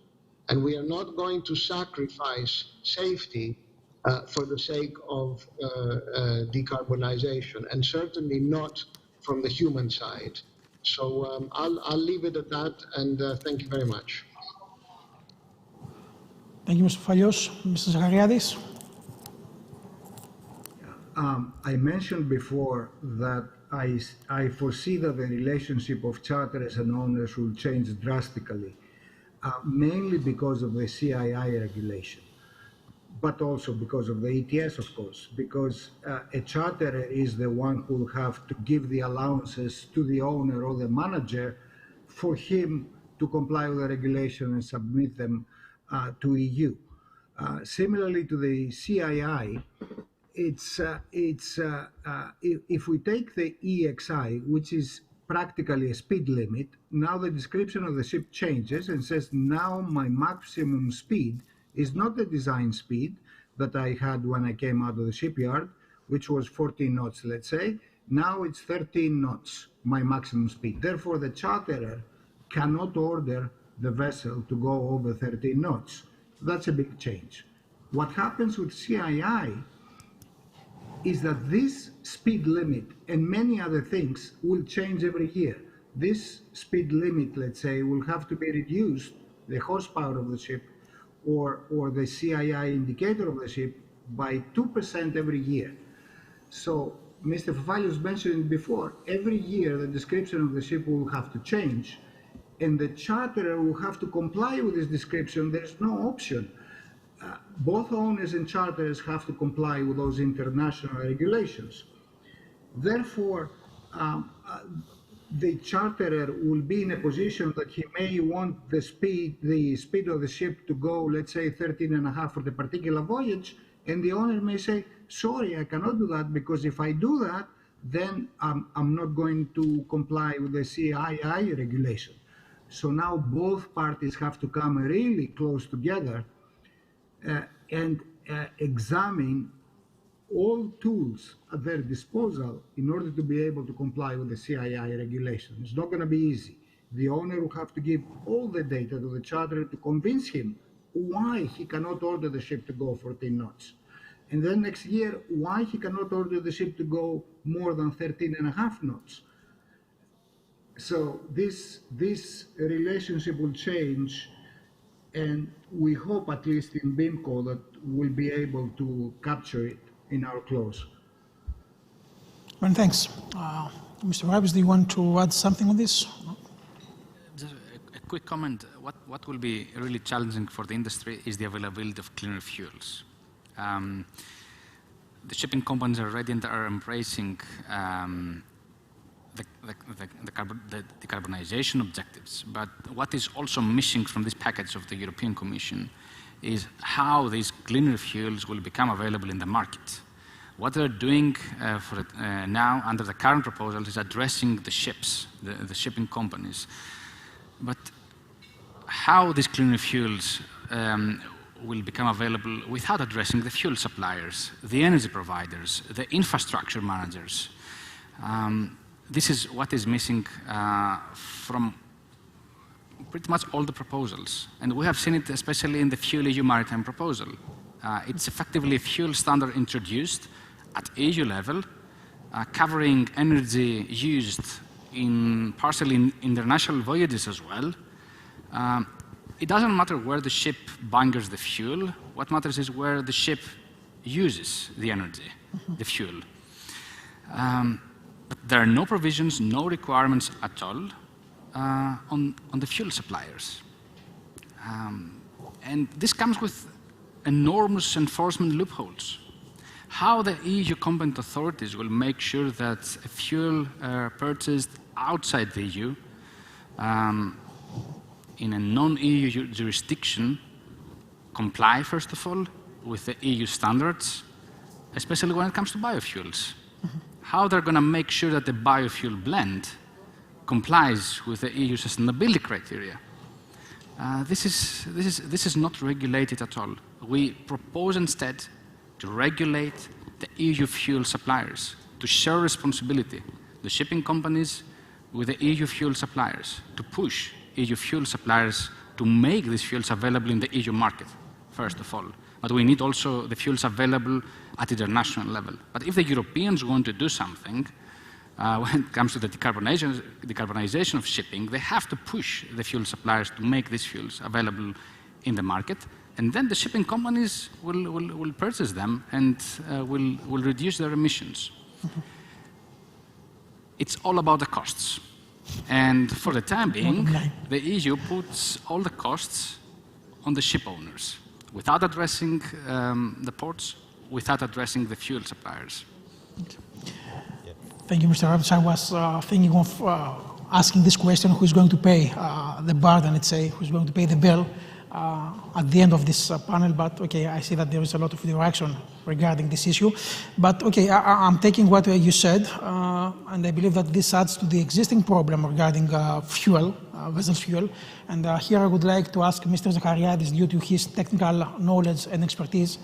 And we are not going to sacrifice safety for the sake of decarbonization, and certainly not from the human side. So I'll leave it at that, and thank you very much. Thank you, Mr. Falios. Mr. Zachariadis? I mentioned before that I foresee that the relationship of charterers and owners will change drastically, mainly because of the CII regulation, but also because of the ETS, of course, because a charterer is the one who will have to give the allowances to the owner or the manager for him to comply with the regulation and submit them to EU. Similarly to the CII, if we take the EXI, which is practically a speed limit, now the description of the ship changes and says now my maximum speed is not the design speed that I had when I came out of the shipyard, which was 14 knots, let's say. Now it's 13 knots, my maximum speed. Therefore, the charterer cannot order the vessel to go over 13 knots. That's a big change. What happens with CII is that this speed limit and many other things will change every year. This speed limit, let's say, will have to be reduced, the horsepower of the ship or the CII indicator of the ship, by 2% every year. So Mr. Fafalios mentioned before, every year the description of the ship will have to change, and the charterer will have to comply with this description. There's no option. Both owners and charterers have to comply with those international regulations. Therefore, the charterer will be in a position that he may want the speed of the ship to go, let's say, 13.5 for the particular voyage, and the owner may say, sorry, I cannot do that, because if I do that, then I'm not going to comply with the CII regulation. So now both parties have to come really close together and examine all tools at their disposal in order to be able to comply with the CII regulation. It's not going to be easy. The owner will have to give all the data to the charterer to convince him why he cannot order the ship to go 14 knots. And then next year, why he cannot order the ship to go more than 13.5 knots. So this relationship will change, and we hope, at least in BIMCO, that we'll be able to capture it in our clause. Well, thanks. Mr. Vraptis, do you want to add something on this? Just a quick comment. What will be really challenging for the industry is the availability of cleaner fuels. the shipping companies are ready and are embracing the decarbonization objectives. But what is also missing from this package of the European Commission is how these cleaner fuels will become available in the market. What they're doing now under the current proposal is addressing the ships, the shipping companies. But how these cleaner fuels will become available without addressing the fuel suppliers, the energy providers, the infrastructure managers. This is what is missing from pretty much all the proposals. And we have seen it especially in the FuelEU Maritime proposal. It's effectively a fuel standard introduced at EU level, covering energy used in partially in international voyages as well. It doesn't matter where the ship bunkers the fuel. What matters is where the ship uses the energy, the fuel. But there are no provisions, no requirements at all on the fuel suppliers. And this comes with enormous enforcement loopholes. How the EU competent authorities will make sure that a fuel purchased outside the EU in a non-EU jurisdiction comply, first of all, with the EU standards, especially when it comes to biofuels. How they're going to make sure that the biofuel blend complies with the EU sustainability criteria. This is not regulated at all. We propose instead to regulate the EU fuel suppliers, to share responsibility, the shipping companies with the EU fuel suppliers, to push EU fuel suppliers to make these fuels available in the EU market, first of all. But we need also the fuels available at international level. But if the Europeans want to do something, when it comes to the decarbonization of shipping, they have to push the fuel suppliers to make these fuels available in the market, and then the shipping companies will purchase them and will reduce their emissions. It's all about the costs. And for the time being, the EU puts all the costs on the ship owners, without addressing the ports, without addressing the fuel suppliers. Thank you, Mr. Rabbits. I was thinking of asking this question, who's going to pay the burden, let's say, who's going to pay the bill at the end of this panel, but okay, I see that there is a lot of interaction regarding this issue. But okay, I'm taking what you said, and I believe that this adds to the existing problem regarding fuel, vessel fuel. And here I would like to ask Mr. Zachariadis, due to his technical knowledge and expertise.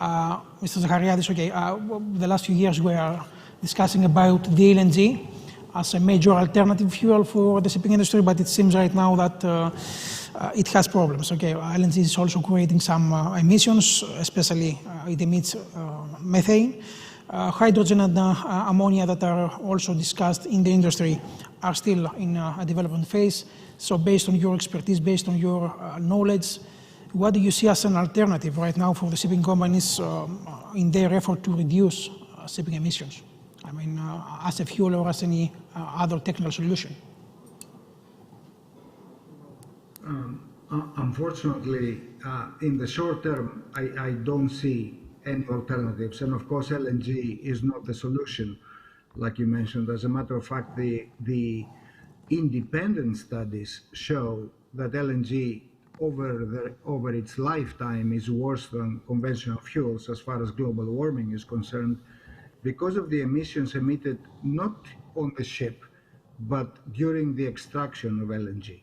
Mr. Zachariadis, okay, the last few years we are discussing about the LNG as a major alternative fuel for the shipping industry, but it seems right now that it has problems. Okay, LNG is also creating some emissions, especially it emits methane. Hydrogen and ammonia that are also discussed in the industry are still in a development phase. So based on your expertise, based on your knowledge, what do you see as an alternative right now for the shipping companies in their effort to reduce shipping emissions? I mean, as a fuel or as any other technical solution? Unfortunately, in the short term, I don't see any alternatives. And of course, LNG is not the solution, like you mentioned. As a matter of fact, the independent studies show that LNG over its lifetime is worse than conventional fuels as far as global warming is concerned, because of the emissions emitted not on the ship, but during the extraction of LNG.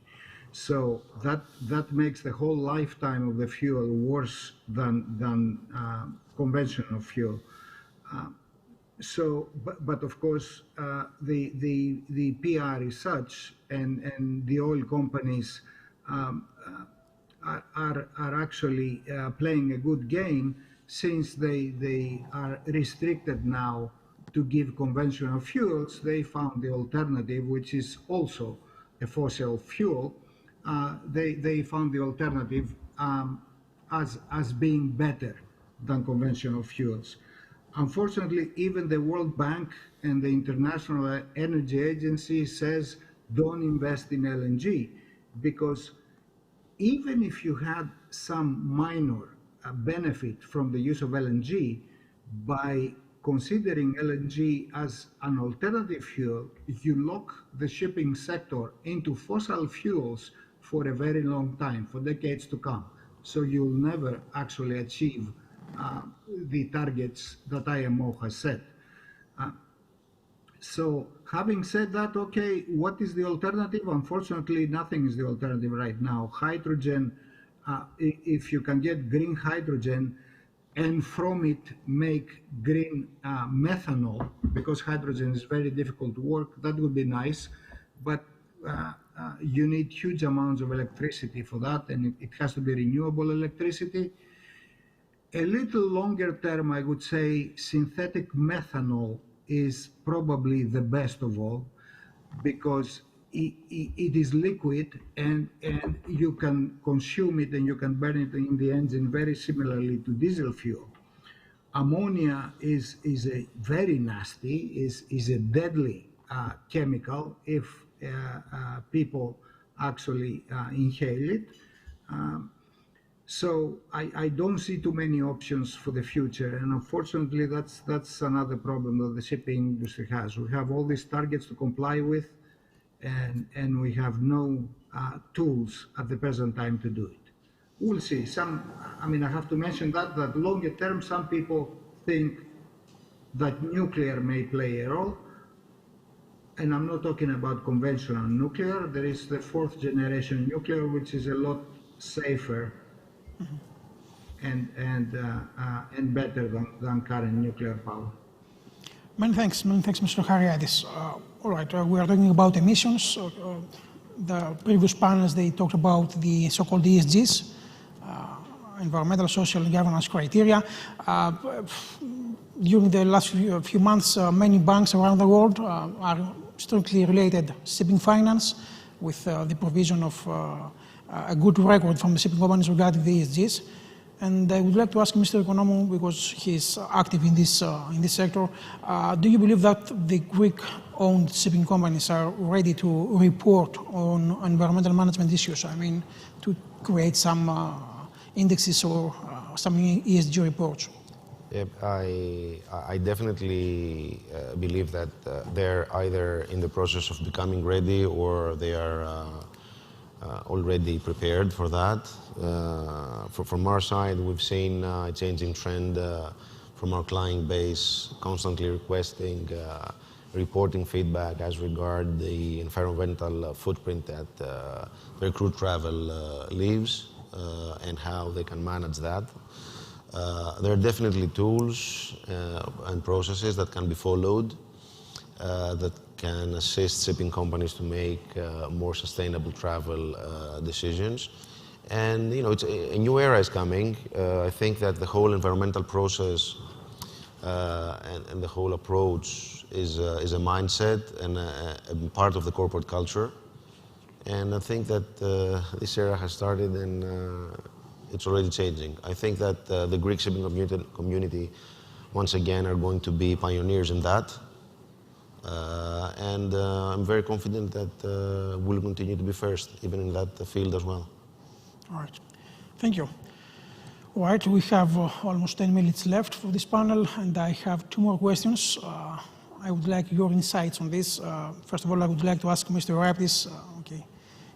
So that makes the whole lifetime of the fuel worse than conventional fuel. But of course, the PR is such, and the oil companies are actually playing a good game, since they are restricted now to give conventional fuels. They found the alternative, which is also a fossil fuel. They found the alternative as being better than conventional fuels. Unfortunately, even the World Bank and the International Energy Agency says don't invest in LNG, because even if you had some minor benefit from the use of LNG, by considering LNG as an alternative fuel, you lock the shipping sector into fossil fuels for a very long time, for decades to come. So you'll never actually achieve the targets that IMO has set. So having said that, okay, what is the alternative? Unfortunately, nothing is the alternative right now. Hydrogen, if you can get green hydrogen and from it make green methanol, because hydrogen is very difficult to work, that would be nice. But you need huge amounts of electricity for that, and it has to be renewable electricity. A little longer term, I would say synthetic methanol is probably the best of all, because it is liquid and you can consume it and you can burn it in the engine very similarly to diesel fuel. Ammonia is a very nasty, is a deadly chemical if people actually inhale it. So I don't see too many options for the future, and unfortunately that's another problem that the shipping industry has. We have all these targets to comply with, and we have no tools at the present time to do it. We'll see. I have to mention that longer term, some people think that nuclear may play a role, and I'm not talking about conventional nuclear. There is the 4th generation nuclear, which is a lot safer and better than current nuclear power. Many thanks, Mr. Chariadis. All right, we are talking about emissions. The previous panels, they talked about the so-called ESGs, environmental, social, and governance criteria. During the last few months, many banks around the world are strictly related shipping finance with the provision of a good record from the shipping companies regarding the ESGs. And I would like to ask Mr. Economou, because he is active in this sector, do you believe that the Greek-owned shipping companies are ready to report on environmental management issues? I mean, to create some indexes or some ESG reports? I definitely believe that they're either in the process of becoming ready or they are already prepared for that. From our side, we've seen a changing trend from our client base, constantly requesting reporting feedback as regard the environmental footprint that their crew travel leaves and how they can manage that. There are definitely tools and processes that can be followed that can assist shipping companies to make more sustainable travel decisions. And it's a new era is coming. I think that the whole environmental process and the whole approach is a mindset and a part of the corporate culture. And I think that this era has started and it's already changing. I think that the Greek shipping community, once again, are going to be pioneers in that. And I'm very confident that we'll continue to be first, even in that field as well. All right. Thank you. All right, we have almost 10 minutes left for this panel, and I have 2 more questions. I would like your insights on this. First of all, I would like to ask Mr. Raptis.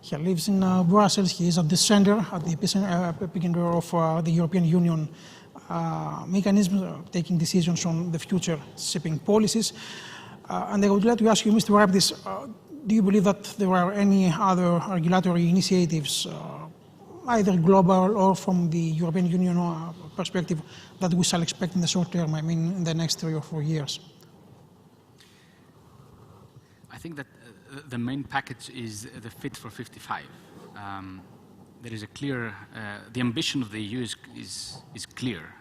He lives in Brussels. He is at the center, at the epicenter of the European Union mechanism, taking decisions on the future shipping policies. And I would like to ask you, Mr. Raptis, do you believe that there are any other regulatory initiatives, either global or from the European Union perspective, that we shall expect in the short term, I mean, in the next 3 or 4 years? I think that the main package is the Fit for 55. There is a clear, the ambition of the EU is clear.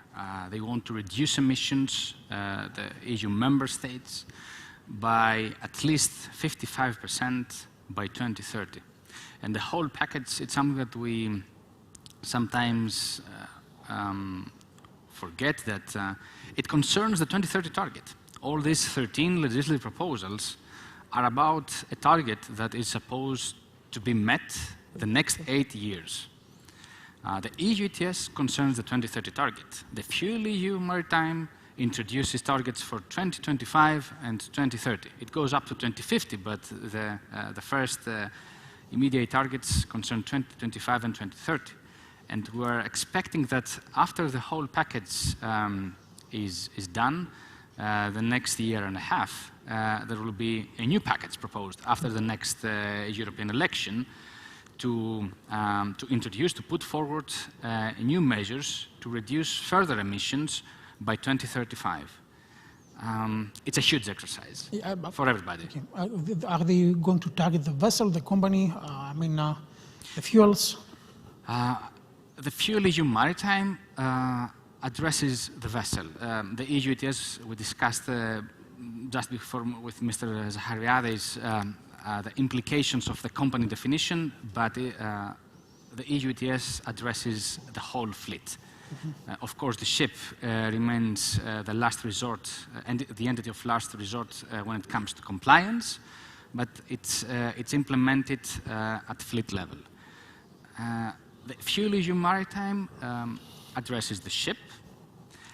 They want to reduce emissions, the EU member states, by at least 55% by 2030. And the whole package, it's something that we sometimes forget, that it concerns the 2030 target. All these 13 legislative proposals are about a target that is supposed to be met the next 8 years. The EU ETS concerns the 2030 target. The FuelEU Maritime introduces targets for 2025 and 2030. It goes up to 2050, but the first immediate targets concern 2025 and 2030. And we're expecting that after the whole package is done, the next year and a half, there will be a new package proposed after the next European election to introduce, to put forward new measures to reduce further emissions by 2035. It's a huge exercise for everybody. Okay. Are they going to target the vessel, the company, the fuels? The FuelEU Maritime addresses the vessel. The EU ETS, we discussed just before with Mr. Zachariadis the implications of the company definition, but the EU ETS addresses the whole fleet. Of course, the ship remains the last resort and the entity of last resort when it comes to compliance, but it's implemented at fleet level. The FuelEU Maritime addresses the ship.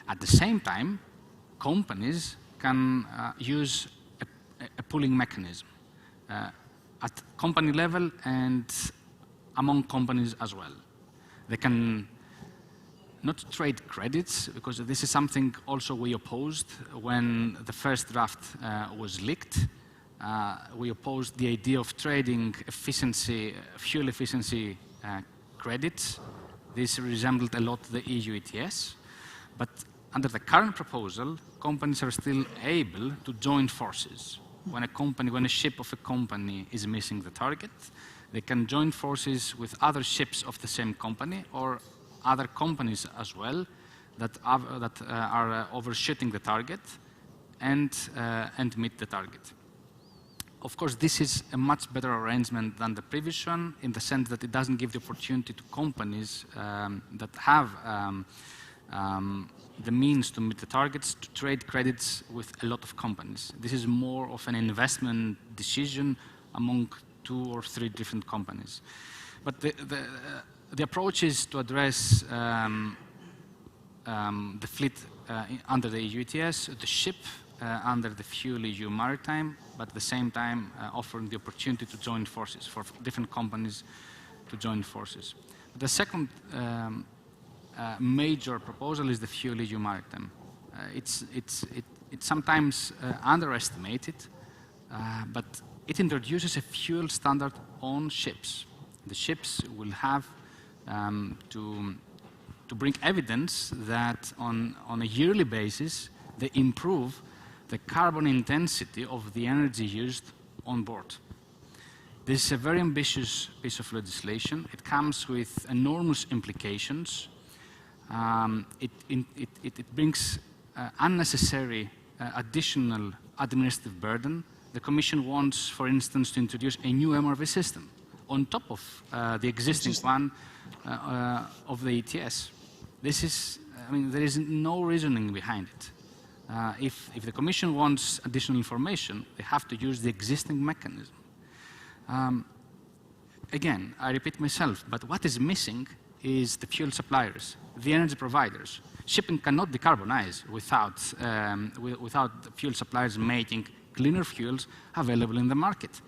At the same time, companies can use a pooling mechanism at company level and among companies as well. They can not trade credits, because this is something also we opposed when the first draft was leaked. We opposed the idea of trading efficiency, fuel efficiency credits. This resembled a lot the EU ETS, but under the current proposal, companies are still able to join forces. When a ship of a company is missing the target, they can join forces with other ships of the same company or other companies as well that are overshooting the target and meet the target. Of course, this is a much better arrangement than the previous one in the sense that it doesn't give the opportunity to companies that have the means to meet the targets to trade credits with a lot of companies. This is more of an investment decision among 2 or 3 different companies. But the approach is to address the fleet under the EU ETS, the ship under the FuelEU Maritime, but at the same time offering the opportunity to join forces for different companies to join forces. The second major proposal is the FuelEU Maritime. It's sometimes underestimated, but it introduces a fuel standard on ships. The ships will have to bring evidence that on a yearly basis they improve the carbon intensity of the energy used on board. This is a very ambitious piece of legislation. It comes with enormous implications. It brings unnecessary additional administrative burden. The Commission wants, for instance, to introduce a new MRV system on top of the existing one of the ETS. There is no reasoning behind it. If the Commission wants additional information, they have to use the existing mechanism. Again, I repeat myself, but what is missing is the fuel suppliers, the energy providers. Shipping cannot decarbonize without the fuel suppliers making cleaner fuels available in the market.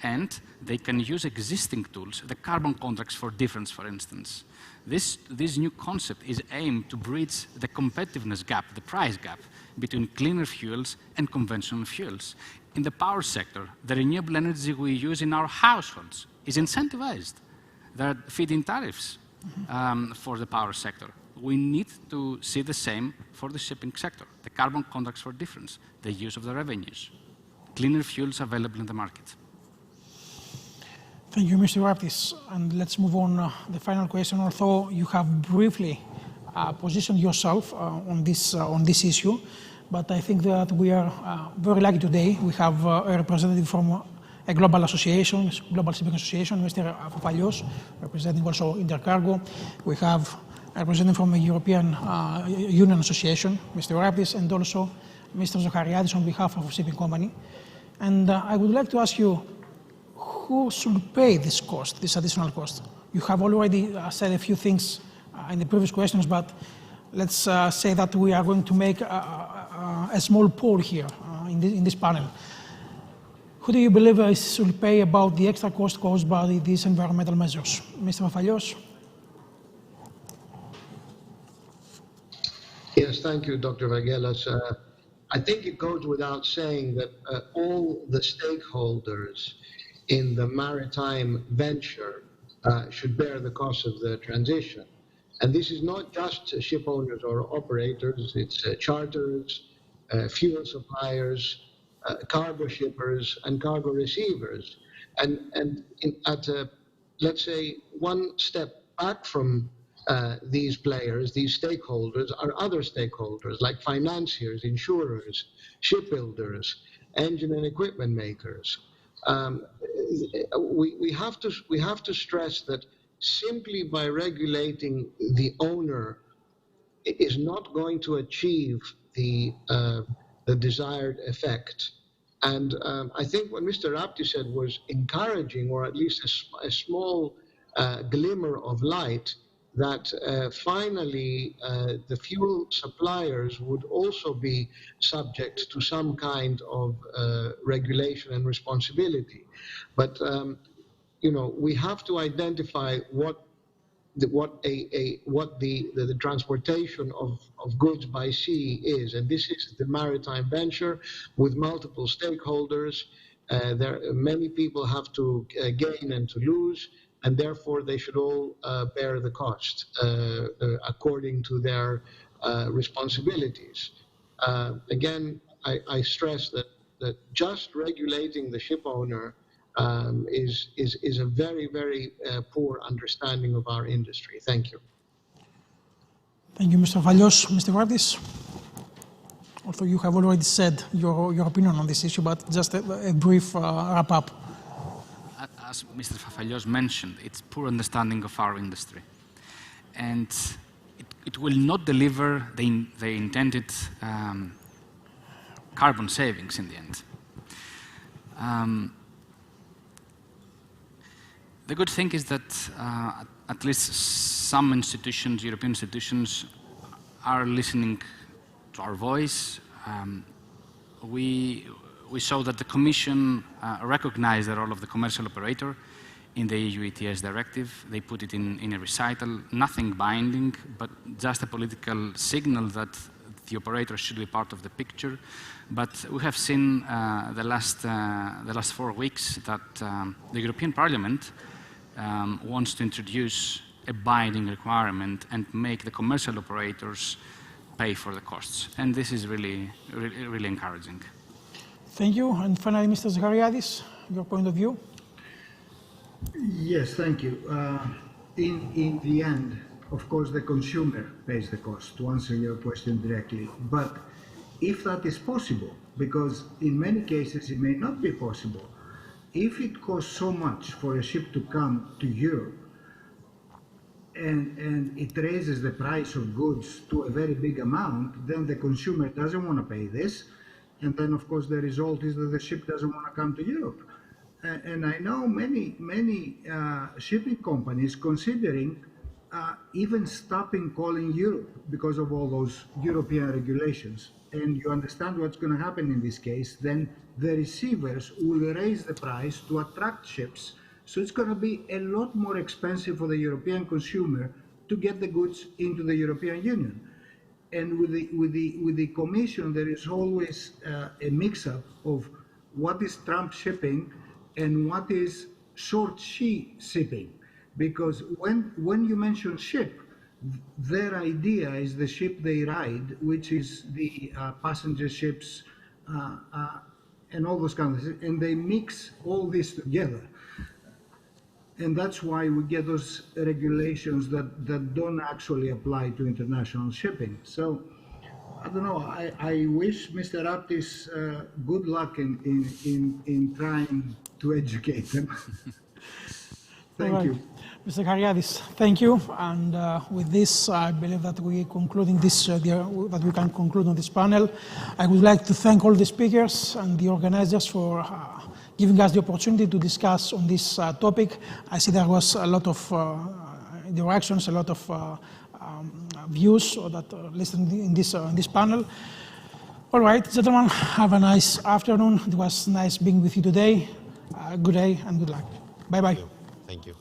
And they can use existing tools, the carbon contracts for difference, for instance. This new concept is aimed to bridge the competitiveness gap, the price gap, between cleaner fuels and conventional fuels. In the power sector, the renewable energy we use in our households is incentivized. There are feed-in tariffs for the power sector. We need to see the same for the shipping sector, the carbon contracts for difference, the use of the revenues, cleaner fuels available in the market. Thank you, Mr. Raptis. And let's move on the final question. Although you have briefly positioned yourself on this issue, but I think that we are very lucky today. We have a representative from a global association, Global Shipping Association, Mr. Afafalios, representing also Intercargo. We have a representative from the European Union Association, Mr. Raptis, and also Mr. Zachariadis on behalf of a shipping company. And I would like to ask you, who should pay this cost, this additional cost? You have already said a few things in the previous questions, but let's say that we are going to make a small poll here in this panel. Who do you believe will pay about the extra cost caused by these environmental measures? Mr. Fafalios? Yes, thank you, Dr. Vagelos. I think it goes without saying that all the stakeholders in the maritime venture should bear the cost of the transition. And this is not just ship owners or operators, it's charterers, fuel suppliers, cargo shippers, and cargo receivers. And let's say, one step back from these players, these stakeholders, are other stakeholders like financiers, insurers, shipbuilders, engine and equipment makers. We have to stress that simply by regulating the owner is not going to achieve the desired effect. And I think what Mr. Rapti said was encouraging, or at least a small glimmer of light, that finally the fuel suppliers would also be subject to some kind of regulation and responsibility. But you know, we have to identify what the transportation of goods by sea is, and this is the maritime venture with multiple stakeholders. Many people have to gain and to lose, and therefore they should all bear the cost according to their responsibilities. Again, I stress that just regulating the ship owner is a very, very poor understanding of our industry. Thank you. Thank you, Mr. Fafalios. Mr. Vardis? Although you have already said your opinion on this issue, but just a brief wrap-up. As Mr. Fafalios mentioned, it's poor understanding of our industry. And it will not deliver the intended carbon savings in the end. The good thing is that at least some institutions, European institutions, are listening to our voice. We saw that the Commission recognized the role of the commercial operator in the EU ETS directive. They put it in a recital, nothing binding, but just a political signal that the operator should be part of the picture. But we have seen the last 4 weeks that the European Parliament wants to introduce a binding requirement and make the commercial operators pay for the costs. And this is really encouraging. Thank you. And finally, Mr. Zachariadis, your point of view? Yes, thank you. In the end, of course, the consumer pays the cost, to answer your question directly. But if that is possible, because in many cases it may not be possible, if it costs so much for a ship to come to Europe and it raises the price of goods to a very big amount, then the consumer doesn't want to pay this. And then, of course, the result is that the ship doesn't want to come to Europe. And I know many shipping companies considering even stopping calling Europe because of all those European regulations. And you understand what's going to happen in this case, then the receivers will raise the price to attract ships. So it's going to be a lot more expensive for the European consumer to get the goods into the European Union. And with the Commission, there is always a mix-up of what is Trump shipping and what is short sea shipping. Because when you mention ship, their idea is the ship they ride, which is the passenger ships and all those kinds of things, and they mix all this together. And that's why we get those regulations that don't actually apply to international shipping. So, I don't know, I wish Mr. Raptis good luck in trying to educate them. Thank you. Mr. Zachariadis, thank you. And with this, I believe that we concluding this, that we can conclude on this panel. I would like to thank all the speakers and the organizers for giving us the opportunity to discuss on this topic. I see there was a lot of interactions, a lot of views that listened in this panel. All right, gentlemen, have a nice afternoon. It was nice being with you today. Good day and good luck. Bye-bye. Thank you.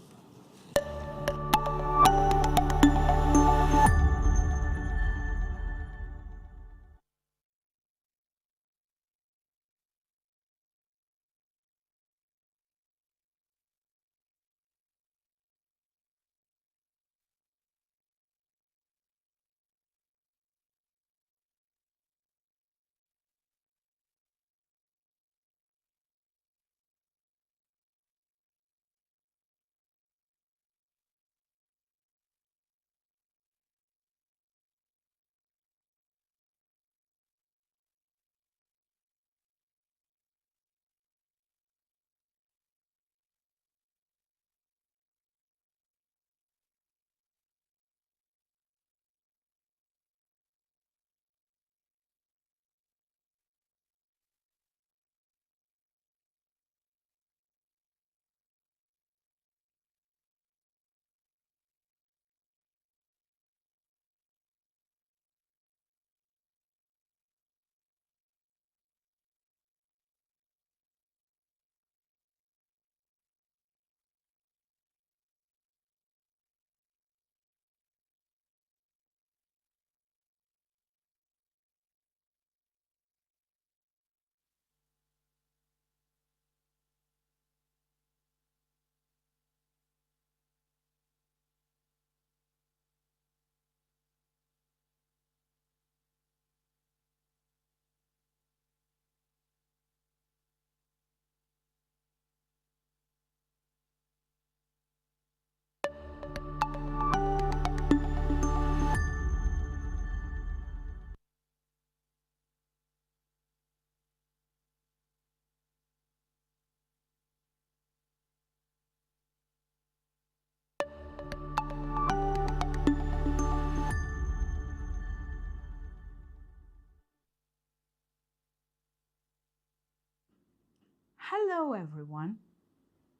Hello, everyone.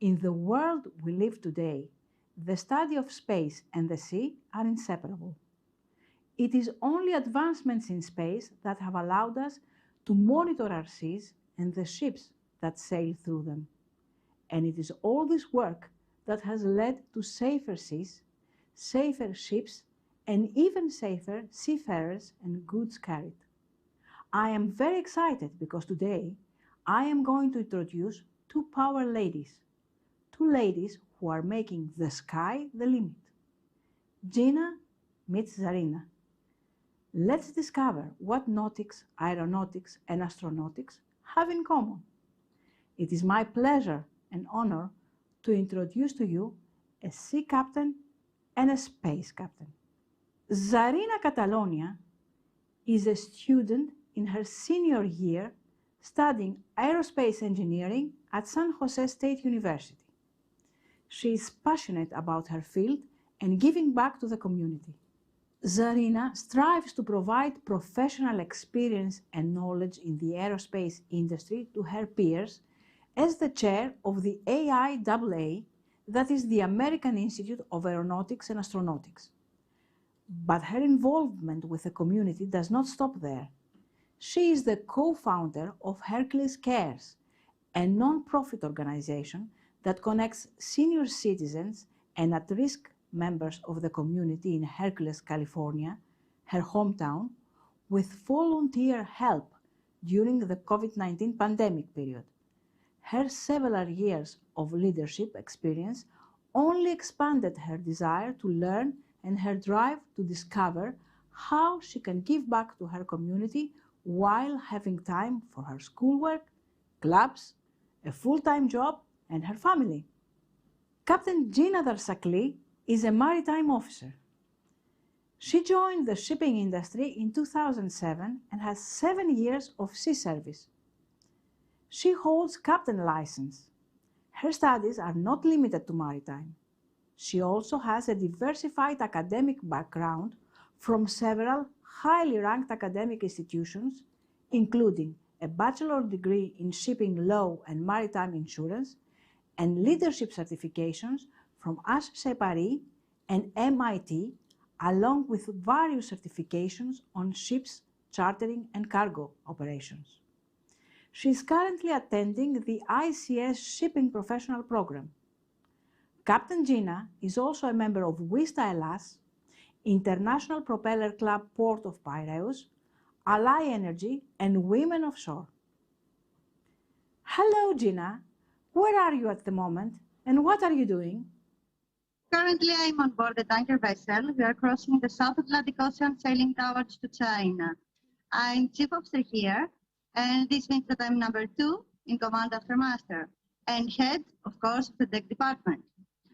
In the world we live today, the study of space and the sea are inseparable. It is only advancements in space that have allowed us to monitor our seas and the ships that sail through them. And it is all this work that has led to safer seas, safer ships, and even safer seafarers and goods carried. I am very excited because today I am going to introduce two power ladies, two ladies who are making the sky the limit. Gina meets Zarina. Let's discover what nautics, aeronautics, and astronautics have in common. It is my pleasure and honor to introduce to you a sea captain and a space captain. Zarina Catalonia is a student in her senior year studying aerospace engineering at San Jose State University. She is passionate about her field and giving back to the community. Zarina strives to provide professional experience and knowledge in the aerospace industry to her peers as the chair of the AIAA, that is the American Institute of Aeronautics and Astronautics. But her involvement with the community does not stop there. She is the co-founder of Hercules Cares, a non-profit organization that connects senior citizens and at-risk members of the community in Hercules, California, her hometown, with volunteer help during the COVID-19 pandemic period. Her several years of leadership experience only expanded her desire to learn and her drive to discover how she can give back to her community while having time for her schoolwork, clubs, a full-time job, and her family. Captain Gina Darsakli is a maritime officer. She joined the shipping industry in 2007 and has 7 years of sea service. She holds captain license. Her studies are not limited to maritime. She also has a diversified academic background from several highly ranked academic institutions, including a bachelor degree in shipping law and maritime insurance, and leadership certifications from HEC Paris and MIT, along with various certifications on ships chartering and cargo operations. She is currently attending the ICS Shipping Professional Program. Captain Gina is also a member of WISTA Hellas, International Propeller Club Port of Piraeus, Ally Energy, and Women Offshore. Hello, Gina. Where are you at the moment, and what are you doing? Currently, I'm on board a tanker vessel. We are crossing the South Atlantic Ocean, sailing towards to China. I'm chief officer here, and this means that I'm number 2 in command after master, and head, of course, of the deck department.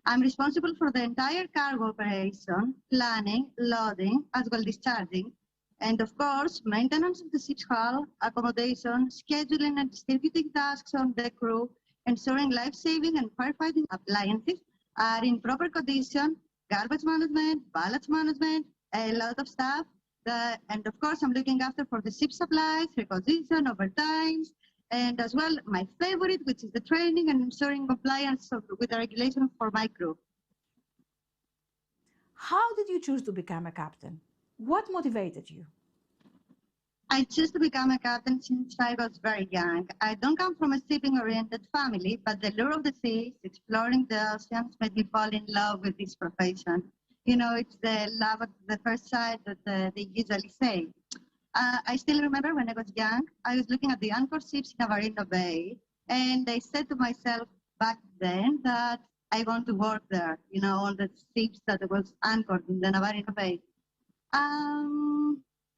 I'm responsible for the entire cargo operation, planning, loading, as well discharging, and of course, maintenance of the ship's hull, accommodation, scheduling and distributing tasks on the crew, ensuring life-saving and firefighting appliances are in proper condition, garbage management, ballast management, a lot of stuff. And of course, I'm looking after for the ship supplies, requisition, overtimes, and as well, my favorite, which is the training and ensuring compliance with the regulation for my crew. How did you choose to become a captain? What motivated you? I chose to become a captain since I was very young. I don't come from a shipping-oriented family, but the lure of the seas, exploring the oceans, made me fall in love with this profession. You know, it's the love at the first sight that they usually say. I still remember when I was young, I was looking at the anchor ships in Navarino Bay, and I said to myself back then that I want to work there, you know, on the ships that was anchored in the Navarino Bay.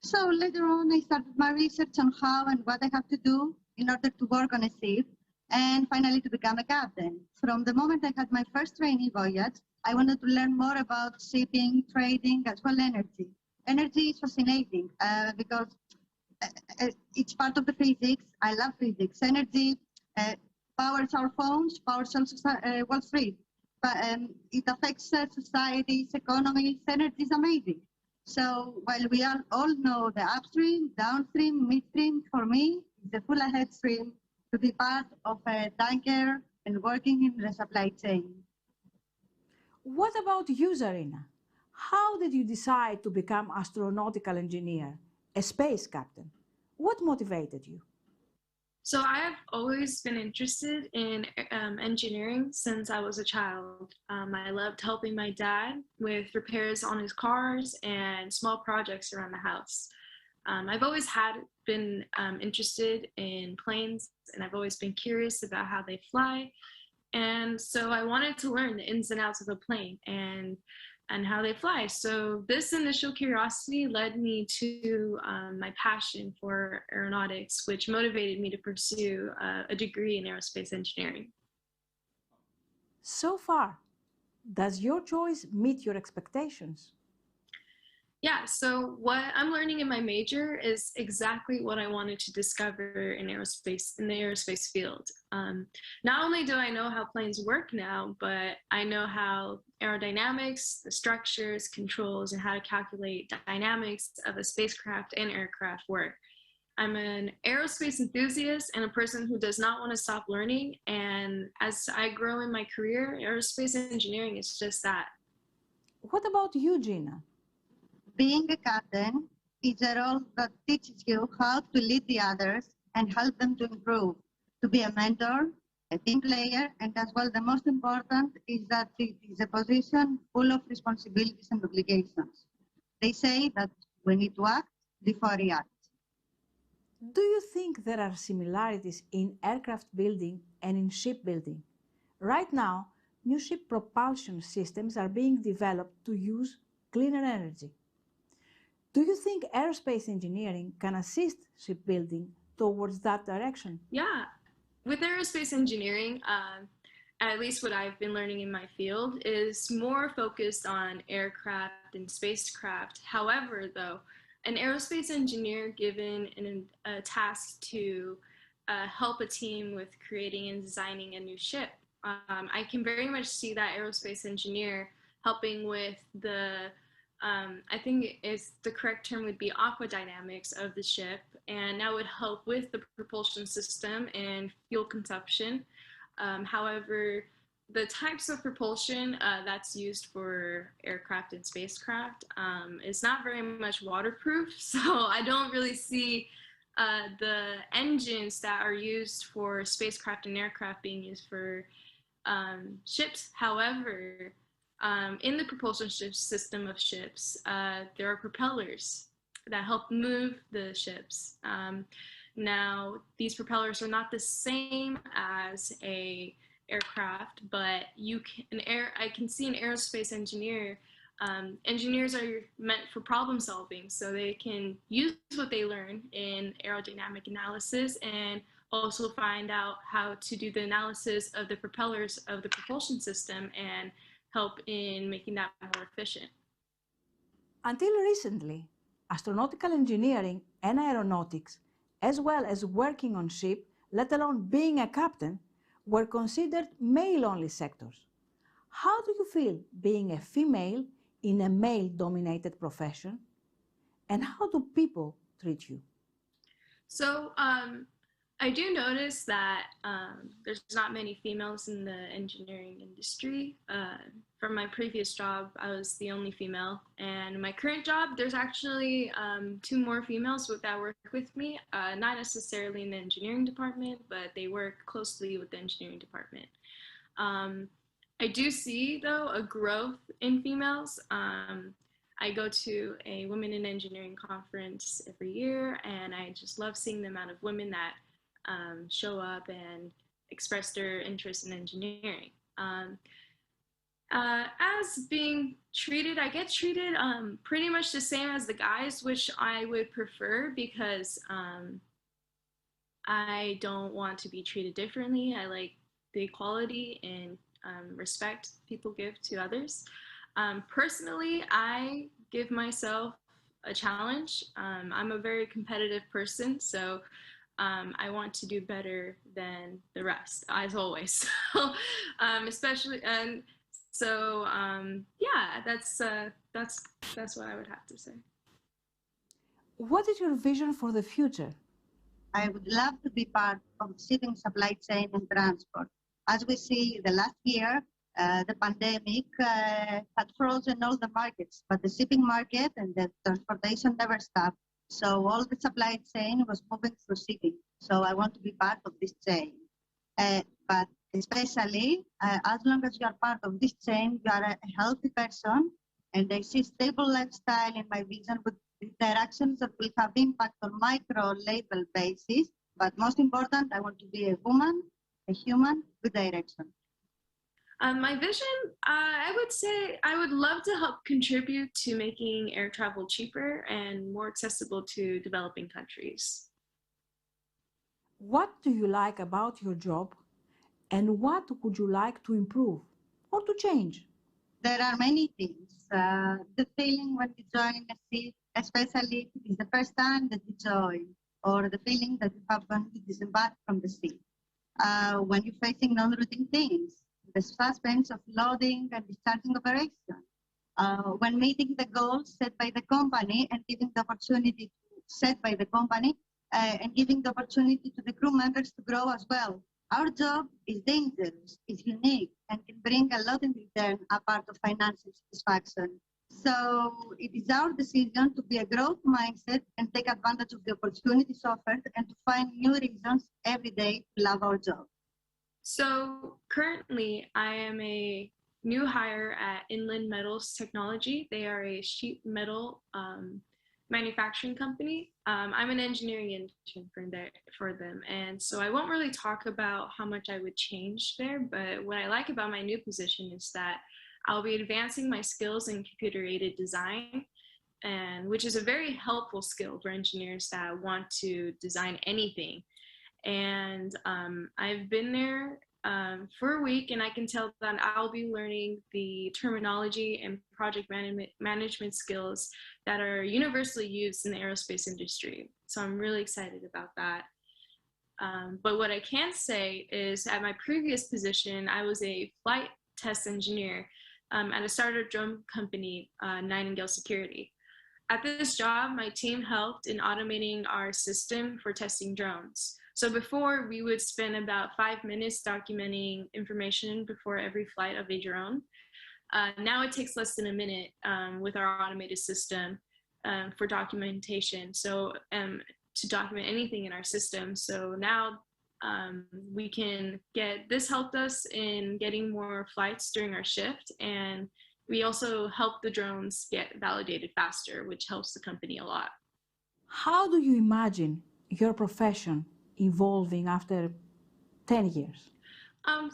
So later on, I started my research on how and what I have to do in order to work on a ship, and finally to become a captain. From the moment I had my first training voyage, I wanted to learn more about shipping, trading, as well energy. Energy is fascinating because it's part of the physics. I love physics. Energy powers our phones, powers also Wall Street. But it affects societies, economies. Energy is amazing. So while we all know the upstream, downstream, midstream, for me, it's the full ahead stream to be part of a tanker and working in the supply chain. What about you, Zarina? How did you decide to become astronautical engineer, a space captain? What motivated you? So I have always been interested in engineering since I was a child. I loved helping my dad with repairs on his cars and small projects around the house. I've always been interested in planes, and I've always been curious about how they fly. And so I wanted to learn the ins and outs of a plane and how they fly. So this initial curiosity led me to my passion for aeronautics, which motivated me to pursue a degree in aerospace engineering. So far, does your choice meet your expectations? Yeah, so what I'm learning in my major is exactly what I wanted to discover in the aerospace field. Not only do I know how planes work now, but I know how aerodynamics, the structures, controls, and how to calculate dynamics of a spacecraft and aircraft work. I'm an aerospace enthusiast and a person who does not want to stop learning. And as I grow in my career, aerospace engineering is just that. What about you, Gina? Being a captain is a role that teaches you how to lead the others and help them to improve, to be a mentor, a team player, and as well the most important is that it is a position full of responsibilities and obligations. They say that we need to act before react. Do you think there are similarities in aircraft building and in shipbuilding? Right now, new ship propulsion systems are being developed to use cleaner energy. Do you think aerospace engineering can assist shipbuilding towards that direction? Yeah, with aerospace engineering, at least what I've been learning in my field, is more focused on aircraft and spacecraft. However, though, an aerospace engineer given a task to help a team with creating and designing a new ship, I can very much see that aerospace engineer helping with I think the correct term would be aquadynamics of the ship, and that would help with the propulsion system and fuel consumption. However, the types of propulsion that's used for aircraft and spacecraft is not very much waterproof, so I don't really see the engines that are used for spacecraft and aircraft being used for ships. However, in the propulsion system of ships, there are propellers that help move the ships. Now, these propellers are not the same as a aircraft, but I can see an aerospace engineer. Engineers are meant for problem solving, so they can use what they learn in aerodynamic analysis and also find out how to do the analysis of the propellers of the propulsion system and help in making that more efficient. Until recently, astronautical engineering and aeronautics, as well as working on ship, let alone being a captain, were considered male-only sectors. How do you feel being a female in a male-dominated profession? And how do people treat you? So I do notice that there's not many females in the engineering industry. From my previous job, I was the only female. And in my current job, there's actually 2 more females that work with me, not necessarily in the engineering department, but they work closely with the engineering department. I do see, though, a growth in females. I go to a Women in Engineering conference every year, and I just love seeing the amount of women that show up and express their interest in engineering. As being treated, I get treated pretty much the same as the guys, which I would prefer because I don't want to be treated differently. I like the equality and respect people give to others. Personally, I give myself a challenge. I'm a very competitive person, so I want to do better than the rest, as always. Especially, and so yeah, that's what I would have to say. What is your vision for the future? I would love to be part of shipping supply chain and transport. As we see, the last year, the pandemic had frozen all the markets, but the shipping market and the transportation never stopped. So all the supply chain was moving through shipping. So I want to be part of this chain. But especially, as long as you are part of this chain, you are a healthy person, and I see stable lifestyle in my vision with interactions that will have impact on micro-level basis. But most important, I want to be a woman, a human with direction. My vision, I would say I would love to help contribute to making air travel cheaper and more accessible to developing countries. What do you like about your job, and what would you like to improve or to change? There are many things. The feeling when you join a ship, especially if it is the first time that you join, or the feeling that you have when you disembark from the ship. When you're facing non-routine things, the suspense of loading and discharging operation. When meeting the goals set by the company and giving the opportunity set by the company and giving the opportunity to the crew members to grow as well. Our job is dangerous, is unique, and can bring a lot in return apart of financial satisfaction. So it is our decision to be a growth mindset and take advantage of the opportunities offered and to find new reasons every day to love our job. So currently I am a new hire at Inland Metals Technology. They are a sheet metal manufacturing company. I'm an engineering intern for them. And so I won't really talk about how much I would change there, but what I like about my new position is that I'll be advancing my skills in computer-aided design, and which is a very helpful skill for engineers that want to design anything. And I've been there for a week, and I can tell that I'll be learning the terminology and project management skills that are universally used in the aerospace industry. So I'm really excited about that. But what I can say is at my previous position, I was a flight test engineer at a startup drone company, Nightingale Security. At this job, my team helped in automating our system for testing drones. So before, we would spend about 5 minutes documenting information before every flight of a drone. Now it takes less than a minute with our automated system for documentation. So to document anything in our system. So now we can this helped us in getting more flights during our shift, and we also help the drones get validated faster, which helps the company a lot. How do you imagine your profession evolving after 10 years?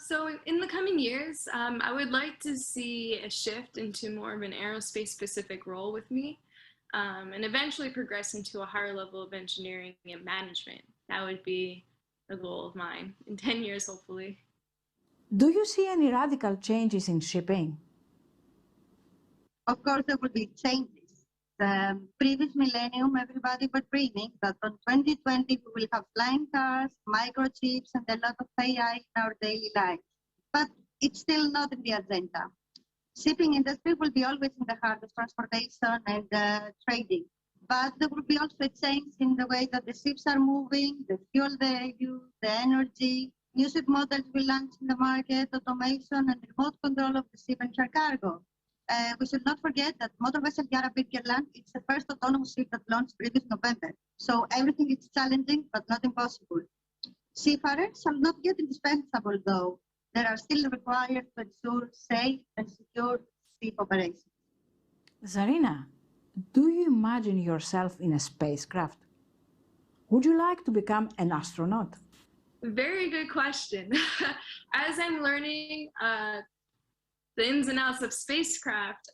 So in the coming years, I would like to see a shift into more of an aerospace-specific role with me, and eventually progress into a higher level of engineering and management. That would be a goal of mine in 10 years, hopefully. Do you see any radical changes in shipping? Of course, there will be changes. The previous millennium, everybody was dreaming that on 2020 we will have flying cars, microchips, and a lot of AI in our daily life. But it's still not in the agenda. Shipping industry will be always in the heart of transportation and trading. But there will be also a change in the way that the ships are moving, the fuel they use, the energy. New ship models will launch in the market, automation and remote control of the ship and her cargo. We should not forget that motor vessel Yara Birkeland is the first autonomous ship that launched previous November. So everything is challenging, but not impossible. Seafarers are not yet indispensable, though. They are still required to ensure safe and secure ship operations. Zarina, do you imagine yourself in a spacecraft? Would you like to become an astronaut? Very good question. As I'm learning the ins and outs of spacecraft,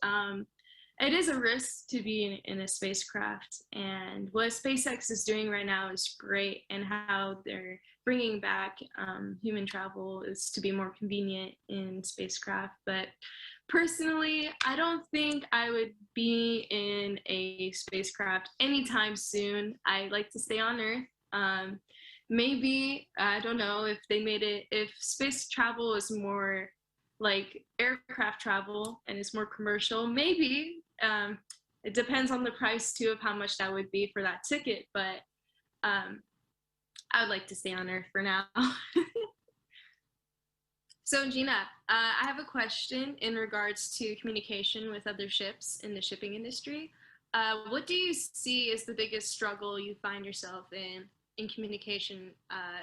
it is a risk to be in a spacecraft. And what SpaceX is doing right now is great, and how they're bringing back human travel is to be more convenient in spacecraft. But personally, I don't think I would be in a spacecraft anytime soon. I like to stay on Earth. Maybe, I don't know, if space travel is more like aircraft travel and it's more commercial, maybe. It depends on the price too of how much that would be for that ticket, but I would like to stay on Earth for now. So Gina, I have a question in regards to communication with other ships in the shipping industry. What do you see as the biggest struggle you find yourself in communication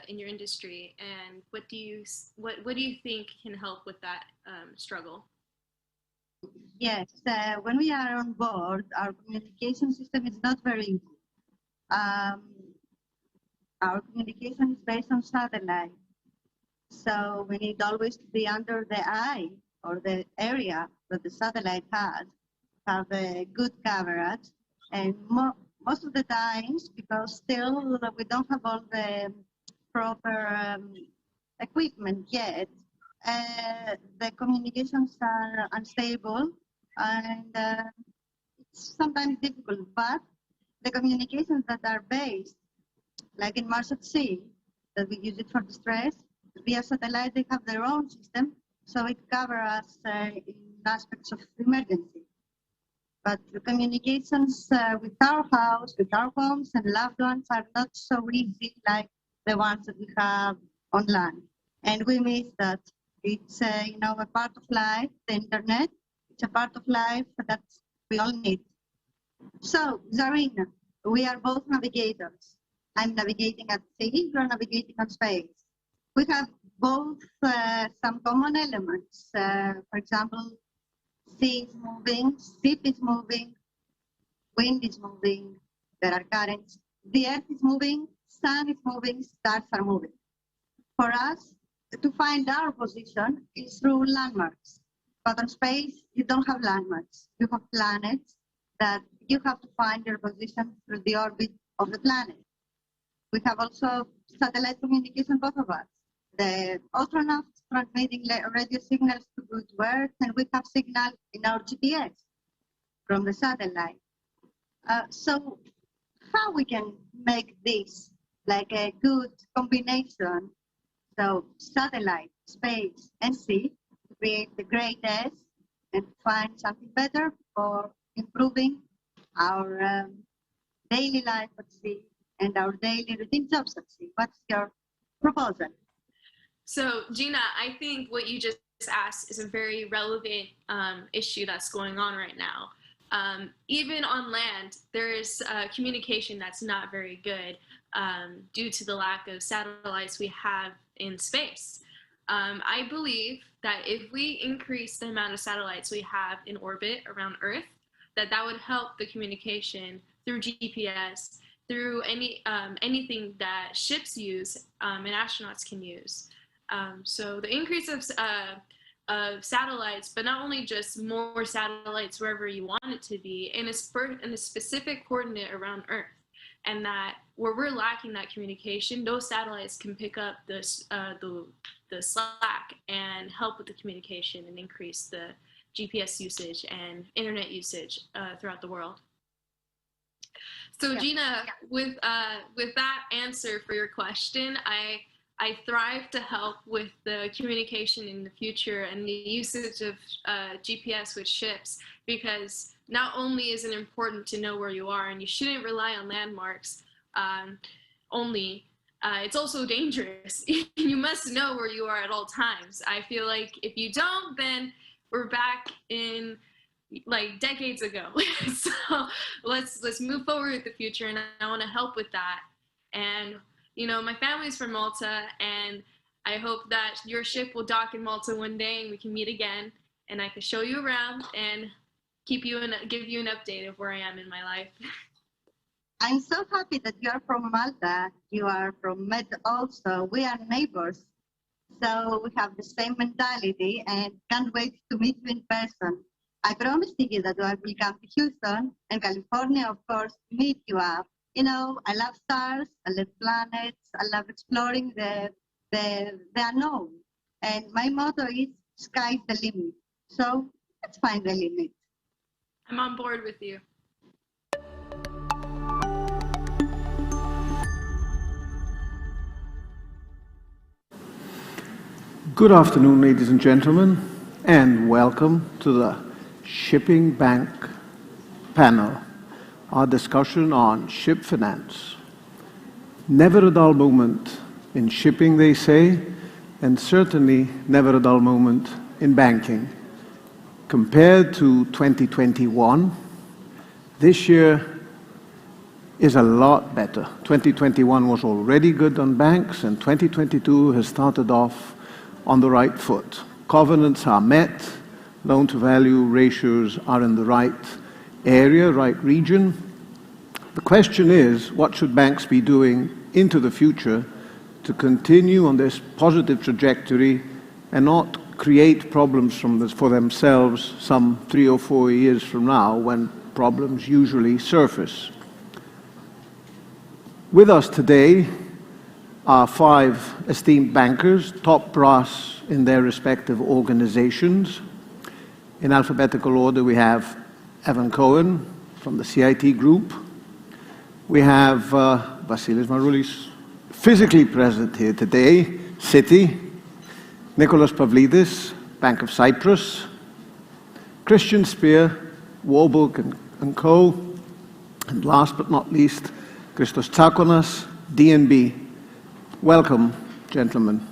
in your industry, and what do you think can help with that struggle? Yes, when we are on board, our communication system is not very good. Our communication is based on satellite, so we need always to be under the eye or the area that the satellite has, have a good coverage, and most of the times, because still we don't have all the proper equipment yet, the communications are unstable, and it's sometimes difficult. But the communications that are based, like in Mars at Sea, that we use it for distress, via satellite, they have their own system, so it covers us in aspects of emergency. But the communications with our house, with our homes and loved ones are not so easy like the ones that we have on land. And we miss that. It's a part of life, the internet. It's a part of life that we all need. So, Zarina, we are both navigators. I'm navigating at sea, you're navigating on space. We have both some common elements. For example, sea is moving, ship is moving, wind is moving, there are currents, the earth is moving, sun is moving, stars are moving. For us, to find our position is through landmarks. But on space, you don't have landmarks. You have planets that you have to find your position through the orbit of the planet. We have also satellite communication, both of us. The astronauts transmitting radio signals to Earth, and we have signal in our GPS from the satellite. So how we can make this like a good combination? So satellite, space, and sea to create the greatest and find something better for improving our daily life at sea and our daily routine jobs at sea. What's your proposal. So Gina, I think what you just asked is a very relevant issue that's going on right now. Even on land, there is communication that's not very good due to the lack of satellites we have in space. I believe that if we increase the amount of satellites we have in orbit around Earth, that would help the communication through GPS, through anything that ships use and astronauts can use. So the increase of satellites, but not only just more satellites wherever you want it to be, in a specific coordinate around Earth, and that where we're lacking that communication, those satellites can pick up the slack and help with the communication and increase the GPS usage and internet usage throughout the world. So Gina, with that answer for your question, I thrive to help with the communication in the future and the usage of GPS with ships, because not only is it important to know where you are, and you shouldn't rely on landmarks only, it's also dangerous. You must know where you are at all times. I feel like if you don't, then we're back in like decades ago. So let's move forward with the future, and I want to help with that. And you know, my family's from Malta, and I hope that your ship will dock in Malta one day and we can meet again, and I can show you around and give you an update of where I am in my life. I'm so happy that you are from Malta. You are from Med also. We are neighbors. So we have the same mentality and can't wait to meet you in person. I promise you that I will come to Houston and California, of course, to meet you up. You know, I love stars, I love planets, I love exploring the unknown. And my motto is, sky's the limit. So let's find the limit. I'm on board with you. Good afternoon, ladies and gentlemen, and welcome to the Shipping Bank panel, our discussion on ship finance. Never a dull moment in shipping, they say, and certainly never a dull moment in banking. Compared to 2021, this year is a lot better. 2021 was already good on banks, and 2022 has started off on the right foot. Covenants are met, loan-to-value ratios are in the right area, right region. The question is, what should banks be doing into the future to continue on this positive trajectory and not create problems for themselves some 3 or 4 years from now, when problems usually surface? With us today are 5 esteemed bankers, top brass in their respective organizations. In alphabetical order, we have Evan Cohen from the CIT Group. We have Vasilis Maroulis, physically present here today, Citi. Nicholas Pavlidis, Bank of Cyprus. Christian Spear, Warburg and Co. And last but not least, Christos Tsakonas, DNB. Welcome, gentlemen.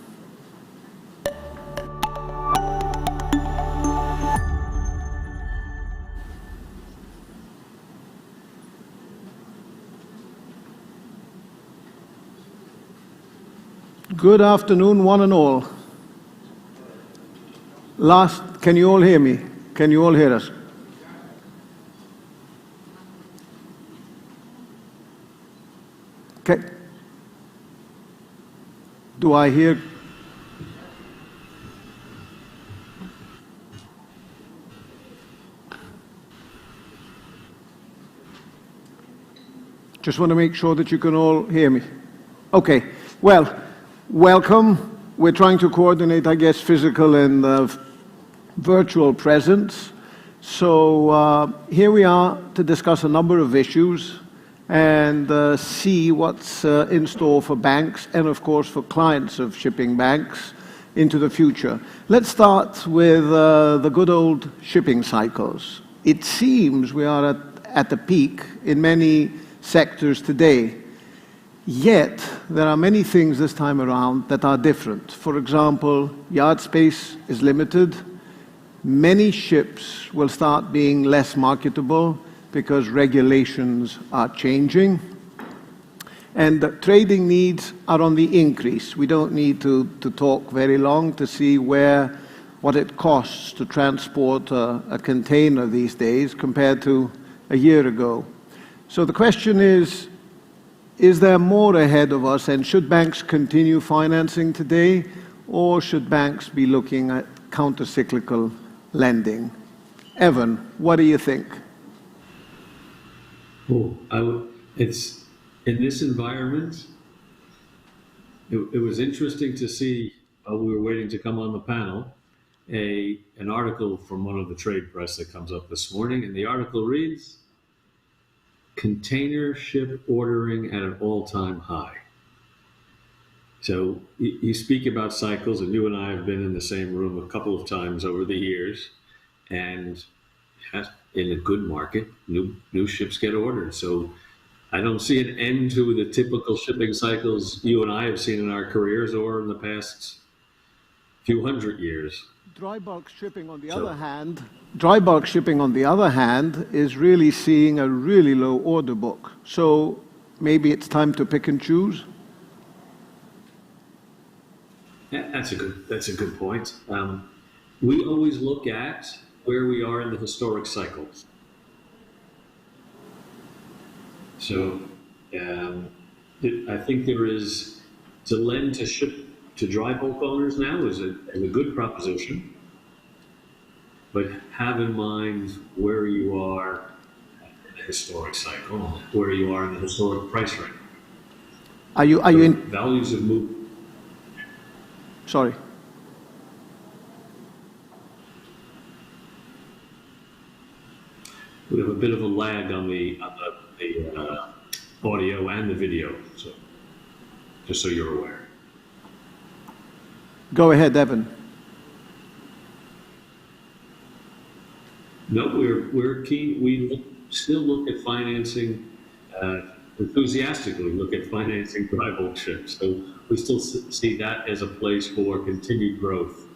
Good afternoon, one and all. Can you all hear me? Can you all hear us? Okay. Do I hear? Just want to make sure that you can all hear me. Okay. Well, welcome. We're trying to coordinate, I guess, physical and virtual presence. So here we are to discuss a number of issues and see what's in store for banks and, of course, for clients of shipping banks into the future. Let's start with the good old shipping cycles. It seems we are at the peak in many sectors today. Yet, there are many things this time around that are different. For example, yard space is limited. Many ships will start being less marketable because regulations are changing. And the trading needs are on the increase. We don't need to talk very long to see what it costs to transport a container these days compared to a year ago. So the question is there more ahead of us, and should banks continue financing today, or should banks be looking at counter-cyclical lending? Evan, what do you think? It's in this environment, it was interesting to see, while we were waiting to come on the panel, an article from one of the trade press that comes up this morning, and the article reads, "Container ship ordering at an all-time high." So you speak about cycles, and you and I have been in the same room a couple of times over the years, and in a good market, new ships get ordered. So I don't see an end to the typical shipping cycles you and I have seen in our careers or in the past few hundred years. Dry bulk shipping, on the other hand, is really seeing a really low order book. So maybe it's time to pick and choose. Yeah, that's a good point. We always look at where we are in the historic cycles. So I think there is, to lend to dry bulk owners now is a good proposition, but have in mind where you are in the historic cycle, where you are in the historic price range. Are you in? Values have moved. Sorry. We have a bit of a lag on the audio and the video, so just so you're aware. Go ahead, Evan. No, we're keen. We still look at financing, enthusiastically look at financing dry bulk ships. So we still see that as a place for continued growth.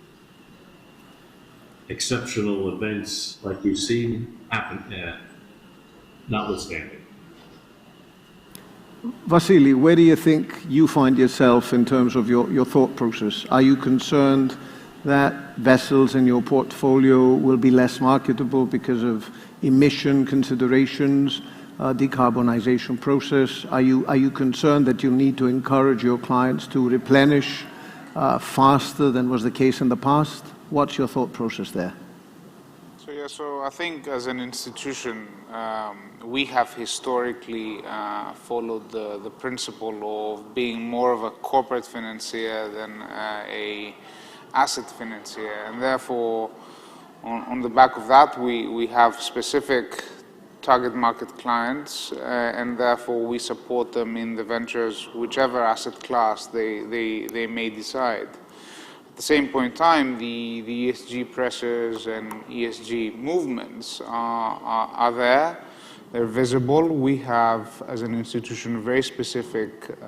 Exceptional events like you've seen happen, notwithstanding. Vasily, where do you think you find yourself in terms of your thought process? Are you concerned that vessels in your portfolio will be less marketable because of emission considerations, decarbonization process? Are you concerned that you need to encourage your clients to replenish faster than was the case in the past? What's your thought process there? So I think as an institution, we have historically followed the principle of being more of a corporate financier than a asset financier, and therefore on the back of that we have specific target market clients, and therefore we support them in the ventures, whichever asset class they may decide. At the same point in time, the ESG pressures and ESG movements are there. They're visible. We have, as an institution, very specific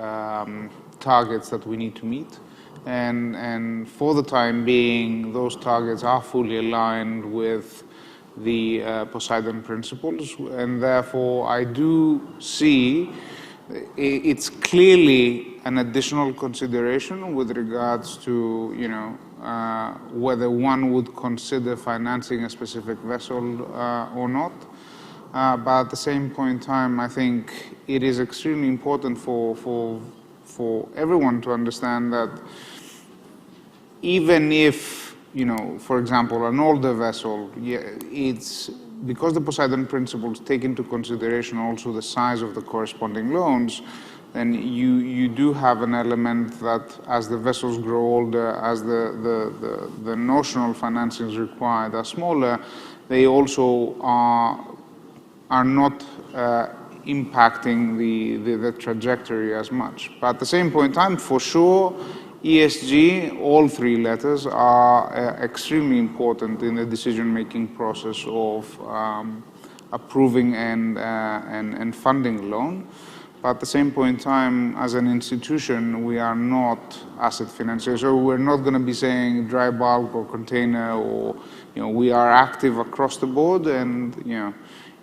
targets that we need to meet. And for the time being, those targets are fully aligned with the Poseidon Principles. And therefore, I do see it's clearly an additional consideration with regards to, whether one would consider financing a specific vessel or not. But at the same point in time, I think it is extremely important for everyone to understand that even if, for example, an older vessel, it's because the Poseidon Principles take into consideration also the size of the corresponding loans, then you do have an element that as the vessels grow older, as the notional financings required are smaller, they also are not impacting the trajectory as much. But at the same point in time, for sure, ESG, all three letters, are extremely important in the decision-making process of approving and funding a loan. But at the same point in time, as an institution, we are not asset financiers. So we're not going to be saying dry bulk or container, or we are active across the board. And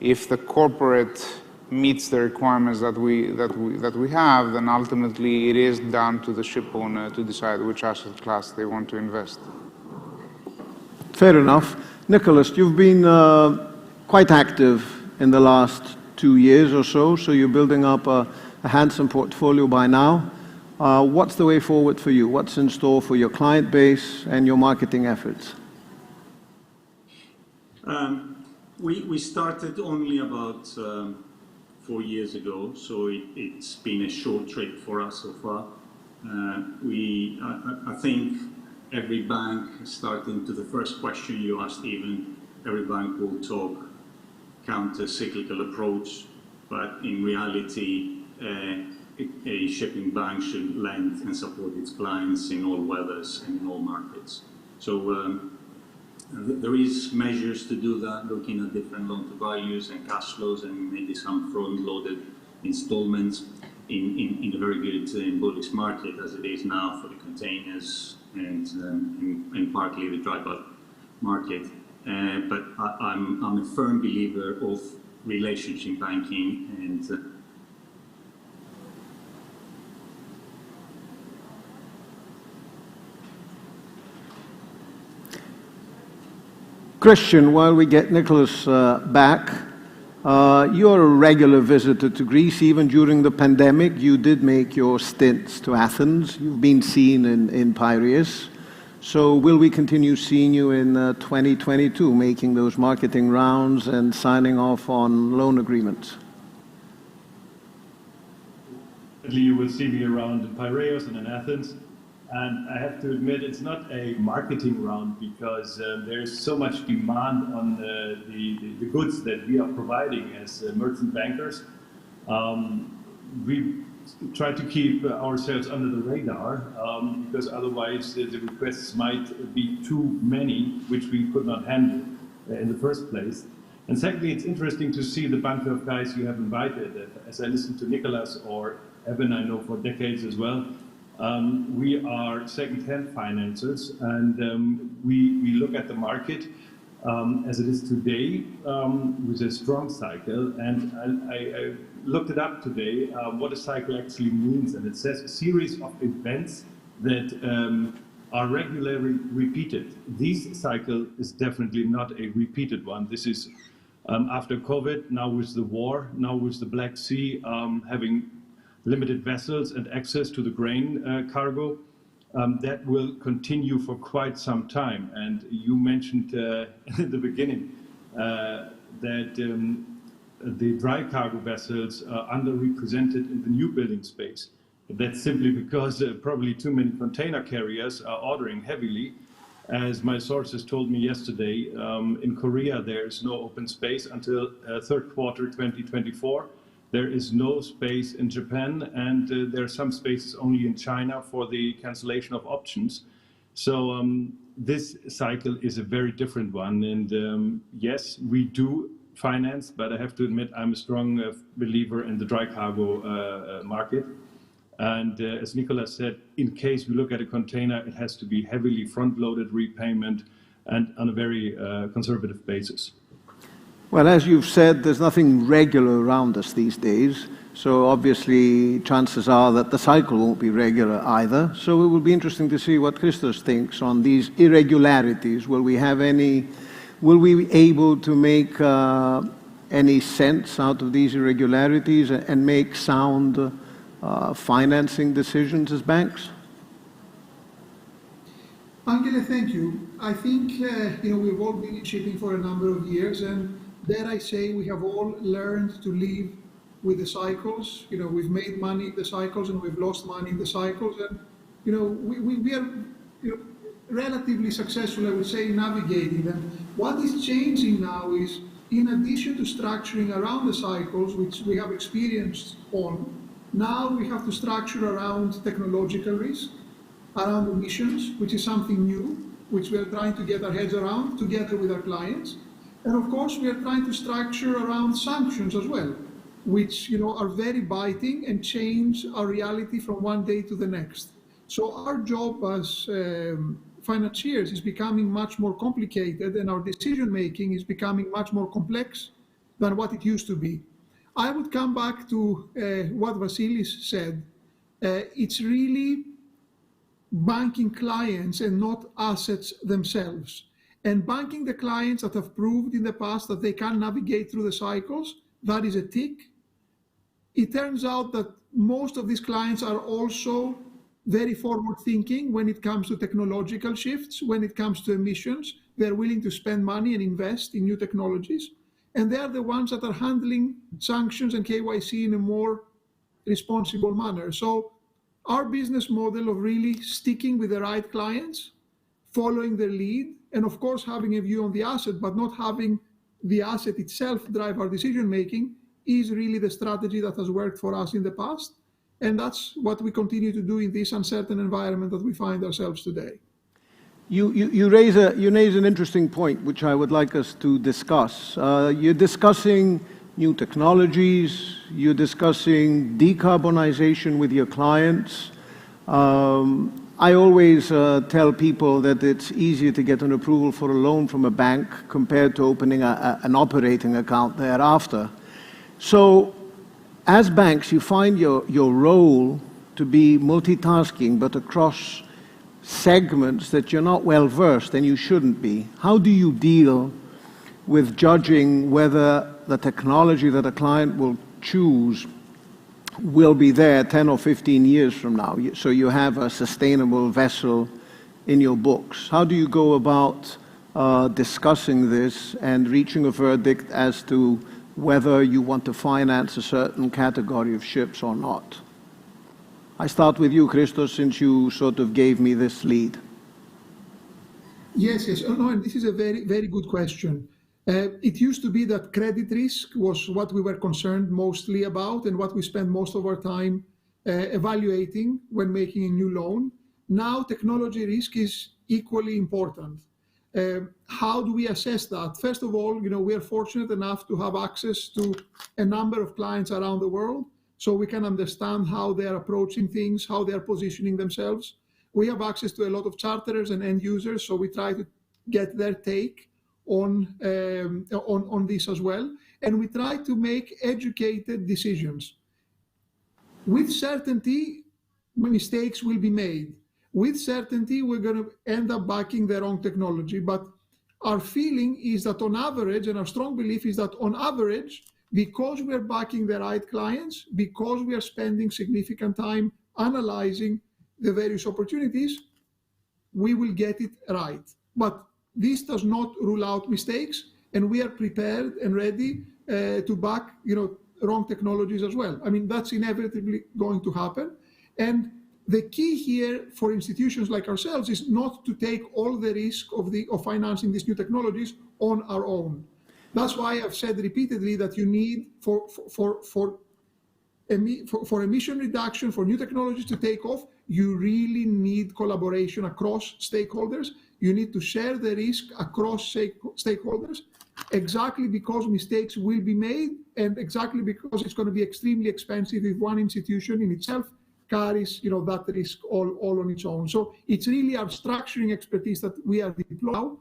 if the corporate meets the requirements that we have, then ultimately it is down to the ship owner to decide which asset class they want to invest. Fair enough. Nicholas, you've been quite active in the last 2 years or so, so you're building up a handsome portfolio by now. What's the way forward for you? What's in store for your client base and your marketing efforts? We started only about 4 years ago, so it's been a short trip for us so far. I think every bank, starting to the first question you asked, even every bank will talk counter-cyclical approach, but in reality, a shipping bank should lend and support its clients in all weathers and in all markets. So there is measures to do that, looking at different loan-to-values and cash flows, and maybe some front-loaded installments in a very good bullish market as it is now for the containers and partly the dry bulk market. But I'm a firm believer of relationship banking and Christian, while we get Nicholas back, you're a regular visitor to Greece. Even during the pandemic, you did make your stints to Athens. You've been seen in Piraeus. So will we continue seeing you in 2022, making those marketing rounds and signing off on loan agreements? You will see me around in Piraeus and in Athens. And I have to admit, it's not a marketing round because there's so much demand on the goods that we are providing as merchant bankers. We try to keep ourselves under the radar because otherwise the requests might be too many, which we could not handle in the first place. And secondly, it's interesting to see the bunch of guys you have invited. As I listen to Nicholas or Evan, I know for decades as well. We are second-hand financiers, and we look at the market as it is today with a strong cycle. And I looked it up today, what a cycle actually means, and it says a series of events that are regularly repeated. This cycle is definitely not a repeated one. This is after COVID, now with the war, now with the Black Sea having limited vessels and access to the grain cargo, that will continue for quite some time. And you mentioned in the beginning that the dry cargo vessels are underrepresented in the new building space. That's simply because probably too many container carriers are ordering heavily. As my sources told me yesterday, in Korea there is no open space until third quarter 2024. There is no space in Japan, and there are some spaces only in China for the cancellation of options. So this cycle is a very different one. And yes, we do finance, but I have to admit I'm a strong believer in the dry cargo market. And as Nicholas said, in case we look at a container, it has to be heavily front-loaded repayment and on a very conservative basis. Well, as you've said, there's nothing regular around us these days. So obviously, chances are that the cycle won't be regular either. So it will be interesting to see what Christos thinks on these irregularities. Will we be able to make any sense out of these irregularities and make sound financing decisions as banks? Angela, thank you. I think we've all been in shipping for a number of years, and dare I say we have all learned to live with the cycles. We've made money in the cycles and we've lost money in the cycles, and we are relatively successful, I would say, in navigating them. What is changing now is, in addition to structuring around the cycles, which we have experienced on, now we have to structure around technological risk, around emissions, which is something new, which we are trying to get our heads around together with our clients. And of course, we are trying to structure around sanctions as well. which are very biting and change our reality from one day to the next. So our job as financiers is becoming much more complicated, and our decision making is becoming much more complex than what it used to be. I would come back to what Vasilis said. It's really banking clients and not assets themselves. And banking the clients that have proved in the past that they can navigate through the cycles, that is a tick. It turns out that most of these clients are also very forward thinking when it comes to technological shifts, when it comes to emissions. They're willing to spend money and invest in new technologies. And they are the ones that are handling sanctions and KYC in a more responsible manner. So our business model of really sticking with the right clients, following their lead, and of course having a view on the asset, but not having the asset itself drive our decision making, is really the strategy that has worked for us in the past. And that's what we continue to do in this uncertain environment that we find ourselves today. You raise an interesting point, which I would like us to discuss. You're discussing new technologies, you're discussing decarbonization with your clients. I always tell people that it's easier to get an approval for a loan from a bank compared to opening an operating account thereafter. So as banks, you find your role to be multitasking, but across segments that you're not well versed and you shouldn't be. How do you deal with judging whether the technology that a client will choose will be there 10 or 15 years from now, so you have a sustainable vessel in your books? How do you go about discussing this and reaching a verdict as to whether you want to finance a certain category of ships or not? I start with you, Christos, since you sort of gave me this lead. Yes. Oh, no, and this is a very, very good question. It used to be that credit risk was what we were concerned mostly about and what we spend most of our time evaluating when making a new loan. Now technology risk is equally important. How do we assess that? First of all, we are fortunate enough to have access to a number of clients around the world, so we can understand how they are approaching things, how they are positioning themselves. We have access to a lot of charterers and end users, so we try to get their take on this as well, and we try to make educated decisions. With certainty, mistakes will be made. With certainty, we're going to end up backing the wrong technology, but our feeling is that on average, and our strong belief is that on average, because we are backing the right clients, because we are spending significant time analyzing the various opportunities, we will get it right. But this does not rule out mistakes, and we are prepared and ready to back, wrong technologies as well. I mean, that's inevitably going to happen. And the key here for institutions like ourselves is not to take all the risk of financing these new technologies on our own. That's why I've said repeatedly that you need for emission reduction, for new technologies to take off, you really need collaboration across stakeholders. You need to share the risk across stakeholders, exactly because mistakes will be made and exactly because it's going to be extremely expensive if one institution in itself carries that risk all on its own. So it's really our structuring expertise that we are deploying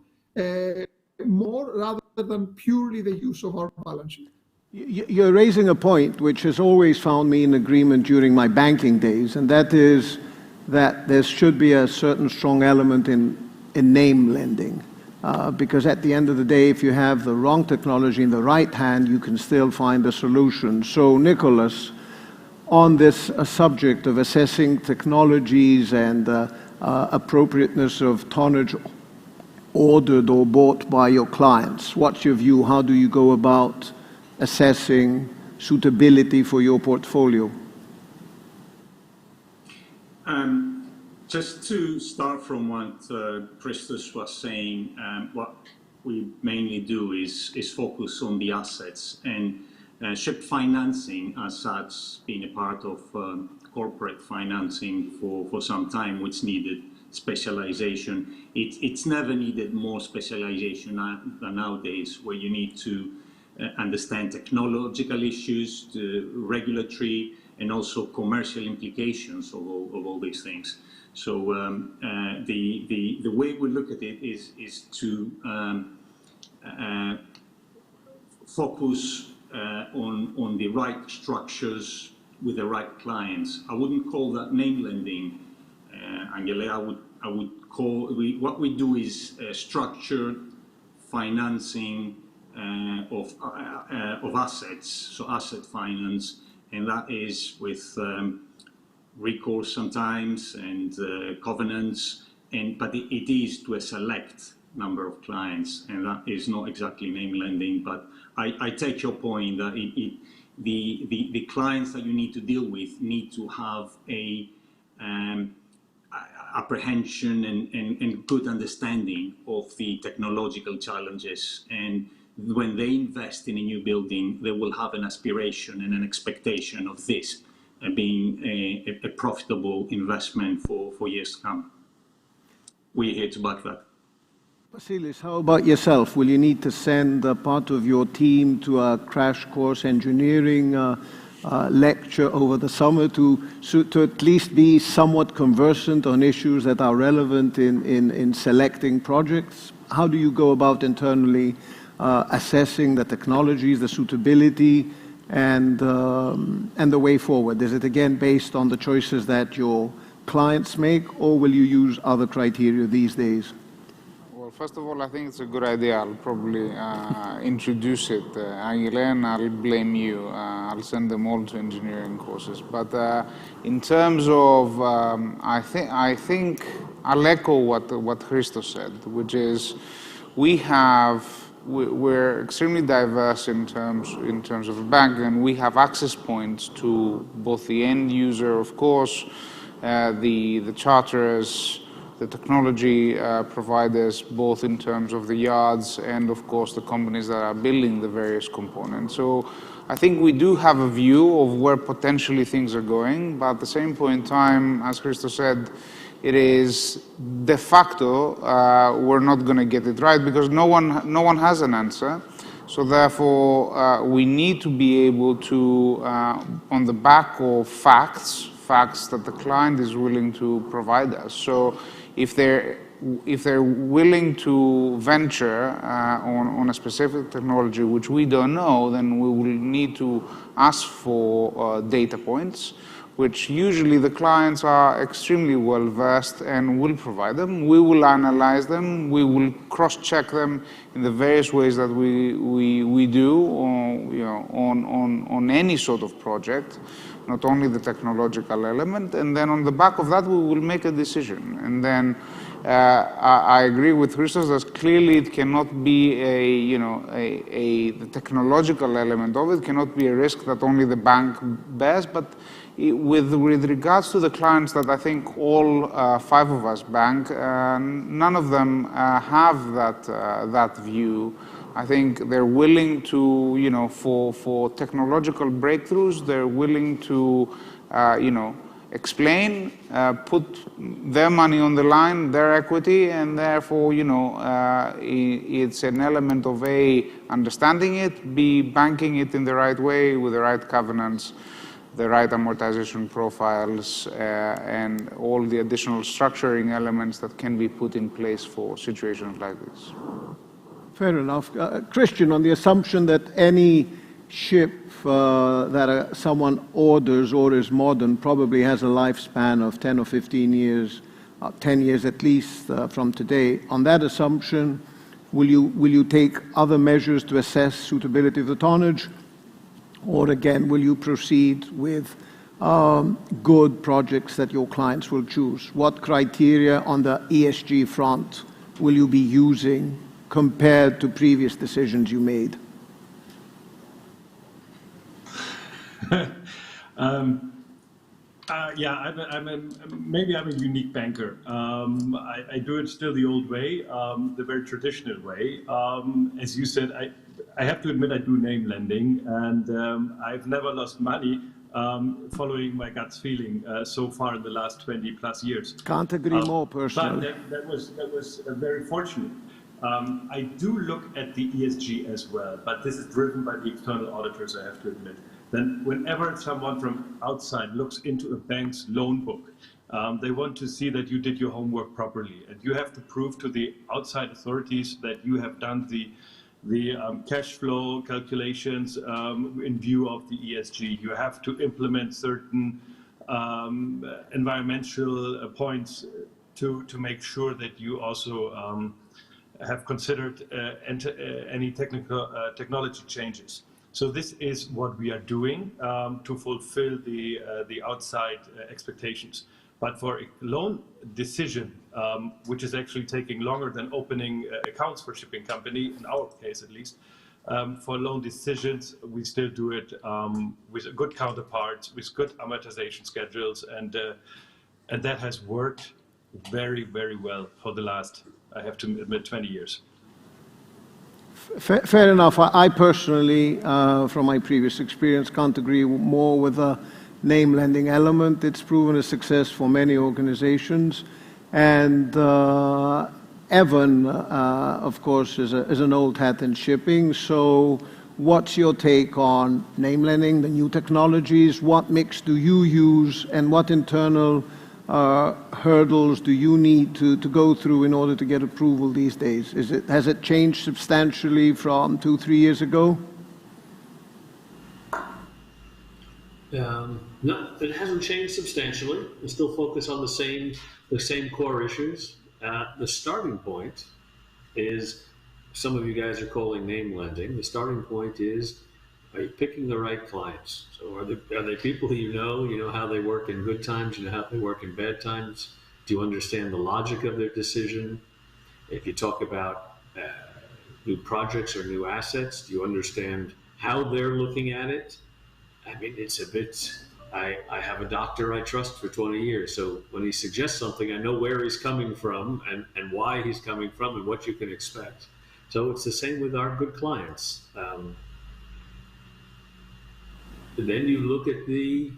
more rather than purely the use of our balance sheet. You're raising a point which has always found me in agreement during my banking days, and that is that there should be a certain strong element in name lending. Because at the end of the day, if you have the wrong technology in the right hand, you can still find a solution. So, Nicholas, on this subject of assessing technologies and appropriateness of tonnage ordered or bought by your clients, what's your view? How do you go about assessing suitability for your portfolio? Just to start from what Christos was saying, what we mainly do is focus on the assets, and ship financing as such being a part of corporate financing for some time, which needed specialization. It's never needed more specialization than nowadays, where you need to understand technological issues, regulatory, and also commercial implications of all these things. So the way we look at it is to focus on the right structures with the right clients. I wouldn't call that name lending, Angela. I would call what we do is structured financing of assets, so asset finance, and that is with recourse sometimes and covenants, but it is to a select number of clients, and that is not exactly name lending. But I take your point that the clients that you need to deal with need to have a apprehension and good understanding of the technological challenges, and when they invest in a new building, they will have an aspiration and an expectation of this being a profitable investment for years to come. We're here to back that. Vasilis, how about yourself? Will you need to send a part of your team to a crash course engineering lecture over the summer to at least be somewhat conversant on issues that are relevant in selecting projects? How do you go about internally assessing the technologies, the suitability, and the way forward? Is it again based on the choices that your clients make, or will you use other criteria these days? Well, first of all, I think it's a good idea. I'll probably introduce it, Angela, and I'll blame you. I'll send them all to engineering courses. But in terms of, I think I'll echo what Christos said, which is we're extremely diverse in terms of a bank, and we have access points to both the end user, of course, the charterers, the technology providers, both in terms of the yards and, of course, the companies that are building the various components. So I think we do have a view of where potentially things are going, but at the same point in time, as Christos said, it is de facto we're not going to get it right because no one has an answer. So therefore, we need to be able to, on the back of facts that the client is willing to provide us. So if they're willing to venture on a specific technology which we don't know, then we will need to ask for data points, which usually the clients are extremely well versed and will provide them. We will analyze them. We will cross-check them in the various ways that we do on any sort of project, not only the technological element. And then on the back of that, we will make a decision. And then I agree with Christos that clearly it cannot be the technological element of it cannot be a risk that only the bank bears, but with regards to the clients that I think all five of us bank, none of them have that view. I think they're willing to, for technological breakthroughs, they're willing to, explain, put their money on the line, their equity, and therefore, it's an element of A, understanding it, B, banking it in the right way with the right covenants, the right amortization profiles, and all the additional structuring elements that can be put in place for situations like this. Fair enough. Christian, on the assumption that any ship that someone orders or is modern probably has a lifespan of 10 or 15 years, 10 years at least from today, on that assumption, will you take other measures to assess suitability of the tonnage? Or again, will you proceed with good projects that your clients will choose? What criteria on the ESG front will you be using compared to previous decisions you made? Maybe I'm a unique banker. I do it still the old way, the very traditional way. As you said, I have to admit I do name lending, and I've never lost money following my gut's feeling so far in the last 20 plus years. Can't agree more, personally. But that was very fortunate. I do look at the ESG as well, but this is driven by the external auditors, I have to admit. Then whenever someone from outside looks into a bank's loan book, they want to see that you did your homework properly, and you have to prove to the outside authorities that you have done the cash flow calculations in view of the ESG. You have to implement certain environmental points to make sure that you also have considered any technology changes. So this is what we are doing to fulfill the outside expectations. But for a loan decision, which is actually taking longer than opening accounts for shipping company, in our case at least, for loan decisions, we still do it with good counterparts, with good amortization schedules, and that has worked very, very well for the last, I have to admit, 20 years. Fair enough. I personally, from my previous experience, can't agree more with the name lending element. It's proven a success for many organizations. And Evan, of course, is an old hat in shipping. So what's your take on name lending, the new technologies? What mix do you use, and what internal hurdles do you need to go through in order to get approval these days? Has it changed substantially from 2-3 years ago? No, it hasn't changed substantially. We still focus on the same core issues. The starting point is, some of you guys are calling name lending. The starting point is, are you picking the right clients? So are they people who you know how they work in good times, you know how they work in bad times? Do you understand the logic of their decision? If you talk about new projects or new assets, do you understand how they're looking at it? I mean, it's a bit, I have a doctor I trust for 20 years. So when he suggests something, I know where he's coming from and why he's coming from and what you can expect. So it's the same with our good clients. Then you look at the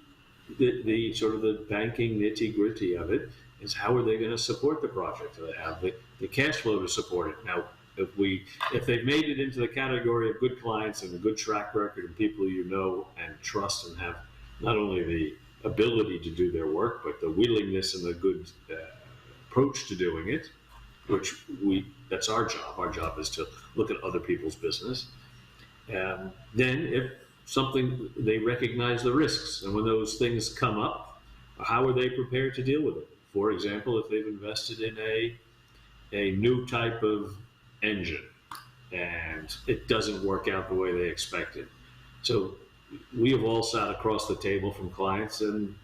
sort of the banking nitty-gritty of it, is how are they going to support the project? Do they have the cash flow to support it? Now, if they've made it into the category of good clients and a good track record and people you know and trust and have not only the ability to do their work, but the willingness and the good approach to doing it, which that's our job. Our job is to look at other people's business. Then if something, they recognize the risks, and when those things come up, how are they prepared to deal with it? For example, if they've invested in a new type of engine and it doesn't work out the way they expected. So we have all sat across the table from clients, and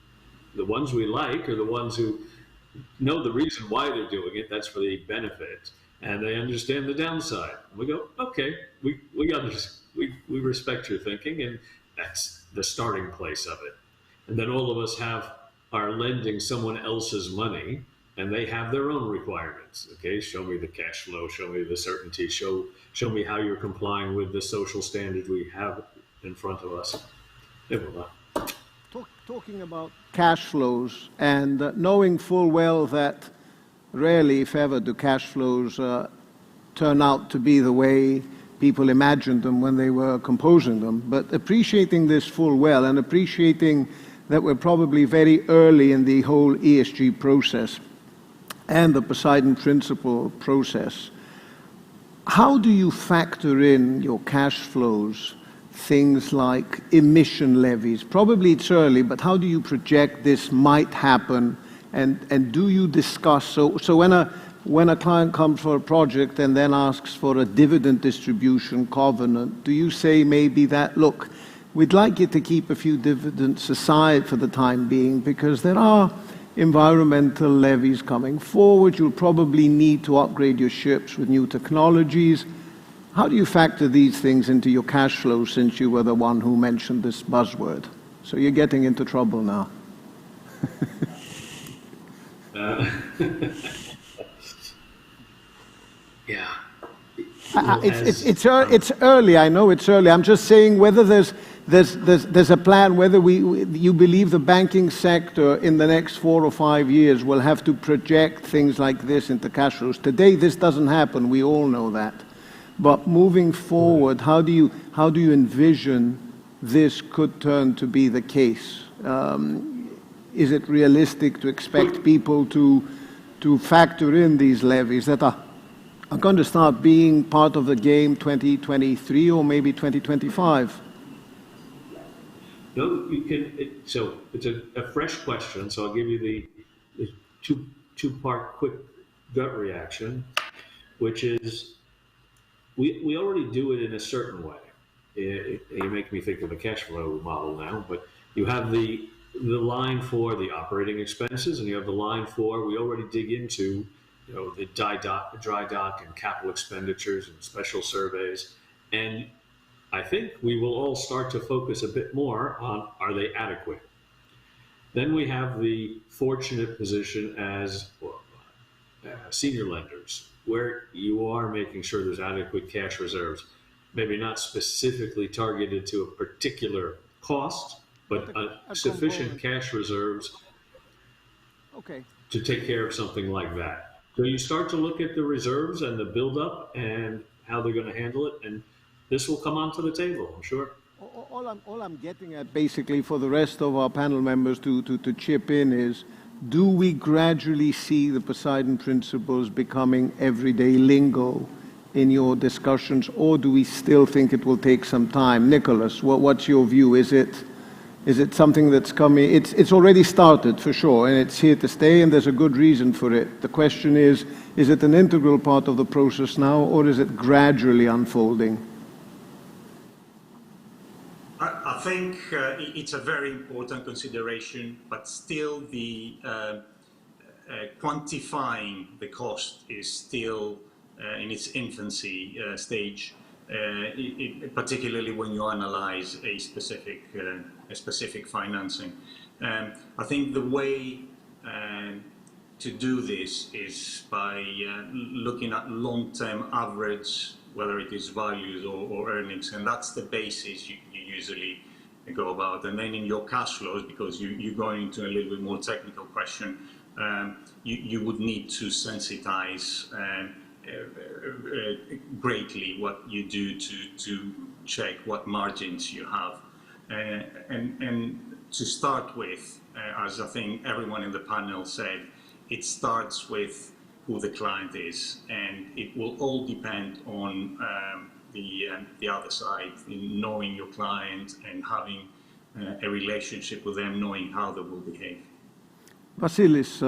the ones we like are the ones who know the reason why they're doing it. That's for the benefit, and they understand the downside. We go, okay, we respect your thinking, and that's the starting place of it. And then all of us are lending someone else's money, and they have their own requirements. Okay, show me the cash flow, show me the certainty, show me how you're complying with the social standard we have in front of us. Talking about cash flows and knowing full well that rarely, if ever, do cash flows turn out to be the way people imagined them when they were composing them, but appreciating this full well and appreciating that we're probably very early in the whole ESG process and the Poseidon Principle process, how do you factor in your cash flows things like emission levies? Probably it's early, but how do you project this might happen, and do you discuss, so when a client comes for a project and then asks for a dividend distribution covenant, do you say maybe that, look, we'd like you to keep a few dividends aside for the time being because there are environmental levies coming forward, you'll probably need to upgrade your ships with new technologies. How do you factor these things into your cash flow, since you were the one who mentioned this buzzword? So you're getting into trouble now. Yeah. It's early, I know it's early. I'm just saying whether there's there's a plan whether you believe the banking sector in the next 4 or 5 years will have to project things like this into cash flows. Today, this doesn't happen. We all know that. But moving forward, how do you envision this could turn to be the case? Is it realistic to expect people to factor in these levies that are going to start being part of the game 2023 or maybe 2025? No, you can. So it's a fresh question. So I'll give you the two-part quick gut reaction, which is we already do it in a certain way. You make me think of the cash flow model now, but you have the line for the operating expenses, and you have the line for, we already dig into, the dry dock and capital expenditures and special surveys. And I think we will all start to focus a bit more on, are they adequate? Then we have the fortunate position as senior lenders, where you are making sure there's adequate cash reserves, maybe not specifically targeted to a particular cost, but sufficient cash reserves to take care of something like that. So you start to look at the reserves and the buildup and how they're going to handle it, and this will come onto the table, I'm sure. All I'm getting at, basically, for the rest of our panel members to chip in is, do we gradually see the Poseidon Principles becoming everyday lingo in your discussions, or do we still think it will take some time? Nicholas, what's your view? Is it something that's coming? It's already started, for sure, and it's here to stay, and there's a good reason for it. The question is it an integral part of the process now, or is it gradually unfolding? I think it's a very important consideration, but still the quantifying the cost is still in its infancy stage, particularly when you analyze a specific financing. I think the way to do this is by looking at long-term average, whether it is values or earnings, and that's the basis you usually go about. And then in your cash flows, because you're going into a little bit more technical question, you would need to sensitize greatly what you do to check what margins you have. And to start with, as I think everyone in the panel said, it starts with who the client is, and it will all depend on the other side, in knowing your client and having a relationship with them, knowing how they will behave. Vasilis,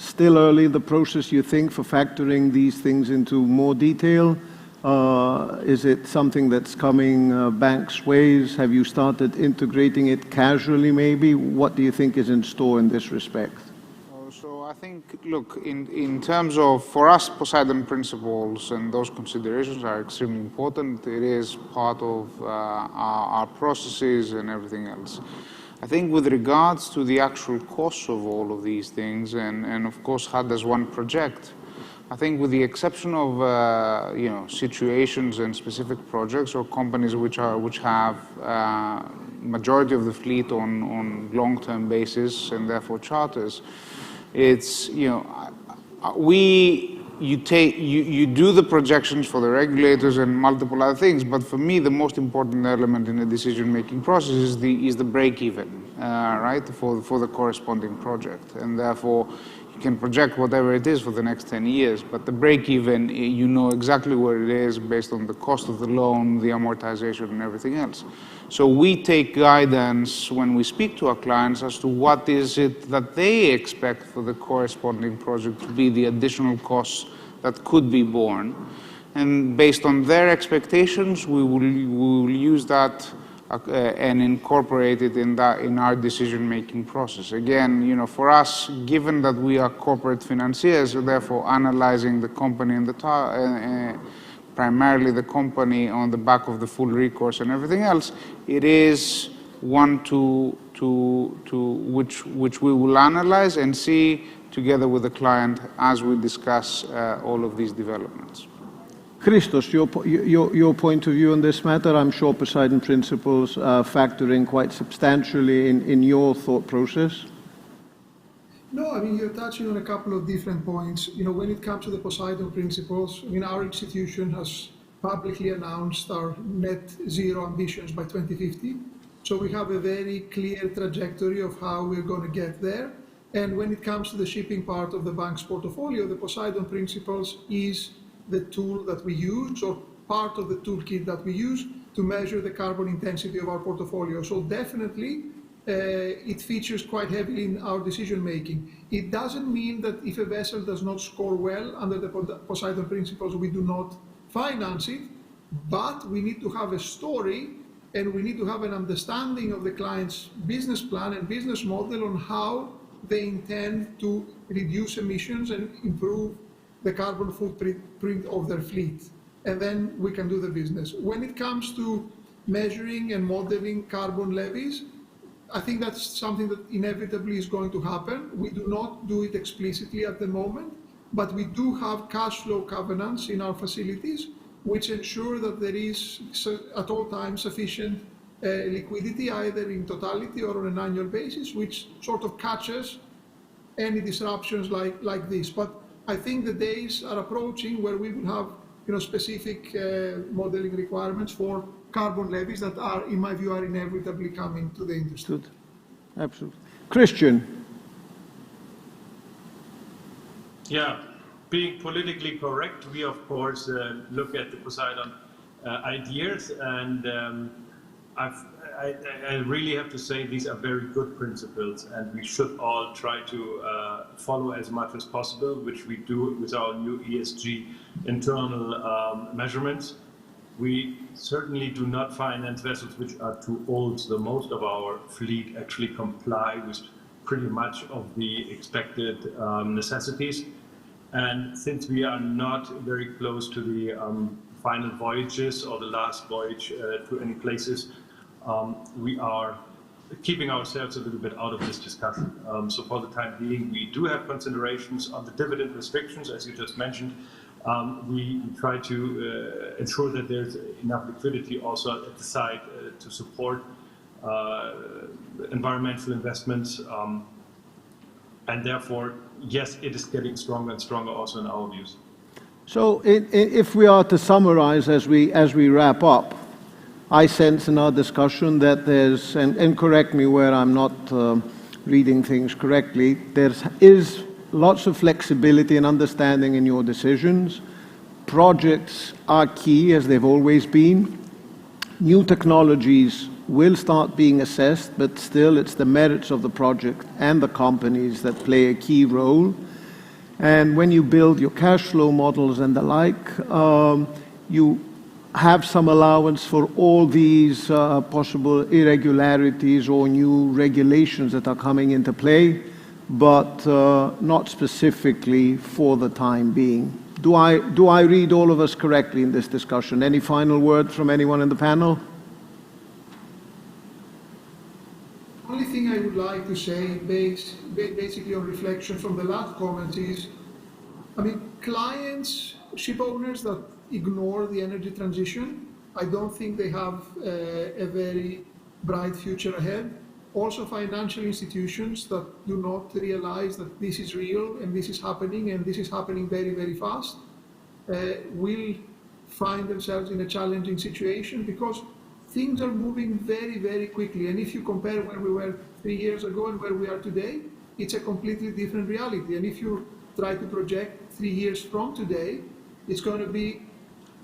still early in the process, you think, for factoring these things into more detail? Is it something that's coming banks' ways? Have you started integrating it casually, maybe? What do you think is in store in this respect? So I think, look, in terms of, for us, Poseidon Principles and those considerations are extremely important. It is part of our processes and everything else. I think with regards to the actual costs of all of these things, and of course, how does one project? I think with the exception of situations and specific projects or companies which have majority of the fleet on long-term basis and therefore charters, it's you do the projections for the regulators and multiple other things, but for me the most important element in the decision-making process is the break-even, right, for the corresponding project, and therefore you can project whatever it is for the next 10 years, but the break-even, you know exactly where it is based on the cost of the loan, the amortization, and everything else. So we take guidance when we speak to our clients as to what is it that they expect for the corresponding project to be the additional costs that could be borne. And based on their expectations, we will use that and incorporate it in our decision-making process. Again, for us, given that we are corporate financiers, therefore analyzing the company and primarily the company on the back of the full recourse and everything else, it is one which we will analyze and see together with the client as we discuss all of these developments. Christos, your point of view on this matter, I'm sure Poseidon Principles factor in quite substantially in your thought process. No, I mean, you're touching on a couple of different points. You know, when it comes to the Poseidon Principles, I mean, our institution has publicly announced our net zero ambitions by 2050. So we have a very clear trajectory of how we're going to get there. And when it comes to the shipping part of the bank's portfolio, the Poseidon Principles is the tool that we use, or part of the toolkit that we use to measure the carbon intensity of our portfolio. So definitely, it features quite heavily in our decision making. It doesn't mean that if a vessel does not score well under the Poseidon Principles, we do not finance it, but we need to have a story and we need to have an understanding of the client's business plan and business model on how they intend to reduce emissions and improve the carbon footprint of their fleet. And then we can do the business. When it comes to measuring and modeling carbon levies, I think that's something that inevitably is going to happen. We do not do it explicitly at the moment, but we do have cash flow covenants in our facilities, which ensure that there is at all times sufficient liquidity, either in totality or on an annual basis, which sort of catches any disruptions like this. But I think the days are approaching where we will have, you know, specific modeling requirements for carbon levies that are, in my view, are inevitably coming to the industry. Absolutely. Christian. Yeah, being politically correct, we of course look at the Poseidon ideas, and I really have to say these are very good principles, and we should all try to follow as much as possible, which we do with our new ESG internal measurements. We certainly do not finance vessels which are too old. The most of our fleet actually comply with pretty much of the expected necessities. And since we are not very close to the final voyages or the last voyage to any places, we are keeping ourselves a little bit out of this discussion. So for the time being, we do have considerations on the dividend restrictions, as you just mentioned. We try to ensure that there's enough liquidity also at the side to support environmental investments. And therefore, yes, it is getting stronger and stronger also in our views. So if we are to summarize as we wrap up, I sense in our discussion that there's, and correct me where I'm not reading things correctly, there is lots of flexibility and understanding in your decisions. Projects are key, as they've always been. New technologies will start being assessed, but still it's the merits of the project and the companies that play a key role. And when you build your cash flow models and the like, you have some allowance for all these possible irregularities or new regulations that are coming into play, but not specifically for the time being. Do I read all of us correctly in this discussion? Any final word from anyone in the panel? Only thing I would like to say, basically on reflection from the last comment, is, I mean, clients, ship owners that ignore the energy transition, I don't think they have a very bright future ahead. Also, financial institutions that do not realize that this is real and this is happening, and this is happening very, very fast, will find themselves in a challenging situation, because things are moving very, very quickly. And if you compare where we were 3 years ago and where we are today, it's a completely different reality. And if you try to project 3 years from today, it's going to be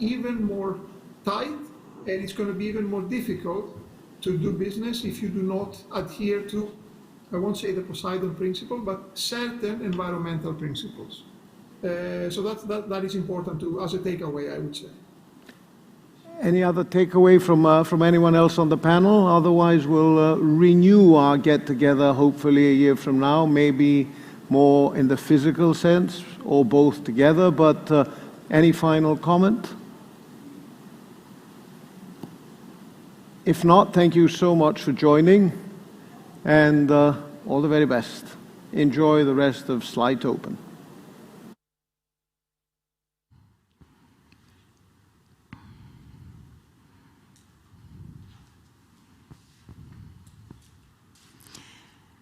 even more tight, and it's going to be even more difficult to do business if you do not adhere to, I won't say the Poseidon Principle, but certain environmental principles. So that is important to, as a takeaway, I would say. Any other takeaway from anyone else on the panel? Otherwise, we'll renew our get-together hopefully a year from now, maybe more in the physical sense or both together. But any final comment? If not, thank you so much for joining, and all the very best. Enjoy the rest of Slide Open.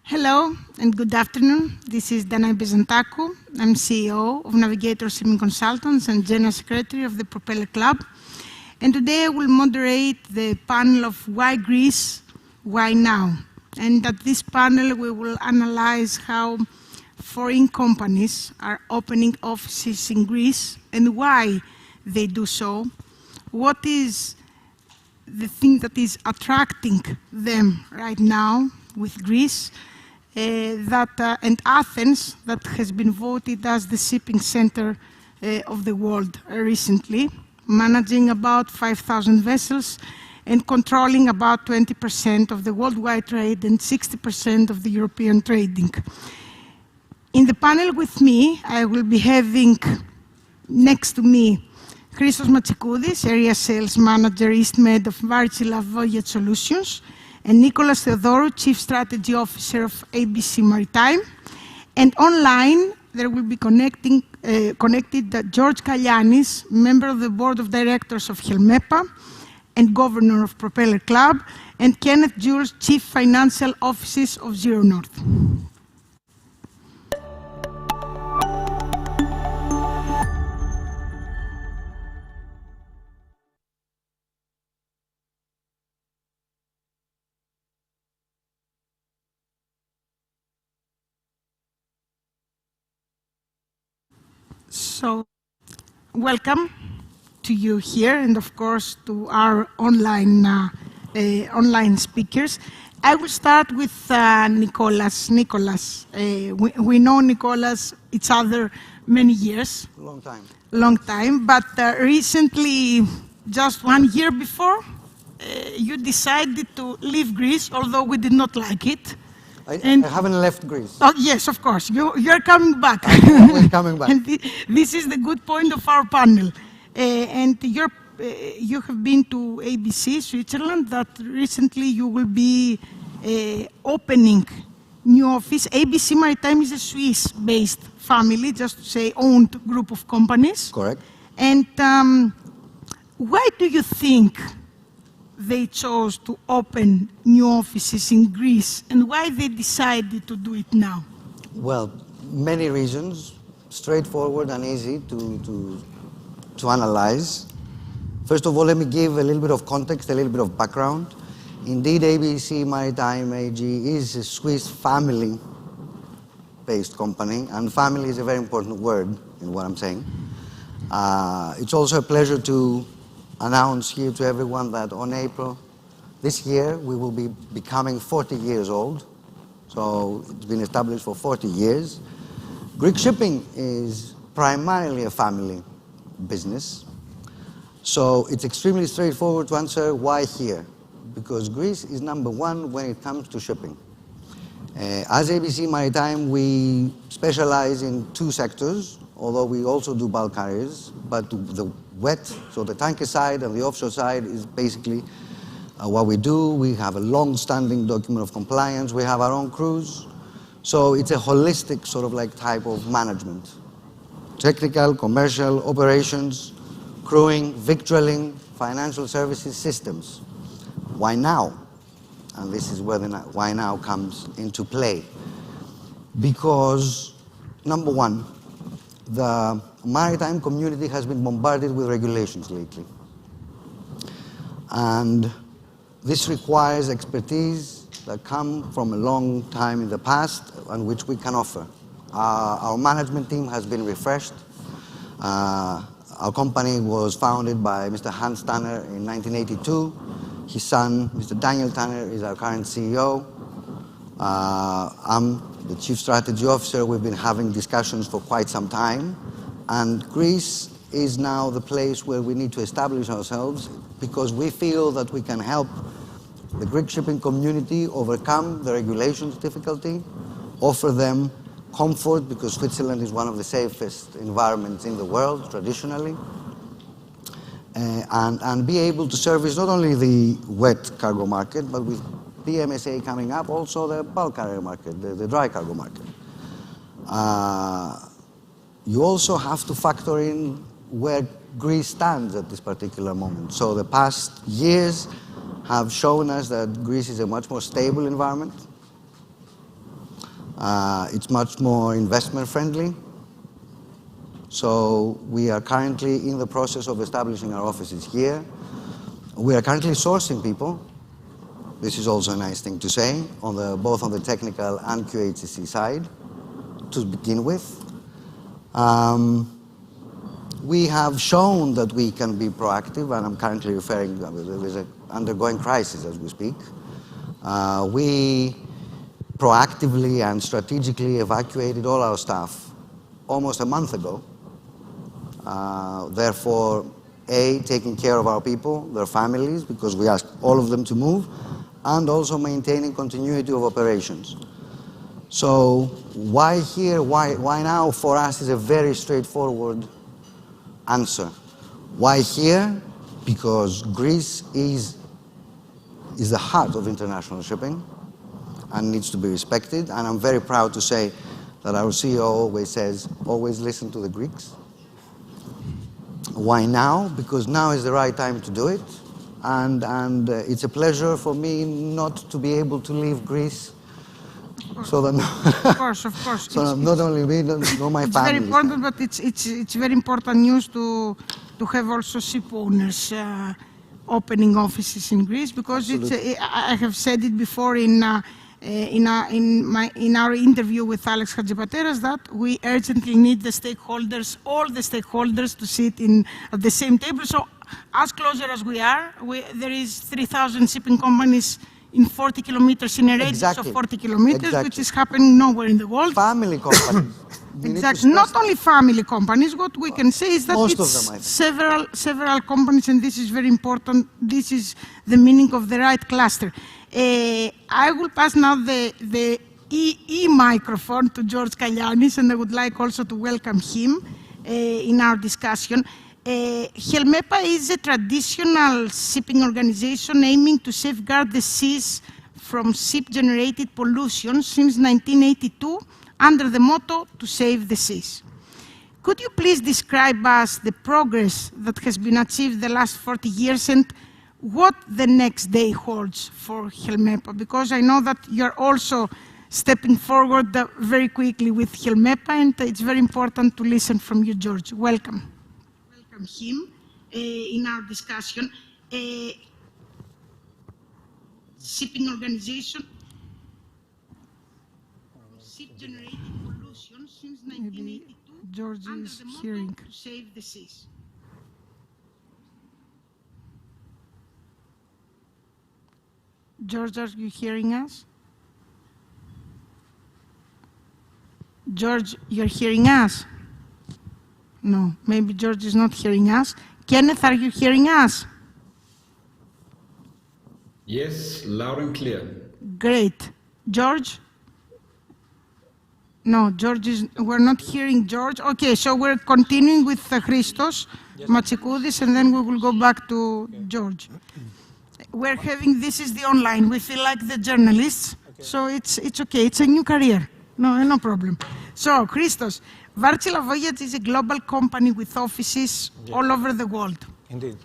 Hello and good afternoon. This is Danae Bezantakou. I'm CEO of Navigator Shipping Consultants and General Secretary of the Propeller Club. And today I will moderate the panel of Why Greece, Why Now? And at this panel we will analyze how foreign companies are opening offices in Greece and why they do so. What is the thing that is attracting them right now with Greece? And Athens, that has been voted as the shipping center of the world recently, managing about 5,000 vessels and controlling about 20% of the worldwide trade and 60% of the European trading. In the panel with me, I will be having next to me Christos Matsikoudis, Area Sales Manager, East Med of Varitsilaf Voyage Solutions, and Nicholas Theodorou, Chief Strategy Officer of ABC Maritime. And online, there will be connected George Kalianis, Member of the Board of Directors of Helmepa and Governor of Propeller Club, and Kenneth Jules, Chief Financial Officer of Zero North. So, welcome to you here, and of course to our online speakers. I will start with Nicholas. Nicholas, we know Nicholas each other many years. Long time. Long time, but recently, just 1 year before, you decided to leave Greece, although we did not like it. I haven't left Greece. Oh, yes, of course. You're coming back. We're coming back. And this is the good point of our panel. And you have been to ABC, Switzerland, that recently you will be opening new office. ABC Maritime is a Swiss-based family, just to say owned group of companies. Correct. And why do you think they chose to open new offices in Greece, and why they decided to do it now? Well, many reasons, straightforward and easy to analyze. First of all, let me give a little bit of context, a little bit of background. Indeed, ABC Maritime AG is a Swiss family-based company, and family is a very important word in what I'm saying. It's also a pleasure to announce here to everyone that on April this year we will be becoming 40 years old. So it's been established for 40 years. Greek shipping is primarily a family business. So it's extremely straightforward to answer why here. Because Greece is #1 when it comes to shipping. As ABC Maritime, we specialize in 2 sectors, although we also do bulk carriers, but the wet, so the tanker side and the offshore side is basically what we do. We have a long-standing document of compliance. We have our own crews. So it's a holistic sort of like type of management. Technical, commercial, operations, crewing, victualling, financial services, systems. Why now? And this is where the why now comes into play. Because, #1, the maritime community has been bombarded with regulations lately. And this requires expertise that come from a long time in the past and which we can offer. Our management team has been refreshed. Our company was founded by Mr. Hans Tanner in 1982. His son, Mr. Daniel Tanner, is our current CEO. I'm the Chief Strategy Officer. We've been having discussions for quite some time. And Greece is now the place where we need to establish ourselves because we feel that we can help the Greek shipping community overcome the regulations difficulty, offer them comfort because Switzerland is one of the safest environments in the world traditionally, and be able to service not only the wet cargo market, but with PMSA coming up, also the bulk carrier market, the dry cargo market. You also have to factor in where Greece stands at this particular moment. So the past years have shown us that Greece is a much more stable environment. It's much more investment friendly. So we are currently in the process of establishing our offices here. We are currently sourcing people. This is also a nice thing to say, both on the technical and QHSE side, to begin with. We have shown that we can be proactive, and I'm currently referring, there's an undergoing crisis as we speak. We proactively and strategically evacuated all our staff almost a month ago. Therefore, taking care of our people, their families, because we asked all of them to move, and also maintaining continuity of operations. So why here, why now, for us is a very straightforward answer. Why here? Because Greece is the heart of international shipping and needs to be respected. And I'm very proud to say that our CEO always says, always listen to the Greeks. Why now? Because now is the right time to do it. And it's a pleasure for me not to be able to leave Greece. So that of course. So not only me, but my family. It's very important, but it's very important news to have also ship owners opening offices in Greece, because I have said it before in our interview with Alex Hadjipateras, that we urgently need the stakeholders, all the stakeholders, to sit at the same table. So as closer as we are, there is 3,000 shipping companies in 40 kilometers, in a radius of 40 kilometers, which is happening nowhere in the world. Family companies. Exactly. Not only family companies. What we can say is that it's several companies, and this is very important. This is the meaning of the right cluster. I will pass now the microphone to George Kalianis, and I would like also to welcome him in our discussion. Helmepa is a traditional shipping organization aiming to safeguard the seas from ship-generated pollution since 1982 under the motto, to save the seas. Could you please describe us the progress that has been achieved the last 40 years and what the next day holds for Helmepa? Because I know that you're also stepping forward very quickly with Helmepa, and it's very important to listen from you, George. Welcome. Welcome him in our discussion. Shipping organization, ship-generated pollution since 1982. George is hearing. To save the seas. George, are you hearing us? George, you're hearing us? No, maybe George is not hearing us. Kenneth, are you hearing us? Yes, loud and clear. Great. George? No, we're not hearing George. Okay, so we're continuing with Christos Matsikoudis, and then we will go back to George. This is the online. We feel like the journalists, so it's okay. It's a new career. No problem. So, Christos, Wärtsilä Voyage is a global company with offices all over the world. Indeed.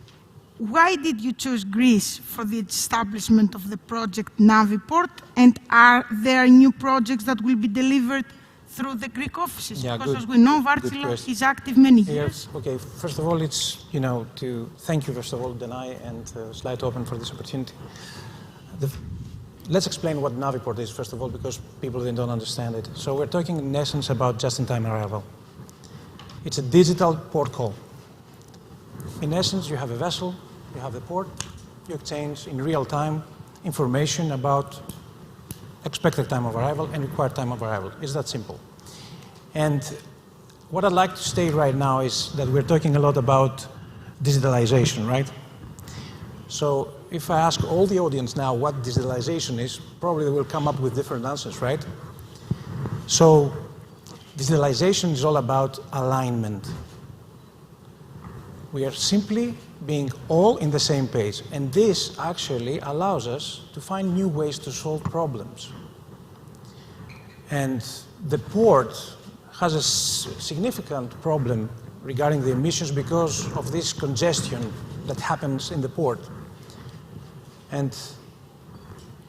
Why did you choose Greece for the establishment of the project Naviport? And are there new projects that will be delivered through the Greek offices? Yeah, because as we know, Wärtsilä is active many years. Okay, first of all, it's, to thank you, first of all, Danai and Slide Open for this opportunity. Let's explain what Naviport is, first of all, because people don't understand it. So we're talking in essence about just-in-time arrival. It's a digital port call. In essence, you have a vessel, you have the port, you exchange in real time information about expected time of arrival and required time of arrival. It's that simple. And what I'd like to state right now is that we're talking a lot about digitalization, right? So if I ask all the audience now what digitalization is, probably they will come up with different answers, right? So digitalization is all about alignment. We are simply being all in the same page, and this actually allows us to find new ways to solve problems. And the port has a significant problem regarding the emissions because of this congestion that happens in the port. And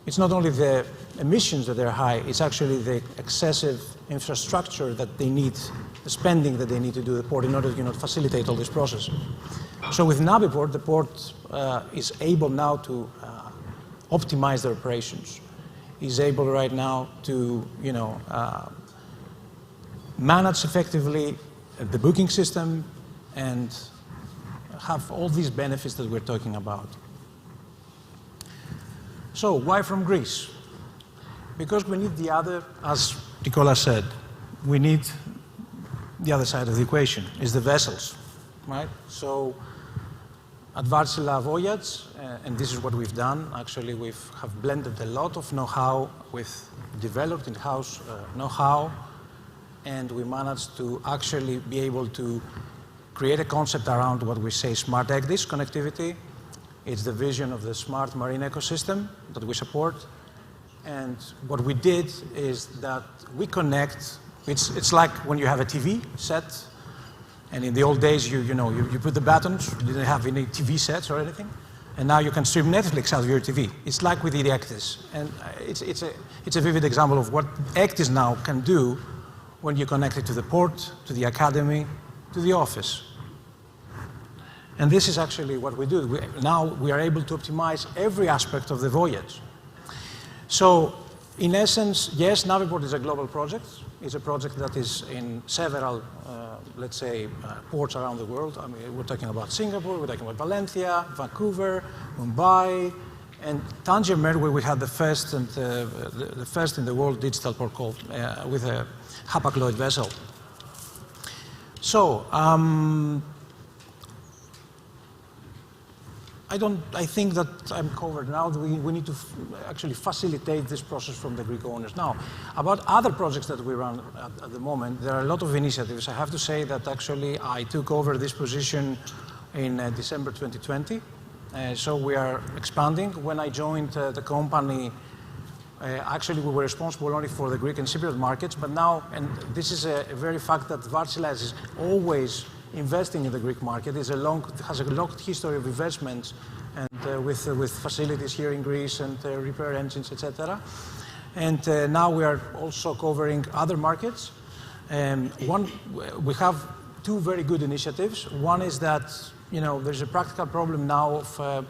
it's not only the emissions that are high. It's actually the excessive infrastructure that they need, the spending that they need to do the port in order to facilitate all this process. So with Naviport, the port is able now to optimize their operations. Is able right now to manage effectively the booking system and have all these benefits that we're talking about. So why from Greece? Because we need the other, as Nicola said, we need the other side of the equation, is the vessels, right? So at Wärtsilä Voyage, and this is what we've done, actually we have blended a lot of know-how with developed in-house know-how, and we managed to actually be able to create a concept around what we say smart ECDIS connectivity. It's the vision of the smart marine ecosystem that we support. And what we did is that we connect, it's like when you have a TV set, and in the old days, you put the buttons, you didn't have any TV sets or anything, and now you can stream Netflix out of your TV. It's like with the ECDIS, and it's a vivid example of what ECDIS now can do when you connect it to the port, to the academy, to the office. And this is actually what we do. Now we are able to optimize every aspect of the voyage. So, in essence, yes, Naviport is a global project. It's a project that is in several, let's say, ports around the world. I mean, we're talking about Singapore, we're talking about Valencia, Vancouver, Mumbai, and Tangier, where we had the first and the first in the world digital port call with a Hapag-Lloyd vessel. So, I think that I'm covered now. We need to actually facilitate this process from the Greek owners. Now, about other projects that we run at the moment, there are a lot of initiatives. I have to say that actually I took over this position in December 2020. So we are expanding. When I joined the company, actually we were responsible only for the Greek and Cypriot markets, but now, and this is a very fact that Wärtsilä is always investing in the Greek market. It has a long history of investments and with facilities here in Greece and repair engines, etc. And now we are also covering other markets. We have two very good initiatives. One is that there's a practical problem now of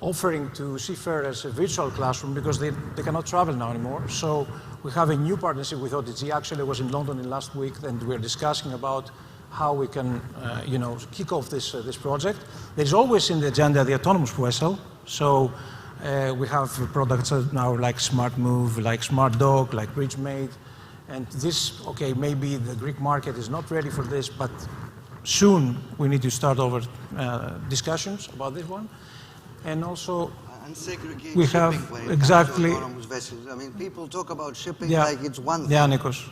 offering to seafarers a virtual classroom because they cannot travel now anymore. So we have a new partnership with OTG. Actually, I was in London last week, and we're discussing about how we can, kick off this project. There's always in the agenda the autonomous vessel. So we have products now like Smart Move, like Smart Dock, like BridgeMate. And this, okay, maybe the Greek market is not ready for this, but soon we need to start over discussions about this one. And also, we have exactly. Autonomous vessels. I mean, people talk about shipping like it's one thing. Yeah, Nikos.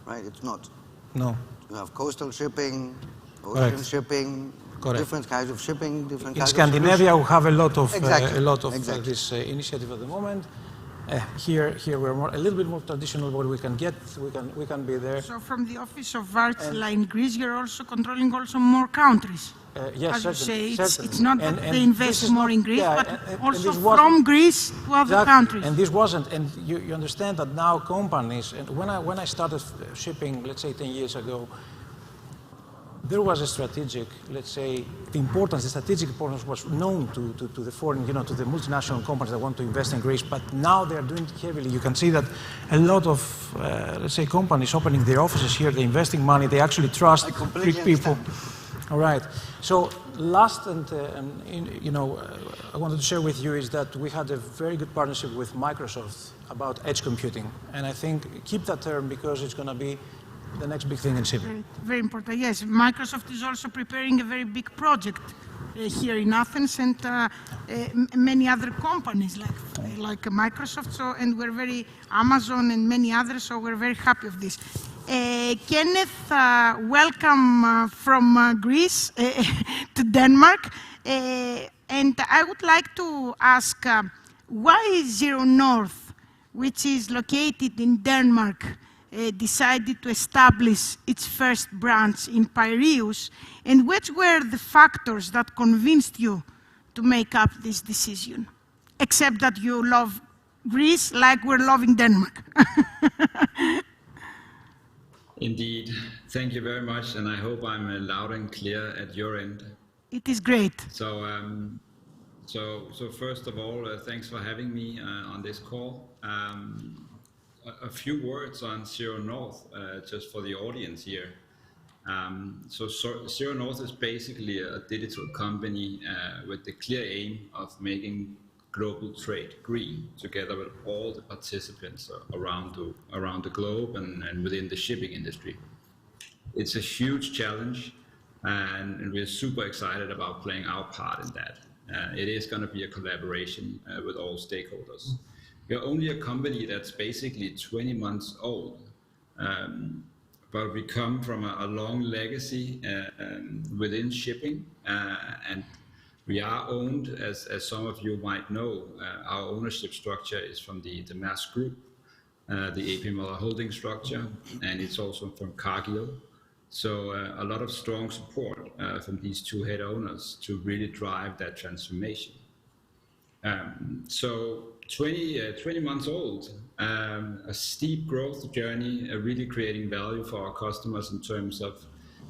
Right, it's not. No. You have coastal shipping, ocean shipping, different kinds of shipping, different kinds of Scandinavia, we have a lot of exactly. this initiative at the moment. Here we're a little bit more traditional. What we can get, we can be there. So from the office of Wärtsilä in Greece, you're also controlling more countries. Yes, as you say, certainly. It's not that they invest more in Greece, but also from Greece to other countries. And this wasn't, and you understand that now companies, and when I started shipping, let's say 10 years ago, there was a strategic, let's say, the strategic importance was known to the foreign, to the multinational companies that want to invest in Greece, but now they're doing it heavily. You can see that a lot of, let's say, companies opening their offices here, they're investing money, they actually trust Greek people. All right. So last, I wanted to share with you is that we had a very good partnership with Microsoft about edge computing, and I think keep that term because it's going to be the next big thing in shipping. Very important. Yes, Microsoft is also preparing a very big project here in Athens, and many other companies like Microsoft. So, and we're very Amazon and many others. So we're very happy of this. Kenneth, welcome from Greece to Denmark. And I would like to ask, why Zero North, which is located in Denmark, decided to establish its first branch in Piraeus, and which were the factors that convinced you to make up this decision, except that you love Greece like we're loving Denmark. Indeed. Thank you very much, and I hope I'm loud and clear at your end. It is great. So first of all, thanks for having me on this call. A few words on Zero North, just for the audience here. Zero North is basically a digital company with the clear aim of making global trade green, together with all the participants around the globe and within the shipping industry. It's a huge challenge, and we're super excited about playing our part in that. It is going to be a collaboration with all stakeholders. We're only a company that's basically 20 months old, but we come from a long legacy within shipping, and we are owned, as some of you might know, our ownership structure is from the Maersk Group, the A.P. Møller holding structure, and it's also from Cargill. So a lot of strong support from these two head owners to really drive that transformation. So 20 months old, a steep growth journey, really creating value for our customers in terms of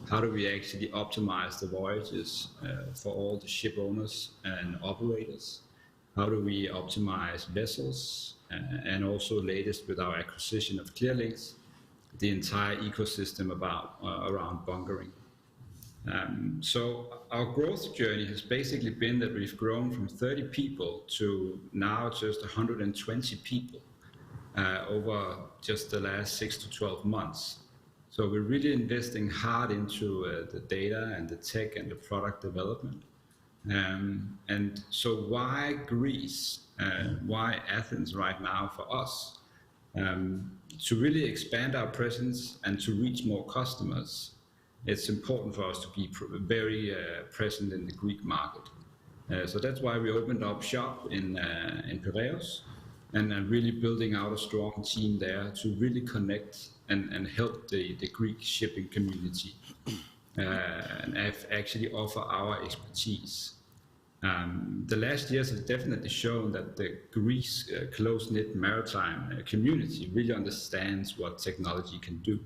how do we actually optimize the voyages for all the ship owners and operators? How do we optimize vessels? And also latest with our acquisition of Clearlinks, the entire ecosystem around bunkering. So our growth journey has basically been that we've grown from 30 people to now just 120 people over just the last 6 to 12 months. So we're really investing hard into the data and the tech and the product development. And so why Greece? Why Athens right now for us? To really expand our presence and to reach more customers, it's important for us to be very present in the Greek market. So that's why we opened up shop in Piraeus, and really building out a strong team there to really connect and help the Greek shipping community and actually offer our expertise. The last years have definitely shown that the Greece close-knit maritime community really understands what technology can do,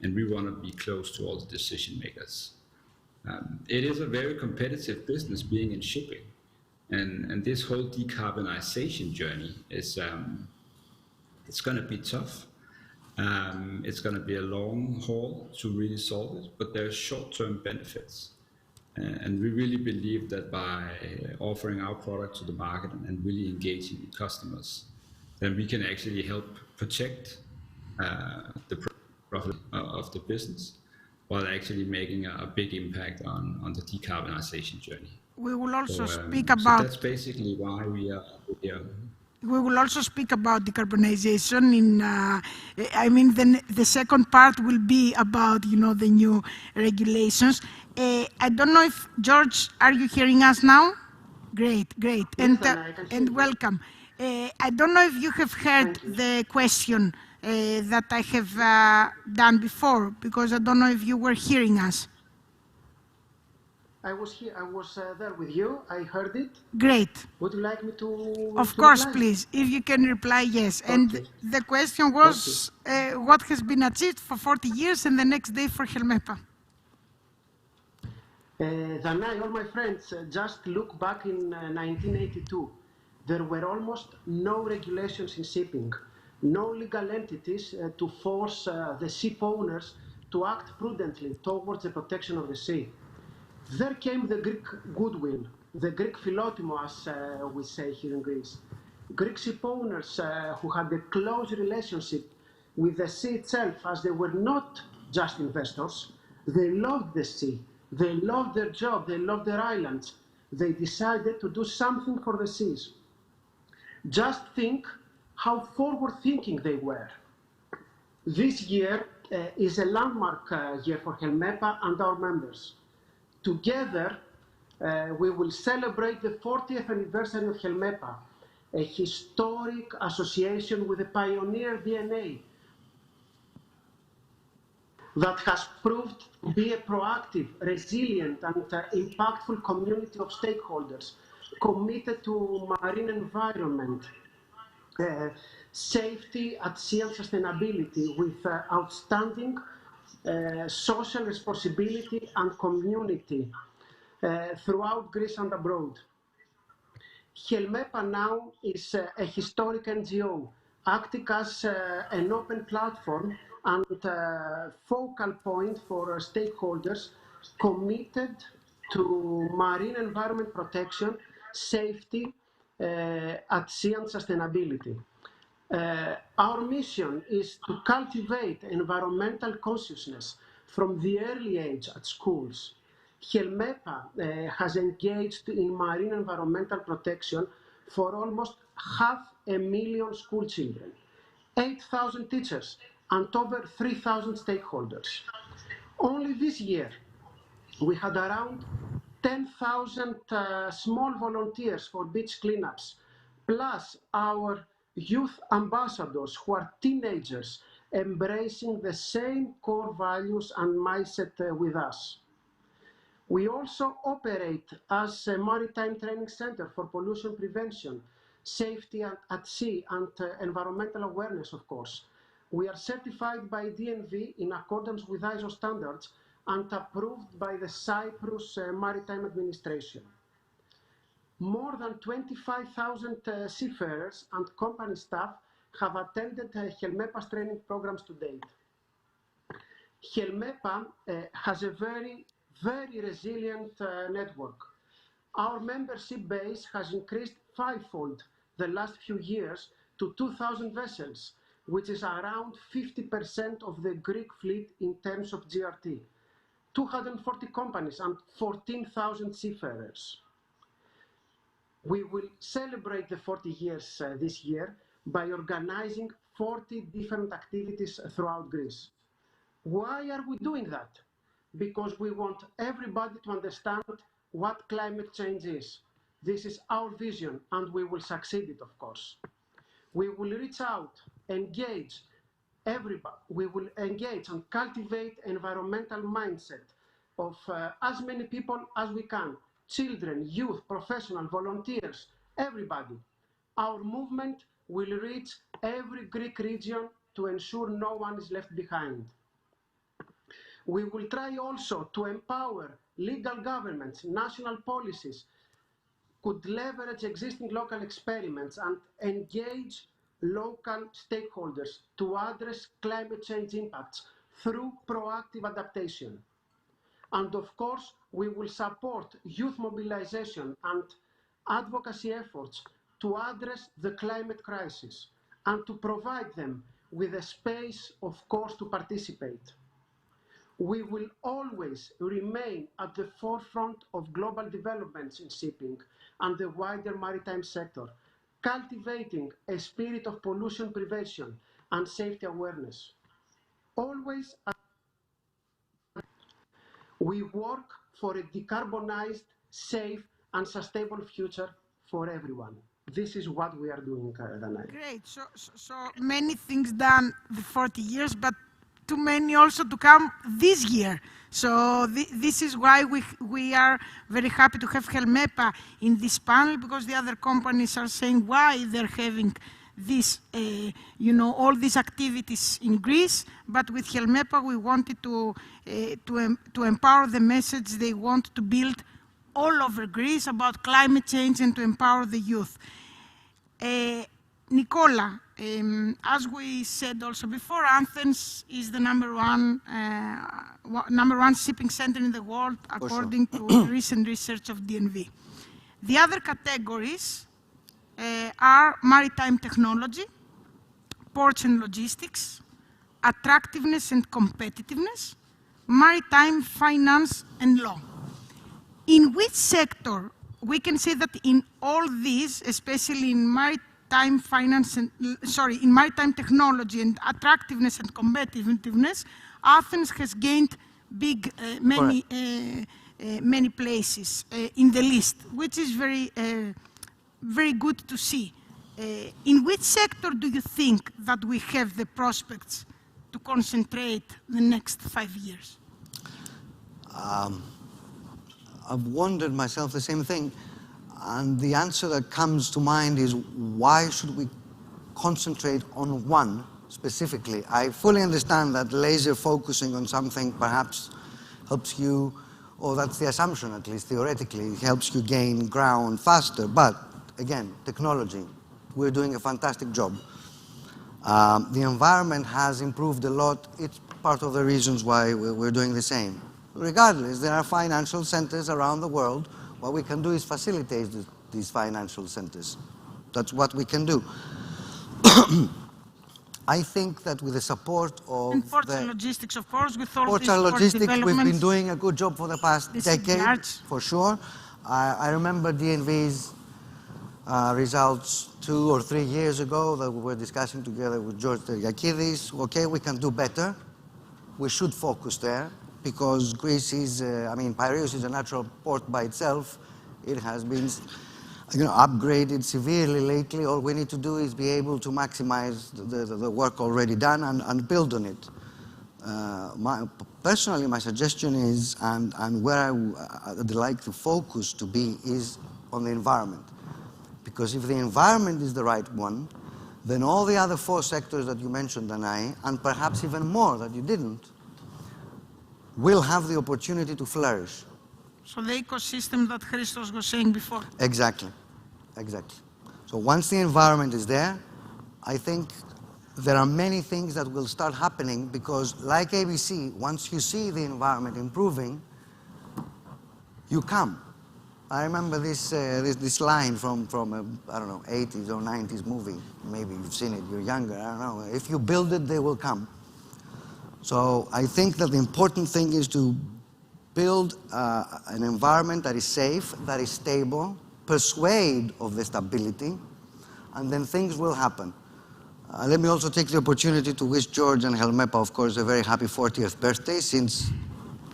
and we want to be close to all the decision makers. It is a very competitive business being in shipping, and this whole decarbonization journey is it's going to be tough. It's going to be a long haul to really solve it, but there's short-term benefits. And we really believe that by offering our product to the market and really engaging with customers, then we can actually help protect the profit of the business while actually making a big impact on the decarbonization journey. We will also speak so about... that's basically why we are here. We will also speak about decarbonization in, I mean, the second part will be about, the new regulations. I don't know if, George, are you hearing us now? Great. And welcome. I don't know if you have heard the question that I have done before, because I don't know if you were hearing us. I was here. I was there with you. I heard it. Great. Would you like me to? Of course, reply? Please. If you can reply, yes. Okay. And the question was, what has been achieved for 40 years and the next day for Helmepa? Danai, all my friends, just look back in 1982. There were almost no regulations in shipping, no legal entities to force the ship owners to act prudently towards the protection of the sea. There came the Greek goodwill, the Greek philotimo, as we say here in Greece. Greek ship owners who had a close relationship with the sea itself, as they were not just investors. They loved the sea, they loved their job, they loved their islands. They decided to do something for the seas. Just think how forward-thinking they were. This year is a landmark year for Helmepa and our members. Together, we will celebrate the 40th anniversary of Helmepa, a historic association with a pioneer DNA that has proved to be a proactive, resilient, and impactful community of stakeholders committed to marine environment, safety at sea and sustainability with outstanding social responsibility and community throughout Greece and abroad. Helmepa now is a historic NGO acting as an open platform and focal point for stakeholders committed to marine environment protection, safety at sea and sustainability. Our mission is to cultivate environmental consciousness from the early age at schools. Helmepa has engaged in marine environmental protection for almost 500,000 school children, 8,000 teachers, and over 3,000 stakeholders. Only this year, we had around 10,000 small volunteers for beach cleanups, plus our youth ambassadors who are teenagers embracing the same core values and mindset with us. We also operate as a maritime training center for pollution prevention, safety at sea, and environmental awareness, of course. We are certified by DNV in accordance with ISO standards and approved by the Cyprus Maritime Administration. More than 25,000 seafarers and company staff have attended Helmepa's training programs to date. Helmepa has a very resilient network. Our membership base has increased fivefold the last few years to 2,000 vessels, which is around 50% of the Greek fleet in terms of GRT, 240 companies and 14,000 seafarers. We will celebrate the 40 years this year by organizing 40 different activities throughout Greece. Why are we doing that? Because we want everybody to understand what climate change is. This is our vision, and we will succeed it, of course. We will reach out, engage everybody. We will engage and cultivate environmental mindset of as many people as we can. Children, youth, professional, volunteers, everybody. Our movement will reach every Greek region to ensure no one is left behind. We will try also to empower legal governments, national policies, could leverage existing local experiments and engage local stakeholders to address climate change impacts through proactive adaptation. And of course, we will support youth mobilization and advocacy efforts to address the climate crisis and to provide them with a space, of course, to participate. We will always remain at the forefront of global developments in shipping and the wider maritime sector, cultivating a spirit of pollution prevention and safety awareness. Always we work for a decarbonized, safe, and sustainable future for everyone. This is what we are doing, Danae. Great. So many things done the 40 years, but too many also to come this year. So this is why we are very happy to have Helmepa in this panel, because the other companies are saying why they're having this, all these activities in Greece. But with Helmepa, we wanted to empower the message they want to build all over Greece about climate change and to empower the youth. Nicola, as we said also before, Athens is the number one shipping center in the world, according to recent research of DNV. The other categories are maritime technology, ports and logistics, attractiveness and competitiveness, maritime finance and law. In which sector we can say that in all these, especially in maritime finance and, in maritime technology and attractiveness and competitiveness, Athens has gained many places in the list, which is very good to see. In which sector do you think that we have the prospects to concentrate the next 5 years? I've wondered myself the same thing, and the answer that comes to mind is, why should we concentrate on one specifically. I fully understand that laser focusing on something perhaps helps you, or that's the assumption at least theoretically, it helps you gain ground faster. But again, technology, we're doing a fantastic job. The environment has improved a lot. It's part of the reasons why we're doing the same. Regardless, there are financial centers around the world. What we can do is facilitate these financial centers. That's what we can do. I think that with the support of and ports and logistics, of course, with all ports these and logistics, we've been developments. doing a good job for the past decade, for sure. I remember DNV's results 2 or 3 years ago that we were discussing together with George Teriakidis. Okay, we can do better. We should focus there because Greece is, Piraeus is a natural port by itself. It has been upgraded severely lately. All we need to do is be able to maximize the work already done and build on it. Personally, my suggestion is, and where I'd like the focus to be, is on the environment. Because if the environment is the right one, then all the other 4 sectors that you mentioned, Danai, and perhaps even more that you didn't, will have the opportunity to flourish. So the ecosystem that Christos was saying before. Exactly, exactly. So once the environment is there, I think there are many things that will start happening because like ABC, once you see the environment improving, you come. I remember this line from a, I don't know, 80s or 90s movie. Maybe you've seen it, you're younger, I don't know. If you build it, they will come. So I think that the important thing is to build an environment that is safe, that is stable, persuade of the stability, and then things will happen. Let me also take the opportunity to wish George and Helmepa, of course, a very happy 40th birthday, since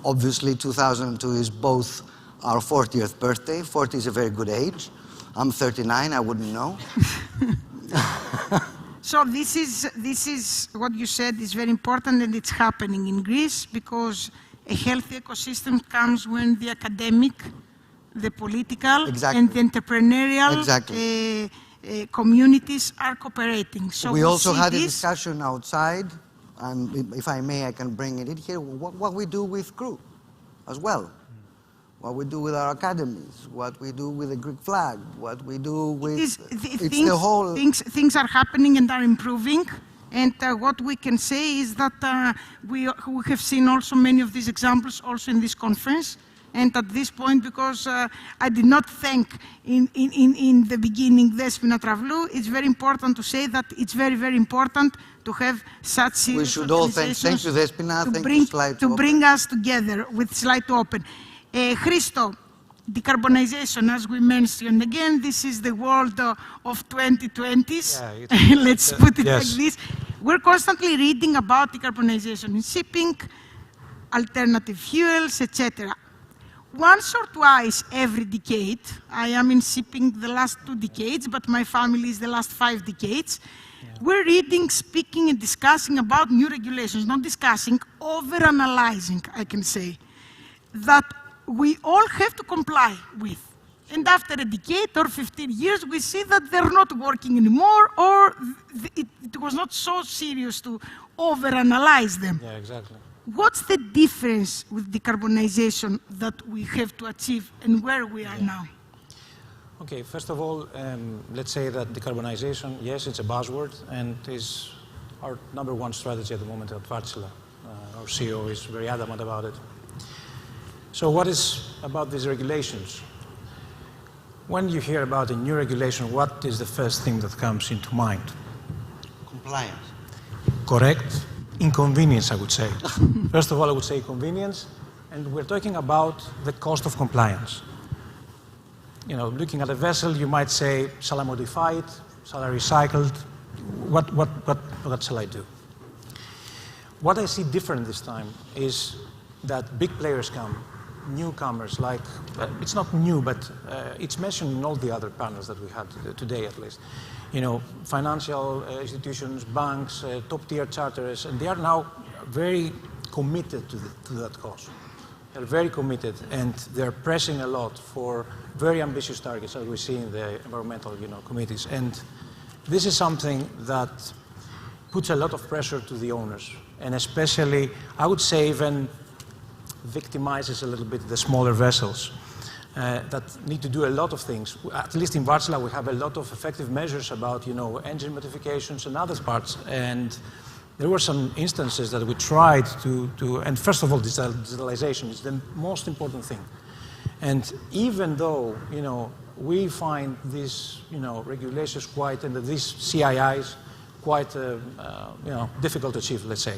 obviously 2002 is both our 40th birthday. 40 is a very good age. I'm 39, I wouldn't know. So this is what you said is very important, and it's happening in Greece because a healthy ecosystem comes when the academic, the political, and the entrepreneurial communities are cooperating. So we also had a discussion outside, and if I may, I can bring it in here, what we do with crew as well. What we do with our academies, what we do with the Greek flag, what we do with the whole... Things are happening and are improving. And what we can say is that we have seen also many of these examples also in this conference. And at this point, because I did not thank in the beginning Despina Travlou, it's very important to say that it's very, very important to have such serious We should all thank you, Despina. To bring us together with Slide to Open. Christo, decarbonization, as we mentioned again, this is the world of 2020s. Yeah, let's put it like this. We're constantly reading about decarbonization in shipping, alternative fuels, etc. Once or twice every decade, I am in shipping the last 2 decades, but my family is the last 5 decades. We're reading, speaking, and discussing about new regulations, not discussing, over-analyzing, I can say, that we all have to comply with. And after a decade or 15 years, we see that they're not working anymore, or it was not so serious to over-analyze them. Yeah, exactly. What's the difference with decarbonization that we have to achieve and where we are now? Okay, first of all, let's say that decarbonization, yes, it's a buzzword and is our #1 strategy at the moment at Wärtsilä. Our CEO is very adamant about it. So what is about these regulations? When you hear about a new regulation, what is the first thing that comes into mind? Compliance. Correct. Inconvenience, I would say. First of all, I would say convenience, and we're talking about the cost of compliance. You know, looking at a vessel, you might say, shall I modify it? Shall I recycle it? What shall I do? What I see different this time is that big players come, newcomers, like, it's not new, but it's mentioned in all the other panels that we had today at least. You know, financial institutions, banks, top-tier charters, and they are now very committed to that cause. They're very committed, and they're pressing a lot for very ambitious targets, as we see in the environmental, committees. And this is something that puts a lot of pressure to the owners, and especially, I would say, even victimizes a little bit the smaller vessels that need to do a lot of things. At least in Wärtsilä, we have a lot of effective measures about, engine modifications and other parts. And there were some instances that we tried and first of all, digitalization is the most important thing. And even though, we find these, regulations quite, and these CIIs quite, difficult to achieve, let's say,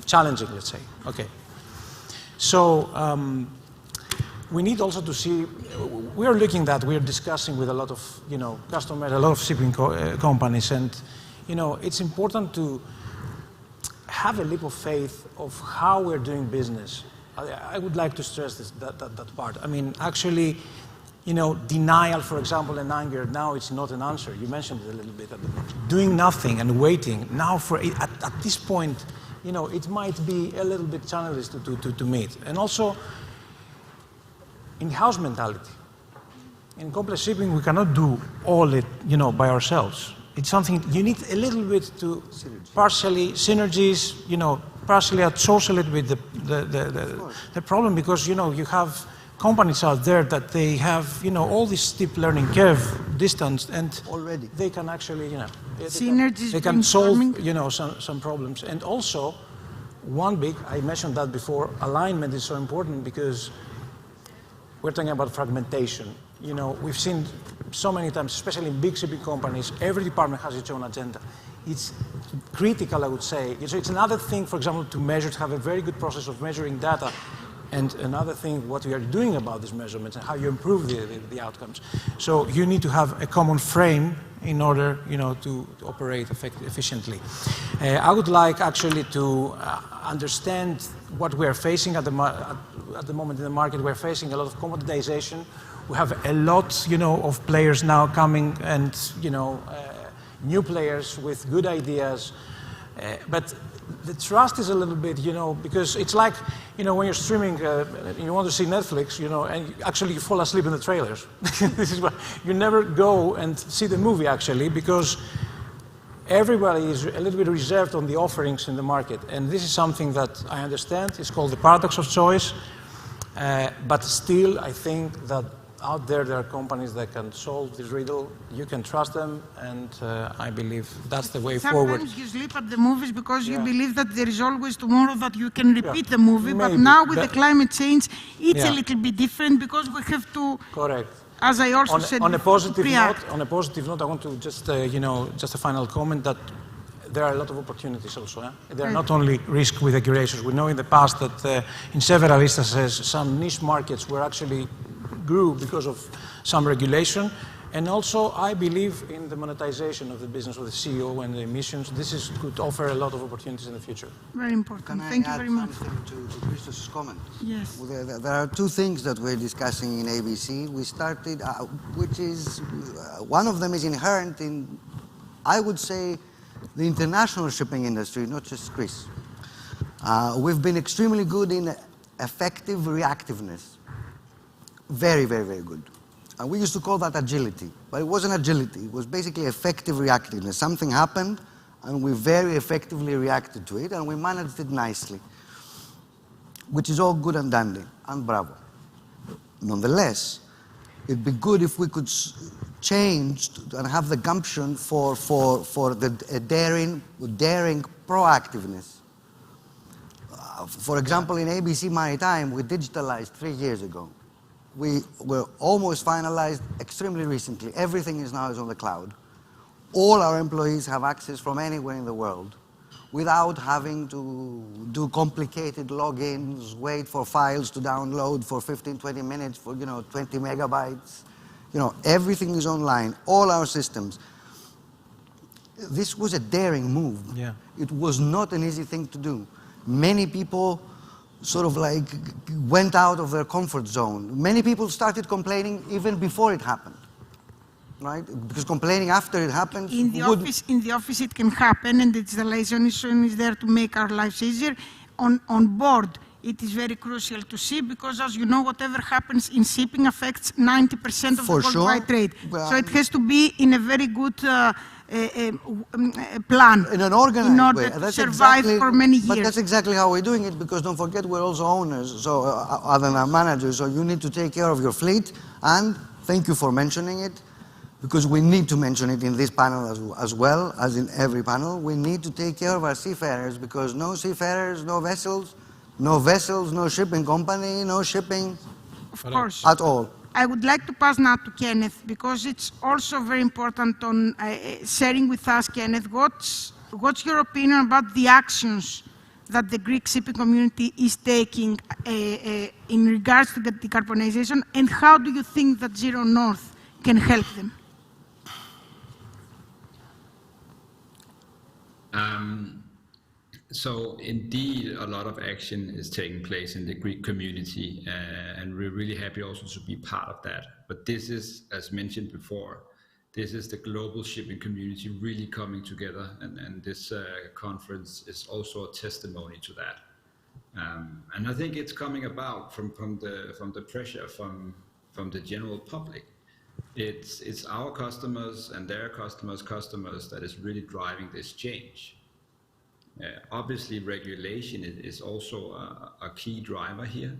challenging, let's say. Okay. So we need also to see, we are discussing with a lot of, customers, a lot of shipping companies, and, it's important to have a leap of faith of how we're doing business. I would like to stress that part. I mean, actually, denial, for example, and anger, now it's not an answer. You mentioned it a little bit. Doing nothing and waiting, now at this point, it might be a little bit challenging to meet. And also, in-house mentality. In complex shipping, we cannot do all it, by ourselves. It's something you need a little bit to partially synergies, partially outsource a little bit the problem, because you have companies out there that they have all this steep learning curve distance, and already they can actually synergies they can solve some problems. And also I mentioned that before, alignment is so important, because we're talking about fragmentation. We've seen so many times, especially in big shipping companies, every department has its own agenda. It's critical, I would say. It's another thing, for example, to have a very good process of measuring data, and another thing, what we are doing about these measurements and how you improve the outcomes. So you need to have a common frame in order, to operate efficiently. I would like actually to understand what we are facing at the moment in the market. We're facing a lot of commoditization. We have a lot, of players now coming, and new players with good ideas, but the trust is a little bit, because it's like, when you're streaming, you want to see Netflix, and actually you fall asleep in the trailers. This is why you never go and see the movie, actually, because everybody is a little bit reserved on the offerings in the market. And this is something that I understand. It's called the paradox of choice. But still, I think that out there are companies that can solve this riddle. You can trust them, and I believe that's the way forward. Sometimes you sleep at the movies because you believe that there is always tomorrow, that you can repeat the movie. Maybe. But now with the climate change, it's a little bit different, because we have to. Correct. As I also said, on a positive note, I want to just, just a final comment that there are a lot of opportunities also. There are not only risks with regulations. We know in the past that in several instances, some niche markets were actually grew because of some regulation. And also, I believe in the monetization of the business with the CO and the emissions. This could offer a lot of opportunities in the future. Very important. Thank you very much. To Christos' comment? Yes. There are two things that we're discussing in ABC. We started, which is, one of them is inherent in, I would say, the international shipping industry, not just Greece. We've been extremely good in effective reactiveness. Very, very, very good. And we used to call that agility, but it wasn't agility. It was basically effective reactiveness. Something happened, and we very effectively reacted to it, and we managed it nicely, which is all good and dandy, and bravo. Nonetheless, it'd be good if we could change and have the gumption for the daring proactiveness. For example, in ABC Maritime, we digitalized 3 years ago. We were almost finalized extremely recently. Everything is now on the cloud. All our employees have access from anywhere in the world without having to do complicated logins, wait for files to download for 15, 20 minutes for 20 megabytes. Everything is online, all our systems. This was a daring move. Yeah. It was not an easy thing to do. Many people sort of like went out of their comfort zone. Many people started complaining even before it happened, right? Because complaining after it happened in the office it can happen, and digitalization is there to make our lives easier. On board, it is very crucial to see, because as you know, whatever happens in shipping affects 90% of the worldwide trade. Well, so it has to be in a very good plan in an organized in order way. to That's survive exactly, for many years. But that's exactly how we're doing it, because don't forget, we're also owners, so other than managers, so you need to take care of your fleet, and thank you for mentioning it, because we need to mention it in this panel as well as in every panel. We need to take care of our seafarers, because no seafarers, no vessels, no shipping company, no shipping of course. At all. I would like to pass now to Kenneth, because it's also very important on sharing with us, Kenneth, what's your opinion about the actions that the Greek shipping community is taking in regards to the decarbonization, and how do you think that Zero North can help them? So indeed, a lot of action is taking place in the Greek community, and we're really happy also to be part of that. But this is, as mentioned before, this is the global shipping community really coming together, and this conference is also a testimony to that. And I think it's coming about from the pressure from the general public. It's our customers and their customers that is really driving this change. Obviously, regulation is also a key driver here,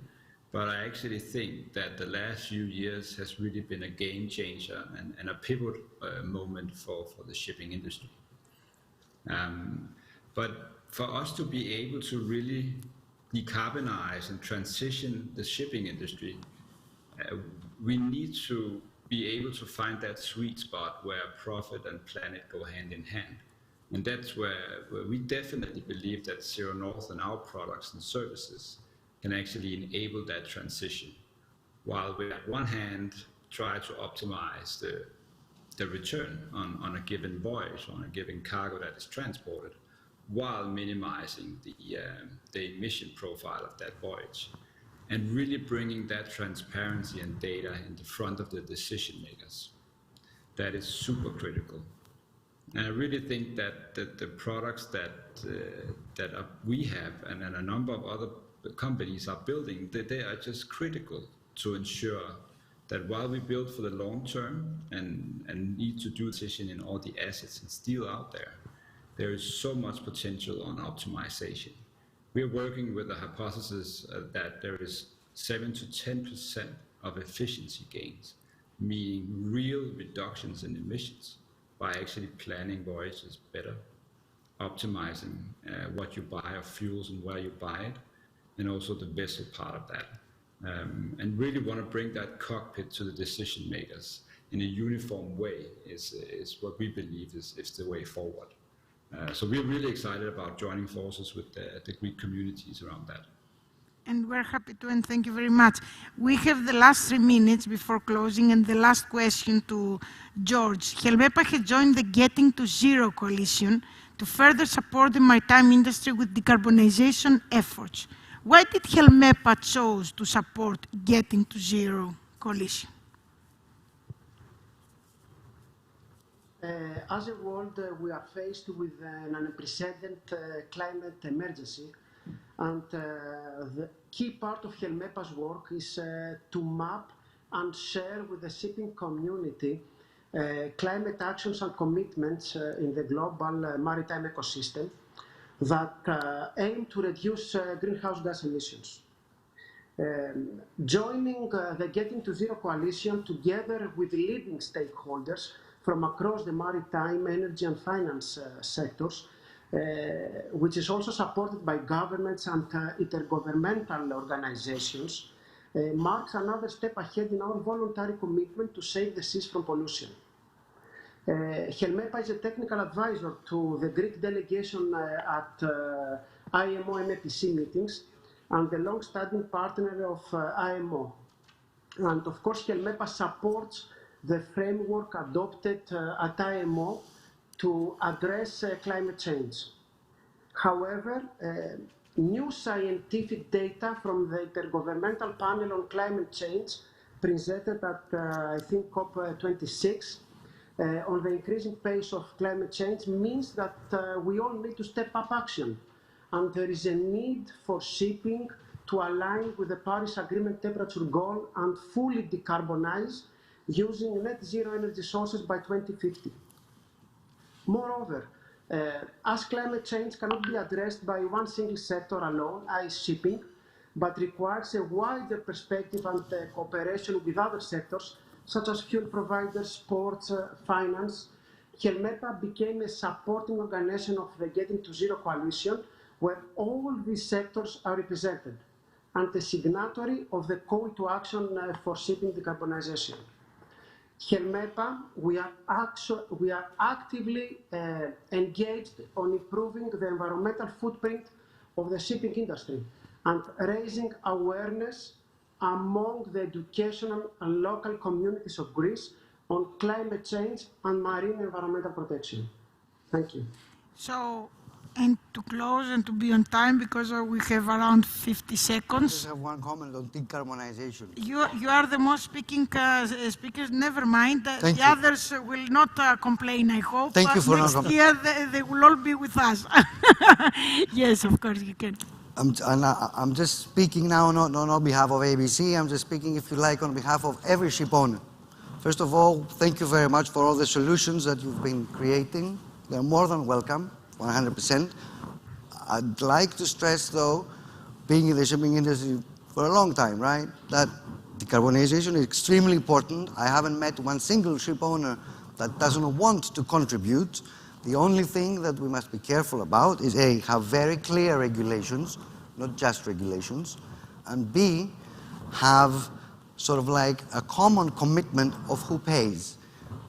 but I actually think that the last few years has really been a game changer and a pivot moment for the shipping industry. But for us to be able to really decarbonize and transition the shipping industry, we need to be able to find that sweet spot where profit and planet go hand in hand. And that's where we definitely believe that Zero North and our products and services can actually enable that transition, while we, on one hand, try to optimize the return on a given voyage, on a given cargo that is transported, while minimizing the emission profile of that voyage, and really bringing that transparency and data in the front of the decision makers. That is super critical. And I really think that the products that we have and a number of other companies are building, they are just critical to ensure that while we build for the long term and need to do decision in all the assets and steel out there, there is so much potential on optimization. We're working with a hypothesis that there is 7 to 10% of efficiency gains, meaning real reductions in emissions, by actually planning voyages better, optimizing what you buy of fuels and where you buy it, and also the vessel part of that. And really want to bring that cockpit to the decision makers in a uniform way is what we believe is the way forward. So we're really excited about joining forces with the Greek communities around that. And we're happy to, and thank you very much. We have the last 3 minutes before closing, and the last question to George. Helmepa has joined the Getting to Zero coalition to further support the maritime industry with decarbonization efforts. Why did Helmepa choose to support Getting to Zero coalition? As a world, we are faced with an unprecedented climate emergency. And the key part of Helmepa's work is to map and share with the shipping community climate actions and commitments in the global maritime ecosystem that aim to reduce greenhouse gas emissions. Joining the Getting to Zero coalition together with leading stakeholders from across the maritime, energy and finance sectors, which is also supported by governments and intergovernmental organizations, marks another step ahead in our voluntary commitment to save the seas from pollution. Helmepa is a technical advisor to the Greek delegation at IMO MEPC meetings and the long-standing partner of IMO. And of course, Helmepa supports the framework adopted at IMO to address climate change. However, new scientific data from the Intergovernmental Panel on Climate Change presented at, I think, COP26 on the increasing pace of climate change means that we all need to step up action. And there is a need for shipping to align with the Paris Agreement temperature goal and fully decarbonize using net zero energy sources by 2050. Moreover, as climate change cannot be addressed by one single sector alone, i.e. shipping, but requires a wider perspective and cooperation with other sectors, such as fuel providers, ports, finance, Helmeta became a supporting organization of the Getting to Zero Coalition, where all these sectors are represented, and a signatory of the call to action for shipping decarbonization. Helmeta, we are actively engaged on improving the environmental footprint of the shipping industry and raising awareness among the educational and local communities of Greece on climate change and marine environmental protection. Thank you. So, and to close and to be on time, because we have around 50 seconds. I just have one comment on decarbonization. You are the most speakers. Never mind. The you. others will not complain, I hope. Thank you for next year they will all be with us. Yes, of course you can. I'm just speaking now not on behalf of ABC. I'm just speaking, if you like, on behalf of every ship owner. First of all, thank you very much for all the solutions that you've been creating. They're more than welcome, 100%. I'd like to stress, though, being in the shipping industry for a long time, right, that decarbonization is extremely important. I haven't met one single ship owner that doesn't want to contribute. The only thing that we must be careful about is A, have very clear regulations, not just regulations, and B, have sort of like a common commitment of who pays.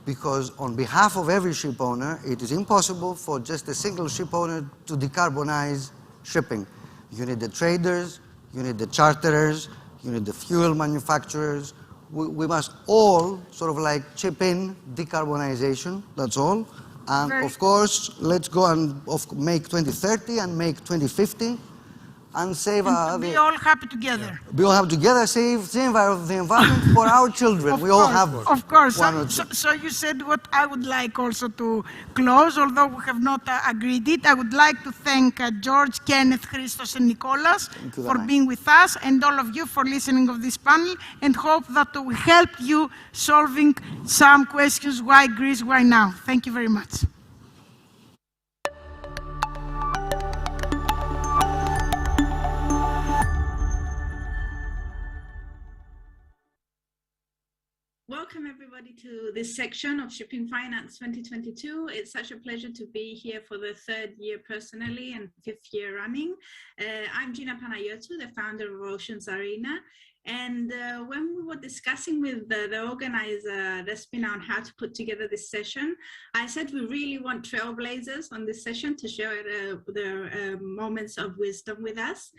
Because on behalf of every ship owner, it is impossible for just a single ship owner to decarbonize shipping. You need the traders, you need the charterers, you need the fuel manufacturers. We must all sort of like chip in decarbonization, that's all. And of course, let's go and make 2030 and make 2050 and save be all happy together. We all have together save the environment for our children. We all have. Of course. So you said what I would like also to close, although we have not agreed it. I would like to thank George, Kenneth, Christos, and Nicholas for being with us, and all of you for listening of this panel, and hope that we helped you solving some questions. Why Greece? Why now? Thank you very much. Welcome everybody to this section of Shipping Finance 2022. It's such a pleasure to be here for the third year personally and fifth year running. I'm Gina Panayotou, the founder of Oceans Arena. And when we were discussing with the organizer, Despina, on how to put together this session, I said we really want trailblazers on this session to share their moments of wisdom with us.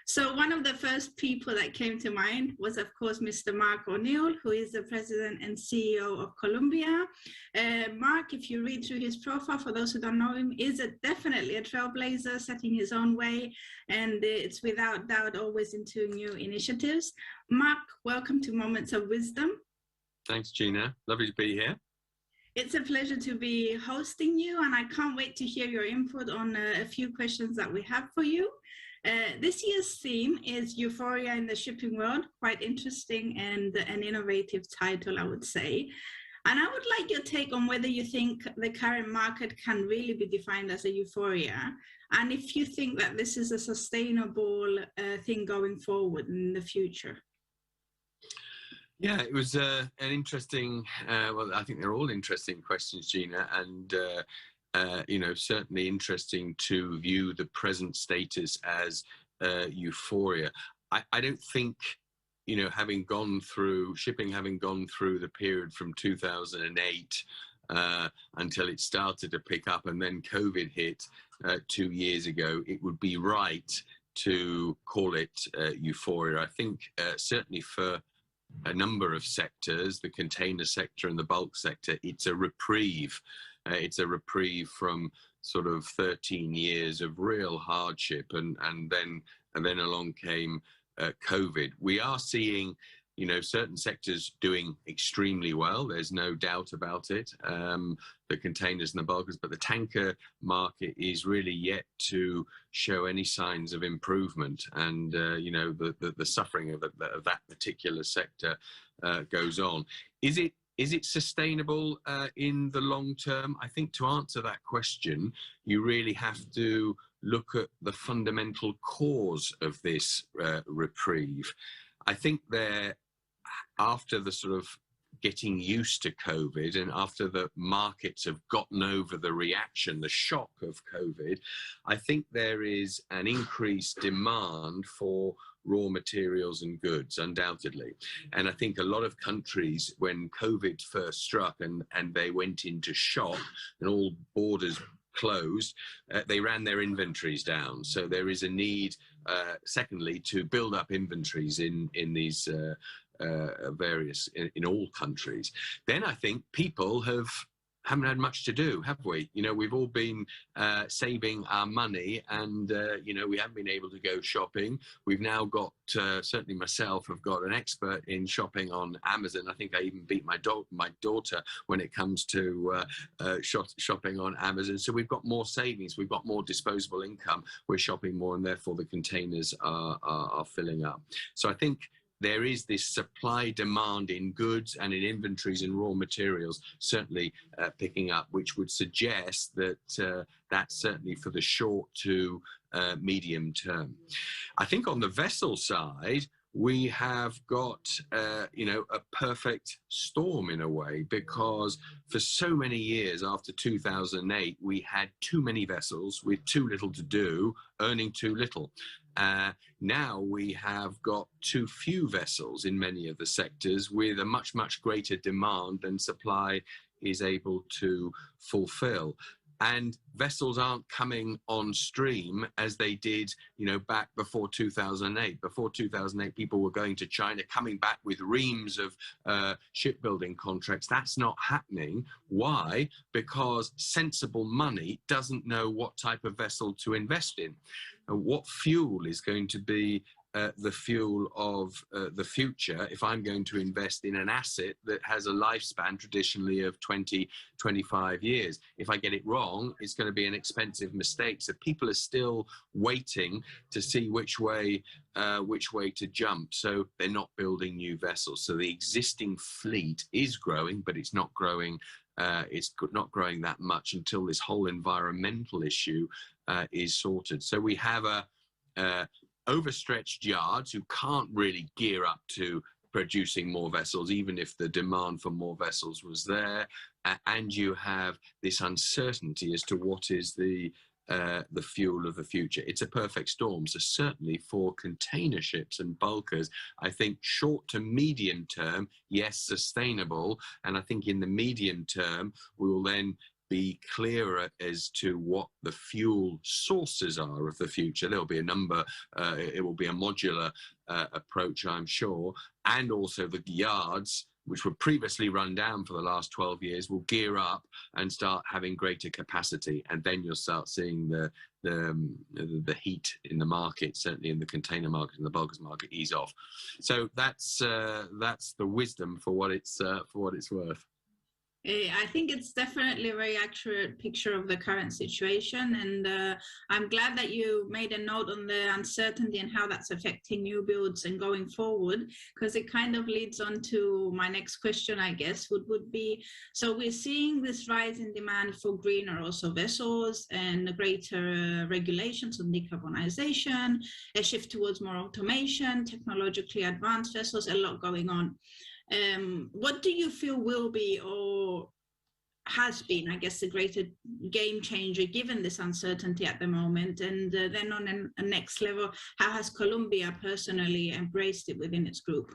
So one of the first people that came to mind was, of course, Mr. Mark O'Neill, who is the president and CEO of Columbia. Mark, if you read through his profile, for those who don't know him, is definitely a trailblazer, setting his own way, and it's without doubt always into new initiatives. Mark, welcome to Moments of Wisdom. Thanks, Gina. Lovely to be here. It's a pleasure to be hosting you, and I can't wait to hear your input on a few questions that we have for you. This year's theme is Euphoria in the Shipping World, quite interesting and an innovative title, I would say. And I would like your take on whether you think the current market can really be defined as a euphoria, and if you think that this is a sustainable thing going forward in the future. Yeah, it was an interesting, well, I think they're all interesting questions, Gina, and you know, certainly interesting to view the present status as euphoria. I don't think, you know, having gone through the period from 2008 until it started to pick up, and then COVID hit 2 years ago, it would be right to call it euphoria. I think certainly for a number of sectors, the container sector and the bulk sector, it's a reprieve. It's a reprieve from sort of 13 years of real hardship, and then along came COVID. We are seeing you know, certain sectors doing extremely well. There's no doubt about it. The containers and the bulkers, but the tanker market is really yet to show any signs of improvement. And, you know, the suffering of that particular sector goes on. Is it sustainable in the long term? I think to answer that question, you really have to look at the fundamental cause of this reprieve. I think after the sort of getting used to COVID and after the markets have gotten over the reaction, the shock of COVID, I think there is an increased demand for raw materials and goods, undoubtedly. And I think a lot of countries, when COVID first struck and they went into shock and all borders closed, they ran their inventories down. So there is a need, secondly, to build up inventories in these in all countries. Then I think people haven't had much to do, have we? You know, we've all been saving our money, and you know, we haven't been able to go shopping. We've now got, certainly myself, have got an expert in shopping on Amazon. I think I even beat my daughter when it comes to shopping on Amazon. So we've got more savings, we've got more disposable income, we're shopping more, and therefore the containers are filling up. So I think there is this supply demand in goods and in inventories and raw materials certainly picking up, which would suggest that that's certainly for the short to medium term. I think on the vessel side, we have got, you know, a perfect storm in a way, because for so many years after 2008, we had too many vessels with too little to do, earning too little. Now we have got too few vessels in many of the sectors with a much, much greater demand than supply is able to fulfill. And vessels aren't coming on stream as they did, you know, back before 2008. Before 2008, people were going to China, coming back with reams of shipbuilding contracts. That's not happening. Why? Because sensible money doesn't know what type of vessel to invest in. And what fuel is going to be the fuel of the future if I'm going to invest in an asset that has a lifespan traditionally of 20, 25 years. If I get it wrong, it's going to be an expensive mistake. So people are still waiting to see which way to jump. So they're not building new vessels. So the existing fleet is growing, but it's not growing. It's not growing that much until this whole environmental issue is sorted. So we have overstretched yards who can't really gear up to producing more vessels, even if the demand for more vessels was there. And you have this uncertainty as to what is the fuel of the future. It's a perfect storm. So certainly for container ships and bulkers, I think short to medium term, yes, sustainable. And I think in the medium term, we will then be clearer as to what the fuel sources are of the future. There'll be a number, it will be a modular approach, I'm sure. And also the yards, which were previously run down for the last 12 years, will gear up and start having greater capacity. And then you'll start seeing the heat in the market, certainly in the container market and the bulkers market, ease off. So that's the wisdom for what it's worth. I think it's definitely a very accurate picture of the current situation, and I'm glad that you made a note on the uncertainty and how that's affecting new builds and going forward, because it kind of leads on to my next question, I guess, would be, so we're seeing this rise in demand for greener also vessels and greater regulations on decarbonization, a shift towards more automation, technologically advanced vessels, a lot going on. What do you feel will be or has been, I guess, the greater game changer given this uncertainty at the moment? And then on a next level, how has Columbia personally embraced it within its group?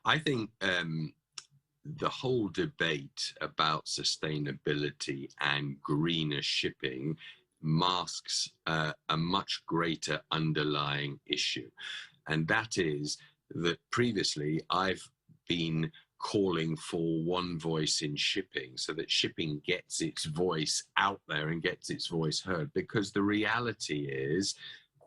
I think the whole debate about sustainability and greener shipping masks a much greater underlying issue. And that is that previously I've been calling for one voice in shipping so that shipping gets its voice out there and gets its voice heard, because the reality is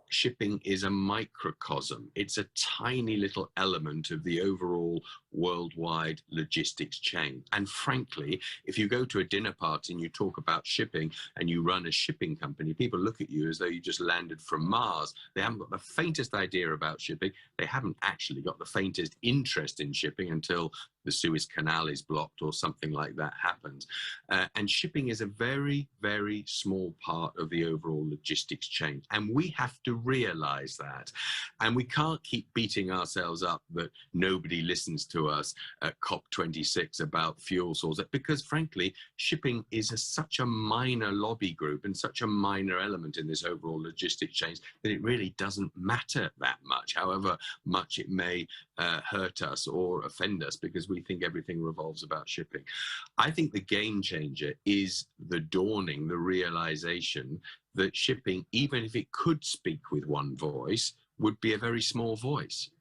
shipping is a microcosm. It's a tiny little element of the overall worldwide logistics chain. And frankly, if you go to a dinner party and you talk about shipping and you run a shipping company, people look at you as though you just landed from Mars. They haven't got the faintest idea about shipping. They haven't actually got the faintest interest in shipping until the Suez Canal is blocked or something like that happens. And shipping is a very, very small part of the overall logistics chain. And we have to realize that. And we can't keep beating ourselves up that nobody listens to us at COP26 about fuel sources, because frankly, shipping is such a minor lobby group and such a minor element in this overall logistics chain that it really doesn't matter that much, however much it may hurt us or offend us, because we think everything revolves about shipping. I think the game changer is the dawning, the realization that shipping, even if it could speak with one voice, would be a very small voice.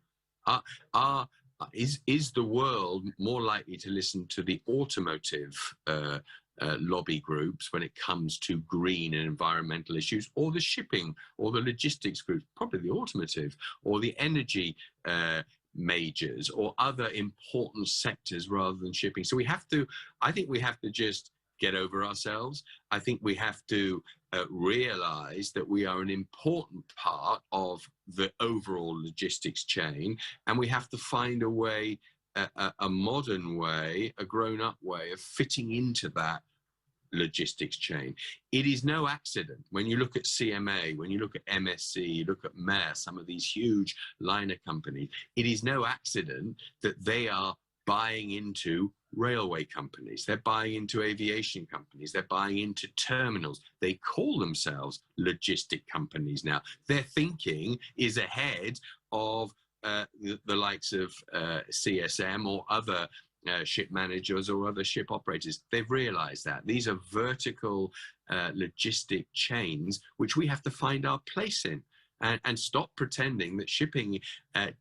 Is the world more likely to listen to the automotive lobby groups when it comes to green and environmental issues, or the shipping or the logistics groups? Probably the automotive or the energy majors or other important sectors rather than shipping. So I think we have to just get over ourselves. I think we have to realize that we are an important part of the overall logistics chain, and we have to find a way, a modern way, a grown-up way of fitting into that logistics chain. It is no accident when you look at CMA, when you look at MSC, you look at Maersk, some of these huge liner companies, it is no accident that they are buying into railway companies, they're buying into aviation companies, they're buying into terminals. They call themselves logistic companies now. Their thinking is ahead of the likes of CSM or other ship managers or other ship operators. They've realized that these are vertical logistic chains which we have to find our place in, and stop pretending that shipping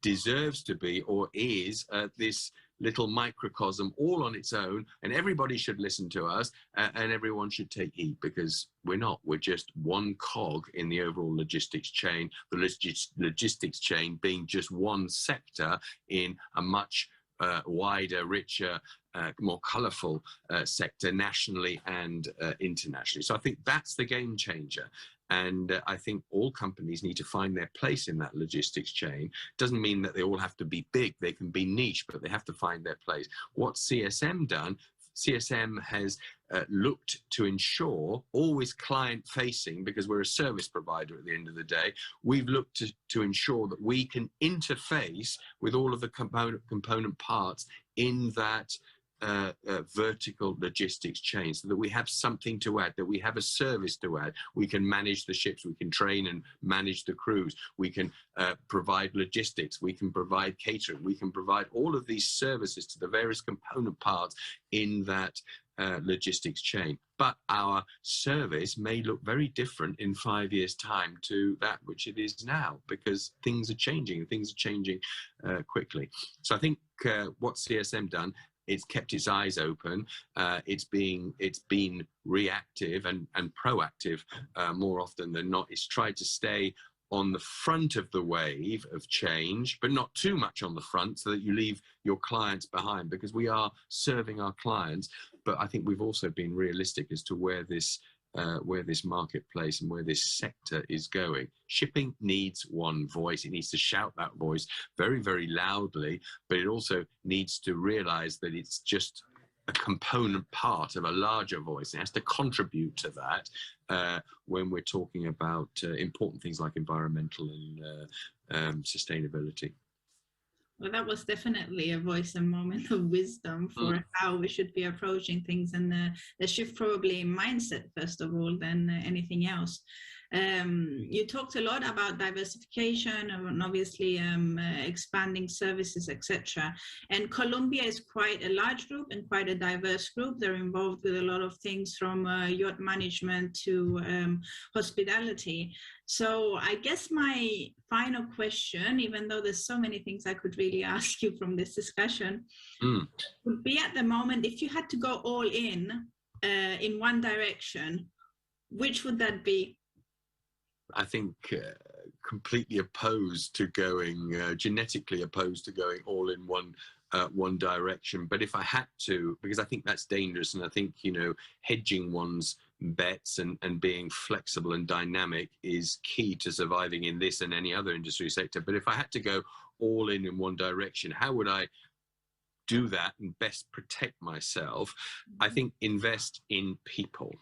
deserves to be or is this little microcosm all on its own, and everybody should listen to us and everyone should take heed, because we're not. We're just one cog in the overall logistics chain, the logistics chain being just one sector in a much wider, richer, more colourful sector nationally and internationally. So I think that's the game changer. And I think all companies need to find their place in that logistics chain. Doesn't mean that they all have to be big, they can be niche, but they have to find their place. What CSM done, CSM has looked to ensure, always client-facing, because we're a service provider at the end of the day, we've looked to ensure that we can interface with all of the component parts in that vertical logistics chain, so that we have something to add, that we have a service to add. We can manage the ships, we can train and manage the crews, we can provide logistics, we can provide catering, we can provide all of these services to the various component parts in that logistics chain. But our service may look very different in 5 years' time to that which it is now, because things are changing, quickly. So I think what CSM done, it's kept its eyes open. It's been reactive and proactive more often than not. It's tried to stay on the front of the wave of change, but not too much on the front, so that you leave your clients behind, because we are serving our clients. But I think we've also been realistic as to where this marketplace and where this sector is going. Shipping needs one voice. It needs to shout that voice very, very loudly, but it also needs to realize that it's just a component part of a larger voice. It has to contribute to that when we're talking about important things like environmental and sustainability. Well, that was definitely a voice and moment of wisdom for how we should be approaching things, and the shift probably in mindset first of all than anything else. You talked a lot about diversification and obviously expanding services, etc. And Columbia is quite a large group and quite a diverse group. They're involved with a lot of things from yacht management to hospitality. So I guess my final question, even though there's so many things I could really ask you from this discussion, would be, at the moment, if you had to go all in one direction, which would that be? I think completely opposed to going, genetically opposed to going all in one direction. But if I had to, because I think that's dangerous, and I think, you know, hedging one's bets and being flexible and dynamic is key to surviving in this and any other industry sector. But if I had to go all in one direction, how would I do that and best protect myself? I think invest in people.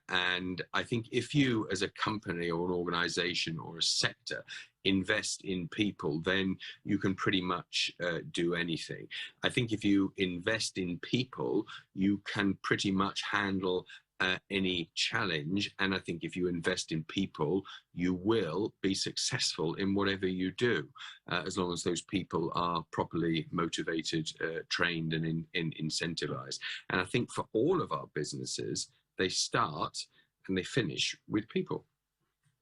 And I think if you as a company or an organization or a sector invest in people, then you can pretty much do anything. I think if you invest in people, you can pretty much handle any challenge. And I think if you invest in people, you will be successful in whatever you do, as long as those people are properly motivated, trained, and incentivized. And I think for all of our businesses, they start and they finish with people.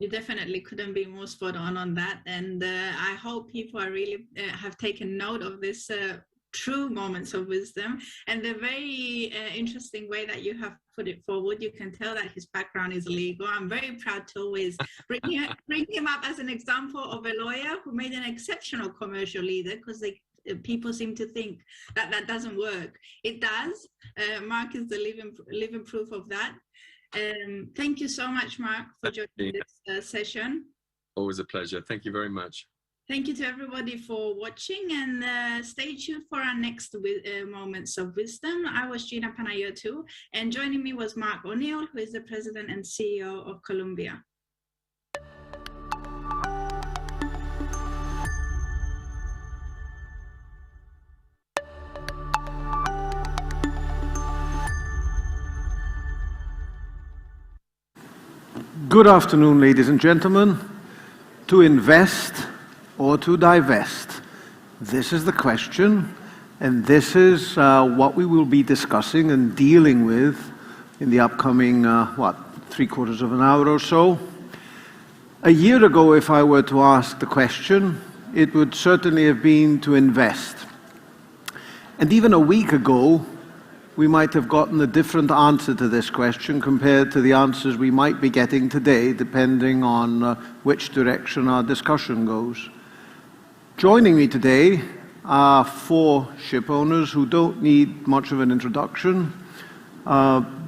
You definitely couldn't be more spot on that. And I hope people are really have taken note of this true moments of wisdom and the very interesting way that you have put it forward. You can tell that his background is legal. I'm very proud to always bring him up as an example of a lawyer who made an exceptional commercial leader, because people seem to think that that doesn't work. It does. Mark is the living proof of that. Thank you so much, Mark, for joining this session. Always a pleasure. Thank you very much. Thank you to everybody for watching, and stay tuned for our next Moments of Wisdom. I was Gina Panayotou, and joining me was Mark O'Neill, who is the President and CEO of Columbia. Good afternoon, ladies and gentlemen. To invest or to divest? This is the question, and this is what we will be discussing and dealing with in the upcoming, 3/4 of an hour or so. A year ago, if I were to ask the question, it would certainly have been to invest. And even a week ago, we might have gotten a different answer to this question compared to the answers we might be getting today, depending on which direction our discussion goes. Joining me today are 4 ship owners who don't need much of an introduction.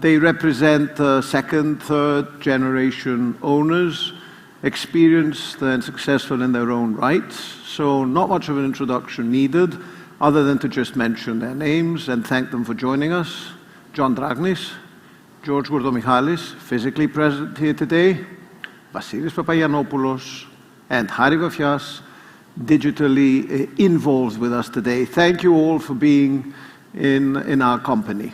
They represent second, third generation owners, experienced and successful in their own rights, so not much of an introduction needed, other than to just mention their names and thank them for joining us. John Dragnis, George Gourdomichalis, physically present here today, Vasilis Papagiannopoulos, and Hari Vafias, digitally involved with us today. Thank you all for being in our company.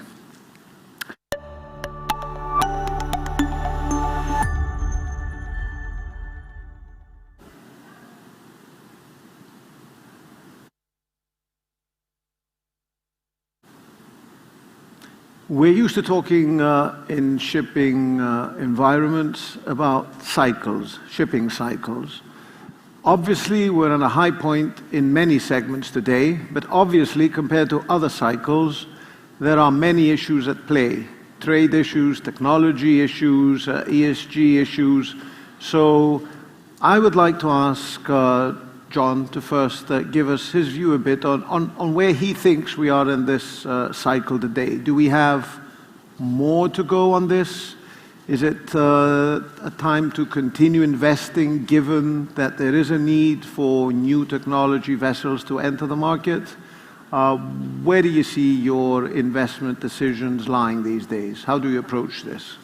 We're used to talking in shipping environments about cycles, shipping cycles. Obviously, we're at a high point in many segments today, but obviously, compared to other cycles, there are many issues at play. Trade issues, technology issues, ESG issues. So I would like to ask John to first give us his view a bit on where he thinks we are in this cycle today. Do we have more to go on this? Is it a time to continue investing, given that there is a need for new technology vessels to enter the market? Where do you see your investment decisions lying these days? How do you approach this?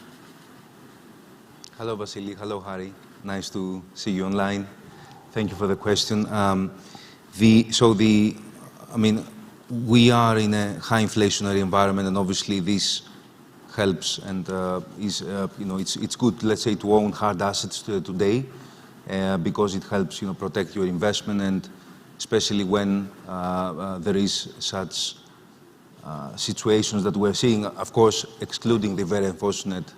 Hello, Vasily. Hello, Hari. Nice to see you online. Thank you for the question. We are in a high inflationary environment, and obviously this helps and it's good, let's say, to own hard assets today because it helps, protect your investment, and especially when there is such situations that we're seeing, of course, excluding the very unfortunate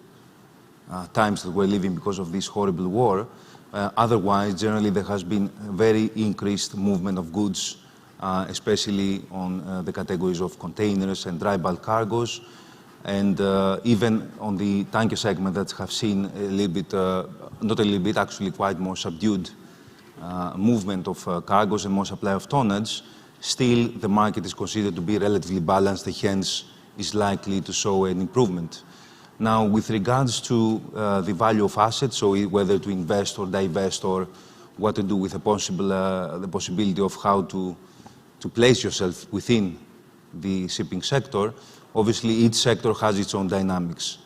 times that we're living because of this horrible war. Otherwise, generally, there has been a very increased movement of goods, especially on the categories of containers and dry bulk cargoes. And even on the tanker segment that have seen a little bit, not a little bit, actually quite more subdued movement of cargoes and more supply of tonnage, still the market is considered to be relatively balanced, and hence is likely to show an improvement. Now, with regards to the value of assets, so whether to invest or divest or what to do with the possibility of how to place yourself within the shipping sector, obviously each sector has its own dynamics.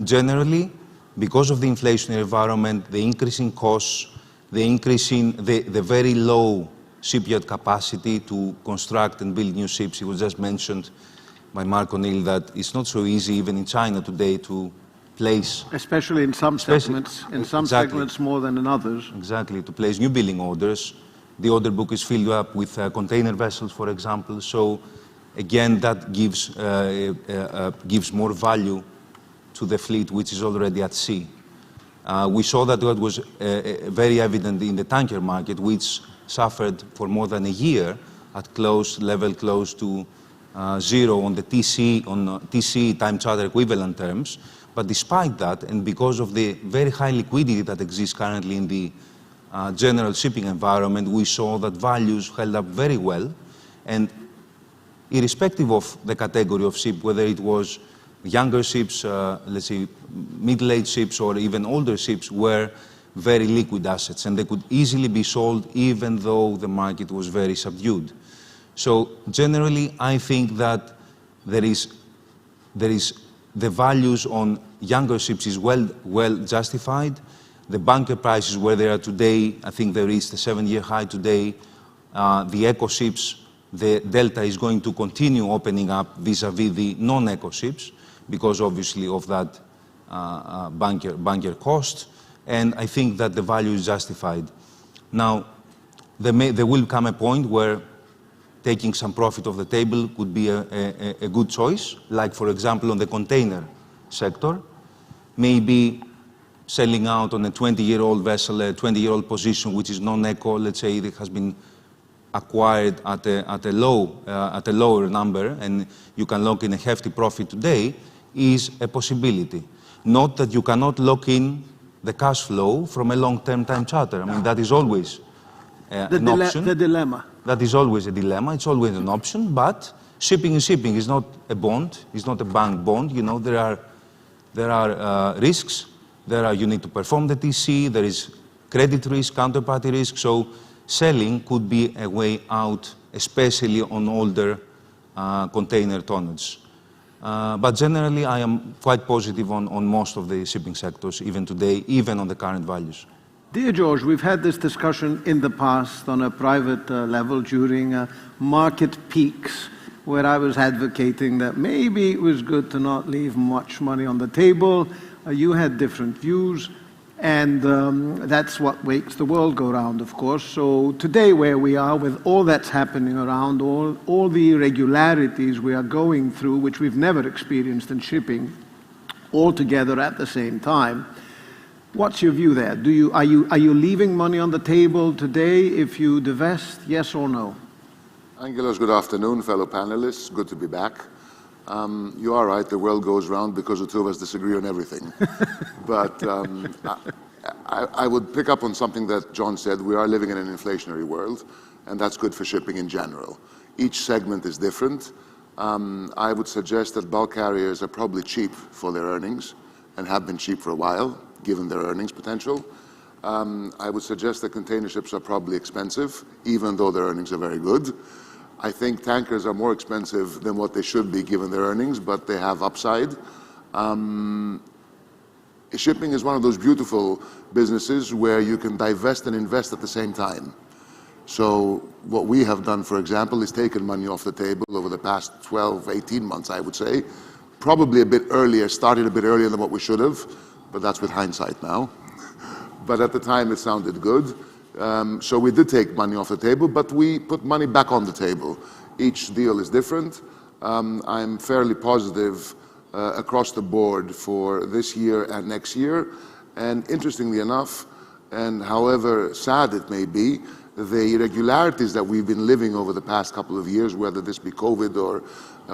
Generally, because of the inflationary environment, the increase in costs, the increase in the very low shipyard capacity to construct and build new ships, it was just mentioned by Mark O'Neill that it's not so easy even in China today to place... Especially in some segments, segments more than in others. Exactly, to place new building orders. The order book is filled up with container vessels, for example. So again, that gives more value to the fleet which is already at sea. We saw that was very evident in the tanker market, which suffered for more than a year at level close to zero on the TC time charter equivalent terms. But despite that, and because of the very high liquidity that exists currently in the general shipping environment, we saw that values held up very well. And irrespective of the category of ship, whether it was younger ships, let's say middle-aged ships, or even older ships, were very liquid assets, and they could easily be sold even though the market was very subdued. So generally, I think that there is the values on younger ships is well justified. The bunker prices where they are today, I think they reached a 7-year high today. The eco ships, the delta is going to continue opening up vis-a-vis the non-eco ships because obviously of that bunker cost. And I think that the value is justified. Now, there will come a point where taking some profit off the table could be a good choice, like, for example, on the container sector. Maybe selling out on a 20-year-old vessel, a 20-year-old position, which is non-eco, let's say it has been acquired at a lower number, and you can lock in a hefty profit today, is a possibility. Not that you cannot lock in the cash flow from a long-term time charter. I mean, that is always an option. The dilemma. That is always a dilemma. It's always an option. But shipping is shipping. It's not a bond. It's not a bank bond. You know, there are risks. You need to perform the TC. There is credit risk, counterparty risk. So selling could be a way out, especially on older container tonnage. But generally, I am quite positive on most of the shipping sectors, even today, even on the current values. Dear George, we've had this discussion in the past on a private level during market peaks, where I was advocating that maybe it was good to not leave much money on the table. You had different views, and that's what makes the world go round, of course. So today, where we are with all that's happening around, all the irregularities we are going through, which we've never experienced in shipping, all together at the same time, what's your view there? Are you leaving money on the table today if you divest, yes or no? Angelos, good afternoon, fellow panelists. Good to be back. You are right, the world goes round because the two of us disagree on everything. But I would pick up on something that John said. We are living in an inflationary world, and that's good for shipping in general. Each segment is different. I would suggest that bulk carriers are probably cheap for their earnings and have been cheap for a while, given their earnings potential. I would suggest that container ships are probably expensive, even though their earnings are very good. I think tankers are more expensive than what they should be given their earnings, but they have upside. Shipping is one of those beautiful businesses where you can divest and invest at the same time. So what we have done, for example, is taken money off the table over the past 12, 18 months, I would say. Probably a bit earlier, started a bit earlier than what we should have, but that's with hindsight now. But at the time it sounded good. So we did take money off the table, but we put money back on the table. Each deal is different. I'm fairly positive across the board for this year and next year. And interestingly enough, and however sad it may be, the irregularities that we've been living over the past couple of years, whether this be COVID or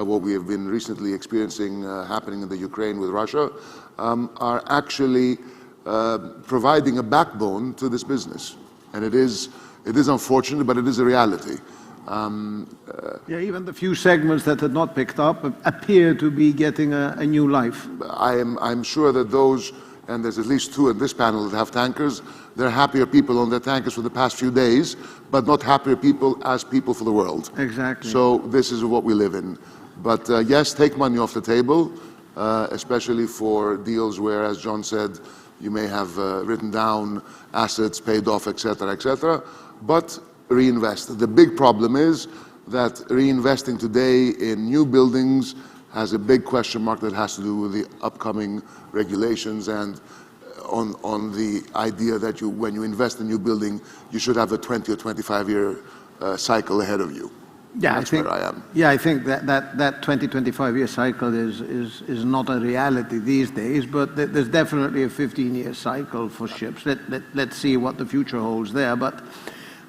what we have been recently experiencing happening in the Ukraine with Russia, are actually providing a backbone to this business. And it is unfortunate, but it is a reality. Yeah, even the few segments that had not picked up appear to be getting a new life. I'm sure that those, and there's at least two in this panel that have tankers, they're happier people on their tankers for the past few days, but not happier people as people for the world. Exactly. So this is what we live in. But yes, take money off the table, especially for deals where, as John said, you may have written down assets, paid off, etc., but reinvest. The big problem is that reinvesting today in new buildings has a big question mark that has to do with the upcoming regulations and on the idea that when you invest in a new building, you should have a 20 or 25-year cycle ahead of you. Yeah, that's where I am. Yeah, I think that 20, 25-year cycle is not a reality these days, but there's definitely a 15-year cycle for ships. Let's see what the future holds there. But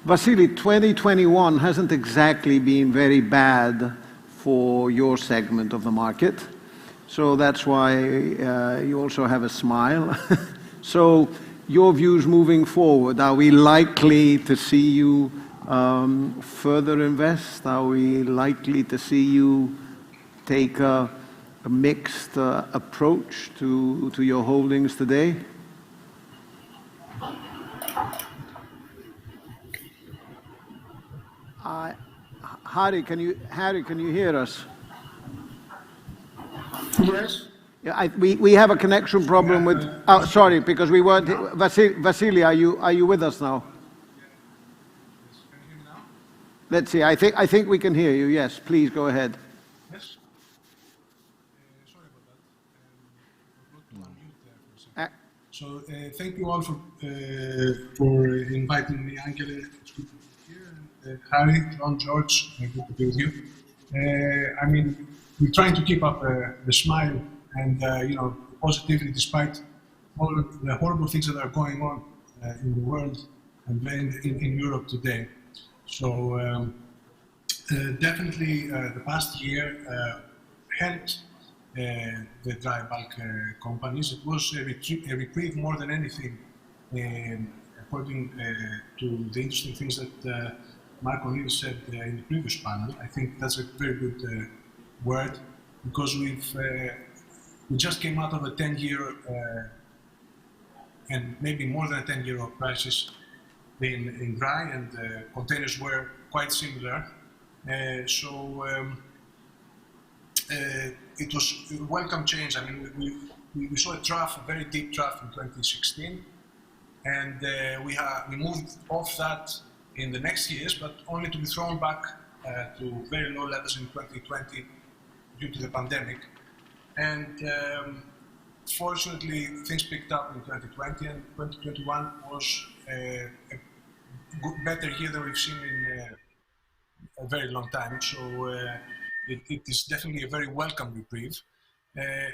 Vasily, 2021 hasn't exactly been very bad for your segment of the market. So that's why you also have a smile. So your views moving forward, are we likely to see you further invest? Are we likely to see you take a mixed approach to your holdings today? Harry, can you hear us? Yes. Yeah, we have a connection problem with. Oh, sorry, because we weren't. Vasily, are you with us now? Let's see. I think we can hear you. Yes, please go ahead. Yes. Sorry about that. So thank you all for inviting me, Angela. It's good to be here. Harry, John, George, good to be with you. I mean, we're trying to keep up the smile and positivity despite all of the horrible things that are going on in the world and in Europe today. So definitely the past year helped the dry bulk companies. It was a reprieve more than anything, according to the interesting things that Mark O'Neill said in the previous panel. I think that's a very good word, because we just came out of a 10-year and maybe more than a 10-year crisis in dry, and containers were quite similar. So it was a welcome change. I mean, we saw a very deep trough in 2016, and we moved off that in the next years, but only to be thrown back to very low levels in 2020 due to the pandemic. And fortunately, things picked up in 2020, and 2021 was a better year than we've seen in a very long time. So it is definitely a very welcome reprieve.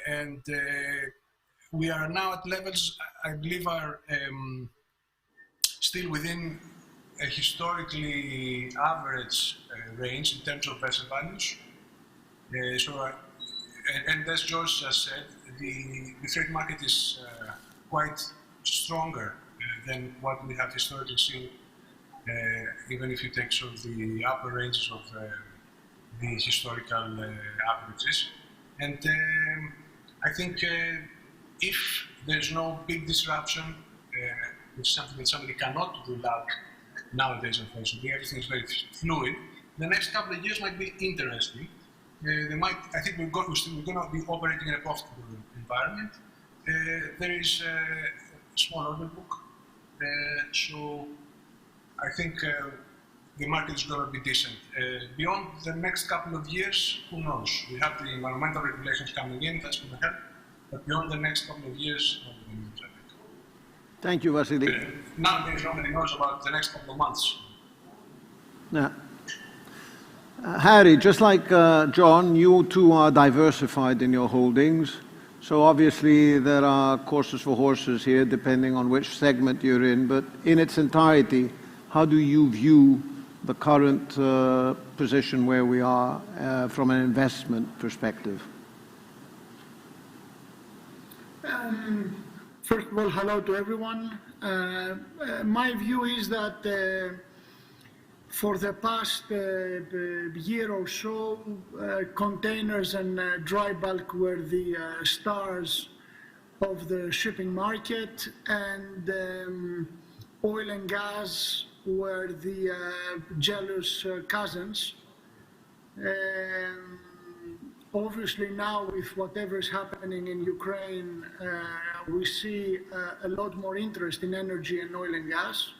And we are now at levels I believe are still within a historically average range in terms of vessel values. And as George just said, the freight market is quite stronger than what we have historically seen, even if you take sort of the upper ranges of the historical averages. And I think if there's no big disruption, which is something that somebody cannot rule out nowadays, unfortunately, everything is very fluid, the next couple of years might be interesting. I think we're going to be operating in a profitable environment. There is a small order book, so I think the market is going to be decent. Beyond the next couple of years, who knows? We have the environmental regulations coming in, that's going to help. But beyond the next couple of years, nobody knows, I think. Thank you, Vasily. Nowadays, nobody knows about the next couple of months. Yeah. Harry, just like John, you too are diversified in your holdings. So obviously there are courses for horses here, depending on which segment you're in. But in its entirety, how do you view the current position where we are from an investment perspective? First of all, hello to everyone. My view is that for the past year or so, containers and dry bulk were the stars of the shipping market, and oil and gas were the jealous cousins. Obviously now, with whatever is happening in Ukraine, we see a lot more interest in energy and oil and gas.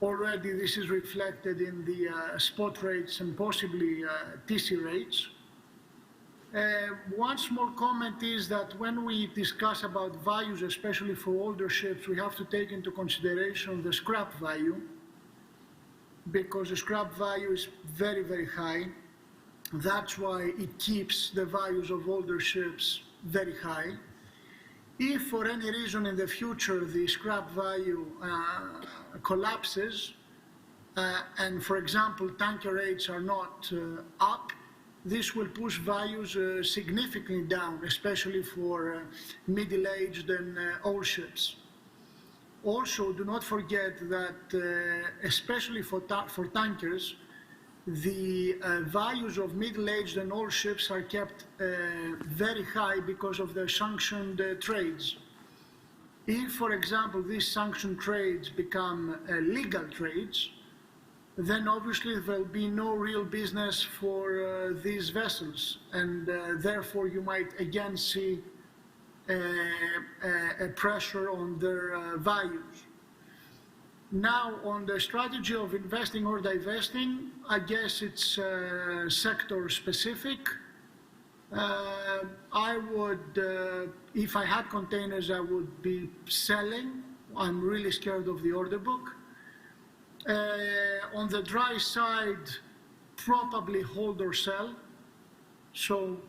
Already this is reflected in the spot rates and possibly TC rates. One small comment is that when we discuss about values, especially for older ships, we have to take into consideration the scrap value, because the scrap value is very, very high. That's why it keeps the values of older ships very high. If for any reason in the future the scrap value collapses, and for example tanker rates are not up, this will push values significantly down, especially for middle-aged and old ships. Also, do not forget that especially for tankers, the values of middle-aged and old ships are kept very high because of the sanctioned trades. If, for example, these sanctioned trades become legal trades, then obviously there will be no real business for these vessels, and therefore you might again see a pressure on their values. Now, on the strategy of investing or divesting, I guess it's sector specific. I would, if I had containers, I would be selling. I'm really scared of the order book. On the dry side, probably hold or sell. So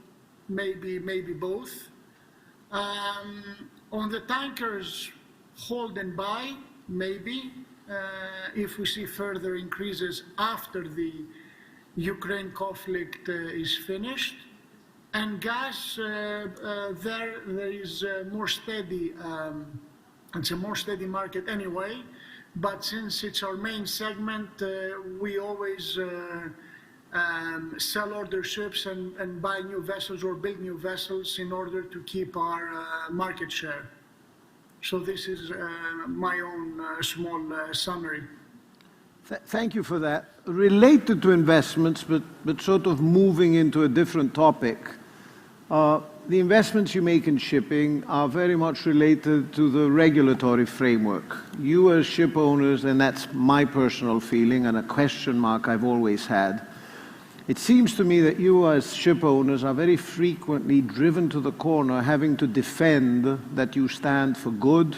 maybe both. On the tankers, hold and buy, maybe. If we see further increases after the Ukraine conflict is finished. And gas, there is more steady, it's a more steady market anyway, but since it's our main segment, we always sell older ships and buy new vessels or build new vessels in order to keep our market share. So this is my own small summary. Thank you for that. Related to investments, but sort of moving into a different topic, the investments you make in shipping are very much related to the regulatory framework. You as ship owners, and that's my personal feeling and a question mark I've always had, it seems to me that you as ship owners are very frequently driven to the corner, having to defend that you stand for good,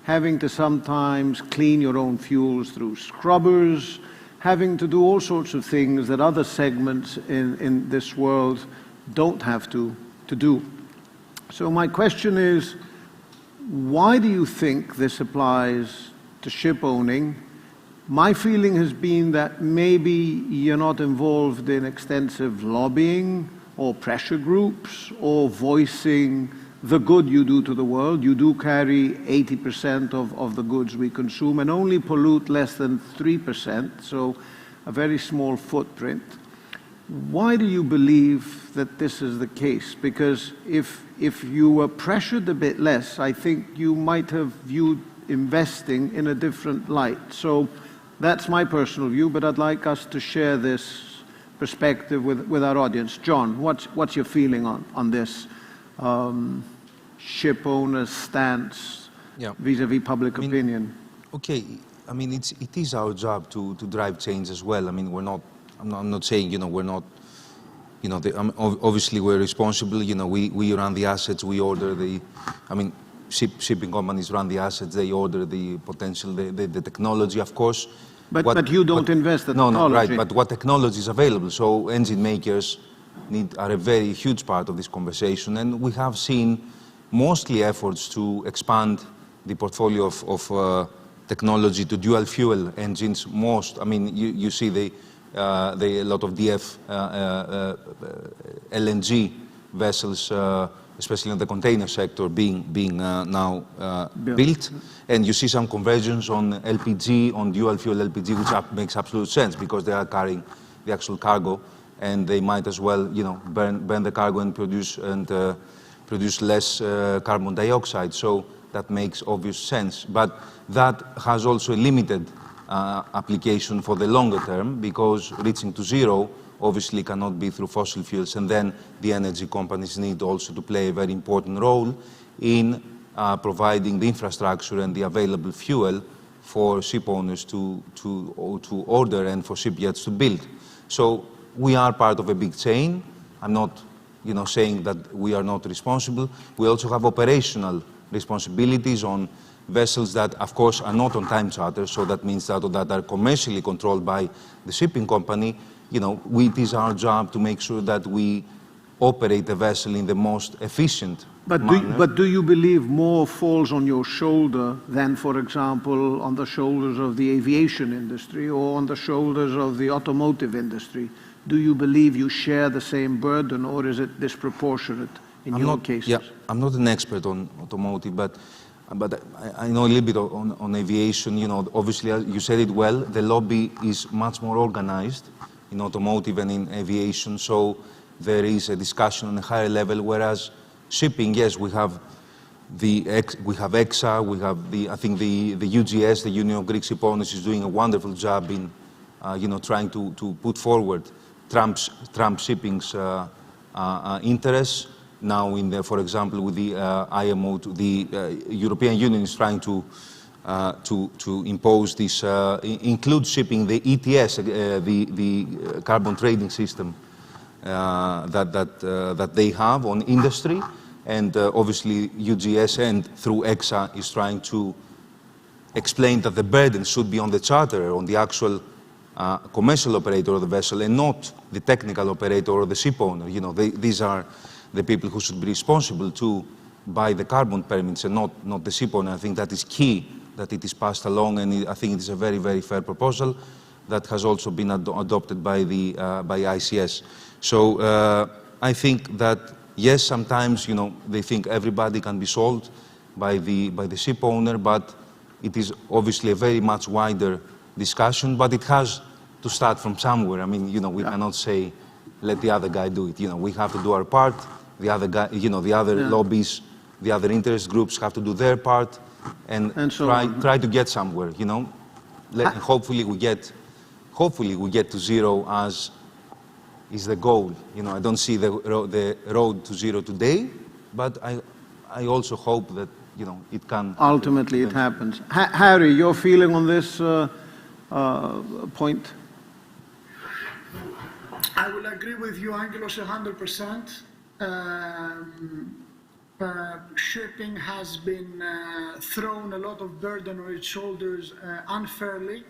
having to sometimes clean your own fuels through scrubbers, having to do all sorts of things that other segments in this world don't have to do. So my question is, why do you think this applies to ship owning? My feeling has been that maybe you're not involved in extensive lobbying or pressure groups or voicing the good you do to the world. You do carry 80% of the goods we consume and only pollute less than 3%, so a very small footprint. Why do you believe that this is the case? Because if you were pressured a bit less, I think you might have viewed investing in a different light. So that's my personal view, but I'd like us to share this perspective with our audience. John, what's your feeling on this ship owner's stance vis-a-vis public opinion? Okay, I mean, it is our job to drive change as well. I mean, I'm not saying, we're not, obviously we're responsible, we run the assets, we order shipping companies run the assets, they order the potential, the technology, of course. But you don't invest the technology. No, right, but what technology is available? So engine makers are a very huge part of this conversation, and we have seen mostly efforts to expand the portfolio of technology to dual fuel engines. Most, I mean, you see a lot of DF LNG vessels, especially in the container sector, being now built. And you see some conversions on LPG, on dual fuel LPG, which makes absolute sense because they are carrying the actual cargo, and they might as well, burn the cargo and produce less carbon dioxide. So that makes obvious sense. But that has also a limited application for the longer term, because reaching to zero obviously cannot be through fossil fuels, and then the energy companies need also to play a very important role in providing the infrastructure and the available fuel for ship owners to order and for shipyards to build. So we are part of a big chain. I'm not saying that we are not responsible. We also have operational responsibilities on vessels that, of course, are not on time charter, so that means that are commercially controlled by the shipping company. It is our job to make sure that we operate the vessel in the most efficient manner. But do you believe more falls on your shoulder than, for example, on the shoulders of the aviation industry or on the shoulders of the automotive industry? Do you believe you share the same burden, or is it disproportionate in your cases? Yeah, I'm not an expert on automotive, but I know a little bit on aviation. Obviously, you said it well, the lobby is much more organized in automotive and in aviation, so there is a discussion on a higher level, whereas shipping, yes, we have EXA, we have I think the UGS, the Union of Greek Ship Owners, is doing a wonderful job in trying to put forward Trump shipping's interests. Now, for example, with the IMO, the European Union is trying to impose this, include shipping the ETS, the carbon trading system that they have on industry, and obviously UGS and through EXA is trying to explain that the burden should be on the charterer, on the actual commercial operator of the vessel, and not the technical operator or the ship owner. These are the people who should be responsible to buy the carbon permits, and not the ship owner. I think that is key, that it is passed along, and I think it is a very, very fair proposal that has also been adopted by ICS. So I think that, yes, sometimes they think everybody can be sold by the ship owner, but it is obviously a very much wider discussion, but it has to start from somewhere. I mean, we cannot say, let the other guy do it. We have to do our part. The other guy, the other lobbies, the other interest groups have to do their part, and try to get somewhere. Hopefully we get to zero, as is the goal. I don't see the road to zero today, but I also hope that it can. Ultimately, it happens. Harry, your feeling on this point? I will agree with you, Angelos, 100%. Shipping has been thrown a lot of burden on its shoulders unfairly.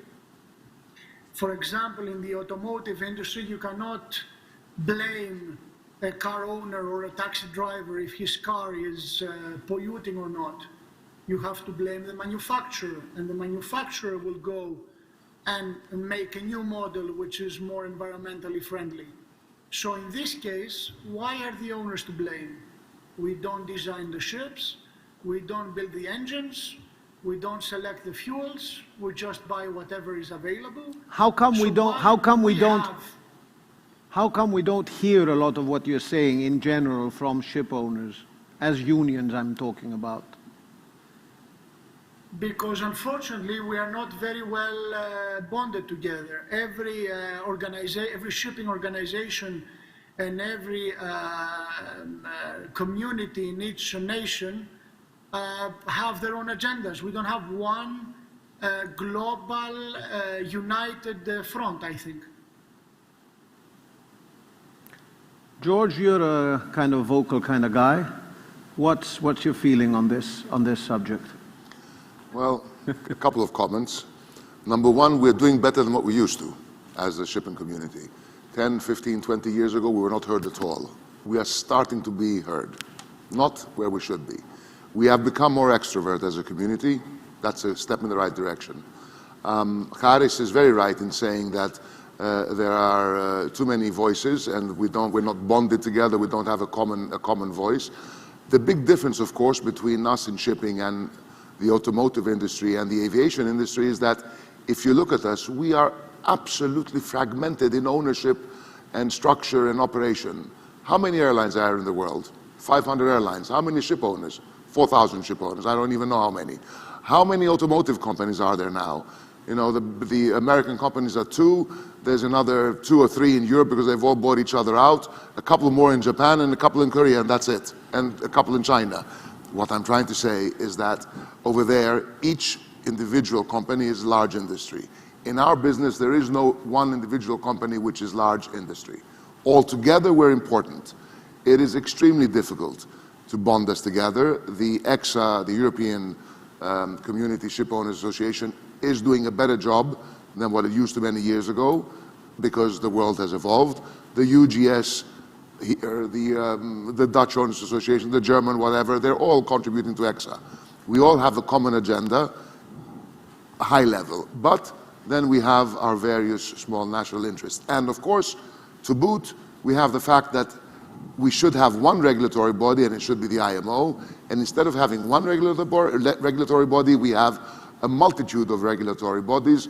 For example, in the automotive industry, you cannot blame a car owner or a taxi driver if his car is polluting or not. You have to blame the manufacturer, and the manufacturer will go and make a new model which is more environmentally friendly. So in this case, why are the owners to blame? We don't design the ships, we don't build the engines, we don't select the fuels, we just buy whatever is available. How come we don't hear a lot of what you're saying in general from ship owners, as unions I'm talking about? Because unfortunately we are not very well bonded together. Every shipping organization and every community in each nation have their own agendas. We don't have one global united front, I think. George, you're a kind of vocal kind of guy. What's your feeling on this subject? Well, a couple of comments. Number one, we're doing better than what we used to as a shipping community. 10, 15, 20 years ago, we were not heard at all. We are starting to be heard, not where we should be. We have become more extrovert as a community. That's a step in the right direction. Charis is very right in saying that there are too many voices, and we're not bonded together. We don't have a common voice. The big difference, of course, between us in shipping and the automotive industry and the aviation industry is that if you look at us, we are absolutely fragmented in ownership and structure and operation. How many airlines are there in the world? 500 airlines. How many ship owners? 4,000 ship owners. I don't even know how many. How many automotive companies are there now? You know, the American companies are 2. There's another 2 or 3 in Europe because they've all bought each other out. A couple more in Japan and a couple in Korea, and that's it. And a couple in China. What I'm trying to say is that over there, each individual company is large industry. In our business, there is no one individual company which is large industry. Altogether, we're important. It is extremely difficult to bond us together. The EXA, the European Community Ship Owners Association, is doing a better job than what it used to many years ago because the world has evolved. The UGS, the Dutch Owners Association, the German, whatever, they're all contributing to EXA. We all have a common agenda, high level, but then we have our various small national interests. And of course, to boot, we have the fact that we should have one regulatory body, and it should be the IMO. And instead of having one regulatory body, we have a multitude of regulatory bodies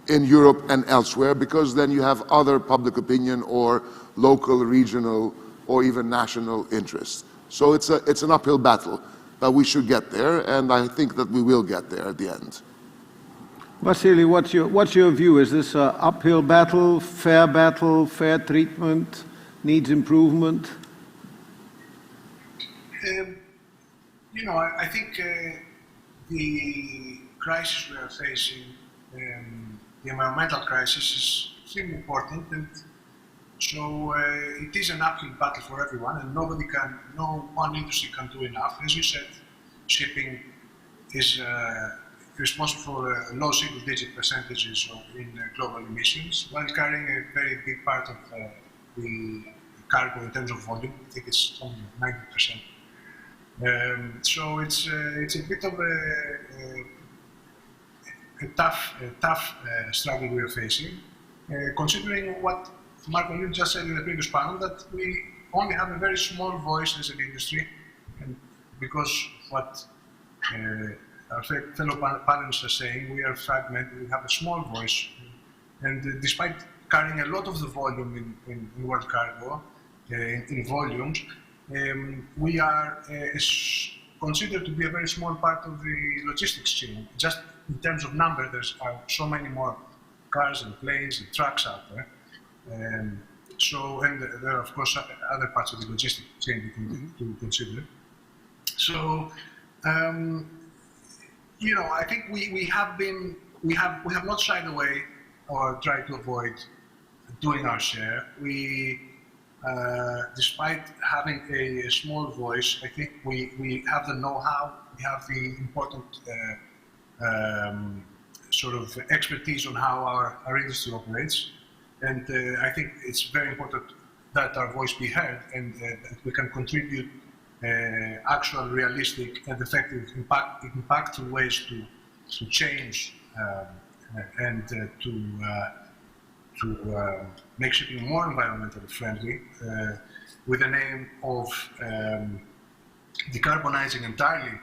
in Europe and elsewhere, because then you have other public opinion or local, regional, or even national interests. So it's an uphill battle, but we should get there, and I think that we will get there at the end. Vasily, what's your view? Is this an uphill battle, fair treatment, needs improvement? You know, I think the crisis we are facing, the environmental crisis, is extremely important, and so it is an uphill battle for everyone, and no one industry can do enough. As you said, shipping is responsible for low single-digit percentages in global emissions, while carrying a very big part of the cargo in terms of volume. I think it's only 90%. So it's a bit of a tough struggle we are facing, considering what Marco, you just said in the previous panel, that we only have a very small voice as an industry, and because what our fellow panelists are saying, we are fragmented, we have a small voice, and despite carrying a lot of the volume in world cargo, in volumes, we are considered to be a very small part of the logistics chain. Just in terms of number, there are so many more cars and planes and trucks out there. And there are, of course, other parts of the logistics chain we can to consider. So, you know, I think we have not shied away or tried to avoid doing our share. We, despite having a small voice, I think we have the know-how, we have the important sort of expertise on how our industry operates. And I think it's very important that our voice be heard, and that we can contribute actual, realistic, and effective impactful ways to change and to make shipping more environmentally friendly, with the aim of decarbonizing entirely,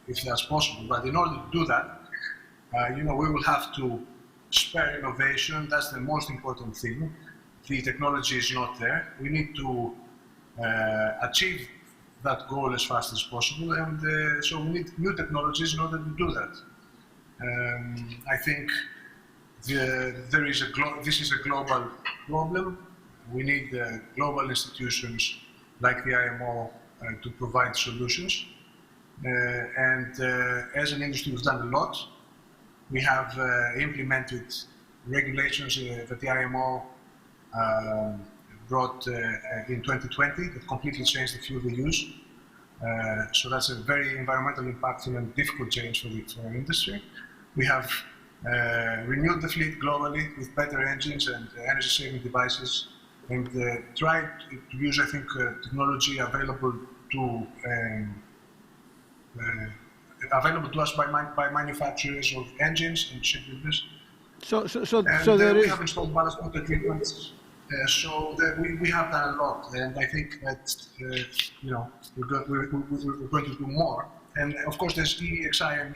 if that's possible. But in order to do that, you know, we will have to spare innovation. That's the most important thing. The technology is not there. We need to achieve that goal as fast as possible, and so we need new technologies in order to do that. I think this is a global problem. We need global institutions like the IMO to provide solutions. And as an industry, we've done a lot. We have implemented regulations that the IMO brought in 2020 that completely changed the fuel we use. So that's a very environmentally impactful and difficult change for our industry. We have renewed the fleet globally with better engines and energy-saving devices, and tried to use, I think, technology available to available to us by manufacturers of engines and shipbuilders. So And there we is. have installed ballast water treatments. So that we have done a lot, and I think that we're going to do more. And of course, there's EEXI and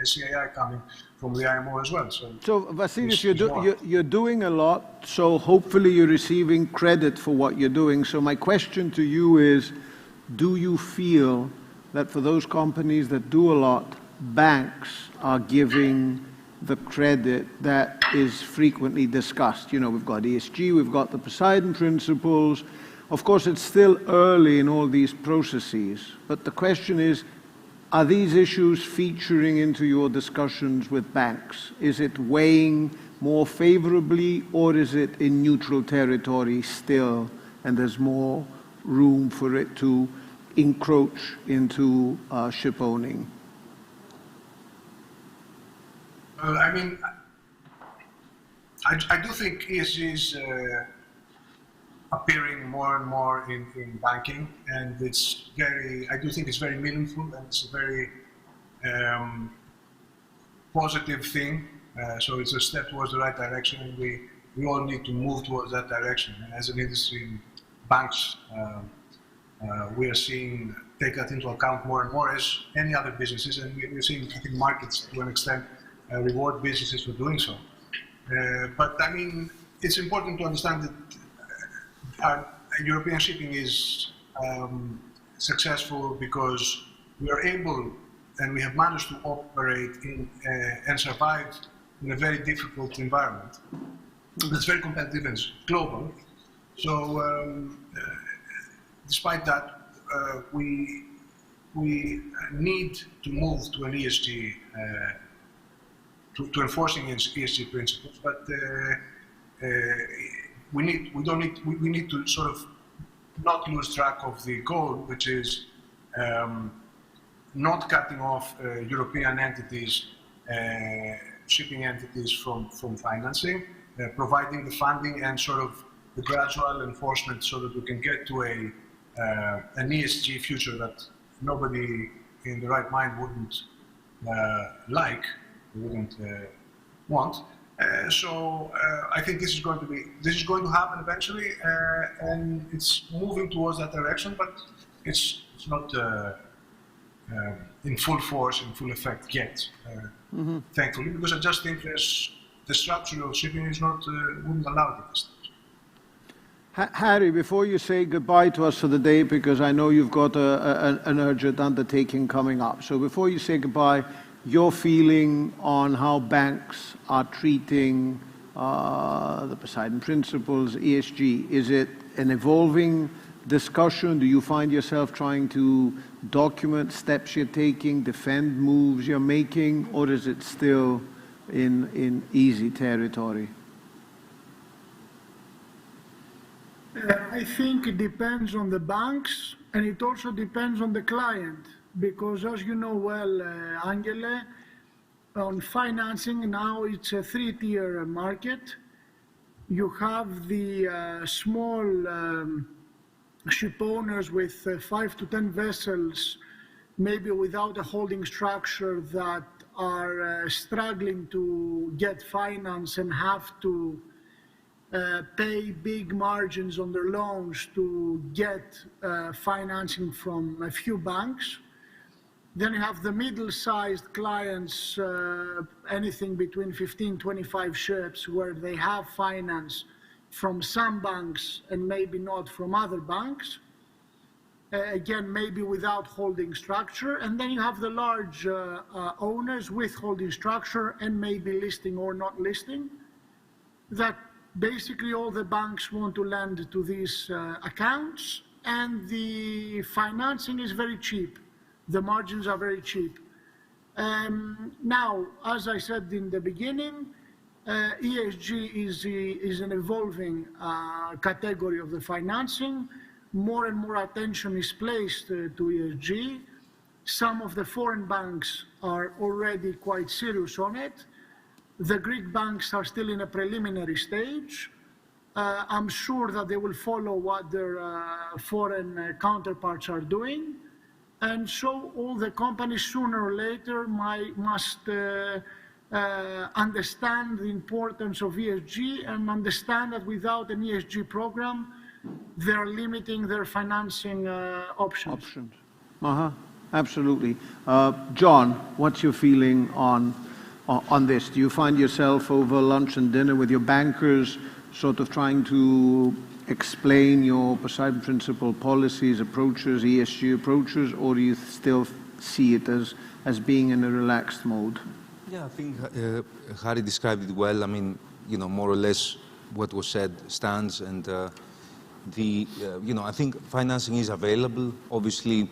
CII coming from the IMO as well. So Vasilis, you're doing a lot. So hopefully you're receiving credit for what you're doing. So my question to you is, do you feel that for those companies that do a lot, banks are giving the credit that is frequently discussed? You know, we've got ESG, we've got the Poseidon Principles. Of course, it's still early in all these processes, but the question is, are these issues featuring into your discussions with banks? Is it weighing more favorably, or is it in neutral territory still, and there's more room for it to encroach into ship owning? I mean, I do think ESG is appearing more and more in banking, and I do think it's very meaningful, and it's a very positive thing. So it's a step towards the right direction, and we all need to move towards that direction. And as an industry, banks, we are seeing take that into account more and more as any other businesses, and we're seeing, I think, markets to an extent reward businesses for doing so. But I mean, it's important to understand that European shipping is successful because we are able and we have managed to operate in and survive in a very difficult environment. It's very competitive and global. So despite that, we need to move to an ESG to enforcing ESG principles, but we need to sort of not lose track of the goal, which is not cutting off European entities, shipping entities from financing, providing the funding and sort of the gradual enforcement so that we can get to an ESG future that nobody in the right mind wouldn't wouldn't want. So I think this is going to happen eventually, and it's moving towards that direction, but it's not in full force, in full effect yet, thankfully, because I just think the structural shipping is not wouldn't allow it at this stage. Harry, before you say goodbye to us for the day, because I know you've got an urgent undertaking coming up, so before you say goodbye, your feeling on how banks are treating the Poseidon Principles, ESG. Is it an evolving discussion? Do you find yourself trying to document steps you're taking, defend moves you're making, or is it still in easy territory? I think it depends on the banks, and it also depends on the client. Because as you know well, Angele, on financing now it's a three-tier market. You have the small ship owners with 5 to 10 vessels, maybe without a holding structure, that are struggling to get finance and have to pay big margins on their loans to get financing from a few banks. Then you have the middle-sized clients, anything between 15, 25 ships, where they have finance from some banks and maybe not from other banks. Again, maybe without holding structure. And then you have the large owners with holding structure and maybe listing or not listing, that basically all the banks want to lend to these accounts, and the financing is very cheap. The margins are very cheap. Now, as I said in the beginning, ESG is an evolving category of the financing. More and more attention is placed to ESG. Some of the foreign banks are already quite serious on it. The Greek banks are still in a preliminary stage. I'm sure that they will follow what their foreign counterparts are doing. And so all the companies sooner or later must understand the importance of ESG and understand that without an ESG program, they're limiting their financing options. Absolutely. John, what's your feeling on this? Do you find yourself over lunch and dinner with your bankers sort of trying to explain your Poseidon Principle policies, approaches, ESG approaches, or do you still see it as being in a relaxed mode? Yeah, I think Harry described it well. I mean, more or less what was said stands, and I think financing is available. Obviously,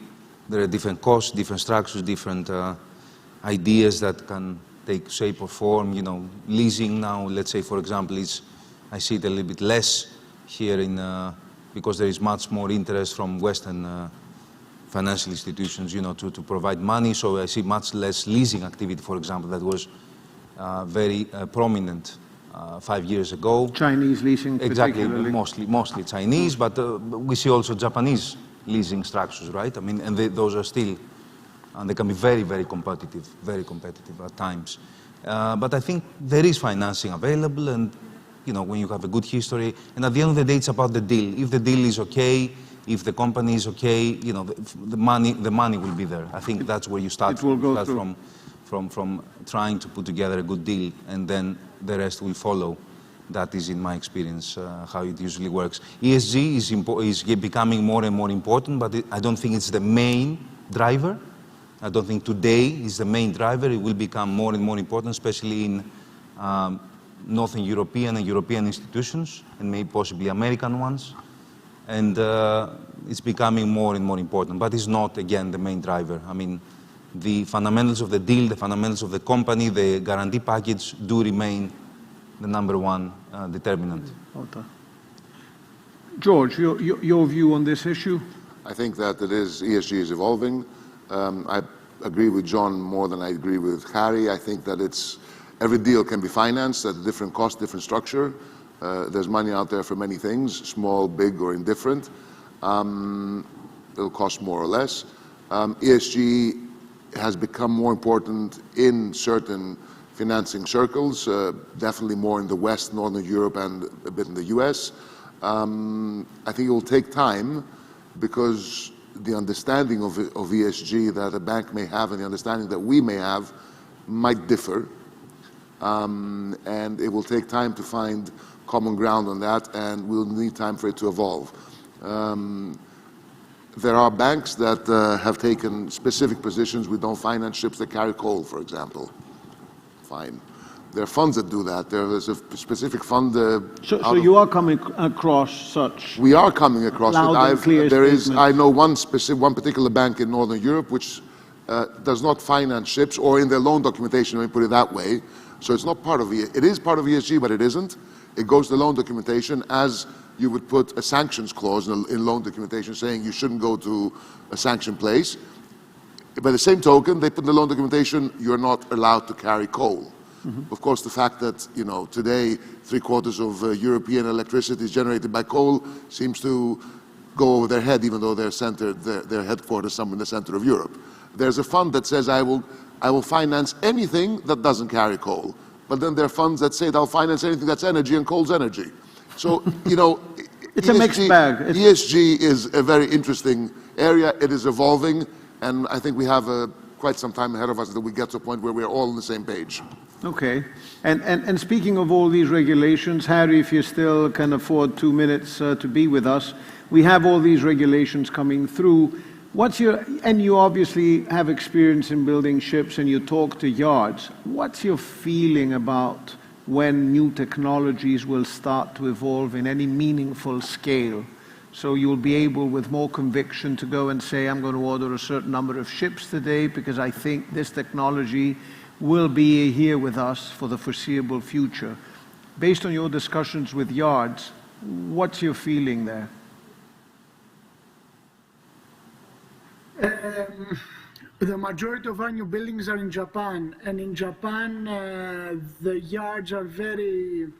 there are different costs, different structures, different ideas that can take shape or form. Leasing now, let's say, for example, I see it a little bit less here because there is much more interest from Western financial institutions, to provide money. So I see much less leasing activity, for example, that was very prominent 5 years ago. Chinese leasing, exactly, mostly Chinese, but we see also Japanese leasing structures, right? I mean, and those are still, and they can be very, very competitive at times. But I think there is financing available, and when you have a good history, and at the end of the day, it's about the deal. If the deal is okay, if the company is okay, the money will be there. I think that's where you start. It will go from trying to put together a good deal, and then the rest will follow. That is, in my experience, how it usually works. ESG is becoming more and more important, but I don't think it's the main driver. I don't think today is the main driver. It will become more and more important, especially in Northern European and European institutions, and maybe possibly American ones. And it's becoming more and more important, but it's not, again, the main driver. I mean, the fundamentals of the deal, the fundamentals of the company, the guarantee package do remain the number one determinant. Okay. George, your view on this issue? I think that ESG is evolving. I agree with John more than I agree with Harry. I think that every deal can be financed at a different cost, different structure. There's money out there for many things, small, big, or indifferent. It'll cost more or less. ESG has become more important in certain financing circles, definitely more in the West, Northern Europe, and a bit in the US. I think it will take time because the understanding of ESG that a bank may have and the understanding that we may have might differ. And it will take time to find common ground on that, and we'll need time for it to evolve. There are banks that have taken specific positions. We don't finance ships that carry coal, for example. Fine. There are funds that do that. There is a specific fund. So you are coming across such. We are coming across it. I know one particular bank in Northern Europe which does not finance ships, or in their loan documentation, let me put it that way. So it's not part of it is part of ESG, but it isn't. It goes to loan documentation as you would put a sanctions clause in loan documentation saying you shouldn't go to a sanctioned place. By the same token, they put in the loan documentation you're not allowed to carry coal. Mm-hmm. Of course, the fact that today 3/4 of European electricity is generated by coal seems to go over their head, even though they're centered, their headquarters somewhere in the center of Europe. There's a fund that says I will finance anything that doesn't carry coal. But then there are funds that say they'll finance anything that's energy, and coal's energy. So, it's a mixed bag. ESG is a very interesting area. It is evolving, and I think we have quite some time ahead of us that we get to a point where we're all on the same page. Okay. And speaking of all these regulations, Harry, if you still can afford 2 minutes to be with us, we have all these regulations coming through. And you obviously have experience in building ships and you talk to yards. What's your feeling about when new technologies will start to evolve in any meaningful scale? So you'll be able, with more conviction, to go and say, I'm going to order a certain number of ships today because I think this technology will be here with us for the foreseeable future. Based on your discussions with yards, what's your feeling there? The majority of our new buildings are in Japan, and in Japan the yards are very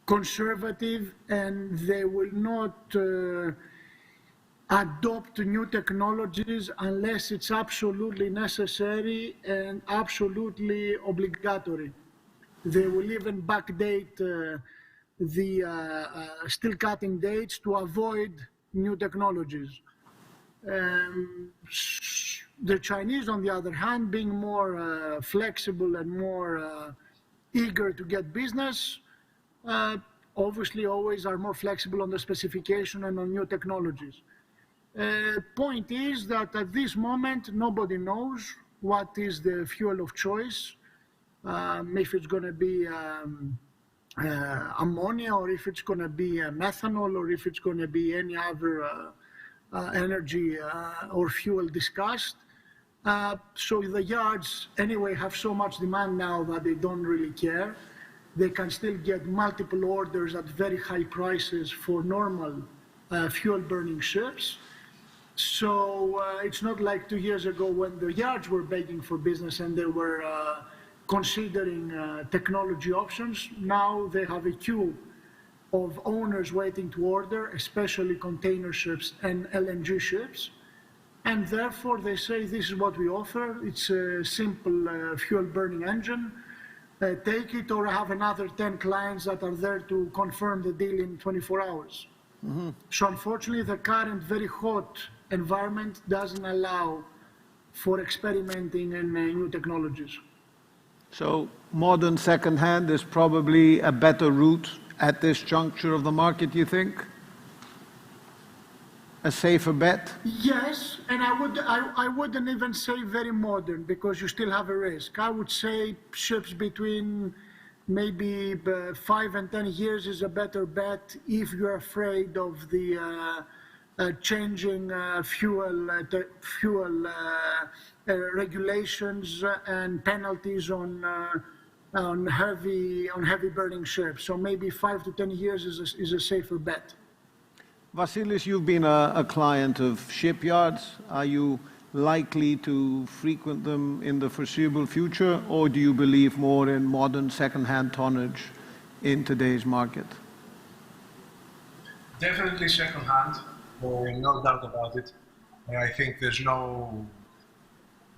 conservative, and they will not adopt new technologies unless it's absolutely necessary and absolutely obligatory. They will even backdate the steel cutting dates to avoid new technologies. The Chinese, on the other hand, being more flexible and more eager to get business, obviously always are more flexible on the specification and on new technologies. Point is that at this moment, nobody knows what is the fuel of choice, if it's going to be ammonia, or if it's going to be methanol, or if it's going to be any other energy or fuel discussed. So the yards anyway have so much demand now that they don't really care. They can still get multiple orders at very high prices for normal fuel burning ships. So it's not like 2 years ago when the yards were begging for business and they were considering technology options. Now they have a queue of owners waiting to order, especially container ships and LNG ships. And therefore they say, this is what we offer. It's a simple fuel burning engine. Take it, or have another 10 clients that are there to confirm the deal in 24 hours. Mm-hmm. So unfortunately, the current very hot environment doesn't allow for experimenting in new technologies. So modern second-hand is probably a better route at this juncture of the market, you think? A safer bet? Yes, and I wouldn't even say very modern, because you still have a risk. I would say ships between maybe 5 and 10 years is a better bet if you're afraid of the changing fuel regulations and penalties on heavy burning ships. So maybe 5 to 10 years is a safer bet. Vasilis, you've been a client of shipyards. Are you likely to frequent them in the foreseeable future, or do you believe more in modern second-hand tonnage in today's market? Definitely second-hand, no doubt about it. I think there's no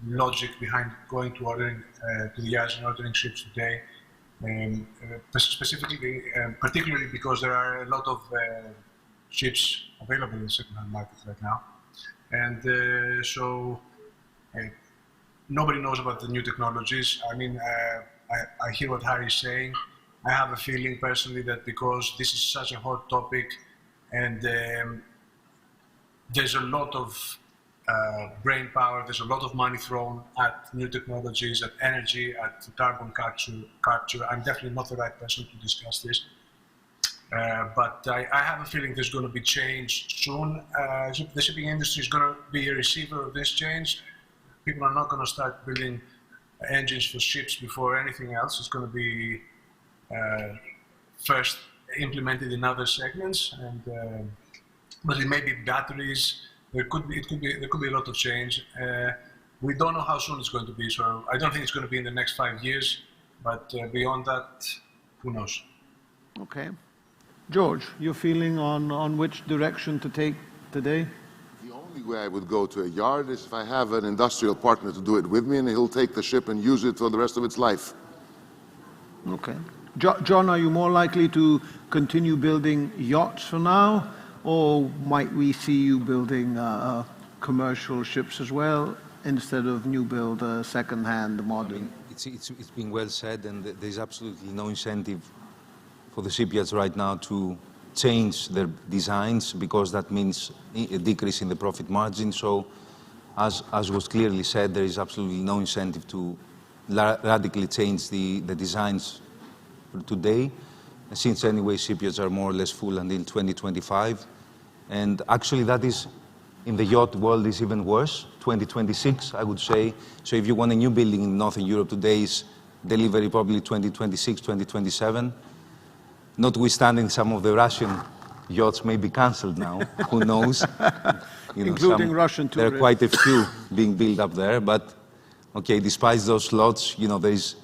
logic behind going to ordering to the yards and ordering ships today, specifically, particularly because there are a lot of ships available in the second-hand market right now. And so nobody knows about the new technologies. I mean, I hear what Harry is saying. I have a feeling personally that because this is such a hot topic and there's a lot of brain power, there's a lot of money thrown at new technologies, at energy, at carbon capture. I'm definitely not the right person to discuss this. But I have a feeling there's going to be change soon. The shipping industry is going to be a receiver of this change. People are not going to start building engines for ships before anything else. It's going to be first implemented in other segments, and but it may be batteries. There could be a lot of change. We don't know how soon it's going to be, so I don't think it's going to be in the next 5 years. But beyond that, who knows? Okay. George, your feeling on which direction to take today? The only way I would go to a yard is if I have an industrial partner to do it with me, and he'll take the ship and use it for the rest of its life. Okay. John, are you more likely to continue building yachts for now, or might we see you building commercial ships as well, instead of new build, second-hand modern? It's been well said, and there's absolutely no incentive for the shipyards right now to change their designs, because that means a decrease in the profit margin. So, as was clearly said, there is absolutely no incentive to radically change the designs today, since anyway shipyards are more or less full until 2025. And actually that is, in the yacht world, is even worse, 2026, I would say. So if you want a new building in Northern Europe today, is delivery probably 2026, 2027. Notwithstanding some of the Russian yachts may be cancelled now, who knows? Including Russian tourists. There are quite a few being built up there, but okay, despite those slots, there is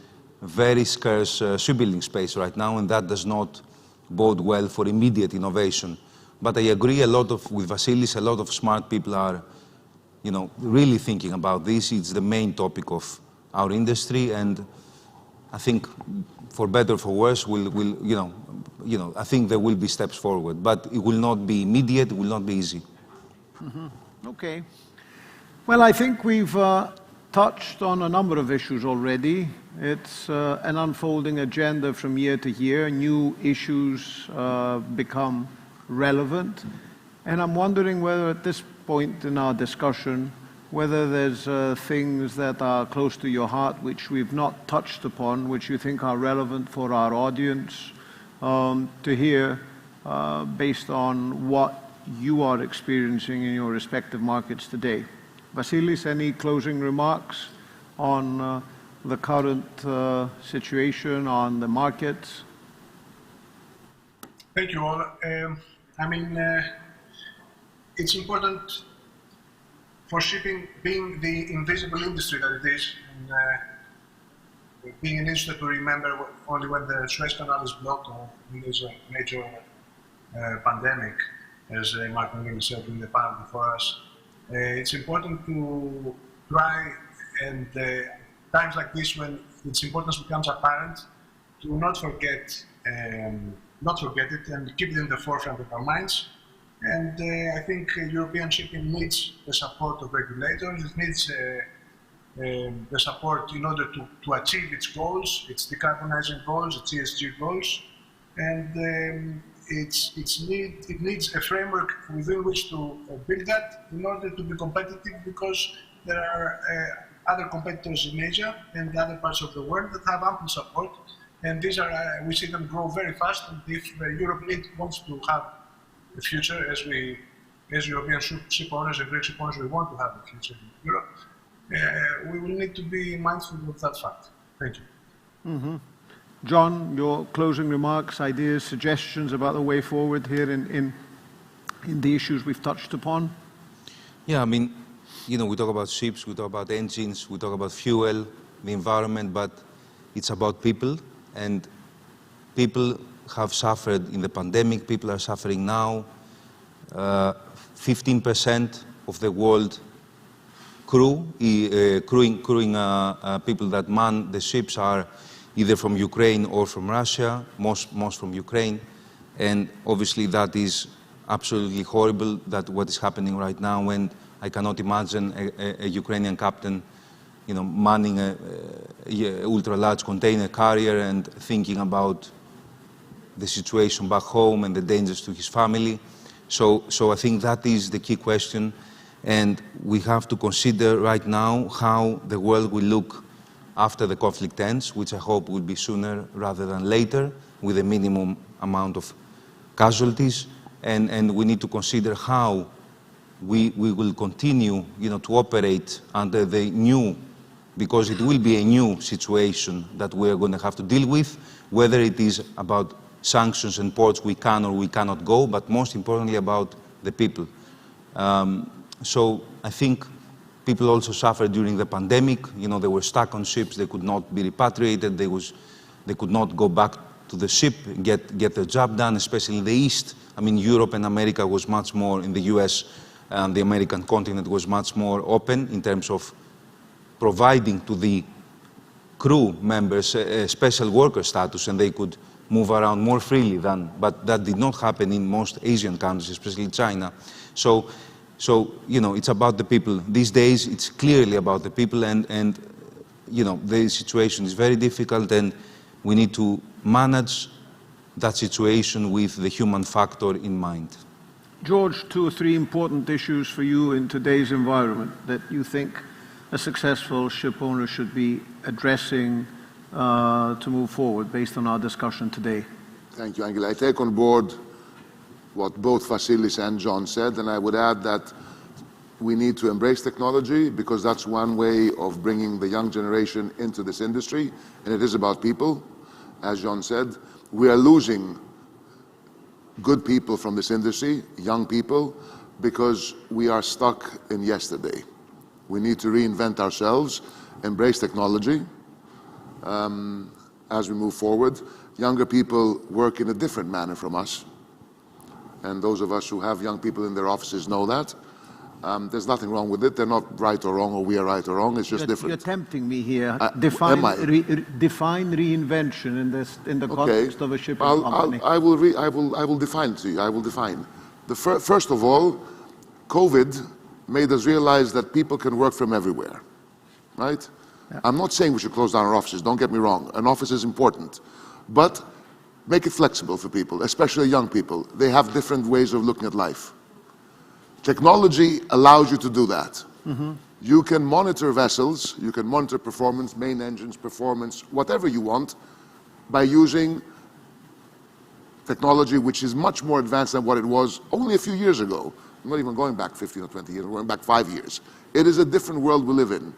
very scarce shipbuilding space right now, and that does not bode well for immediate innovation But I agree with Vasilis, a lot of smart people are, really thinking about this. It's the main topic of our industry, and I think, for better or for worse, I think there will be steps forward, but it will not be immediate, it will not be easy. Okay. Well, I think we've touched on a number of issues already. It's an unfolding agenda from year to year. New issues become relevant. And I'm wondering whether at this point in our discussion, whether there's things that are close to your heart which we've not touched upon, which you think are relevant for our audience to hear based on what you are experiencing in your respective markets today. Vasilis, any closing remarks on the current situation on the markets? Thank you all. It's important for shipping, being the invisible industry that it is, and being an industry to remember only when the Suez Canal is blocked or when there's a major pandemic, as Mark McGill said in the panel before us. It's important to try, and times like this when its importance becomes apparent, to not forget it and keep it in the forefront of our minds. And I think European shipping needs the support of regulators. It needs the support in order to achieve its goals, its decarbonizing goals, its ESG goals. And it needs a framework within which to build that in order to be competitive, because there are other competitors in Asia and other parts of the world that have ample support. And these are, we see them grow very fast. And if Europe wants to have a future, as European ship owners and Greek ship owners, we want to have a future in Europe, we will need to be mindful of that fact. Thank you. Mm-hmm. John, your closing remarks, ideas, suggestions about the way forward here in the issues we've touched upon? Yeah, we talk about ships, we talk about engines, we talk about fuel, the environment, but it's about people, and people have suffered in the pandemic, people are suffering now. 15% of the world crewing people that man the ships are either from Ukraine or from Russia, most from Ukraine. And obviously that is absolutely horrible, that what is happening right now, when I cannot imagine a Ukrainian captain manning a ultra-large container carrier and thinking about the situation back home and the dangers to his family. So I think that is the key question. And we have to consider right now how the world will look after the conflict ends, which I hope will be sooner rather than later, with a minimum amount of casualties. And we need to consider how we will continue to operate under the new, because it will be a new situation that we are going to have to deal with, whether it is about sanctions and ports we can or we cannot go, but most importantly about the people. So I think people also suffered during the pandemic. They were stuck on ships, they could not be repatriated, they could not go back to the ship, get their job done, especially in the East. Europe and America was much more, in the US, the American continent was much more open in terms of providing to the crew members a special worker status, and they could move around more freely but that did not happen in most Asian countries, especially China. So it's about the people. These days, it's clearly about the people, and the situation is very difficult, and we need to manage that situation with the human factor in mind. George, 2 or 3 important issues for you in today's environment that you think a successful ship owner should be addressing to move forward based on our discussion today. Thank you, Angela. I take on board what both Vasilis and John said, and I would add that we need to embrace technology, because that's one way of bringing the young generation into this industry, and it is about people. As John said, we are losing good people from this industry, young people, because we are stuck in yesterday. We need to reinvent ourselves, embrace technology as we move forward. Younger people work in a different manner from us. and those of us who have young people in their offices know that. There's nothing wrong with it. They're not right or wrong, or we are right or wrong. It's just different. You're tempting me here. Define reinvention in the context of a shipping company. I will define to you. I will define. First of all, COVID made us realize that people can work from everywhere, right? Yeah. I'm not saying we should close down our offices. Don't get me wrong. An office is important, but make it flexible for people, especially young people. They have different ways of looking at life. Technology allows you to do that. Mm-hmm. You can monitor vessels, you can monitor performance, main engines, performance, whatever you want, by using technology which is much more advanced than what it was only a few years ago. I'm not even going back 15 or 20 years, I'm going back 5 years. It is a different world we live in.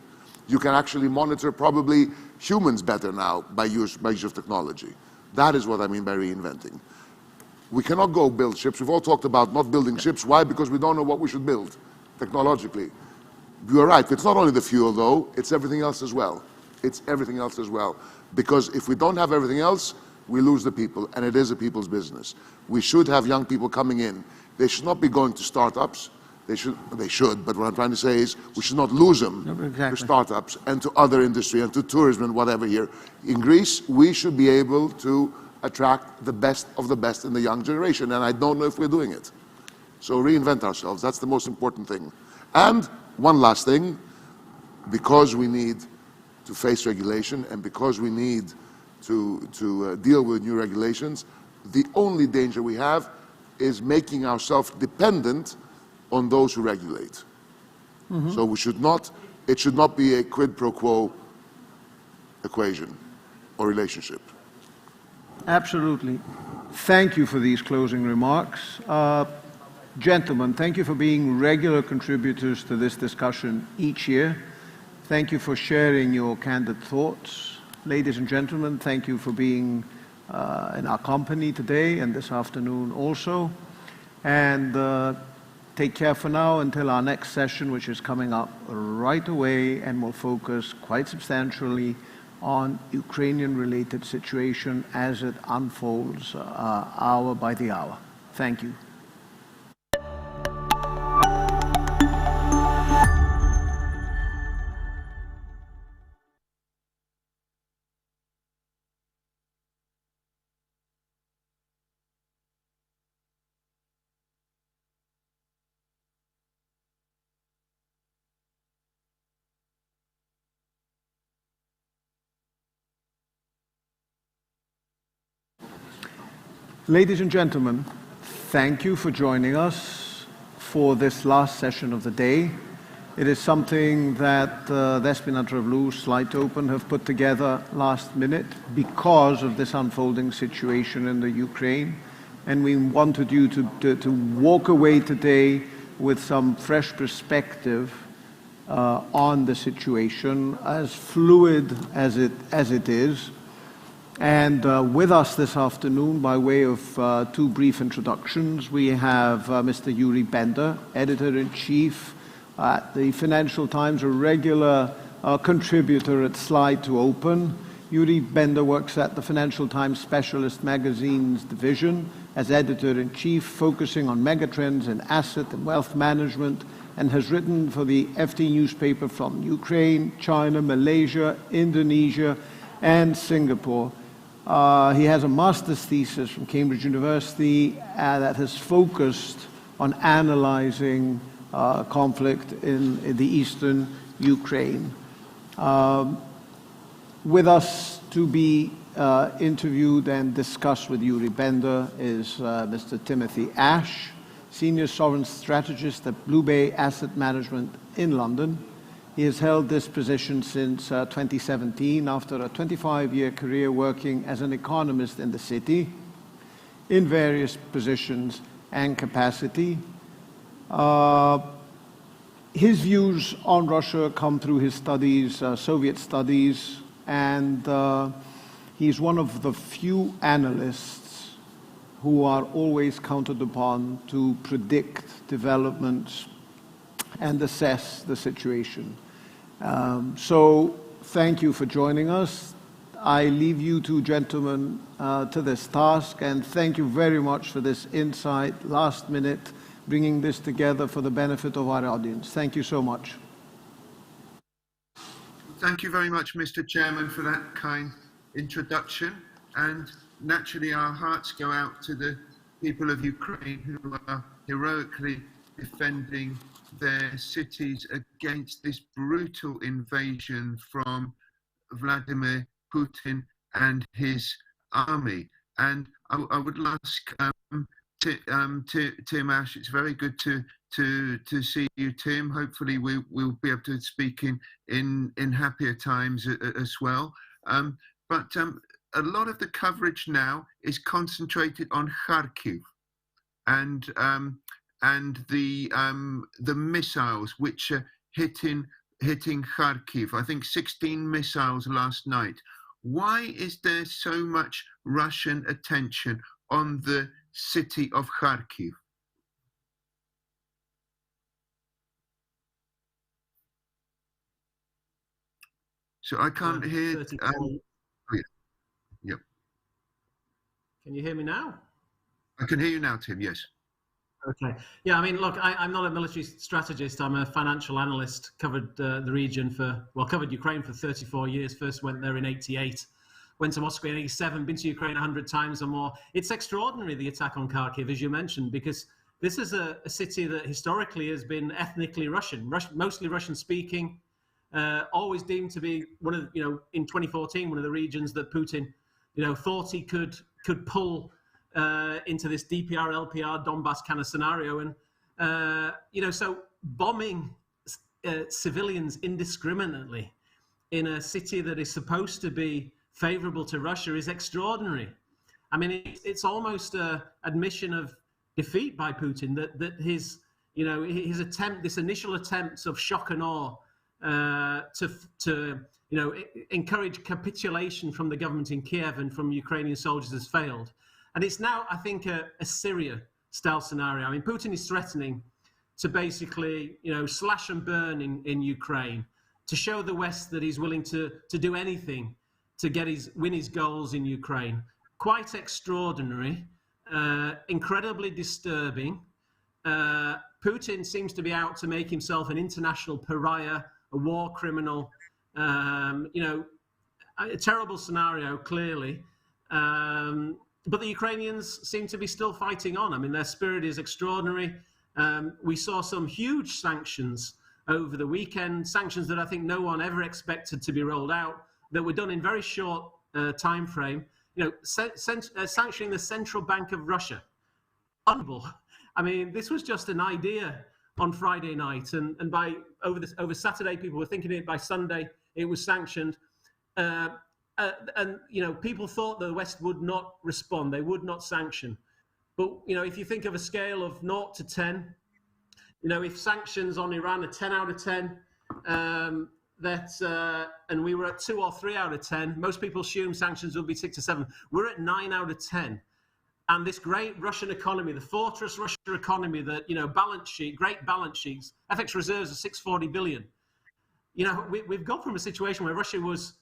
You can actually monitor probably humans better now by use of technology. That is what I mean by reinventing. We cannot go build ships. We've all talked about not building ships. Why? Because we don't know what we should build technologically. You are right. It's not only the fuel, though. It's everything else as well. It's everything else as well. Because if we don't have everything else, we lose the people, and it is a people's business. We should have young people coming in. They should not be going to startups. They should, but what I'm trying to say is we should not lose them to startups and to other industry and to tourism and whatever here. In Greece, we should be able to attract the best of the best in the young generation, and I don't know if we're doing it. So reinvent ourselves, that's the most important thing. And one last thing, because we need to face regulation and because we need to deal with new regulations, the only danger we have is making ourselves dependent on those who regulate. Mm-hmm. So it should not be a quid pro quo equation or relationship. Absolutely. Thank you for these closing remarks. Gentlemen, thank you for being regular contributors to this discussion each year. Thank you for sharing your candid thoughts. Ladies and gentlemen, thank you for being in our company today and this afternoon also. And take care for now until our next session, which is coming up right away and will focus quite substantially on Ukrainian-related situation as it unfolds hour by the hour. Thank you. Ladies and gentlemen, thank you for joining us for this last session of the day. It is something that Despina Trevlou, Slide Open have put together last minute because of this unfolding situation in the Ukraine. And we wanted you to walk away today with some fresh perspective on the situation, as fluid as it is. And with us this afternoon, by way of two brief introductions, we have Mr. Yuri Bender, Editor-in-Chief at the Financial Times, a regular contributor at Slide to Open. Yuri Bender works at the Financial Times Specialist Magazines division as Editor-in-Chief, focusing on megatrends in asset and wealth management, and has written for the FT newspaper from Ukraine, China, Malaysia, Indonesia, and Singapore. He has a master's thesis from Cambridge University that has focused on analyzing conflict in the eastern Ukraine. With us to be interviewed and discuss with Yuri Bender is Mr. Timothy Ash, Senior Sovereign Strategist at Blue Bay Asset Management in London. He has held this position since 2017 after a 25-year career working as an economist in the city in various positions and capacity. His views on Russia come through his studies, Soviet studies, and he's one of the few analysts who are always counted upon to predict developments and assess the situation. So thank you for joining us. I leave you two gentlemen to this task, and thank you very much for this insight, last minute, bringing this together for the benefit of our audience. Thank you so much. Thank you very much, Mr. Chairman, for that kind introduction. And naturally, our hearts go out to the people of Ukraine who are heroically defending their cities against this brutal invasion from Vladimir Putin and his army. And I would ask Tim Ash, it's very good to see you, Tim. Hopefully we'll be able to speak in happier times as well. But a lot of the coverage now is concentrated on Kharkiv and the missiles which are hitting Kharkiv. I think 16 missiles last night. Why is there so much Russian attention on the city of Kharkiv? So I can't hear. Yeah. Can you hear me now? I can hear you now, Tim. Yes. Okay. Yeah, I mean, look, I'm not a military strategist. I'm a financial analyst, covered the region covered Ukraine for 34 years. First went there in 88, went to Moscow in 87, been to Ukraine 100 times or more. It's extraordinary, the attack on Kharkiv, as you mentioned, because this is a city that historically has been ethnically Russian, mostly Russian speaking, always deemed to be one of, in 2014, one of the regions that Putin, thought he could pull into this DPR, LPR, Donbass kind of scenario. And, so bombing civilians indiscriminately in a city that is supposed to be favorable to Russia is extraordinary. I mean, it's almost an admission of defeat by Putin that his attempt, this initial attempt of shock and awe to encourage capitulation from the government in Kiev and from Ukrainian soldiers has failed. And it's now, I think, a Syria-style scenario. I mean, Putin is threatening to basically, slash and burn in Ukraine, to show the West that he's willing to do anything to win his goals in Ukraine. Quite extraordinary, incredibly disturbing. Putin seems to be out to make himself an international pariah, a war criminal. A terrible scenario, clearly. But the Ukrainians seem to be still fighting on. I mean, their spirit is extraordinary. We saw some huge sanctions over the weekend, sanctions that I think no one ever expected to be rolled out, that were done in very short time frame. Sanctioning the Central Bank of Russia. Unbelievable. I mean, this was just an idea on Friday night, and over Saturday, people were thinking it. By Sunday, it was sanctioned. And people thought the West would not respond; they would not sanction. But if you think of a scale of 0 to 10, if sanctions on Iran are 10 out of 10, and we were at 2 or 3 out of 10, most people assume sanctions will be 6 to 7. We're at 9 out of 10, and this great Russian economy, the fortress Russia economy, that great balance sheets, FX reserves of 640 billion. We've gone from a situation where Russia was,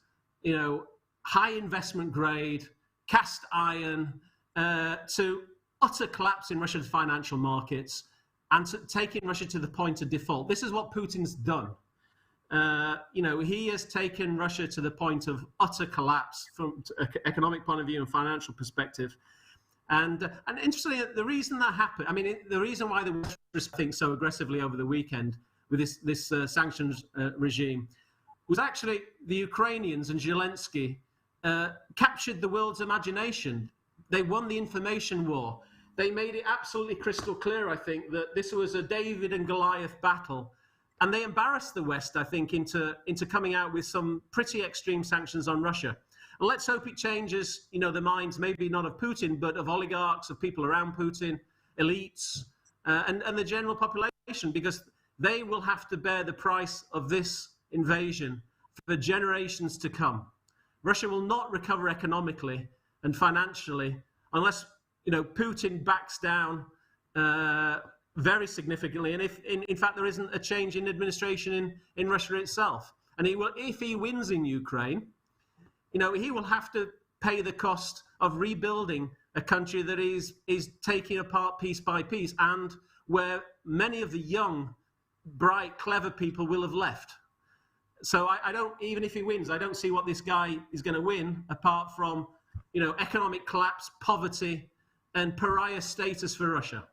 high investment grade, cast iron, to utter collapse in Russia's financial markets and to taking Russia to the point of default. This is what Putin's done. He has taken Russia to the point of utter collapse from an economic point of view and financial perspective. And interestingly, the reason that happened, the reason why the West responded so aggressively over the weekend with this sanctions regime was actually the Ukrainians and Zelensky captured the world's imagination. They won the information war. They made it absolutely crystal clear, I think, that this was a David and Goliath battle. And they embarrassed the West, I think, into coming out with some pretty extreme sanctions on Russia. And let's hope it changes, the minds, maybe not of Putin, but of oligarchs, of people around Putin, elites, and the general population, because they will have to bear the price of this invasion for generations to come. Russia will not recover economically and financially unless, Putin backs down very significantly, and in fact there isn't a change in administration in Russia itself. And if he wins in Ukraine, he will have to pay the cost of rebuilding a country that is taking apart piece by piece, and where many of the young, bright, clever people will have left. So I don't, even if he wins, I don't see what this guy is going to win, apart from, economic collapse, poverty, and pariah status for Russia.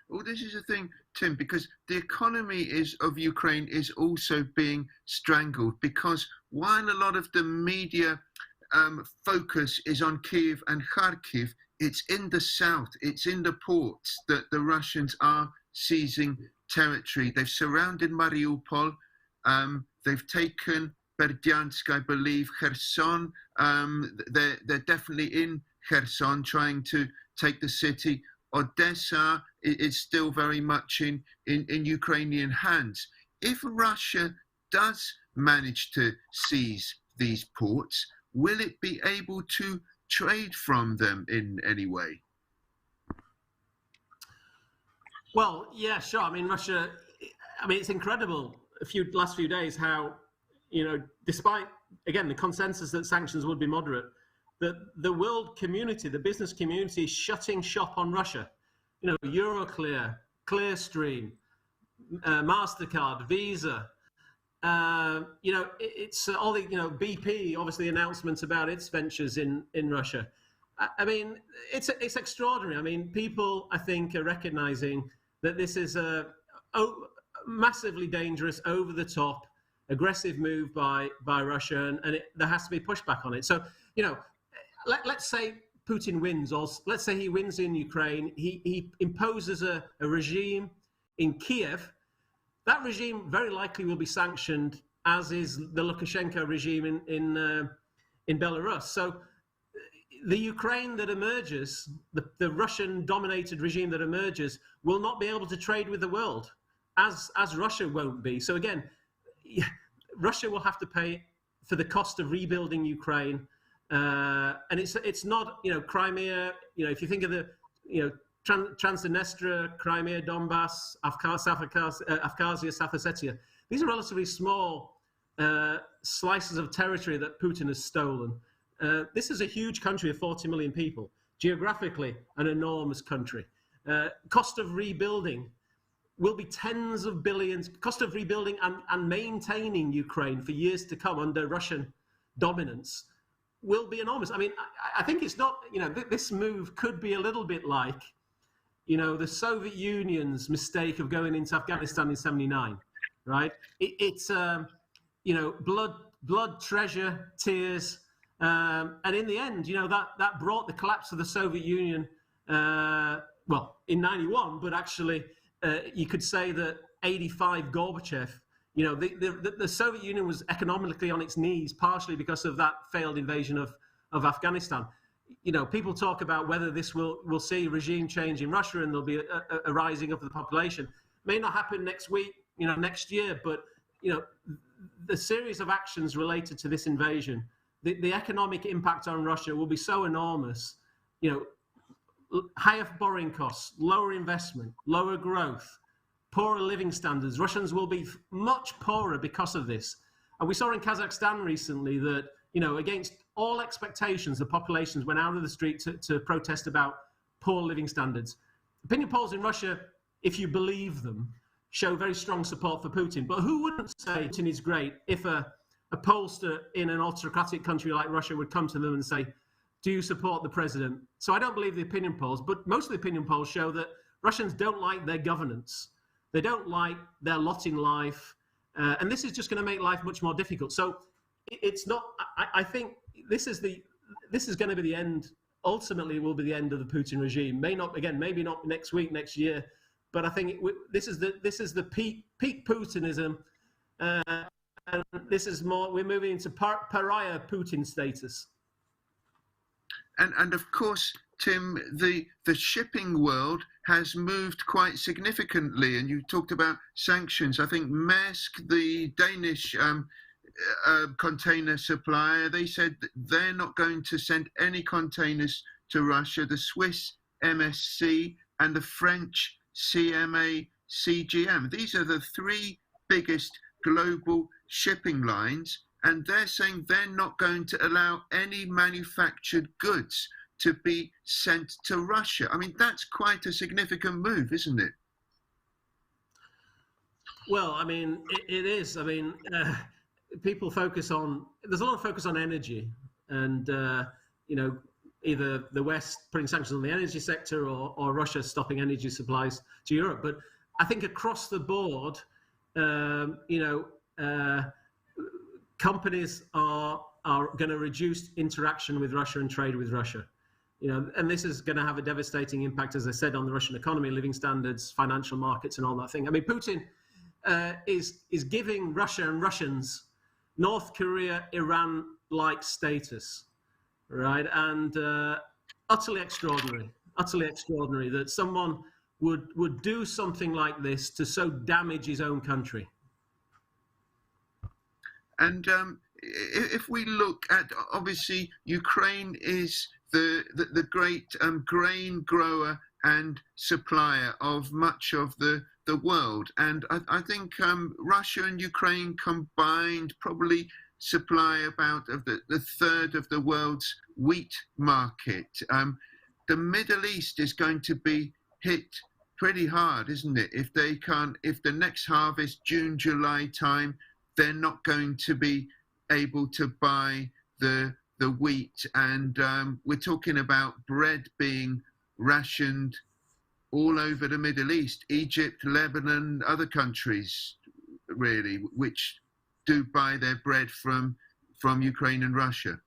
Well, this is the thing, Tim, because the economy of Ukraine is also being strangled, because while a lot of the media focus is on Kyiv and Kharkiv, it's in the south, it's in the ports that the Russians are seizing territory. They've surrounded Mariupol, they've taken Berdyansk, I believe, Kherson. They're definitely in Kherson, trying to take the city. Odessa is still very much in Ukrainian hands. If Russia does manage to seize these ports, will it be able to trade from them in any way? Well, yeah, sure. I mean, Russia, it's incredible last few days how, despite, again, the consensus that sanctions would be moderate, that the world community, the business community, is shutting shop on Russia. Euroclear, Clearstream, MasterCard, Visa, it's all the, BP, obviously announcements about its ventures in Russia. I mean, it's extraordinary. I mean, people, I think, are recognizing that this is a massively dangerous, over the top, aggressive move by Russia, and there has to be pushback on it. So, let's say Putin wins, or let's say he wins in Ukraine, he imposes a regime in Kiev. That regime very likely will be sanctioned, as is the Lukashenko regime in Belarus. So the Ukraine that emerges, the Russian-dominated regime that emerges, will not be able to trade with the world, as Russia won't be. So again, Russia will have to pay for the cost of rebuilding Ukraine, and it's not Crimea. If you think of the Transnistria, Crimea, Donbass, Abkhazia, South Ossetia, these are relatively small slices of territory that Putin has stolen. This is a huge country of 40 million people, geographically an enormous country. Cost of rebuilding will be tens of billions. Cost of rebuilding and maintaining Ukraine for years to come under Russian dominance will be enormous. I mean, I think it's not, this move could be a little bit like, the Soviet Union's mistake of going into Afghanistan in '79, right? It's blood, treasure, tears, and in the end, that brought the collapse of the Soviet Union, in '91, but actually you could say that '85 Gorbachev, the Soviet Union was economically on its knees, partially because of that failed invasion of Afghanistan. People talk about whether this will see regime change in Russia and there'll be a rising of the population. May not happen next week, next year, but the series of actions related to this invasion, the economic impact on Russia will be so enormous. Higher borrowing costs, lower investment, lower growth, poorer living standards. Russians will be much poorer because of this. And we saw in Kazakhstan recently that, against all expectations, the populations went out of the street to protest about poor living standards. Opinion polls in Russia, if you believe them, show very strong support for Putin. But who wouldn't say Putin is great if a pollster in an autocratic country like Russia would come to them and say, do you support the president? So I don't believe the opinion polls, but most of the opinion polls show that Russians don't like their governance. They don't like their lot in life. And this is just going to make life much more difficult. So it's not, I think this is going to be the end. Ultimately, it will be the end of the Putin regime. Maybe not next week, next year, but I think this is the peak Putinism. And this is more, we're moving into pariah Putin status. And of course, Tim, the shipping world has moved quite significantly, and you talked about sanctions. I think Maersk, the Danish container supplier, they said that they're not going to send any containers to Russia. The Swiss MSC and the French CMA CGM. These are the three biggest global shipping lines, and they're saying they're not going to allow any manufactured goods to be sent to Russia. I mean, that's quite a significant move, isn't it? Well, I mean, it is. I mean, people focus on, there's a lot of focus on energy and, you know, either the West putting sanctions on the energy sector or Russia stopping energy supplies to Europe. But I think across the board, you know, companies are going to reduce interaction with Russia and trade with Russia. You know, and this is going to have a devastating impact, as I said, on the Russian economy, living standards, financial markets, and all that thing. I mean, Putin is giving Russia and Russians North Korea, Iran-like status, right? And utterly extraordinary that someone would do something like this to so damage his own country. And if we look at, obviously, Ukraine is the great grain grower and supplier of much of the world. And I think Russia and Ukraine combined probably supply about the third of the world's wheat market. The Middle East is going to be hit pretty hard, isn't it? If the next harvest, June, July time, they're not going to be able to buy the wheat, and we're talking about bread being rationed all over the Middle East, Egypt, Lebanon, other countries, really, which do buy their bread from Ukraine and Russia.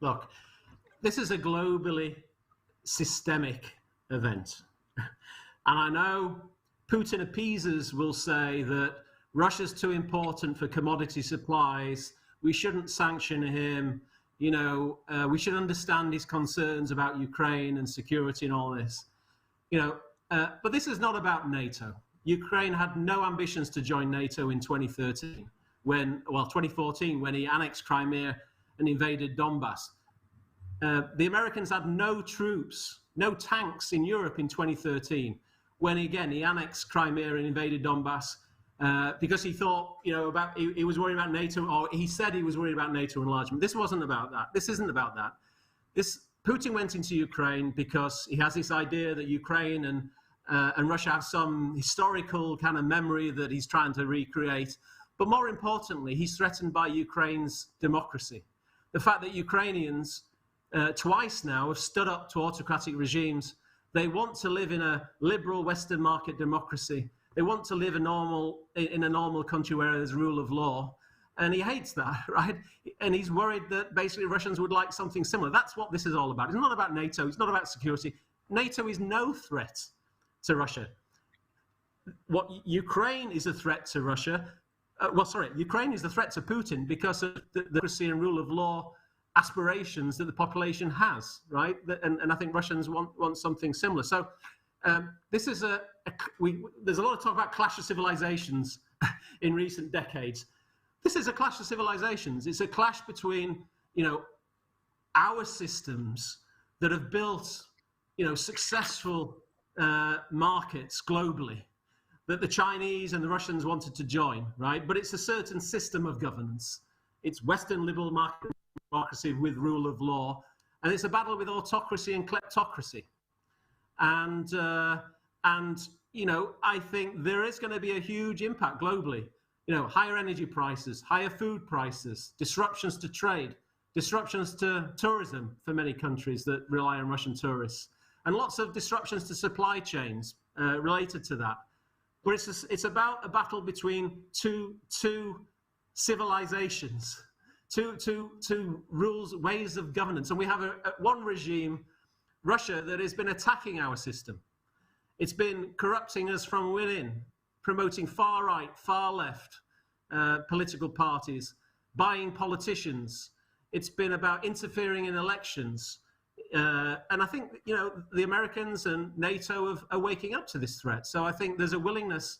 Look, this is a globally systemic event. And I know Putin appeasers will say that Russia's too important for commodity supplies. We shouldn't sanction him. You know, we should understand his concerns about Ukraine and security and all this. You know, but this is not about NATO. Ukraine had no ambitions to join NATO in 2014, when he annexed Crimea and invaded Donbass. The Americans had no troops, no tanks in Europe in 2013, when again he annexed Crimea and invaded Donbass. Because he thought, you know, he was worried about NATO, or he said he was worried about NATO enlargement. This wasn't about that. This isn't about that. Putin went into Ukraine because he has this idea that Ukraine and Russia have some historical kind of memory that he's trying to recreate. But more importantly, he's threatened by Ukraine's democracy. The fact that Ukrainians twice now have stood up to autocratic regimes. They want to live in a liberal Western market democracy. They want to live in a normal country where there's rule of law. And he hates that, right? And he's worried that basically Russians would like something similar. That's what this is all about. It's not about NATO. It's not about security. NATO is no threat to Russia. What Ukraine is a threat to Russia. Ukraine is the threat to Putin because of the democracy and rule of law aspirations that the population has, right? And I think Russians want something similar. So this is there's a lot of talk about clash of civilizations in recent decades. This is a clash of civilizations. It's a clash between, you know, our systems that have built, you know, successful markets globally that the Chinese and the Russians wanted to join, right? But it's a certain system of governance. It's Western liberal market democracy with rule of law, and it's a battle with autocracy and kleptocracy. And you know, I think there is going to be a huge impact globally. You know, higher energy prices, higher food prices, disruptions to trade, disruptions to tourism for many countries that rely on Russian tourists, and lots of disruptions to supply chains related to that. But it's about a battle between two civilizations, two rules, ways of governance. And we have one regime, Russia, that has been attacking our system. It's been corrupting us from within, promoting far right, far left political parties, buying politicians. It's been about interfering in elections. And I think, you know, the Americans and NATO are waking up to this threat. So I think there's a willingness,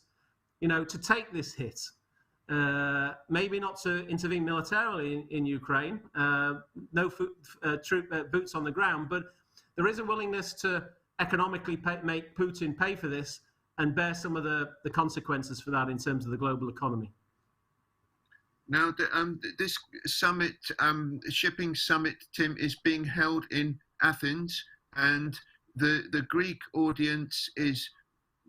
you know, to take this hit. Maybe not to intervene militarily in Ukraine, no boots on the ground, but there is a willingness to economically make Putin pay for this and bear some of the consequences for that in terms of the global economy. Now, this summit, shipping summit, Tim, is being held in Athens, and the Greek audience is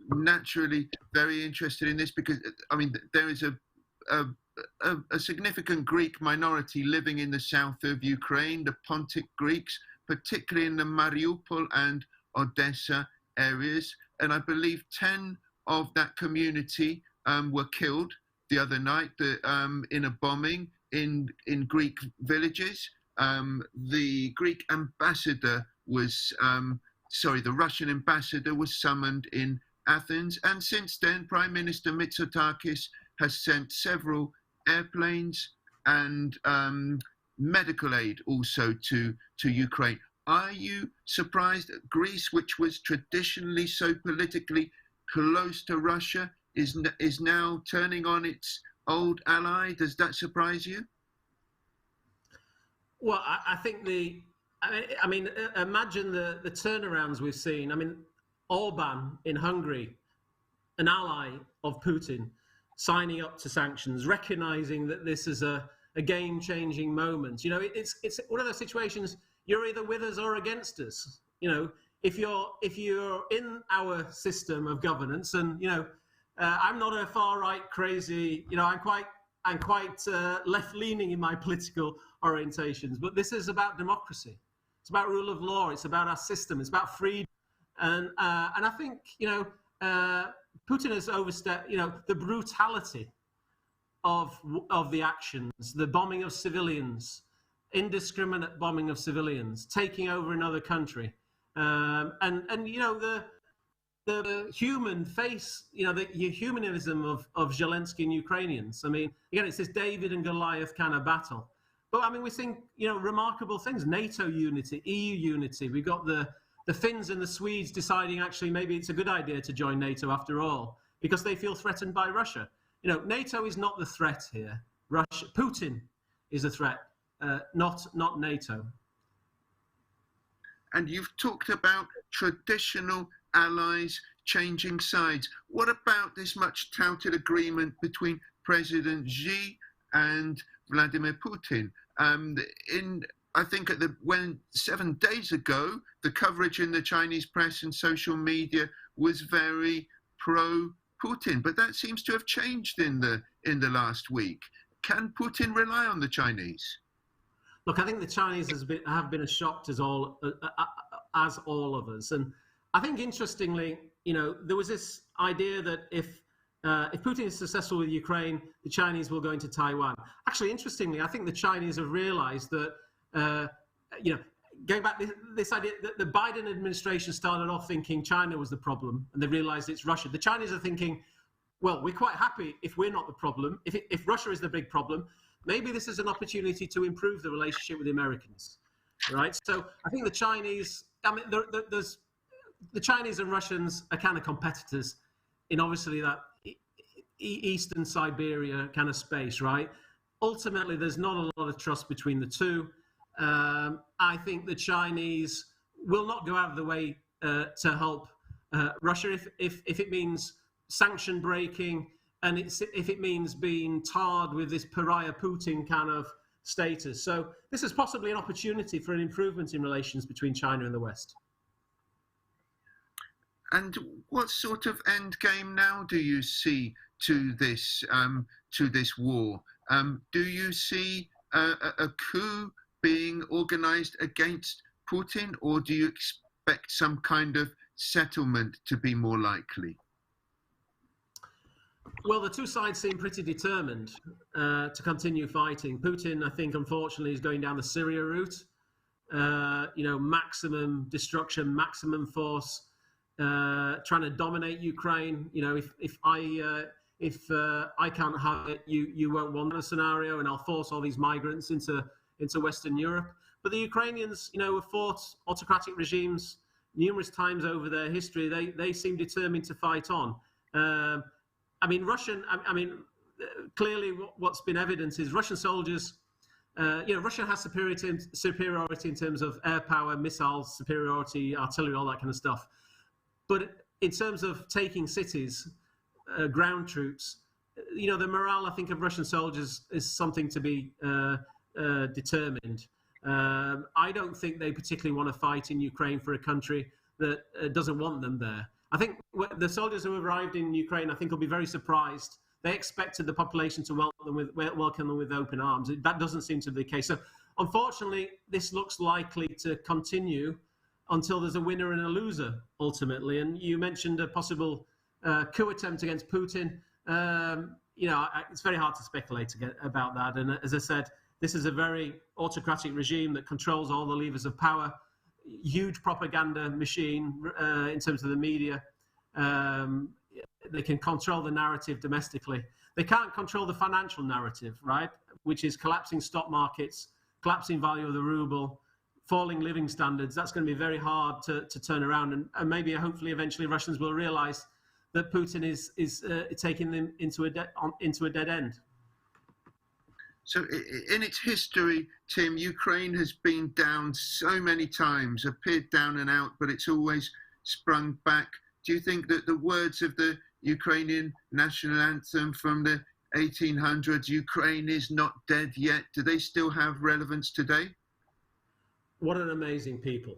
naturally very interested in this because, I mean, there is a significant Greek minority living in the south of Ukraine, the Pontic Greeks, particularly in the Mariupol and Odessa areas. And I believe 10 of that community were killed the other night in a bombing in Greek villages. The Greek ambassador was, the Russian ambassador was summoned in Athens. And since then, Prime Minister Mitsotakis has sent several airplanes and medical aid also to Ukraine. Are you surprised that Greece, which was traditionally so politically close to Russia, is now turning on its old ally? Does that surprise you? Well, I think imagine the turnarounds we've seen. I mean, Orban in Hungary, an ally of Putin, signing up to sanctions, recognizing that this is a game-changing moment. You know, it's one of those situations, you're either with us or against us. You know, if you're in our system of governance, and you know, I'm not a far-right crazy. You know, I'm quite left-leaning in my political orientations. But this is about democracy. It's about rule of law. It's about our system. It's about freedom. And I think, you know, Putin has overstepped, you know, the brutality of the actions, the bombing of civilians, indiscriminate bombing of civilians, taking over another country, and you know, the human face, you know, the humanism of Zelensky and Ukrainians. I mean, again, it's this David and Goliath kind of battle. But I mean, we're seeing, you know, remarkable things: NATO unity, EU unity. We've got the Finns and the Swedes deciding actually maybe it's a good idea to join NATO after all because they feel threatened by Russia. You know, NATO is not the threat here. Putin is a threat, not NATO. And you've talked about traditional allies changing sides. What about this much touted agreement between President Xi and Vladimir Putin? I think when 7 days ago, the coverage in the Chinese press and social media was very pro-Putin, but that seems to have changed in the last week. Can Putin rely on the Chinese? Look, I think the Chinese have been as shocked as all of us, and I think interestingly, you know, there was this idea that if Putin is successful with Ukraine, the Chinese will go into Taiwan. Actually, interestingly, I think the Chinese have realized that, you know, going back this idea that the Biden administration started off thinking China was the problem, and they realized it's Russia. The Chinese are thinking, well, we're quite happy if we're not the problem. If Russia is the big problem, maybe this is an opportunity to improve the relationship with the Americans, right? So I think the Chinese, I mean, the Chinese and Russians are kind of competitors in obviously that Eastern Siberia kind of space, right? Ultimately, there's not a lot of trust between the two. I think the Chinese will not go out of the way to help Russia if it means sanction breaking and if it means being tarred with this pariah Putin kind of status. So this is possibly an opportunity for an improvement in relations between China and the West. And what sort of end game now do you see to this war? Do you see a coup being organized against Putin, or do you expect some kind of settlement to be more likely? Well, the two sides seem pretty determined to continue fighting. Putin, I think, unfortunately, is going down the Syria route. You know, maximum destruction, maximum force, trying to dominate Ukraine. You know, if I can't have it, you won't want a scenario, and I'll force all these migrants into Western Europe. But the Ukrainians, you know, have fought autocratic regimes numerous times over their history. They seem determined to fight on. I mean, clearly what's been evident is Russian soldiers, you know, Russia has superiority in terms of air power, missiles, superiority, artillery, all that kind of stuff. But in terms of taking cities, ground troops, the morale, I think, of Russian soldiers is something to be determined. I don't think they particularly want to fight in Ukraine for a country that doesn't want them there. I think the soldiers who arrived in Ukraine, I think, will be very surprised. They expected the population to welcome them with open arms. That doesn't seem to be the case. So, unfortunately, this looks likely to continue until there's a winner and a loser, ultimately. And you mentioned a possible coup attempt against Putin. It's very hard to speculate about that. And as I said, this is a very autocratic regime that controls all the levers of power, huge propaganda machine in terms of the media. They can control the narrative domestically. They can't control the financial narrative, right? Which is collapsing stock markets, collapsing value of the ruble, falling living standards. That's going to be very hard to turn around. And maybe, hopefully, eventually Russians will realize that Putin is taking them into a dead end. So in its history, Tim, Ukraine has been down so many times, appeared down and out, but it's always sprung back. Do you think that the words of the Ukrainian national anthem from the 1800s, Ukraine is not dead yet, do they still have relevance today? What an amazing people,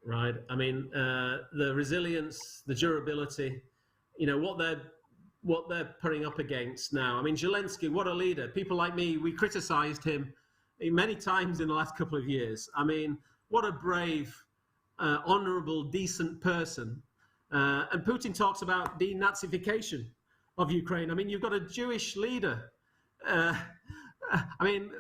right? I mean, the resilience, the durability, what they're putting up against now. I mean, Zelensky, what a leader. People like me, we criticized him many times in the last couple of years. I mean, what a brave, honorable, decent person. And Putin talks about denazification of Ukraine. I mean, you've got a Jewish leader. I mean,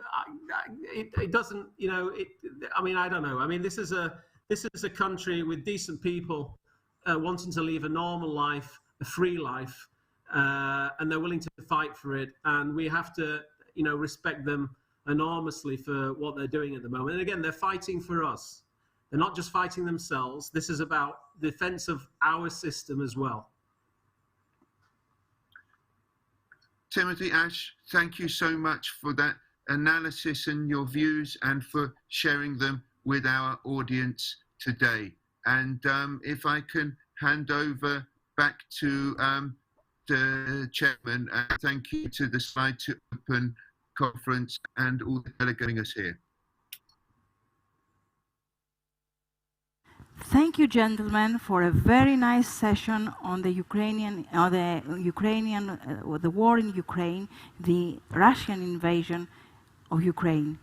it doesn't, I don't know. I mean, this is a country with decent people wanting to live a normal life, a free life. And they're willing to fight for it, and we have to, respect them enormously for what they're doing at the moment. And again, they're fighting for us. They're not just fighting themselves. This is about defense of our system as well. Timothy Ash, thank you so much for that analysis and your views, and for sharing them with our audience today. And if I can hand over back to the chairman, and thank you to the Slide to Open conference and all the delegating us here. Thank you, gentlemen, for a very nice session on the the war in Ukraine, the Russian invasion of Ukraine.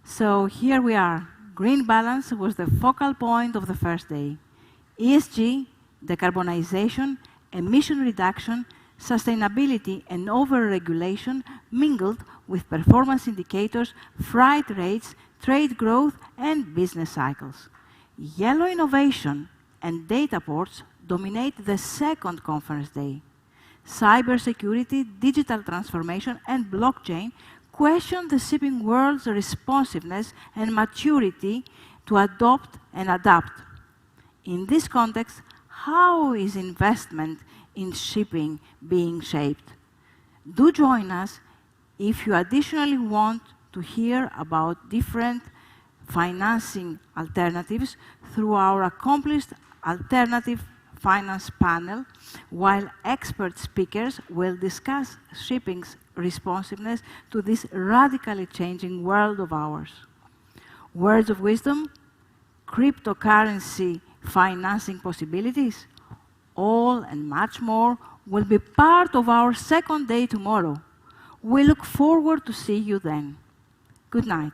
So here we are. Green balance was the focal point of the first day. ESG, decarbonization, emission reduction, sustainability, and over-regulation mingled with performance indicators, freight rates, trade growth, and business cycles. Yellow innovation and data ports dominate the second conference day. Cybersecurity, digital transformation, and blockchain question the shipping world's responsiveness and maturity to adopt and adapt. In this context, how is investment in shipping being shaped? Do join us if you additionally want to hear about different financing alternatives through our accomplished alternative finance panel, while expert speakers will discuss shipping's responsiveness to this radically changing world of ours. Words of wisdom, cryptocurrency financing possibilities, all and much more will be part of our second day tomorrow. We look forward to see you then. Good night.